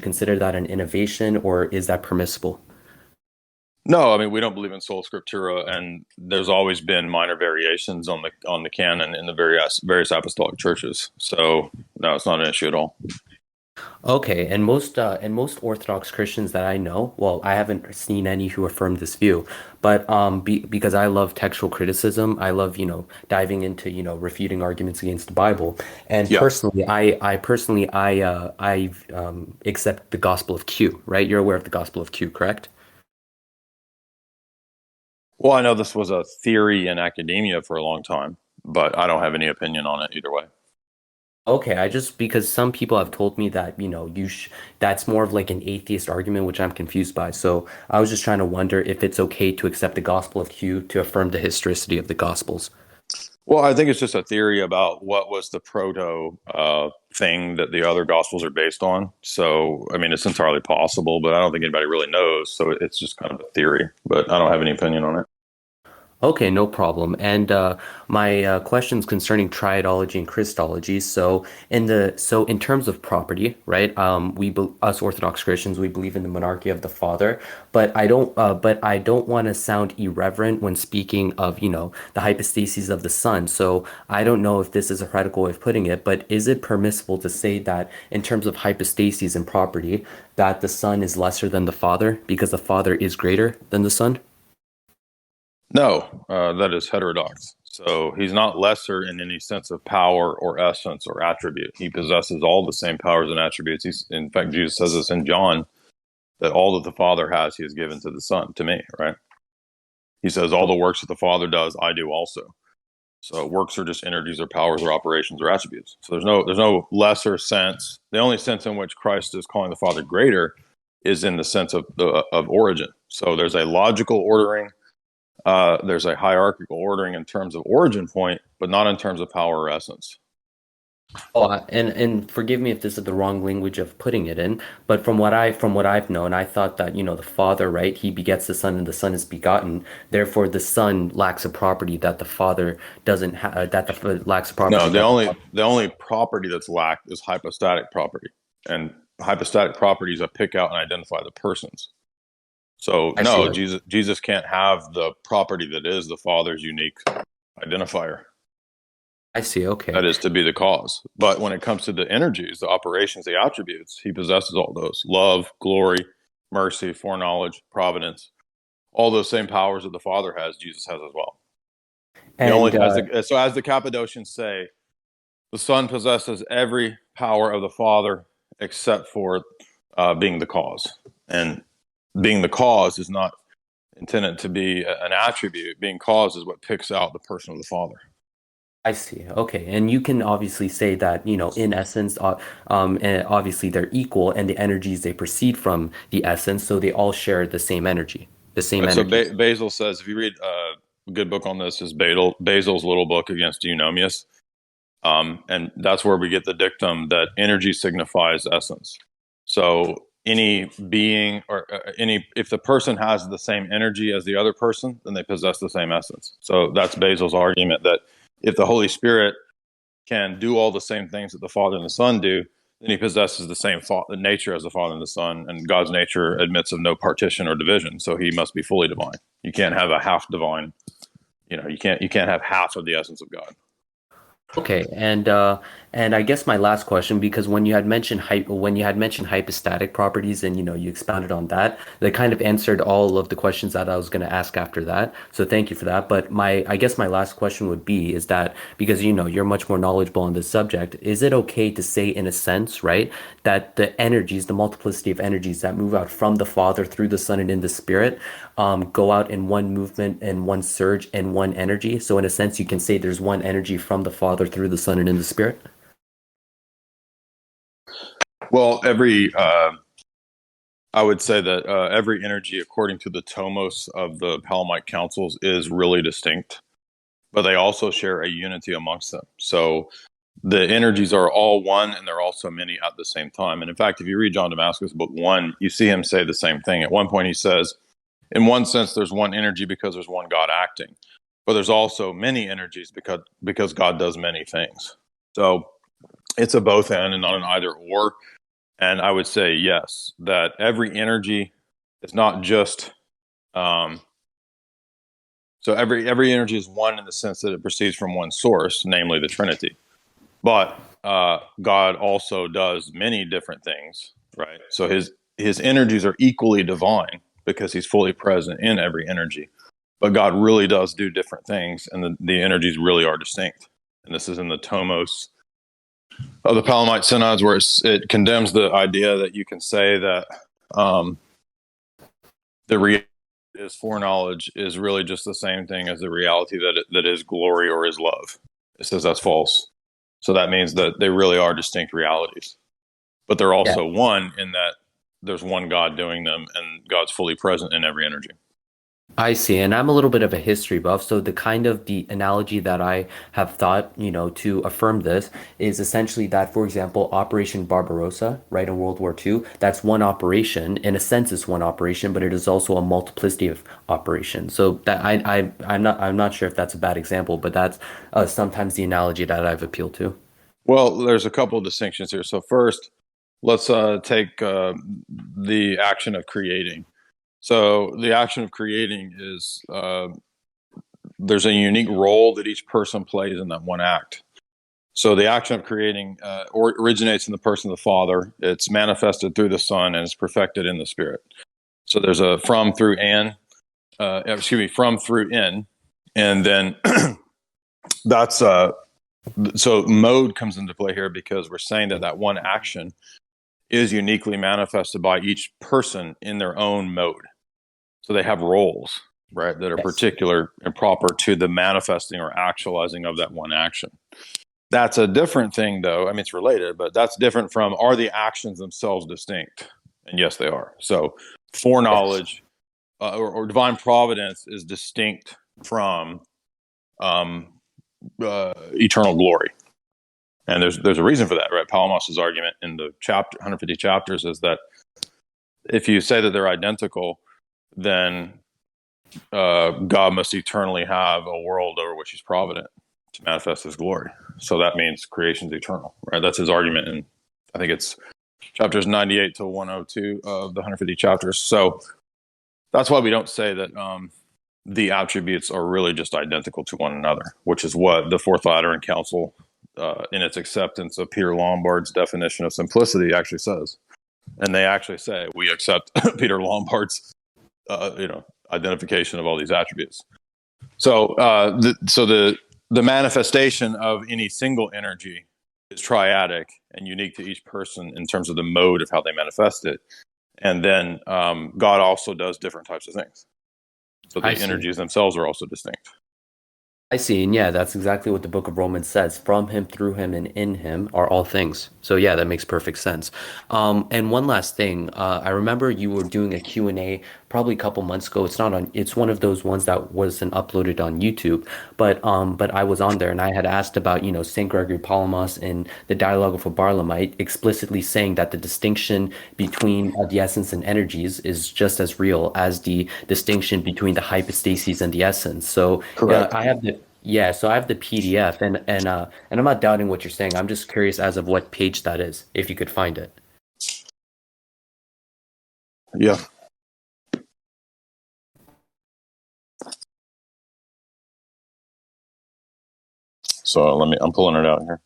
consider that an innovation, or is that permissible? No, I mean, we don't believe in sola scriptura, and there's always been minor variations on the canon in the various apostolic churches. So no, it's not an issue at all. Okay, and most Orthodox Christians that I know, well, I haven't seen any who affirm this view, but because I love textual criticism, I love diving into refuting arguments against the Bible, and Yeah. personally, I accept the Gospel of Q, right? You're aware of the Gospel of Q, correct? Well, I know this was a theory in academia for a long time, but I don't have any opinion on it either way. Okay, I just because some people have told me that, that's more of like an atheist argument, which I'm confused by. So I was just trying to wonder if it's okay to accept the Gospel of Hugh to affirm the historicity of the Gospels. Well, I think it's just a theory about what was the proto thing that the other gospels are based on. So, I mean, it's entirely possible, but I don't think anybody really knows. So it's just kind of a theory, but I don't have any opinion on it. Okay, no problem. And my questions concerning triadology and Christology. So in terms of property, right? Us Orthodox Christians, we believe in the monarchy of the Father, but I don't want to sound irreverent when speaking of, the hypostases of the Son. So I don't know if this is a heretical way of putting it, but is it permissible to say that in terms of hypostases and property, that the Son is lesser than the Father because the Father is greater than the Son? No, that is heterodox. So he's not lesser in any sense of power or essence or attribute. He possesses all the same powers and attributes. In fact, Jesus says this in John that all that the Father has, he has given to the Son, to me, right? He says, all the works that the Father does, I do also. So works are just energies or powers or operations or attributes. So there's no lesser sense. The only sense in which Christ is calling the Father greater is in the sense of origin. So there's a logical ordering, there's a hierarchical ordering in terms of origin point, but not in terms of power or essence. Oh, and forgive me if this is the wrong language of putting it in, but from what I've known, I thought that, the Father, right? He begets the Son, and the Son is begotten. Therefore, the Son lacks a property that the Father doesn't have. Lacks a property No, the that the only Father. the only property that's lacked is hypostatic property, and hypostatic properties I pick out and identify the persons. So I see. no, Jesus can't have the property that is the Father's unique identifier. I see. Okay. That is to be the cause. But when it comes to the energies, the operations, the attributes, he possesses all those: love, glory, mercy, foreknowledge, providence. All those same powers that the Father has, Jesus has as well. The only And as the Cappadocians say, the Son possesses every power of the Father except for being the cause. And being the cause is not intended to be an attribute. Being cause is what picks out the person of the Father. I see. Okay. And you can obviously say that, in essence, obviously they're equal, and the energies they proceed from the essence, so they all share the same energy, the same Right. So energies. Basil says, if you read a good book on this, is Basil's little book against Eunomius. And that's where we get the dictum that energy signifies essence. So any being or if the person has the same energy as the other person, then they possess the same essence. So that's Basil's argument that if the Holy Spirit can do all the same things that the Father and the Son do, then he possesses the same nature as the Father and the Son, and God's nature admits of no partition or division. So he must be fully divine. You can't have a half divine. You can't have half of the essence of God. Okay, and I guess my last question, because when you had mentioned hypostatic properties, and you expounded on that, that kind of answered all of the questions that I was going to ask after that. So thank you for that. But I guess my last question would be is that, because you're much more knowledgeable on this subject, is it okay to say, in a sense, right, that the energies, the multiplicity of energies that move out from the Father through the Son and in the Spirit, go out in one movement and one surge and one energy? So in a sense, you can say there's one energy from the Father through the Son and in the Spirit. Well, I would say that every energy, according to the tomos of the Palamite councils, is really distinct, but they also share a unity amongst them. So the energies are all one, and they're also many at the same time. And in fact, if you read John Damascus, book 1, you see him say the same thing. At one point, he says, in one sense, there's one energy because there's one God acting, but there's also many energies because God does many things. So it's a both and not an either or. And I would say yes, that every energy is not just so every energy is one in the sense that it proceeds from one source, namely the Trinity. But God also does many different things, right? So his energies are equally divine because he's fully present in every energy. But God really does do different things, and the energies really are distinct. And this is in the Tomos of the Palamite Synods, where it condemns the idea that you can say that the reality is foreknowledge is really just the same thing as the reality that is glory or is love. It says that's false. So that means that they really are distinct realities, but they're Yeah. also one in that there's one God doing them, and God's fully present in every energy. I see, and I'm a little bit of a history buff, so the analogy that I have thought, to affirm this is essentially that, for example, Operation Barbarossa, right, in World War II, that's one operation. In a sense, it's one operation, but it is also a multiplicity of operations. So that I'm not sure if that's a bad example, but that's sometimes the analogy that I've appealed to. Well, there's a couple of distinctions here. So first, let's take the action of creating. So the action of creating is there's a unique role that each person plays in that one act. So the action of creating originates in the person of the Father. It's manifested through the Son and is perfected in the Spirit. So there's a from, through, and from, through, in, and then that's so mode comes into play here because we're saying that one action is uniquely manifested by each person in their own mode. So they have roles, right, that are particular and proper to the manifesting or actualizing of that one action. That's a different thing, though. I mean, it's related, but that's different from, are the actions themselves distinct? And yes, they are. So foreknowledge or divine providence is distinct from eternal glory. And there's a reason for that, right? Palamos's argument in the chapter 150 chapters is that if you say that they're identical, then God must eternally have a world over which he's provident to manifest his glory. So that means creation's eternal, right? That's his argument in, I think it's chapters 98 to 102 of the 150 chapters. So that's why we don't say that the attributes are really just identical to one another, which is what the Fourth Lateran Council, in its acceptance of Peter Lombard's definition of simplicity, actually says. And they actually say, we accept Peter Lombard's identification of all these attributes. So the manifestation of any single energy is triadic and unique to each person in terms of the mode of how they manifest it. And then God also does different types of things. So the I see. energies themselves are also distinct. I see, and yeah, that's exactly what the book of Romans says. From him, through him, and in him are all things. So yeah, that makes perfect sense. And one last thing, I remember you were doing a Q&A probably a couple months ago. It's one of those ones that wasn't uploaded on YouTube, but I was on there and I had asked about, Saint Gregory Palamas in the Dialogue of a Barlaamite, explicitly saying that the distinction between the essence and energies is just as real as the distinction between the hypostases and the essence. So Correct. so I have the PDF, and I'm not doubting what you're saying. I'm just curious as of what page that is, if you could find it. Yeah. So I'm pulling it out here.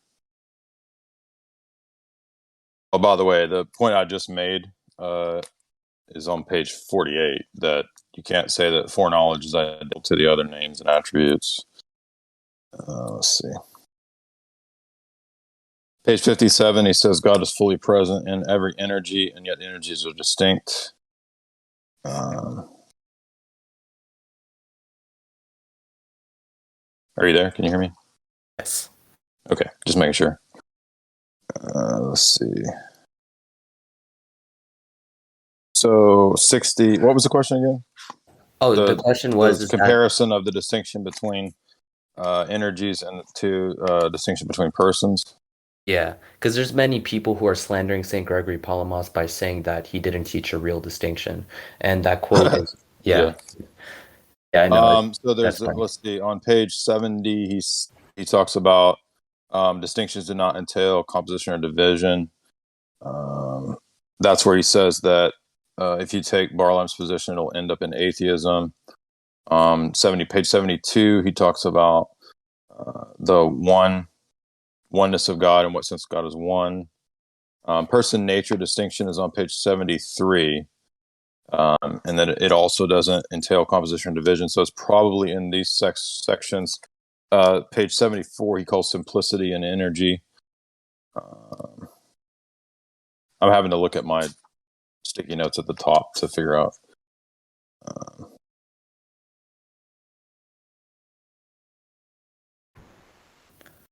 Oh, by the way, the point I just made is on page 48, that you can't say that foreknowledge is identical to the other names and attributes. Let's see. Page 57, he says God is fully present in every energy, and yet energies are distinct. Are you there? Can you hear me? Yes. Okay, just making sure. Let's see. So 60, what was the question again? Oh, the question was, the is that comparison of the distinction between energies and distinction between persons. yeah, because there's many people who are slandering Saint Gregory Palamas by saying that he didn't teach a real distinction, and that quote is Yeah. I know So that's there's, funny. let's see, on page 70, he talks about distinctions do not entail composition or division. That's where he says that if you take Barlam's position, it'll end up in atheism. Page 72, he talks about the oneness of God and what sense God is one. Person nature distinction is on page 73. And then it also doesn't entail composition and division. So it's probably in these sections. Page 74, he calls simplicity and energy. I'm having to look at my sticky notes at the top to figure out.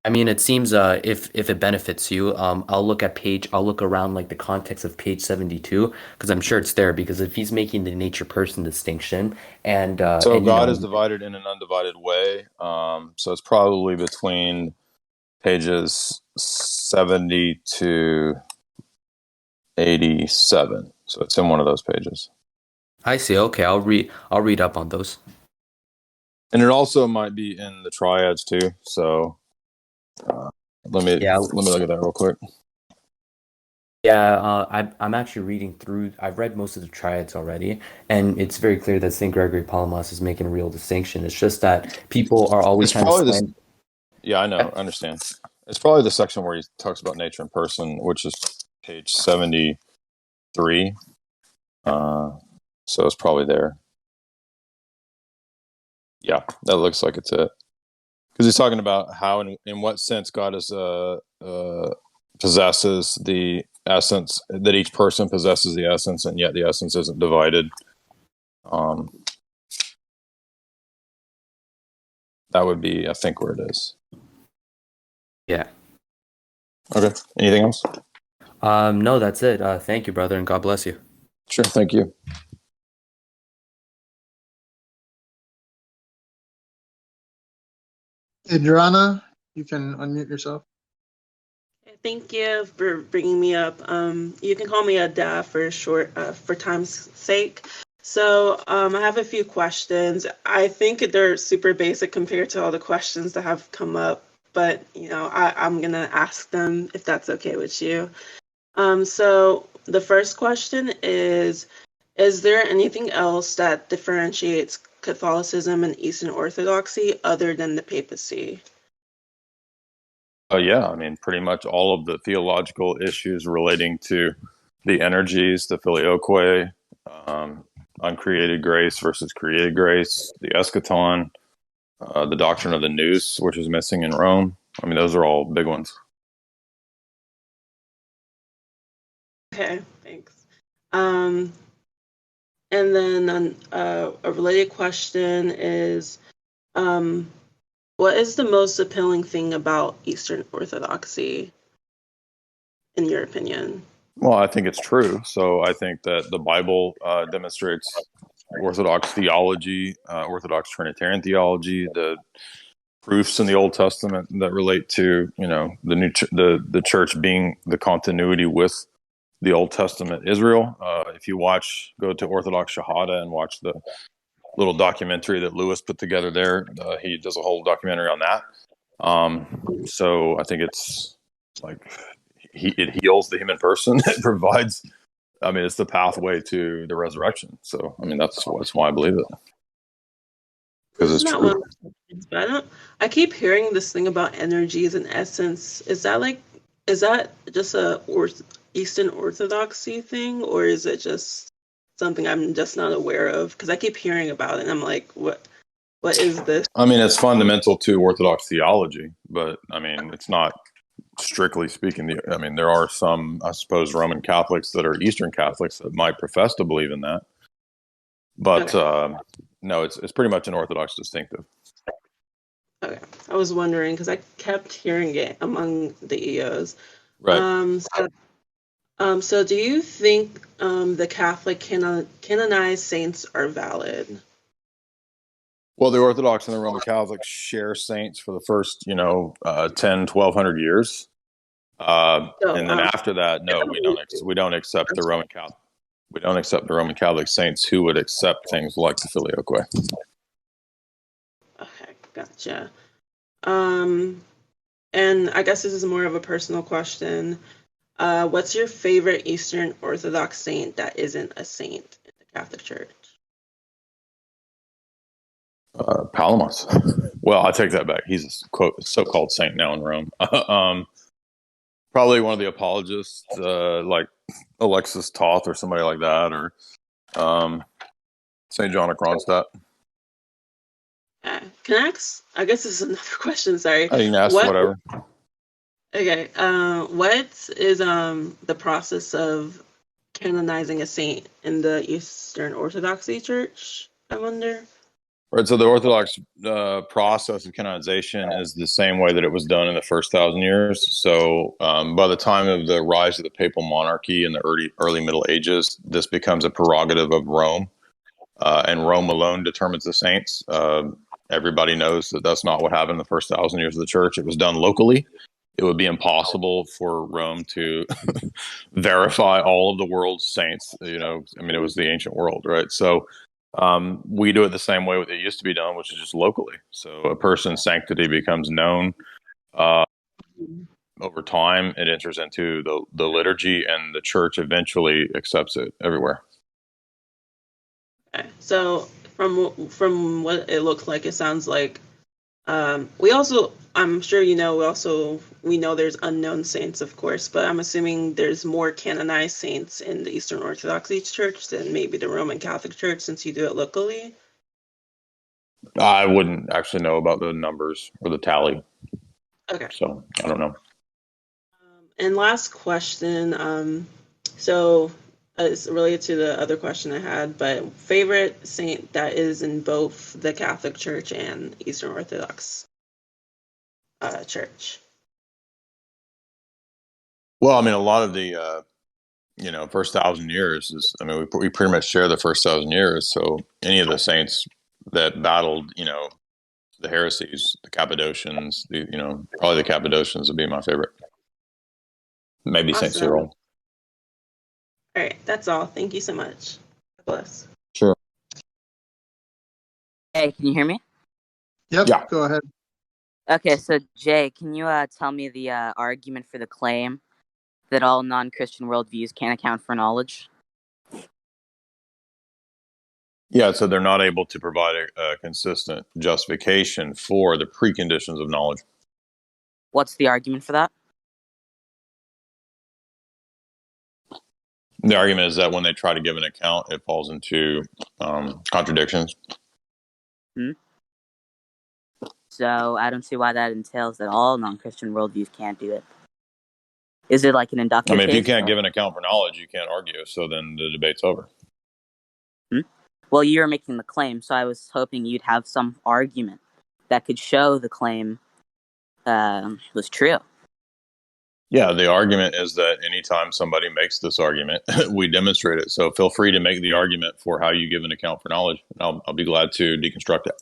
I mean, it seems if it benefits you, I'll look around like the context of page 72 because I'm sure it's there because if he's making the nature person distinction So and you God know is divided in an undivided way. So it's probably between pages 70 to 87. So it's in one of those pages. I see. Okay, I'll read up on those. And it also might be in the triads too. So let me look at that real quick. Yeah, I'm actually reading through. I've read most of the triads already, and it's very clear that Saint Gregory Palamas is making a real distinction. It's just that people are always It's trying to probably this. slant. Yeah, I know. I understand. It's probably the section where he talks about nature and person, which is page 73. So it's probably there. Yeah, that looks like it's it. Because he's talking about how, in what sense, God is possesses the essence, that each person possesses the essence, and yet the essence isn't divided. That would be, I think, where it is. Yeah. Okay. Anything else? No, that's it. Thank you, brother, and God bless you. Sure. Thank you. Adriana, you can unmute yourself. Thank you for bringing me up. You can call me a Da for short, for time's sake. So I have a few questions. I think they're super basic compared to all the questions that have come up, but I'm gonna ask them if that's okay with you. So the first question is there anything else that differentiates Catholicism and Eastern Orthodoxy other than the papacy? Yeah, I mean, pretty much all of the theological issues relating to the energies, the filioque, uncreated grace versus created grace, the eschaton, the doctrine of the nous, which is missing in Rome. I mean, those are all big ones. Okay, thanks. And then a related question is, what is the most appealing thing about Eastern Orthodoxy, in your opinion? Well, I think it's true. So I think that the Bible demonstrates Orthodox theology, Orthodox Trinitarian theology, the proofs in the Old Testament that relate to the church being the continuity with the Old Testament Israel. If you go to Orthodox Shahada and watch the little documentary that Lewis put together there, he does a whole documentary on that. So I think it's like it heals the human person. It provides. I mean, it's the pathway to the resurrection. So I mean, that's why I believe it, because it's Not true. one of the questions, but I keep hearing this thing about energies and essence. Is that just Eastern Orthodoxy thing, or is it just something I'm just not aware of? Because I keep hearing about it, and I'm like, what is this? I mean, it's fundamental to Orthodox theology, but I mean, it's not strictly speaking. I mean, there are some, I suppose, Roman Catholics that are Eastern Catholics that might profess to believe in that, but no, it's pretty much an Orthodox distinctive. Okay, I was wondering because I kept hearing it among the EOs. Right. So do you think the Catholic canonized saints are valid? Well, the Orthodox and the Roman Catholics share saints for the first, 10, 1200 years. And then after that, no, we don't accept the Roman Catholic. We don't accept the Roman Catholic saints who would accept things like the filioque. Okay, gotcha. And I guess this is more of a personal question. What's your favorite Eastern Orthodox saint that isn't a saint in the Catholic Church? Palamas. Well, I take that back. He's a quote so-called saint now in Rome. Probably one of the apologists, like Alexis Toth or somebody like that, or St. John of Kronstadt. Can I ask? I guess this is another question. Sorry. You can ask whatever. Okay. What is the process of canonizing a saint in the Eastern Orthodoxy Church? I wonder. Right. So the Orthodox process of canonization is the same way that it was done in the first 1,000 years. So by the time of the rise of the papal monarchy in the early Middle Ages, this becomes a prerogative of Rome, and Rome alone determines the saints. Everybody knows that that's not what happened in the first 1,000 years of the church. It was done locally. It would be impossible for Rome to verify all of the world's saints. You know, I mean, it was the ancient world, right? So we do it the same way it used to be done, which is just locally. So a person's sanctity becomes known over time. It enters into the liturgy, and the church eventually accepts it everywhere. Okay. So from what it looks like, it sounds like we also, I'm sure you know, we know there's unknown saints, of course, but I'm assuming there's more canonized saints in the Eastern Orthodoxy Church than maybe the Roman Catholic Church, since you do it locally. I wouldn't actually know about the numbers or the tally. Okay. So I don't know. And last question, so it's related to the other question I had, but favorite saint that is in both the Catholic Church and Eastern Orthodox Church. Well, I mean, a lot of the first 1,000 years is. I mean, we pretty much share the first 1,000 years. So any of the saints that battled, the heresies, the Cappadocians, probably the Cappadocians would be my favorite. Maybe Saint Awesome. Cyril. All right, that's all. Thank you so much. God bless. Sure. Hey, can you hear me? Yep, Yeah. go ahead. Okay, so Jay, can you tell me the argument for the claim that all non-Christian worldviews can't account for knowledge? Yeah, so they're not able to provide a consistent justification for the preconditions of knowledge. What's the argument for that? The argument is that when they try to give an account, it falls into contradictions. So I don't see why that entails that all non-Christian worldviews can't do it. Is it like an I inductive mean, if you case? can't give an account for knowledge, you can't argue. So then the debate's over. Well, you're making the claim, so I was hoping you'd have some argument that could show the claim was true. Yeah, the argument is that anytime somebody makes this argument, we demonstrate it. So feel free to make the argument for how you give an account for knowledge. I'll be glad to deconstruct it.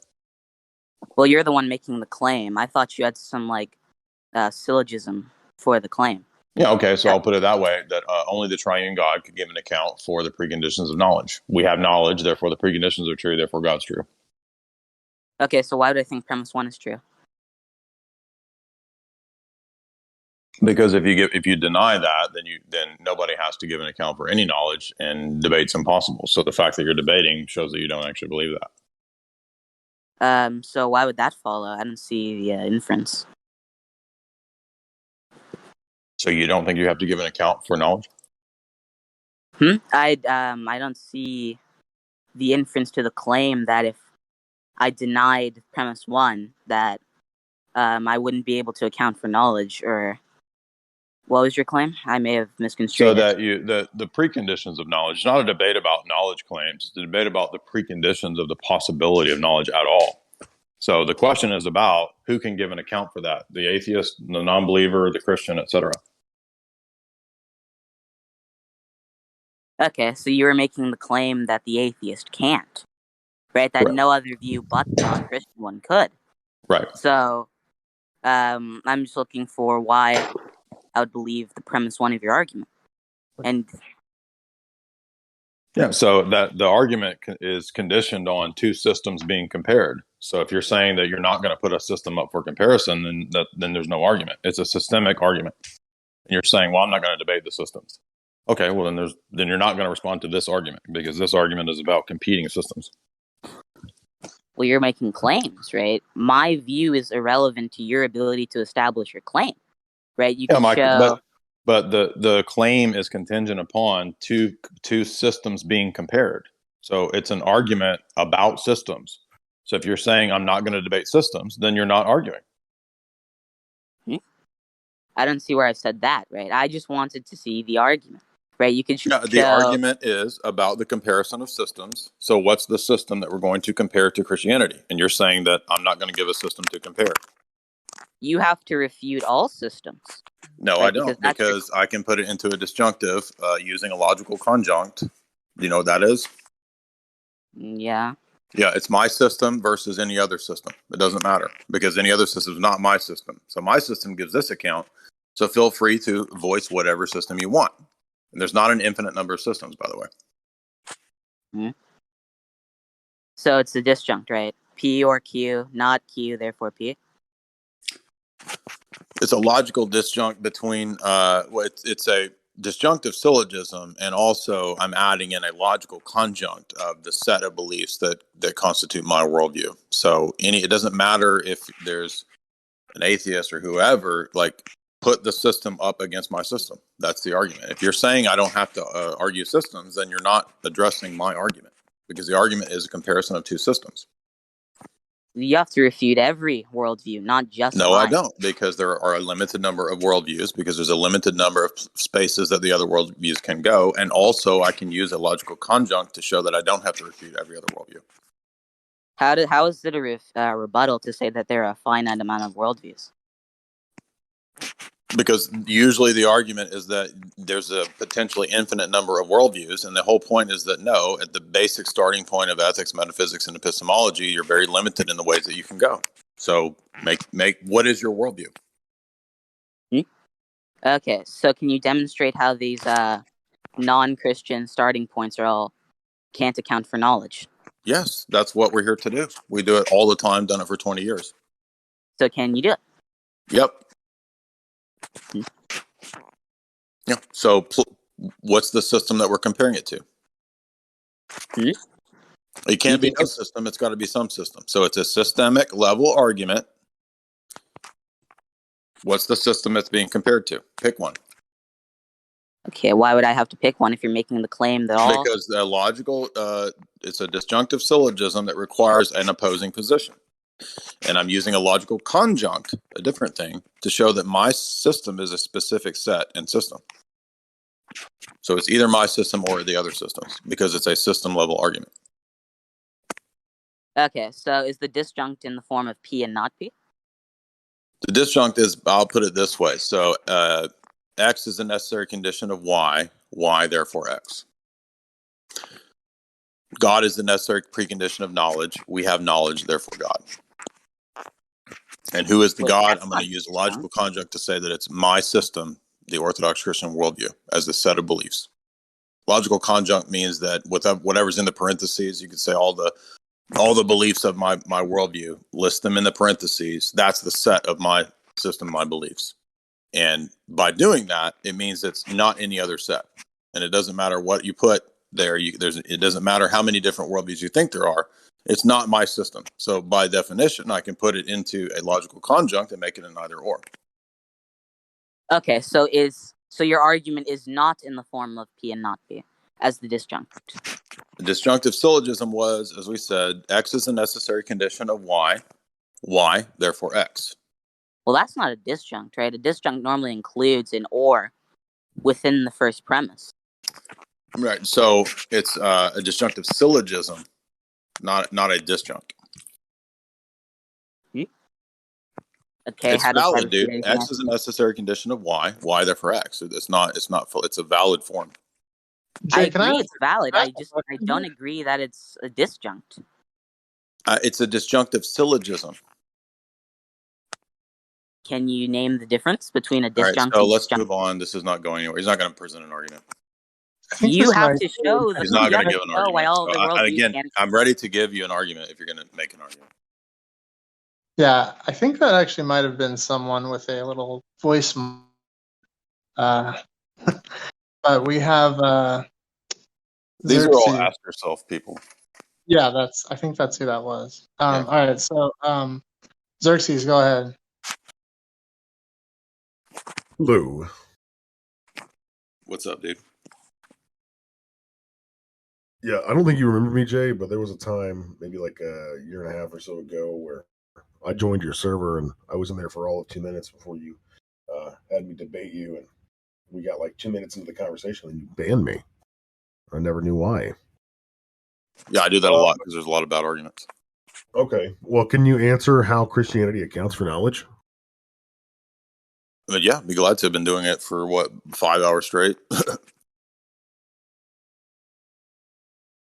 Well, you're the one making the claim. I thought you had some syllogism for the claim. Yeah, okay, so I'll put it that way, that only the triune God could give an account for the preconditions of knowledge. We have knowledge, therefore the preconditions are true, therefore God's true. Okay, so why would I think premise 1 is true? Because if you deny that, then nobody has to give an account for any knowledge, and debate's impossible. So the fact that you're debating shows that you don't actually believe that. So why would that follow? I don't see the inference. So you don't think you have to give an account for knowledge? I don't see the inference to the claim that if I denied premise 1 that I wouldn't be able to account for knowledge, or what was your claim? I may have misconstrued. So that the preconditions of knowledge, it's not a debate about knowledge claims, it's a debate about the preconditions of the possibility of knowledge at all. So the question is about who can give an account for that, the atheist, the non-believer, the Christian, etc. Okay, so you were making the claim that the atheist can't, right? That no other view but the non-Christian one could. Right. So I'm just looking for why I would believe the premise 1 of your argument. And yeah, so that the argument is conditioned on two systems being compared. So if you're saying that you're not going to put a system up for comparison, then there's no argument. It's a systemic argument. And you're saying, well, I'm not going to debate the systems. Okay, well then you're not going to respond to this argument, because this argument is about competing systems. Well, you're making claims, right? My view is irrelevant to your ability to establish your claim, right? You can show. But the claim is contingent upon two systems being compared. So it's an argument about systems. So if you're saying I'm not going to debate systems, then you're not arguing. I don't see where I said that, right? I just wanted to see the argument. right? You could Yeah, the show. argument is about the comparison of systems. So what's the system that we're going to compare to Christianity? And you're saying that I'm not going to give a system to compare. You have to refute all systems. No, right? I don't, because I can put it into a disjunctive using a logical conjunct. You know what that is? Yeah. Yeah, it's my system versus any other system. It doesn't matter because any other system is not my system. So my system gives this account. So feel free to voice whatever system you want. And there's not an infinite number of systems, by the way. Mm-hmm. So it's a disjunct, right? P or Q, not Q, therefore P. It's a logical disjunct between it's a disjunctive syllogism, and also I'm adding in a logical conjunct of the set of beliefs that constitute my worldview. So it doesn't matter if there's an atheist or whoever, like, put the system up against my system. That's the argument. If you're saying I don't have to argue systems, then you're not addressing my argument, because the argument is a comparison of two systems. You have to refute every worldview, not just No, mine. I don't, because there are a limited number of worldviews, because there's a limited number of spaces that the other worldviews can go. And also I can use a logical conjunct to show that I don't have to refute every other worldview. How is it a rebuttal to say that there are a finite amount of worldviews? Because usually the argument is that there's a potentially infinite number of worldviews, and the whole point is that no, at the basic starting point of ethics, metaphysics, and epistemology, you're very limited in the ways that you can go. So make what is your worldview? Okay, so can you demonstrate how these non-Christian starting points can't account for knowledge? Yes, that's what we're here to do. We do it all the time, done it for 20 years. So can you do it? Yep. Yeah. So what's the system that we're comparing it to? It can't be no system. It's got to be some system. So it's a systemic level argument. What's the system that's being compared to? Pick one. Okay, why would I have to pick one if you're making the claim that all... Because the logical, it's a disjunctive syllogism that requires an opposing position. And I'm using a logical conjunct, a different thing, to show that my system is a specific set and system. So it's either my system or the other systems, because it's a system level argument. Okay, so is the disjunct in the form of P and not P? The disjunct is, I'll put it this way. So X is a necessary condition of Y, Y therefore X. God is the necessary precondition of knowledge. We have knowledge, therefore God. And who is the God? I'm going to use a logical conjunct to say that it's my system, the Orthodox Christian worldview, as the set of beliefs. Logical conjunct means that with whatever's in the parentheses, you could say all the beliefs of my worldview, list them in the parentheses. That's the set of my system, my beliefs. And by doing that, it means it's not any other set. And it doesn't matter what you put there. It doesn't matter how many different worldviews you think there are. It's not my system. So by definition, I can put it into a logical conjunct and make it an either or. Okay, so your argument is not in the form of P and not P as the disjunct. The disjunctive syllogism was, as we said, X is a necessary condition of Y, Y therefore X. Well, that's not a disjunct, right? A disjunct normally includes an or within the first premise. Right. So it's a disjunctive syllogism, not a disjunct. Okay, it's how does valid, that dude. X is a necessary condition of Y, Y therefore X. It's not full. It's a valid form. I agree it's valid. I don't agree that it's a disjunct. It's a disjunctive syllogism. Can you name the difference between a disjunct All right, so and let's disjunct? move on. This is not going anywhere. He's not going to present an argument. You have to show He's not going to give an argument. why all the And worldviews again, can't... I'm ready to give you an argument if you're going to make an argument. Yeah, I think that actually might have been someone with a little voice. But we have These are all Xerxes. ask yourself people. Yeah, I think that's who that was. Yeah. All right, so Xerxes, go ahead. Hello. What's up, dude? Yeah, I don't think you remember me, Jay, but there was a time, maybe like a year and a half or so ago, where I joined your server and I was in there for all of 2 minutes before you had me debate you. And we got like 2 minutes into the conversation and you banned me. I never knew why. Yeah, I do that a lot because there's a lot of bad arguments. Okay. Well, can you answer how Christianity accounts for knowledge? But yeah, be glad to have been doing it for 5 hours straight.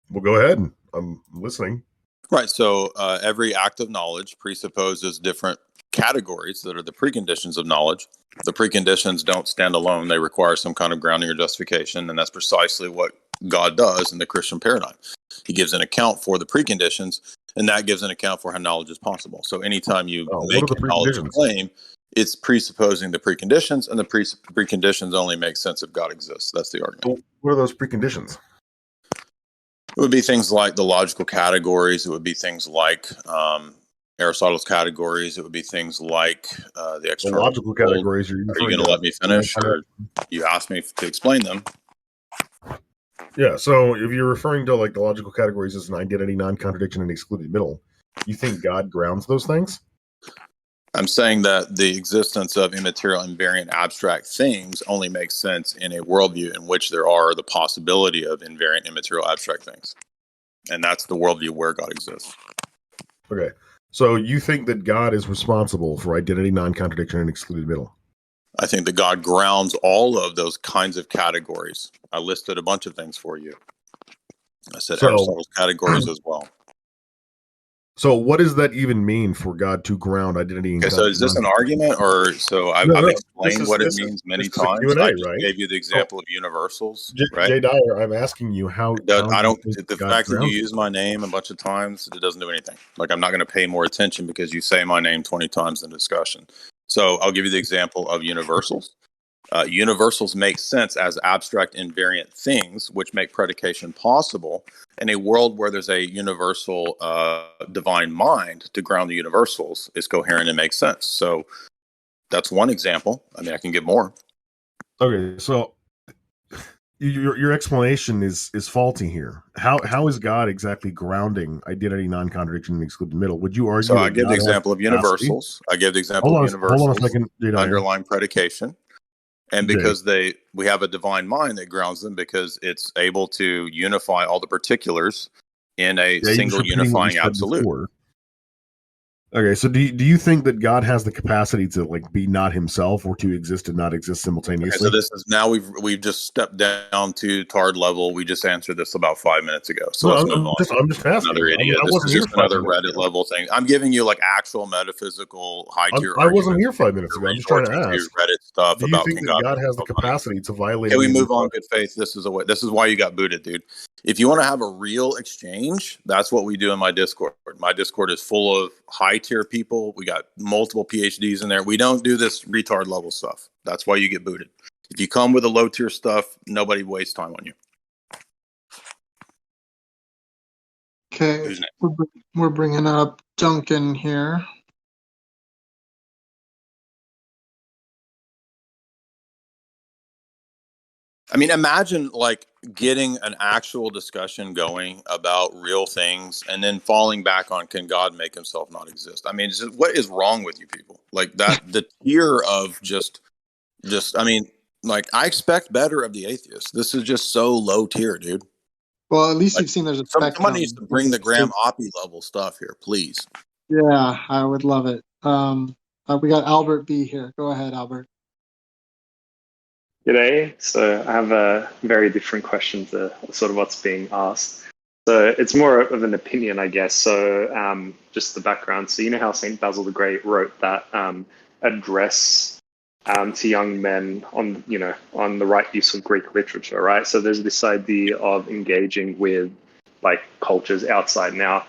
Well, go ahead. I'm listening. Right. So every act of knowledge presupposes different categories that are the preconditions of knowledge. The preconditions don't stand alone. They require some kind of grounding or justification. And that's precisely what God does in the Christian paradigm. He gives an account for the preconditions, and that gives an account for how knowledge is possible. So anytime you make a knowledge claim, it's presupposing the preconditions, and the preconditions only make sense if God exists. That's the argument. What are those preconditions? It would be things like the logical categories. It would be things like Aristotle's categories. It would be things like the external. The logical categories. Are you going to let me finish, or you asked me to explain them? Yeah. So if you're referring to like the logical categories as an identity, non-contradiction, and excluded middle, you think God grounds those things? I'm saying that the existence of immaterial, invariant, abstract things only makes sense in a worldview in which there are the possibility of invariant, immaterial, abstract things. And that's the worldview where God exists. Okay. So you think that God is responsible for identity, non-contradiction, and excluded middle? I think that God grounds all of those kinds of categories. I listed a bunch of things for you. I said Aristotle's categories as well. So what does that even mean for God to ground identity? Okay, so is this an argument, or so I've explained what it means many times. Q&A, I just right? gave you the example of universals, right? Jay Dyer, I'm asking you how. I don't. The fact that you use my name a bunch of times, it doesn't do anything. Like I'm not going to pay more attention because you say my name 20 times in discussion. So I'll give you the example of universals. Universals make sense as abstract invariant things, which make predication possible. In a world where there's a universal divine mind to ground the universals, is coherent and makes sense. So that's one example. I mean, I can give more. Okay, so your explanation is faulty here. How is God exactly grounding identity, non-contradiction, and excluded middle? Would you argue? So I give the example of universals. I give the example of universals. Hold on a second, Jay Dyer. Underlying predication. And because we have a divine mind that grounds them because it's able to unify all the particulars in a single unifying absolute. Okay, so do you think that God has the capacity to like be not himself or to exist and not exist simultaneously? Okay, so this is now we've just stepped down to Tard level. We just answered this about 5 minutes ago. So let's move on. I'm just asking. Another idiot. This is just another Reddit level thing. I'm giving you like actual metaphysical high tier. I wasn't here 5 minutes ago. I'm just trying to ask. Reddit stuff do you about think that God has the capacity to violate? Can we move on? Good faith. This is why you got booted, dude. If you want to have a real exchange, that's what we do in my Discord. My Discord is full of high tier people. We got multiple PhDs in there. We don't do this retard level stuff. That's why you get booted. If you come with the low tier stuff, nobody wastes time on you. Okay, we're bringing up Duncan here. I mean, imagine like getting an actual discussion going about real things and then falling back on, can God make himself not exist? I mean, what is wrong with you people? Like that, the tier of just, I mean, like I expect better of the atheists. This is just so low tier, dude. Well, at least you've seen there's a spectrum. Somebody needs to bring the Graham Oppie level stuff here, please. Yeah, I would love it. We got Albert B here. Go ahead, Albert. G'day. So I have a very different question to sort of what's being asked. So it's more of an opinion, I guess. So just the background. So you know how St. Basil the Great wrote that address to young men on the right use of Greek literature, right? So there's this idea of engaging with like cultures outside. Now,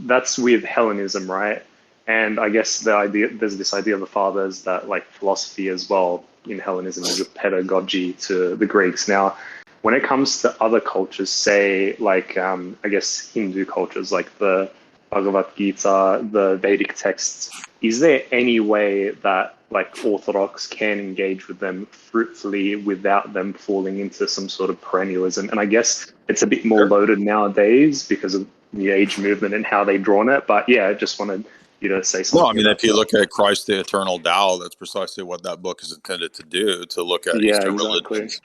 that's with Hellenism, right? And I guess there's this idea of the fathers that like philosophy as well in Hellenism is a pedagogy to the Greeks. Now, when it comes to other cultures, say like I guess Hindu cultures, like the Bhagavad Gita, the Vedic texts, is there any way that like Orthodox can engage with them fruitfully without them falling into some sort of perennialism? And I guess it's a bit more loaded nowadays because of the age movement and how they've drawn it. But yeah, I just wanted you to say Well, I something mean, about if you that. look at Christ the Eternal Tao, that's precisely what that book is intended to do, to look at Yeah, Eastern exactly. religions.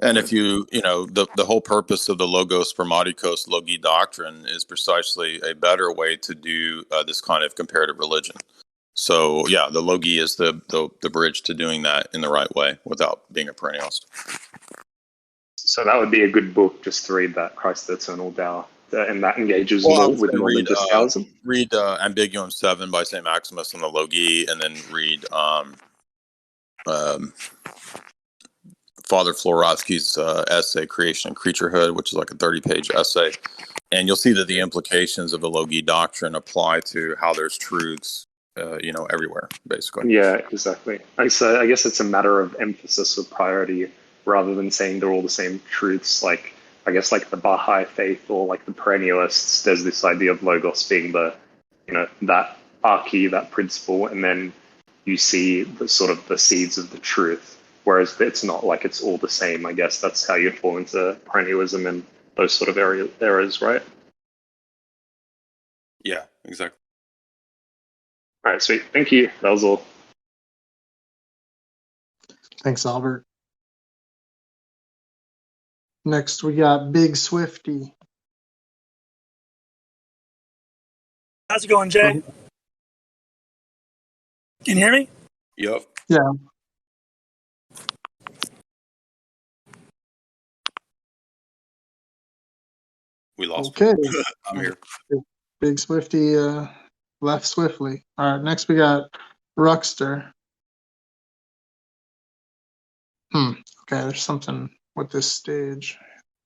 And if you know, the whole purpose of the Logos Spermaticos Logi doctrine is precisely a better way to do this kind of comparative religion. So, yeah, the Logi is the bridge to doing that in the right way without being a perennialist. So that would be a good book just to read, that Christ the Eternal Tao, and that engages Well, I more would with say more than just Taoism. read Ambiguum 7 by St. Maximus on the Logi, and then read Father Florovsky's essay, Creation and Creaturehood, which is like a 30-page essay. And you'll see that the implications of the Logi doctrine apply to how there's truths, everywhere, basically. Yeah, exactly. So I guess it's a matter of emphasis or priority rather than saying they're all the same truths. Like, I guess like the Baha'i faith or like the perennialists, there's this idea of Logos being the, that arche, that principle, and then you see the sort of the seeds of the truth. Whereas it's not like it's all the same. I guess that's how you fall into perennialism and those sort of errors, right? Yeah, exactly. All right, sweet. Thank you. That was all. Thanks, Albert. Next, we got Big Swifty. How's it going, Jay? Can you hear me? Yep. Yeah. We lost. Okay. I'm here. Big Swifty left swiftly. All right, next we got Ruxter. Okay, there's something with this stage.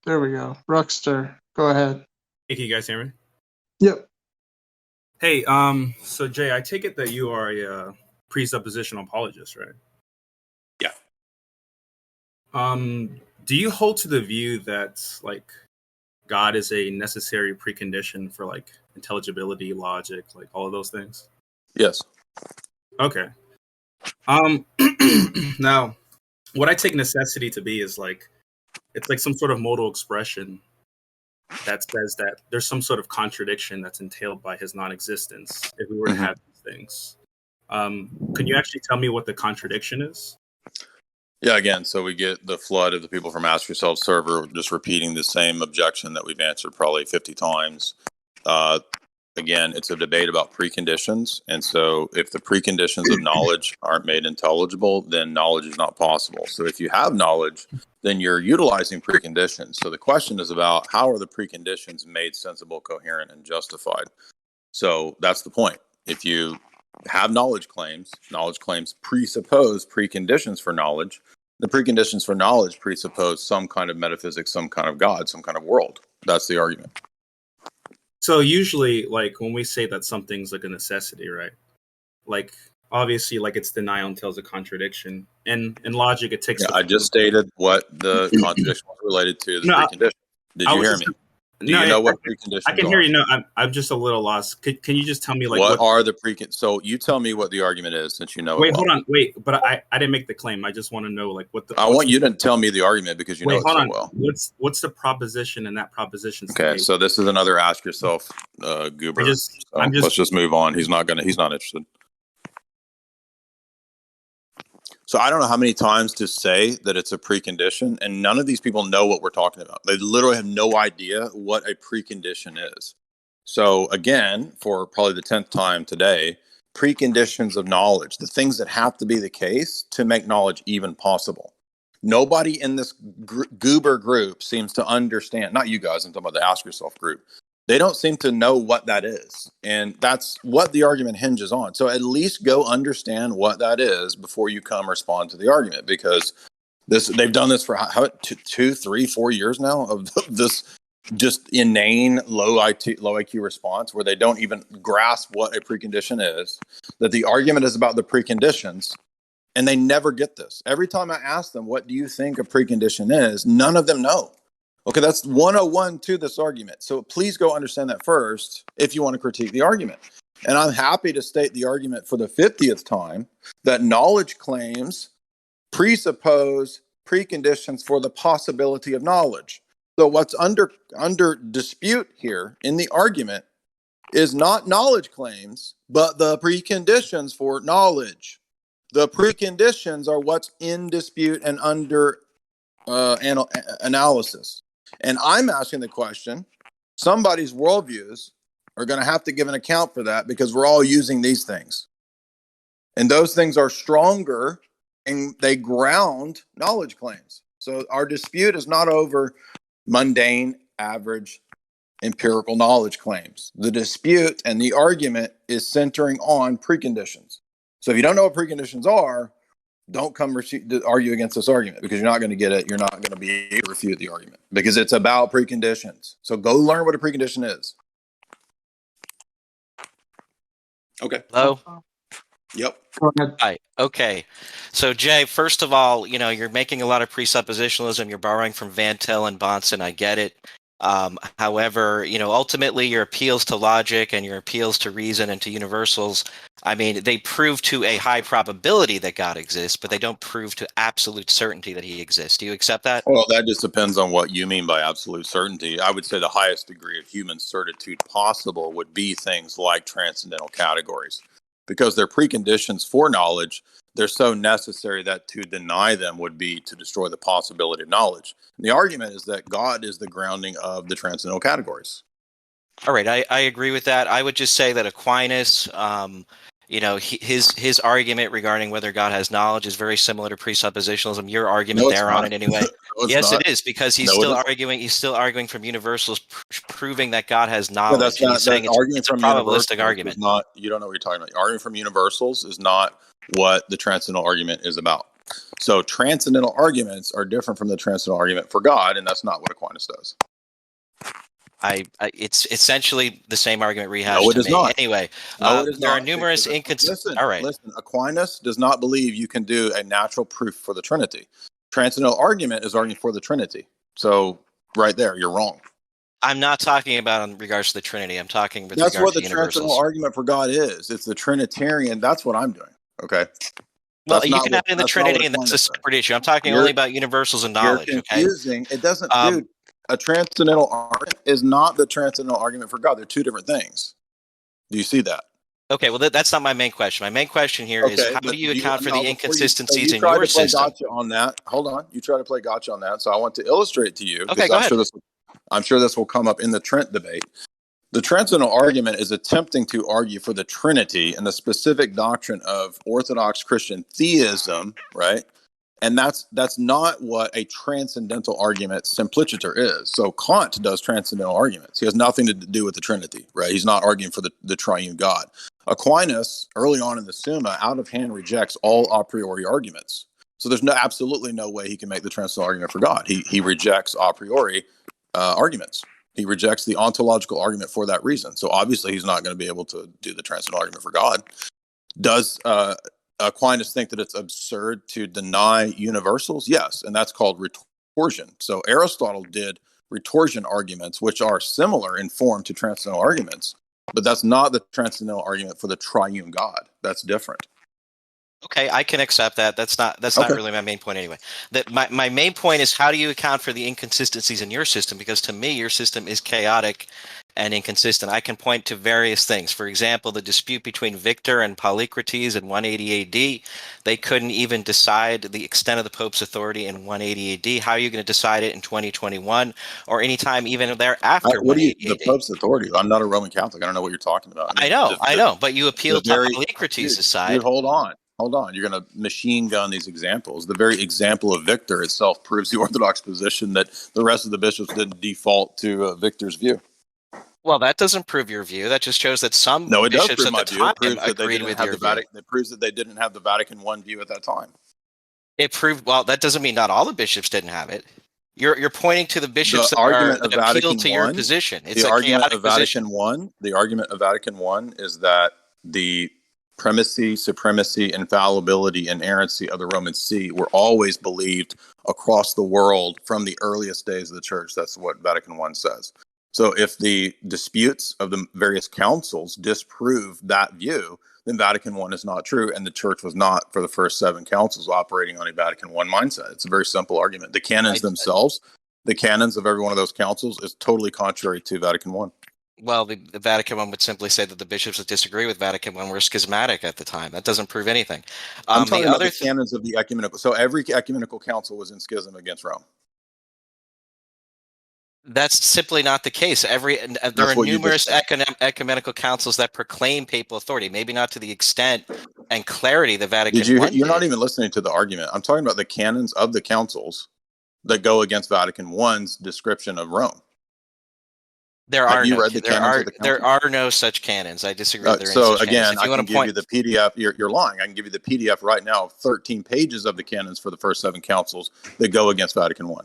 There we go. Ruxter, go ahead. Hey, can you guys hear me? Yep. Hey, so Jay, I take it that you are a presuppositional apologist, right? Yeah. Do you hold to the view that like God is a necessary precondition for like intelligibility, logic, like all of those things? Yes. Okay. Now, what I take necessity to be is like it's like some sort of modal expression that says that there's some sort of contradiction that's entailed by his non-existence if we were to have these things. Can you actually tell me what the contradiction is? Yeah, again, so we get the flood of the people from Ask Yourself server just repeating the same objection that we've answered probably 50 times. Again, it's a debate about preconditions. And so if the preconditions of knowledge aren't made intelligible, then knowledge is not possible. So if you have knowledge, then you're utilizing preconditions. So the question is about how are the preconditions made sensible, coherent, and justified? So that's the point. If you have knowledge claims presuppose preconditions for knowledge. The preconditions for knowledge presuppose some kind of metaphysics, some kind of God, some kind of world. That's the argument. So usually, like when we say that something's like a necessity, right? Like obviously, like its denial entails a contradiction, and in logic, it takes. Yeah, I just stated what the contradiction was related to. The precondition. Did you hear me? Do you know what preconditions I can are? hear you. No, I'm just a little lost. Can you just tell me like what are the So you tell me what the argument is, since you know. Wait, it well. hold on. Wait, but I didn't make the claim. I just want to know like what the. I want you to tell me the argument because you know it so well. What's the proposition in that proposition? Okay, so this is another Ask Yourself goober. Let's just move on. He's not interested. So I don't know how many times to say that it's a precondition, and none of these people know what we're talking about. They literally have no idea what a precondition is. So again, for probably the 10th time today, preconditions of knowledge, the things that have to be the case to make knowledge even possible. Nobody in this goober group seems to understand, not you guys, I'm talking about the Ask Yourself group. They don't seem to know what that is. And that's what the argument hinges on. So at least go understand what that is before you come respond to the argument, because they've done this for 2, 3, 4 years now of this just inane low IQ response where they don't even grasp what a precondition is, that the argument is about the preconditions, and they never get this. Every time I ask them, what do you think a precondition is? None of them know. Okay, that's 101 to this argument. So please go understand that first if you want to critique the argument. And I'm happy to state the argument for the 50th time that knowledge claims presuppose preconditions for the possibility of knowledge. So what's under dispute here in the argument is not knowledge claims, but the preconditions for knowledge. The preconditions are what's in dispute and under analysis. And I'm asking the question, somebody's worldviews are going to have to give an account for that because we're all using these things. And those things are stronger and they ground knowledge claims. So our dispute is not over mundane, average, empirical knowledge claims. The dispute and the argument is centering on preconditions. So if you don't know what preconditions are, don't come argue against this argument because you're not going to get it. You're not going to be able to refute the argument because it's about preconditions. So go learn what a precondition is. Okay. Hello? Yep. Hi. Okay. So, Jay, first of all, you're making a lot of presuppositionalism. You're borrowing from Van Til and Bonson. I get it. However, ultimately your appeals to logic and your appeals to reason and to universals, I mean, they prove to a high probability that God exists, but they don't prove to absolute certainty that he exists. Do you accept that? Well, that just depends on what you mean by absolute certainty. I would say the highest degree of human certitude possible would be things like transcendental categories, because they're preconditions for knowledge. They're so necessary that to deny them would be to destroy the possibility of knowledge. And the argument is that God is the grounding of the transcendental categories. All right, I agree with that. I would just say that Aquinas, his argument regarding whether God has knowledge is very similar to presuppositionalism. Your argument there on it anyway. No, yes, not. it is, because he's No, still it isn't. arguing. He's still arguing from universals, proving that God has But knowledge. that's And not he's saying arguing it's a from probabilistic universals argument. is not. You don't know what you're talking about. Arguing from universals is not what the transcendental argument is about. So transcendental arguments are different from the transcendental argument for God, and that's not what Aquinas does. It's essentially the same argument rehashed No, it to is me. not. Anyway, No, it is there are not. numerous Listen, All right. listen. Aquinas does not believe you can do a natural proof for the Trinity. Transcendental argument is arguing for the Trinity. So right there, you're wrong. I'm not talking about in regards to the Trinity. I'm talking with That's regard what to the transcendental universals. argument for God is. It's the Trinitarian. That's what I'm doing. Okay. Well, That's you not can what. have it in the That's not what Trinity, and that's a Aquinas says. separate issue. I'm talking only about universals and You're knowledge. Okay. confusing. It doesn't, dude. A transcendental argument is not the transcendental argument for God. They're two different things. Do you see that? Okay, well, that's not my main question. My main question here is how do you account for the inconsistencies in tried your to play system? gotcha on that. Hold on. You try to play gotcha on that. So I want to illustrate to you Okay, because go ahead. I'm sure this will come up in the Trent debate. The transcendental argument is attempting to argue for the Trinity and the specific doctrine of Orthodox Christian theism, right? And that's not what a transcendental argument simpliciter is. So Kant does transcendental arguments. He has nothing to do with the Trinity, right? He's not arguing for the triune God. Aquinas, early on in the Summa, out of hand rejects all a priori arguments. So there's absolutely no way he can make the transcendental argument for God. He rejects a priori arguments. He rejects the ontological argument for that reason. So obviously he's not going to be able to do the transcendental argument for God. Does Aquinas think that it's absurd to deny universals? Yes, and that's called retorsion. So Aristotle did retorsion arguments, which are similar in form to transcendental arguments, but that's not the transcendental argument for the triune God. That's different. Okay, I can accept that. That's not really my main point anyway. My main point is how do you account for the inconsistencies in your system? Because to me, your system is chaotic and inconsistent. I can point to various things. For example, the dispute between Victor and Polycrates in 180 AD. They couldn't even decide the extent of the Pope's authority in 180 AD. How are you going to decide it in 2021 or anytime even thereafter? The Pope's authority? I'm not a Roman Catholic. I don't know what you're talking about. I know, but you appeal to Polycrates' side. Dude, hold on. You're going to machine gun these examples. The very example of Victor itself proves the Orthodox position that the rest of the bishops didn't default to Victor's view. Well, that doesn't prove your view. That just shows that some No, it does bishops prove at my the view. It time proves that they agreed didn't with have your the Vatican. view. It proves that they didn't have the Vatican I view at that time. It proved that doesn't mean not all the bishops didn't have it. You're pointing to the bishops The that argument of appeal Vatican to your I, position. It's the a argument chaotic of Vatican position. I, the argument of Vatican I is that the primacy, supremacy, infallibility, and inerrancy of the Roman See were always believed across the world from the earliest days of the church. That's what Vatican I says. So if the disputes of the various councils disprove that view, then Vatican I is not true, and the church was not, for the first 7 councils, operating on a Vatican I mindset. It's a very simple argument. The canons themselves, the canons of every one of those councils, is totally contrary to Vatican I. Well, the Vatican I would simply say that the bishops that disagree with Vatican I were schismatic at the time. That doesn't prove anything. I'm The talking about other the canons of the ecumenical. So every ecumenical council was in schism against Rome. That's simply not the case. There That's are what you just numerous said. ecumenical councils that proclaim papal authority, maybe not to the extent and clarity the Vatican Did you? I You're not did. even listening to the argument. I'm talking about the canons of the councils that go against Vatican I's description of Rome. There Have are you no read the canons of the council? there are no such canons. I disagree that there are any So such canons. again, If I you want can to give you point, the PDF. You're lying. I can give you the PDF right now of 13 pages of the canons for the first 7 councils that go against Vatican I.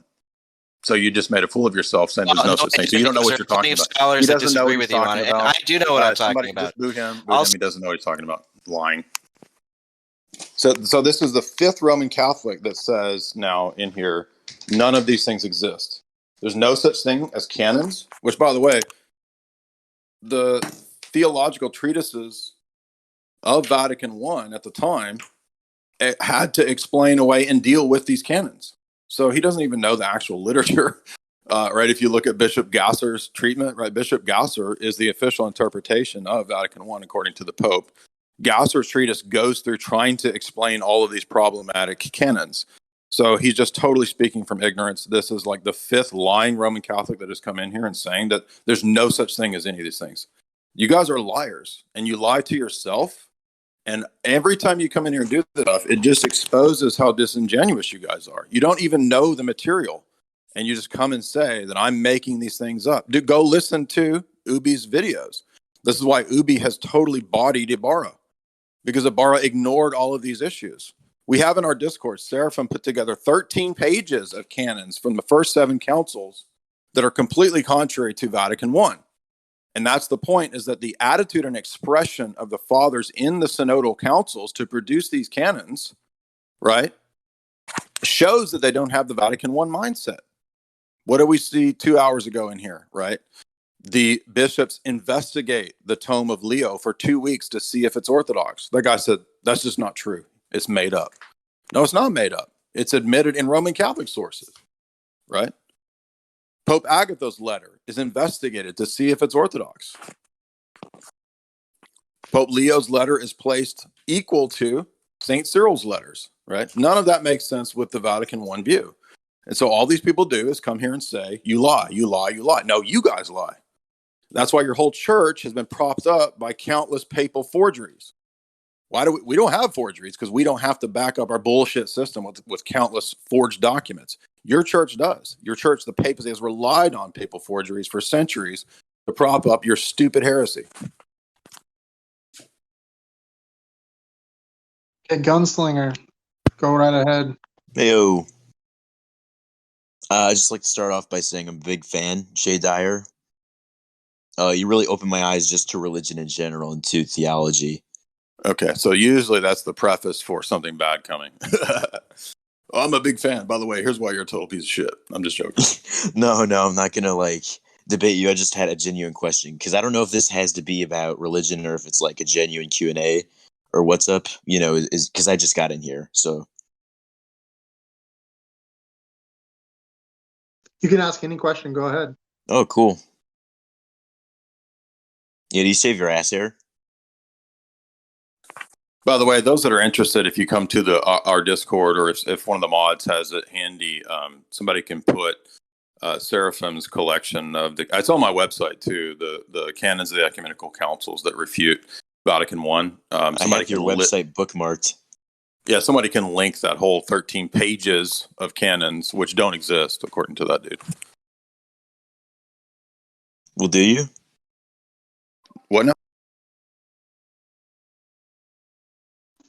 So you just made a fool of yourself saying there's no no, such I thing. So didn't, you don't know because what there you're are plenty talking of about. scholars He that doesn't know disagree what he's with you on talking it, and I about. do know what I'm talking Somebody about. just boo him. Boo him. Also, He doesn't know what he's talking about. Lying. So this is the 5th Roman Catholic that says now in here, none of these things exist. There's no such thing as canons, which, by the way, the theological treatises of Vatican I at the time, it had to explain away and deal with these canons. So he doesn't even know the actual literature, right? If you look at Bishop Gasser's treatment, right? Bishop Gasser is the official interpretation of Vatican I according to the Pope. Gasser's treatise goes through trying to explain all of these problematic canons. So he's just totally speaking from ignorance. This is like the 5th lying Roman Catholic that has come in here and saying that there's no such thing as any of these things. You guys are liars, and you lie to yourself. And every time you come in here and do this stuff, it just exposes how disingenuous you guys are. You don't even know the material, and you just come and say that I'm making these things up. Go listen to Ubi's videos. This is why Ubi has totally bodied Ibarra, because Ibarra ignored all of these issues. We have in our Discord, Seraphim put together 13 pages of canons from the first 7 councils that are completely contrary to Vatican I. And that's the point, is that the attitude and expression of the fathers in the synodal councils to produce these canons, right, shows that they don't have the Vatican I mindset. What did we see 2 hours ago in here, right? The bishops investigate the tome of Leo for 2 weeks to see if it's orthodox. That guy said, that's just not true. It's made up. No, it's not made up. It's admitted in Roman Catholic sources, right? Pope Agatha's letter is investigated to see if it's orthodox. Pope Leo's letter is placed equal to St. Cyril's letters, right? None of that makes sense with the Vatican I view. And so all these people do is come here and say, you lie, you lie, you lie. No, you guys lie. That's why your whole church has been propped up by countless papal forgeries. Why do we don't have forgeries? Because we don't have to back up our bullshit system with countless forged documents. Your church does. Your church, the papacy, has relied on papal forgeries for centuries to prop up your stupid heresy. Okay, Gunslinger, go right ahead. Heyo. I'd just like to start off by saying I'm a big fan, Jay Dyer. You really opened my eyes just to religion in general and to theology. Okay, so usually that's the preface for something bad coming. Oh, I'm a big fan. By the way, here's why you're a total piece of shit. I'm just joking. No, I'm not gonna debate you. I just had a genuine question because I don't know if this has to be about religion or if it's like a genuine Q&A or what's up. Is because I just got in here, so. You can ask any question. Go ahead. Oh, cool. Yeah, do you save your ass hair? By the way, those that are interested, if you come to our Discord, or if one of the mods has it handy, somebody can put Seraphim's collection of it's on my website too. The canons of the ecumenical councils that refute Vatican I. I have your website bookmarked. Yeah, somebody can link that whole 13 pages of canons, which don't exist according to that dude. Well, do you? What now?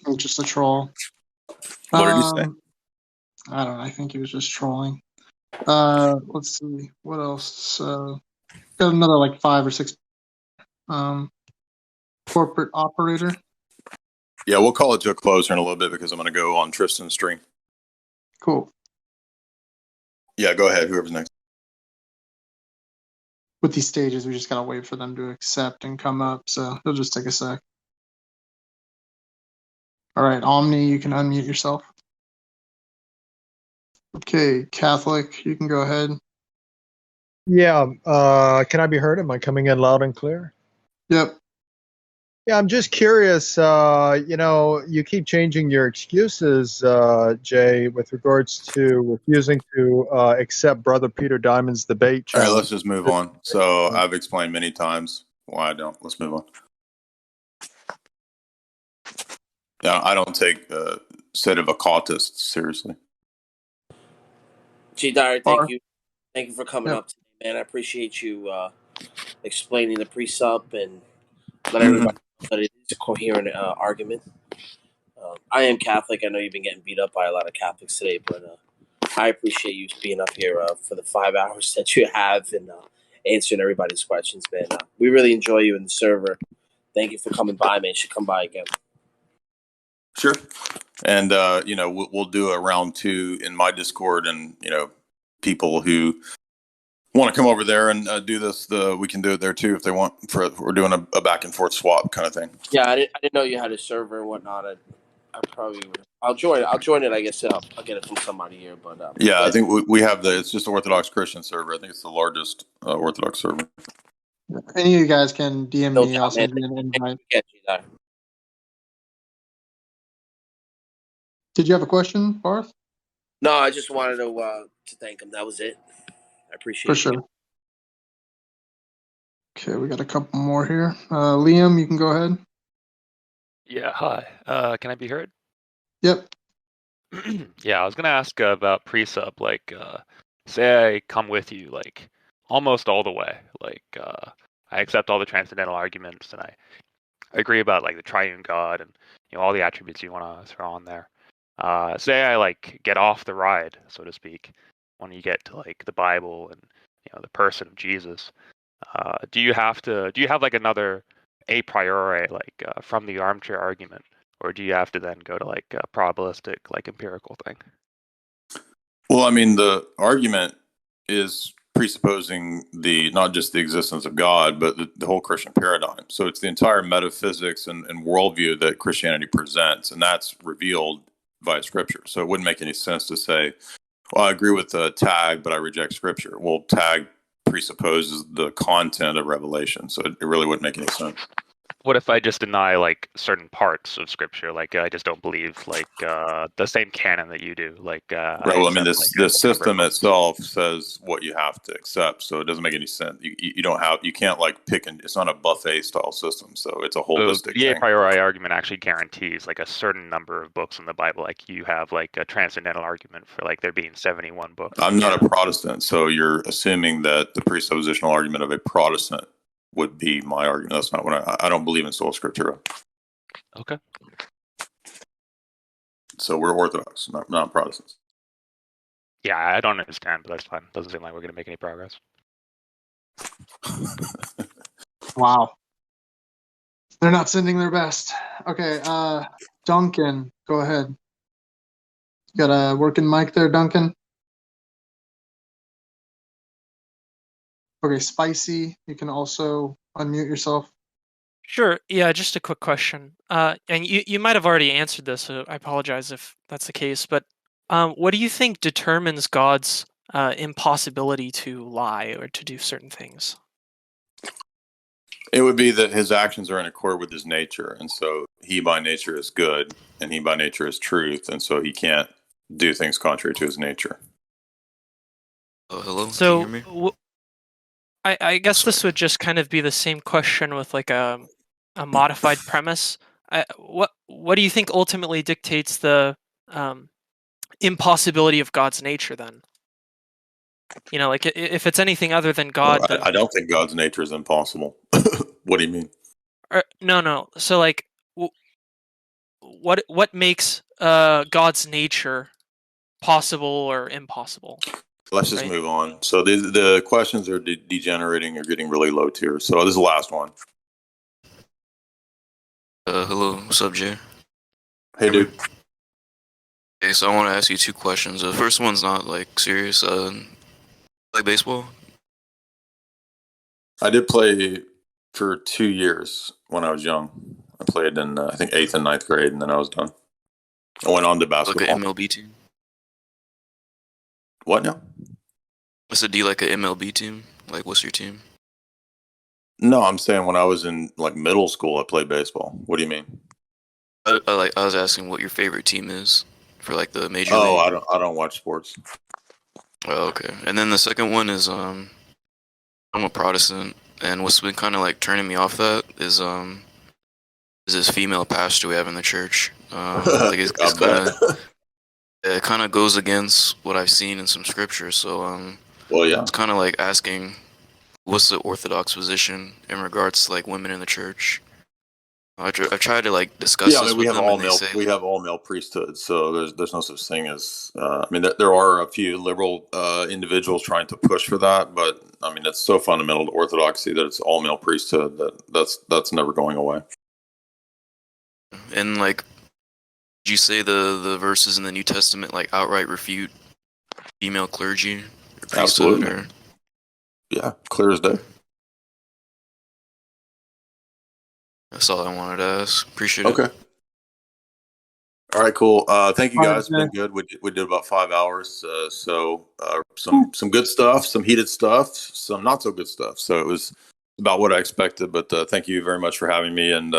I'm just a troll. What did you say? I don't know. I think he was just trolling. Let's see. What else? Got another like 5 or 6. Corporate operator. Yeah, we'll call it to a close here in a little bit because I'm going to go on Tristan's stream. Cool. Yeah, go ahead. Whoever's next. With these stages, we just gotta wait for them to accept and come up. So it'll just take a sec. All right, Omni, you can unmute yourself. Okay, Catholic, you can go ahead. Yeah, can I be heard? Am I coming in loud and clear? Yep. Yeah, I'm just curious. You keep changing your excuses, Jay, with regards to refusing to accept Brother Peter Diamond's debate All right, challenge. let's just move on. So I've explained many times why I don't. Let's move on. Yeah, I don't take the set of occultists seriously. G. Dyer, thank Or, you. Thank you for coming yep. up today, man. I appreciate you explaining the pre-sup and let everybody know that it is a coherent argument. I am Catholic. I know you've been getting beat up by a lot of Catholics today, but I appreciate you being up here for the 5 hours that you have and answering everybody's questions, man. We really enjoy you in the server. Thank you for coming by, man. You should come by again. Sure. And we'll do a round 2 in my Discord, and people who want to come over there and do this, we can do it there too if they want. We're doing a back and forth swap kind of thing. Yeah, I didn't know you had a server and whatnot. I probably would. I'll join it. I guess I'll get it from somebody here. But Yeah, I think we have it's just the Orthodox Christian server. I think it's the largest Orthodox server. Any of you guys can DM No me. doubt, I'll send man. you an invite. Get you there. Did you have a question, Barth? No, I just wanted to thank him. That was it. I appreciate For it. sure. Okay, we got a couple more here. Liam, you can go ahead. Yeah, hi. Can I be heard? Yep. Yeah, I was gonna ask about pre-sub. Like, say I come with you, like, almost all the way. Like, I accept all the transcendental arguments, and I agree about like the triune God and all the attributes you want to throw on there. Say I like get off the ride, so to speak, when you get to like the Bible and the person of Jesus. Do you have like another a priori like from the armchair argument, or do you have to then go to like a probabilistic like empirical thing? Well, I mean, the argument is presupposing not just the existence of God, but the whole Christian paradigm. So it's the entire metaphysics and worldview that Christianity presents, and that's revealed via Scripture. So it wouldn't make any sense to say, well, I agree with Tag, but I reject Scripture. Well, Tag presupposes the content of Revelation, so it really wouldn't make any sense. What if I just deny like certain parts of scripture? Like I just don't believe like the same canon that you do. Like Right. Well, I mean, accept, the like, system itself says what you have to accept, so it doesn't make any sense. You can't like pick and it's not a buffet style system, so it's a holistic the a thing. priori argument actually guarantees like a certain number of books in the Bible. Like you have like a transcendental argument for like there being 71 books. I'm not a Protestant, so you're assuming that the presuppositional argument of a Protestant would be my argument. That's not what I don't believe in sola scriptura. Okay. So we're Orthodox, not Protestants. Yeah, I don't understand, but that's fine. Doesn't seem like we're going to make any progress. Wow. They're not sending their best. Okay, Duncan, go ahead. You got a working mic there, Duncan? Okay, Spicy, you can also unmute yourself. Sure. Yeah, just a quick question. And you might have already answered this, so I apologize if that's the case. But what do you think determines God's impossibility to lie or to do certain things? It would be that his actions are in accord with his nature, and so he by nature is good, and he by nature is truth, and so he can't do things contrary to his nature. Oh, hello. So Can you hear me? I guess this would just kind of be the same question with like a modified premise. What do you think ultimately dictates the impossibility of God's nature then? Like if it's anything other than God, then I don't think God's nature is impossible. What do you mean? no. So like, what makes God's nature possible or impossible? Let's just move on. So the questions are degenerating or getting really low tier. So this is the last one. Hello. What's up, Jay? Hey, dude. Okay, so I want to ask you two questions. The first one's not like serious. Play baseball? I did play for 2 years when I was young. I played in I think 8th and 9th grade, and then I was done. I went on to basketball. Like an MLB team? What now? I said, do you like an MLB team? Like, what's your team? No, I'm saying when I was in like middle school, I played baseball. What do you mean? I was asking what your favorite team is for like the major Oh, league. I don't watch sports. Oh, okay. And then the second one is I'm a Protestant, and what's been kind of like turning me off that is this female pastor we have in the church. Like it's kind of it kind of goes against what I've seen in some scripture. So well, yeah, it's kind of like asking what's the Orthodox position in regards to like women in the church. I've tried to like discuss yeah. I this mean, with them, and they say we have all male priesthood, so there's no such thing as. I mean, there are a few liberal individuals trying to push for that, but I mean, it's so fundamental to Orthodoxy that it's all male priesthood that's never going away. and like, did you say the verses in the New Testament like outright refute female clergy or priesthood? Absolutely. Yeah, clear as day. That's all I wanted to ask. Appreciate it. Okay. All right, cool. Thank you All right, guys. It's been Jay. good. We did about 5 hours. Some good stuff, some heated stuff, some not so good stuff. So it was about what I expected. But thank you very much for having me. And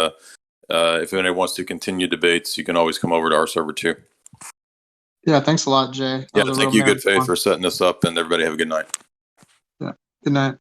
if anyone wants to continue debates, you can always come over to our server too. Yeah, thanks a lot, Jay. That Yeah, was a thank real you, Good Faith, marathon. for setting this up. And everybody have a good night. Yeah. Good night.